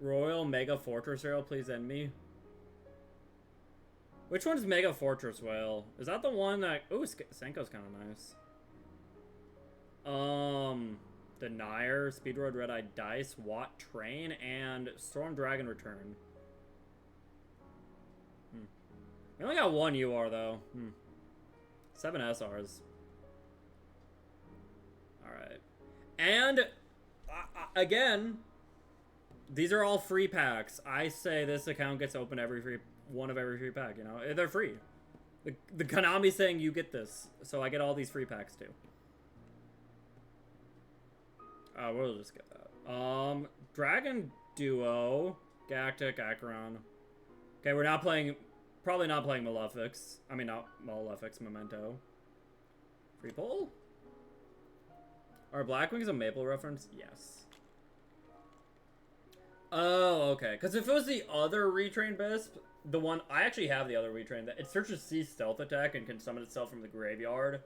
Royal Mega Fortress Whale, please end me. Which one's Mega Fortress Whale? Is that the one that... Ooh, Senko's kind of nice. Denier, Speedroid Red Eye Dice, Watt Train, and Storm Dragon Return. We only got one UR, though. 7 SRs. Alright. And, again... These are all free packs. I say this account gets open every free free pack, you know? They're free. The Konami's saying you get this, so I get all these free packs too. We'll just get that. Dragon Duo, Galactic Acheron. Okay, we're not playing, probably not playing Malefics. I mean, not Malefics, Memento. Free pull? Are Blackwings a Maple reference? Yes. Oh, okay. Because if it was the other retrained Bisp, the one... I actually have the other retrained. It searches C stealth attack and can summon itself from the graveyard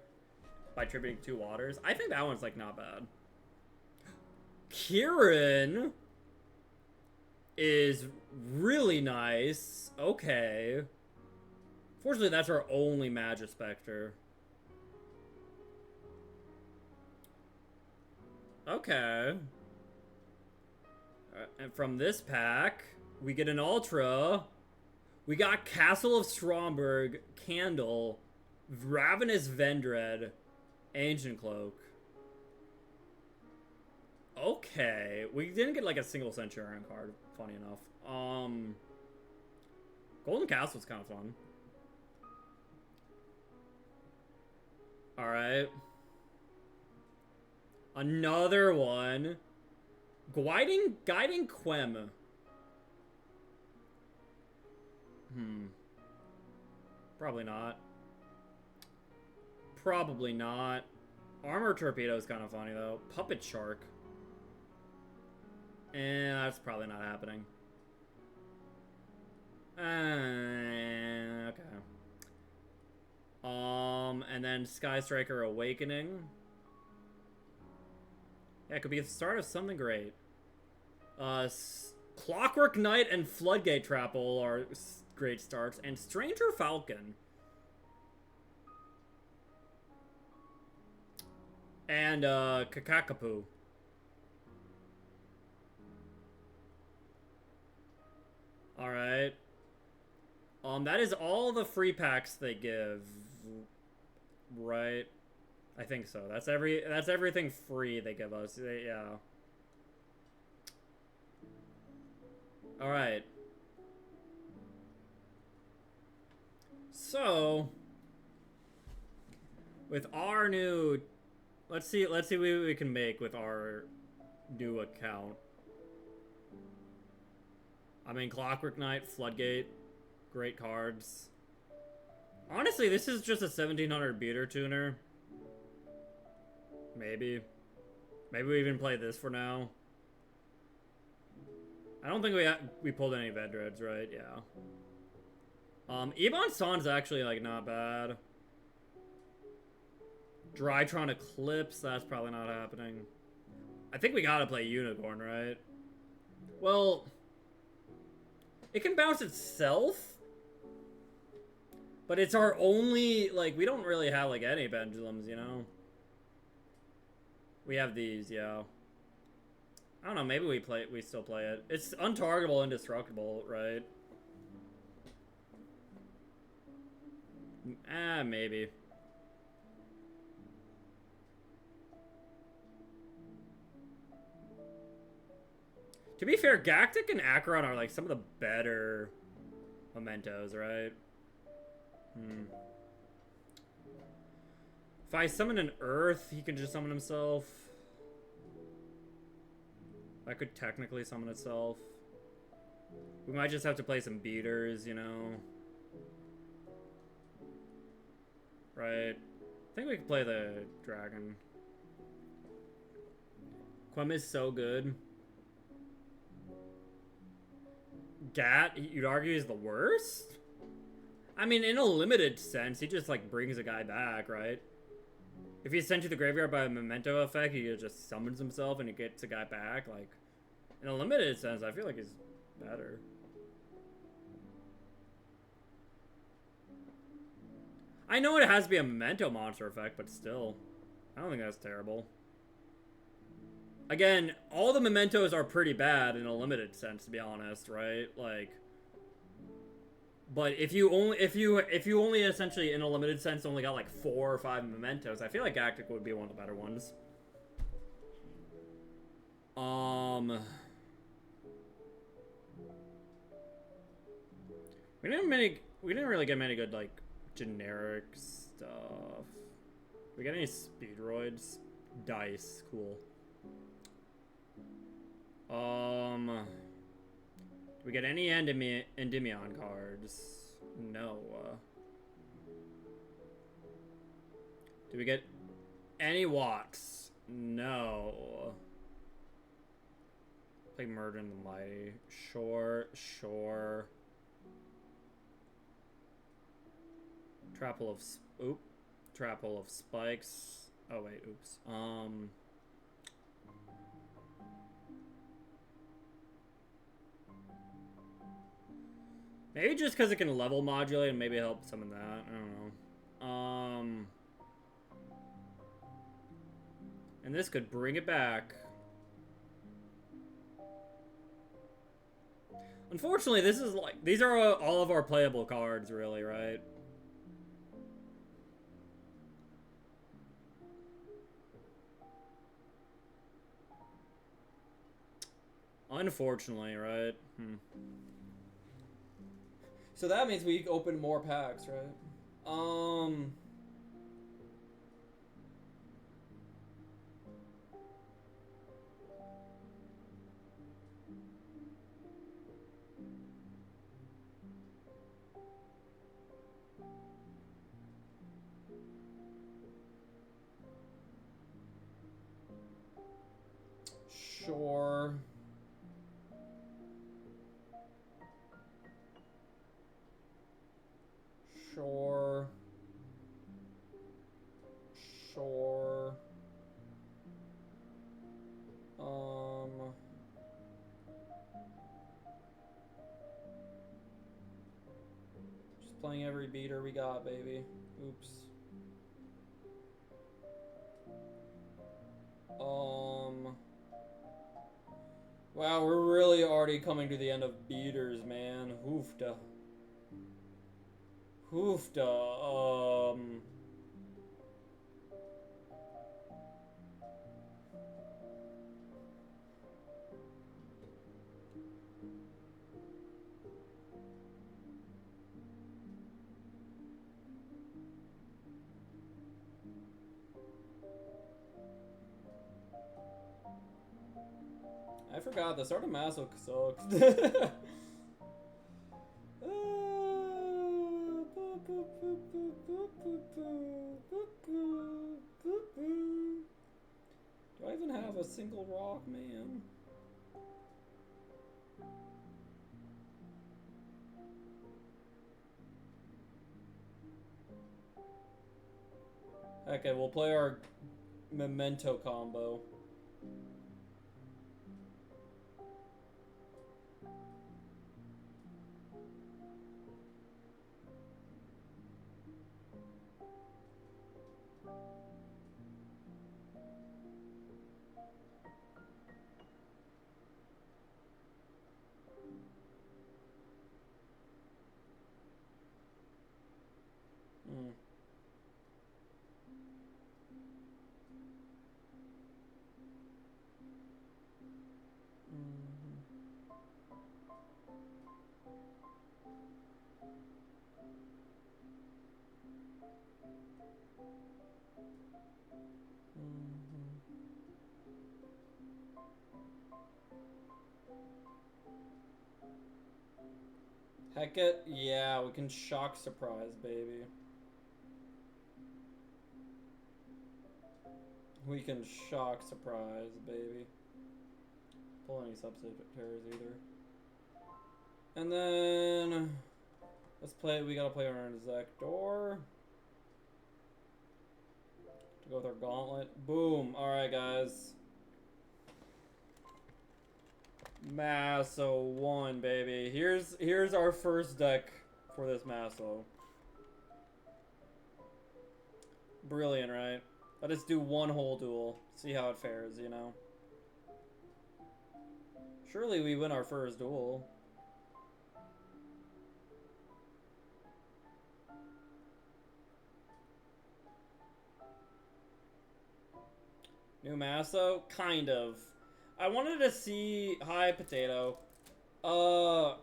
by tributing 2 waters. I think that one's, like, not bad. Kieran is really nice. Okay. Fortunately, that's our only Magispector. Okay. And from this pack, we get an Ultra. We got Castle of Stromberg, Candle, Ravenous Vendread, Ancient Cloak. Okay. We didn't get like a single Centurion card, funny enough. Golden Castle's kind of fun. Alright. Another one. Guiding Quem. Probably not. Probably not. Armor Torpedo is kind of funny, though. Puppet Shark. That's probably not happening. Okay. And then Sky Striker Awakening. Yeah, it could be the start of something great. Clockwork Knight and Floodgate Trapple are great starts. And Stranger Falcon. And Kakakapu. Alright. That is all the free packs they give. Right? I think so. That's everything free they give us. Yeah. Alright. So with our new let's see what we can make with our new account. I mean, Clockwork Knight, Floodgate, great cards. Honestly, this is just a 1700 beater tuner. Maybe we even play this for now. I don't think we pulled any Vedreads, right? Yeah. Ebon San's actually like not bad. Drytron Eclipse, that's probably not happening. I think we gotta play Unicorn, right? Well, it can bounce itself, but it's our only, like, we don't really have like any pendulums, you know? We have these, yeah. I don't know, maybe we still play it. It's untargetable, indestructible, right? Maybe. To be fair, Gactic and Acheron are like some of the better mementos, right? If I summon an Earth, he can just summon himself. That could technically summon itself. We might just have to play some beaters, you know? Right. I think we could play the dragon. Quem is so good. Gat, you'd argue, is the worst? I mean, in a limited sense, he just, like, brings a guy back, right? If he's sent to the graveyard by a memento effect, he just summons himself and he gets a guy back. Like, in a limited sense, I feel like he's better. I know it has to be a memento monster effect, but still. I don't think that's terrible. Again, all the mementos are pretty bad in a limited sense, to be honest, right? Like, but if you only essentially in a limited sense only got like 4 or 5 mementos, I feel like Gactic would be one of the better ones. We didn't really get many good like generic stuff. We get any speedroids? Dice, cool. Do we get any Endymion cards? No. Do we get any Watts? No. Play Murder in the Mighty. Sure. Trapple of Spikes. Oh wait, oops. Maybe just because it can level modulate and maybe help summon that. I don't know. And this could bring it back. Unfortunately, this is like, these are all of our playable cards, really, right? Unfortunately, right? So that means we open more packs, right? Sure. Playing every beater we got, baby. Oops. Wow, we're really already coming to the end of beaters, man. Hoofda. Hoofda. I forgot the start of Maso sucks. Do I even have a single rock, man? Okay, we'll play our memento combo. Heck it, yeah, we can shock surprise, baby. We can shock surprise, baby. Pull any substitutors either. And then let's play. We gotta play our Zekdor to go with our gauntlet. Boom. All right, guys. Maso 1, baby. Here's our first deck for this Maso. Brilliant, right? Let us do one whole duel. See how it fares, you know? Surely we win our first duel. New Maso? Kind of. I wanted to see... Hi, Potato. I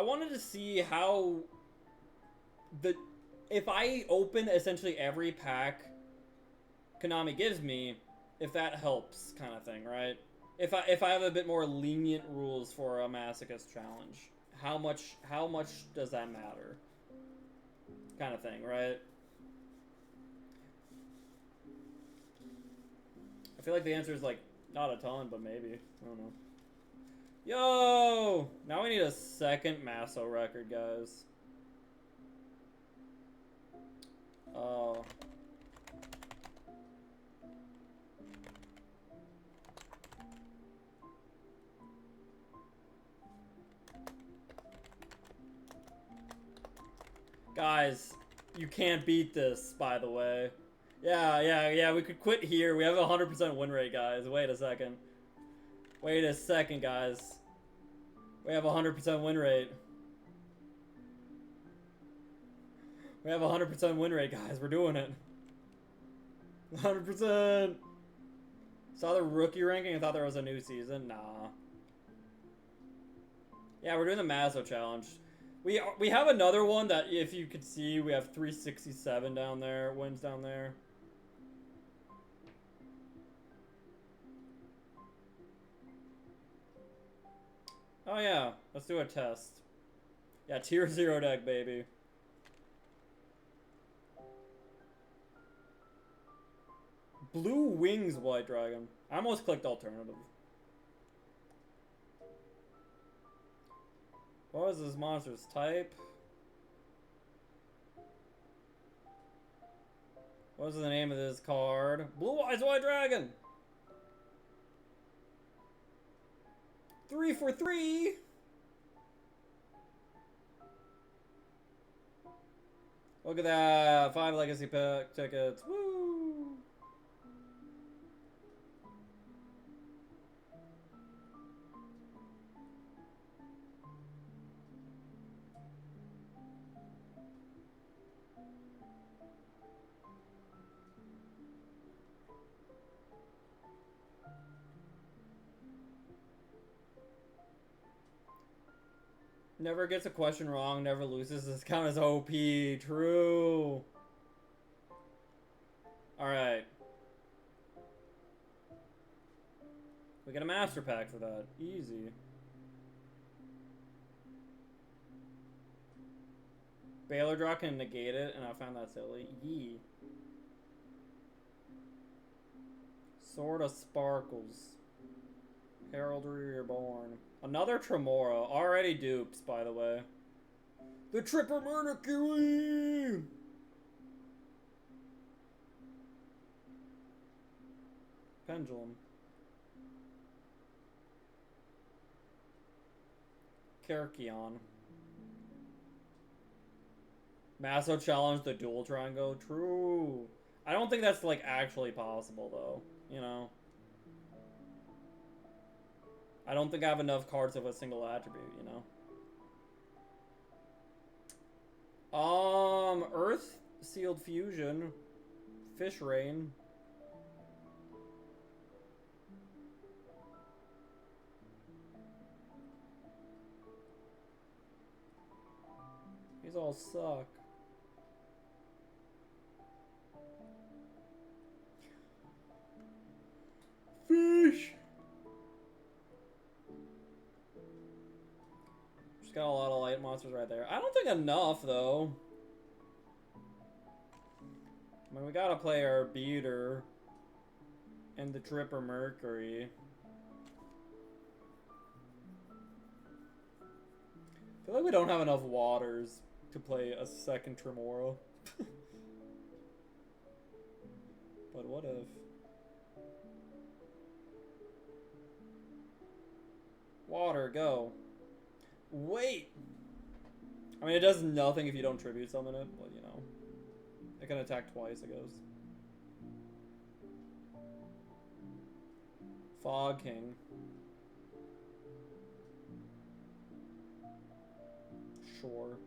wanted to see how... If I open essentially every pack Konami gives me, if that helps, kind of thing, right? If I have a bit more lenient rules for a Masochist challenge, how much does that matter? Kind of thing, right? I feel like the answer is like not a ton, but maybe. I don't know. Yo! Now we need a second Maso record, guys. Oh. Guys, you can't beat this, by the way. Yeah, we could quit here. We have a 100% win rate, guys. Wait a second. Wait a second, guys. We have a 100% win rate. We have a 100% win rate, guys. We're doing it. 100%. Saw the rookie ranking and thought there was a new season. Nah. Yeah, we're doing the Maso challenge. We have another one that, if you could see, we have 367 down there, wins down there. Oh yeah, let's do a test. Yeah, tier 0 deck, baby. Blue Wings White Dragon. I almost clicked alternative. What was this monster's type? What was the name of this card? Blue Eyes White Dragon! 3 for 3! Look at that! 5 legacy pack tickets. Woo! Never gets a question wrong, never loses. This count as OP. True. Alright. We get a master pack for that. Easy. Baylor draw can negate it, and I found that silly. Yee. Sword of Sparkles. Heraldry Reborn. Another Tremora. Already dupes, by the way. The Tripper Mercury! Pendulum. Kerkion. Maso challenge the dual triangle. True. I don't think that's like actually possible though. You know. I don't think I have enough cards of a single attribute, you know. Earth Sealed Fusion. Fish Rain. These all suck. Fish! Just got a lot of light monsters right there. I don't think enough, though. I mean, we gotta play our beater and the Tripper Mercury. I feel like we don't have enough waters to play a second Tremora. But what if? Water, go. Wait! I mean, it does nothing if you don't tribute summon it, but you know. It can attack twice, it goes. Fog King. Sure.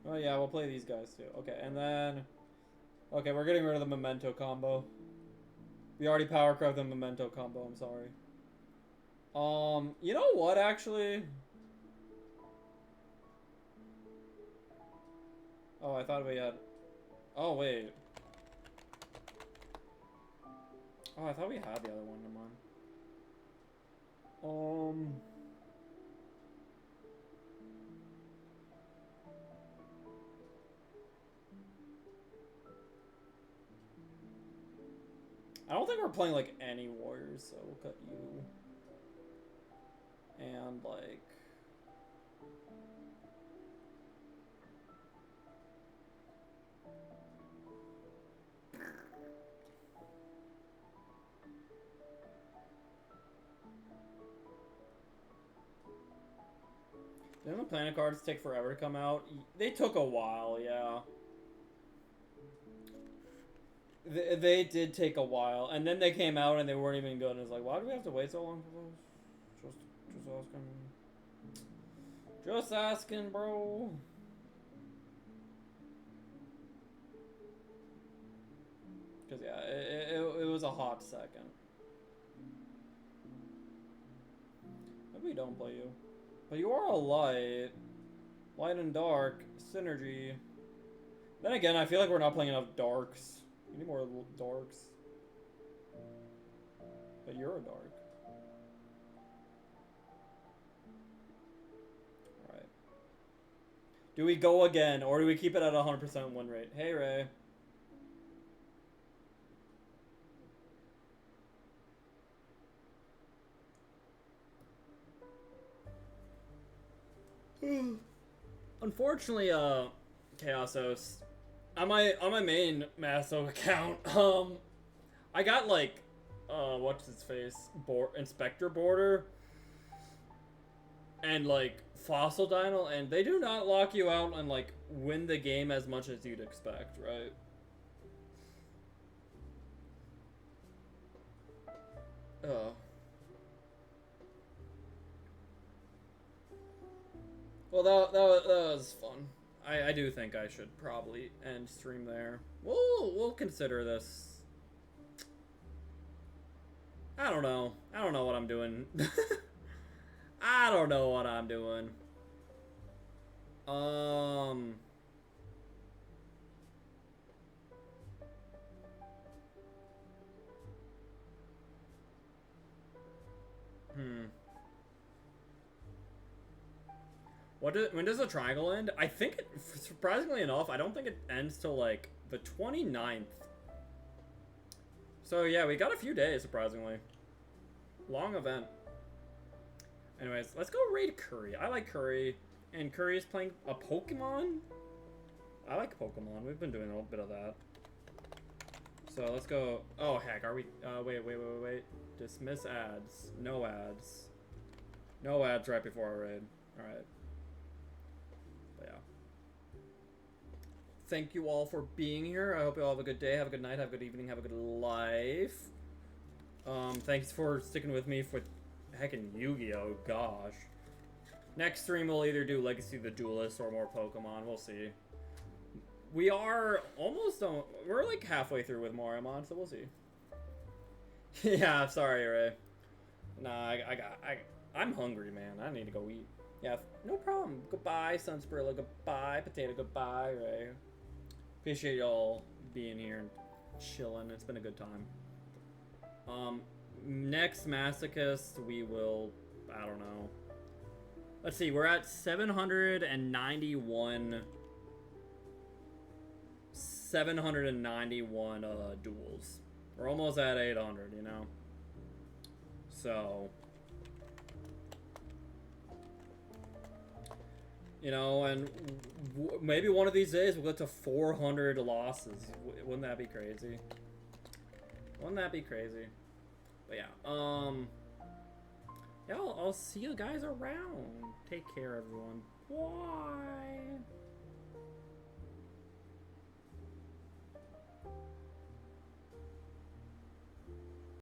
Oh yeah, we'll play these guys too. Okay, and then... Okay, we're getting rid of the Memento combo. We already powercraft the Memento combo, I'm sorry. You know what, actually? Oh, I thought we had... Oh, wait. Oh, I thought we had the other one, never mind. I don't think we're playing, like, any warriors, so we'll cut you. And, like... Didn't the planet cards take forever to come out? They took a while, yeah. They did take a while, and then they came out and they weren't even good. And it's like, why do we have to wait so long for those? Just asking. Just asking, bro. Cause yeah, it was a hot second. Maybe we don't play you, but you are a light and dark synergy. Then again, I feel like we're not playing enough darks. We need more darks. But you're a dark. Alright. Do we go again, or do we keep it at 100% win rate? Hey, Ray. Unfortunately, Chaosos, on my main Maso account, I got like, what's his face, Inspector Border, and like Fossil Dino, and they do not lock you out and like win the game as much as you'd expect, right? Oh. Well, that was fun. I do think I should probably end stream there. We'll consider this. I don't know. I don't know what I'm doing. I don't know what I'm doing. When does the triangle end? I think it, surprisingly enough, I don't think it ends till like the 29th. So yeah, we got a few days, surprisingly. Long event. Anyways, let's go raid Curry. I like Curry. And Curry is playing a Pokemon? I like Pokemon. We've been doing a little bit of that. So let's go. Oh, heck. Are we? Wait. Dismiss ads. No ads. No ads right before our raid. Alright. But yeah. Thank you all for being here. I hope you all have a good day, have a good night, have a good evening, have a good life. Thanks for sticking with me for heckin' Yu-Gi-Oh! Gosh. Next stream we'll either do Legacy of the Duelist or more Pokemon. We'll see. We are almost done. We're like halfway through with Morimon, so we'll see. Yeah, I'm sorry, Ray. Nah, I'm hungry, man. I need to go eat. Yeah, no problem. Goodbye, Sunsperilla. Goodbye, Potato. Goodbye, Ray. Appreciate y'all being here and chilling. It's been a good time. Next Masochist, we will, I don't know. Let's see, we're at 791 duels. We're almost at 800, you know? So, you know, and maybe one of these days we'll get to 400 losses. Wouldn't that be crazy? Wouldn't that be crazy? But yeah, yeah, I'll see you guys around. Take care, everyone. Bye.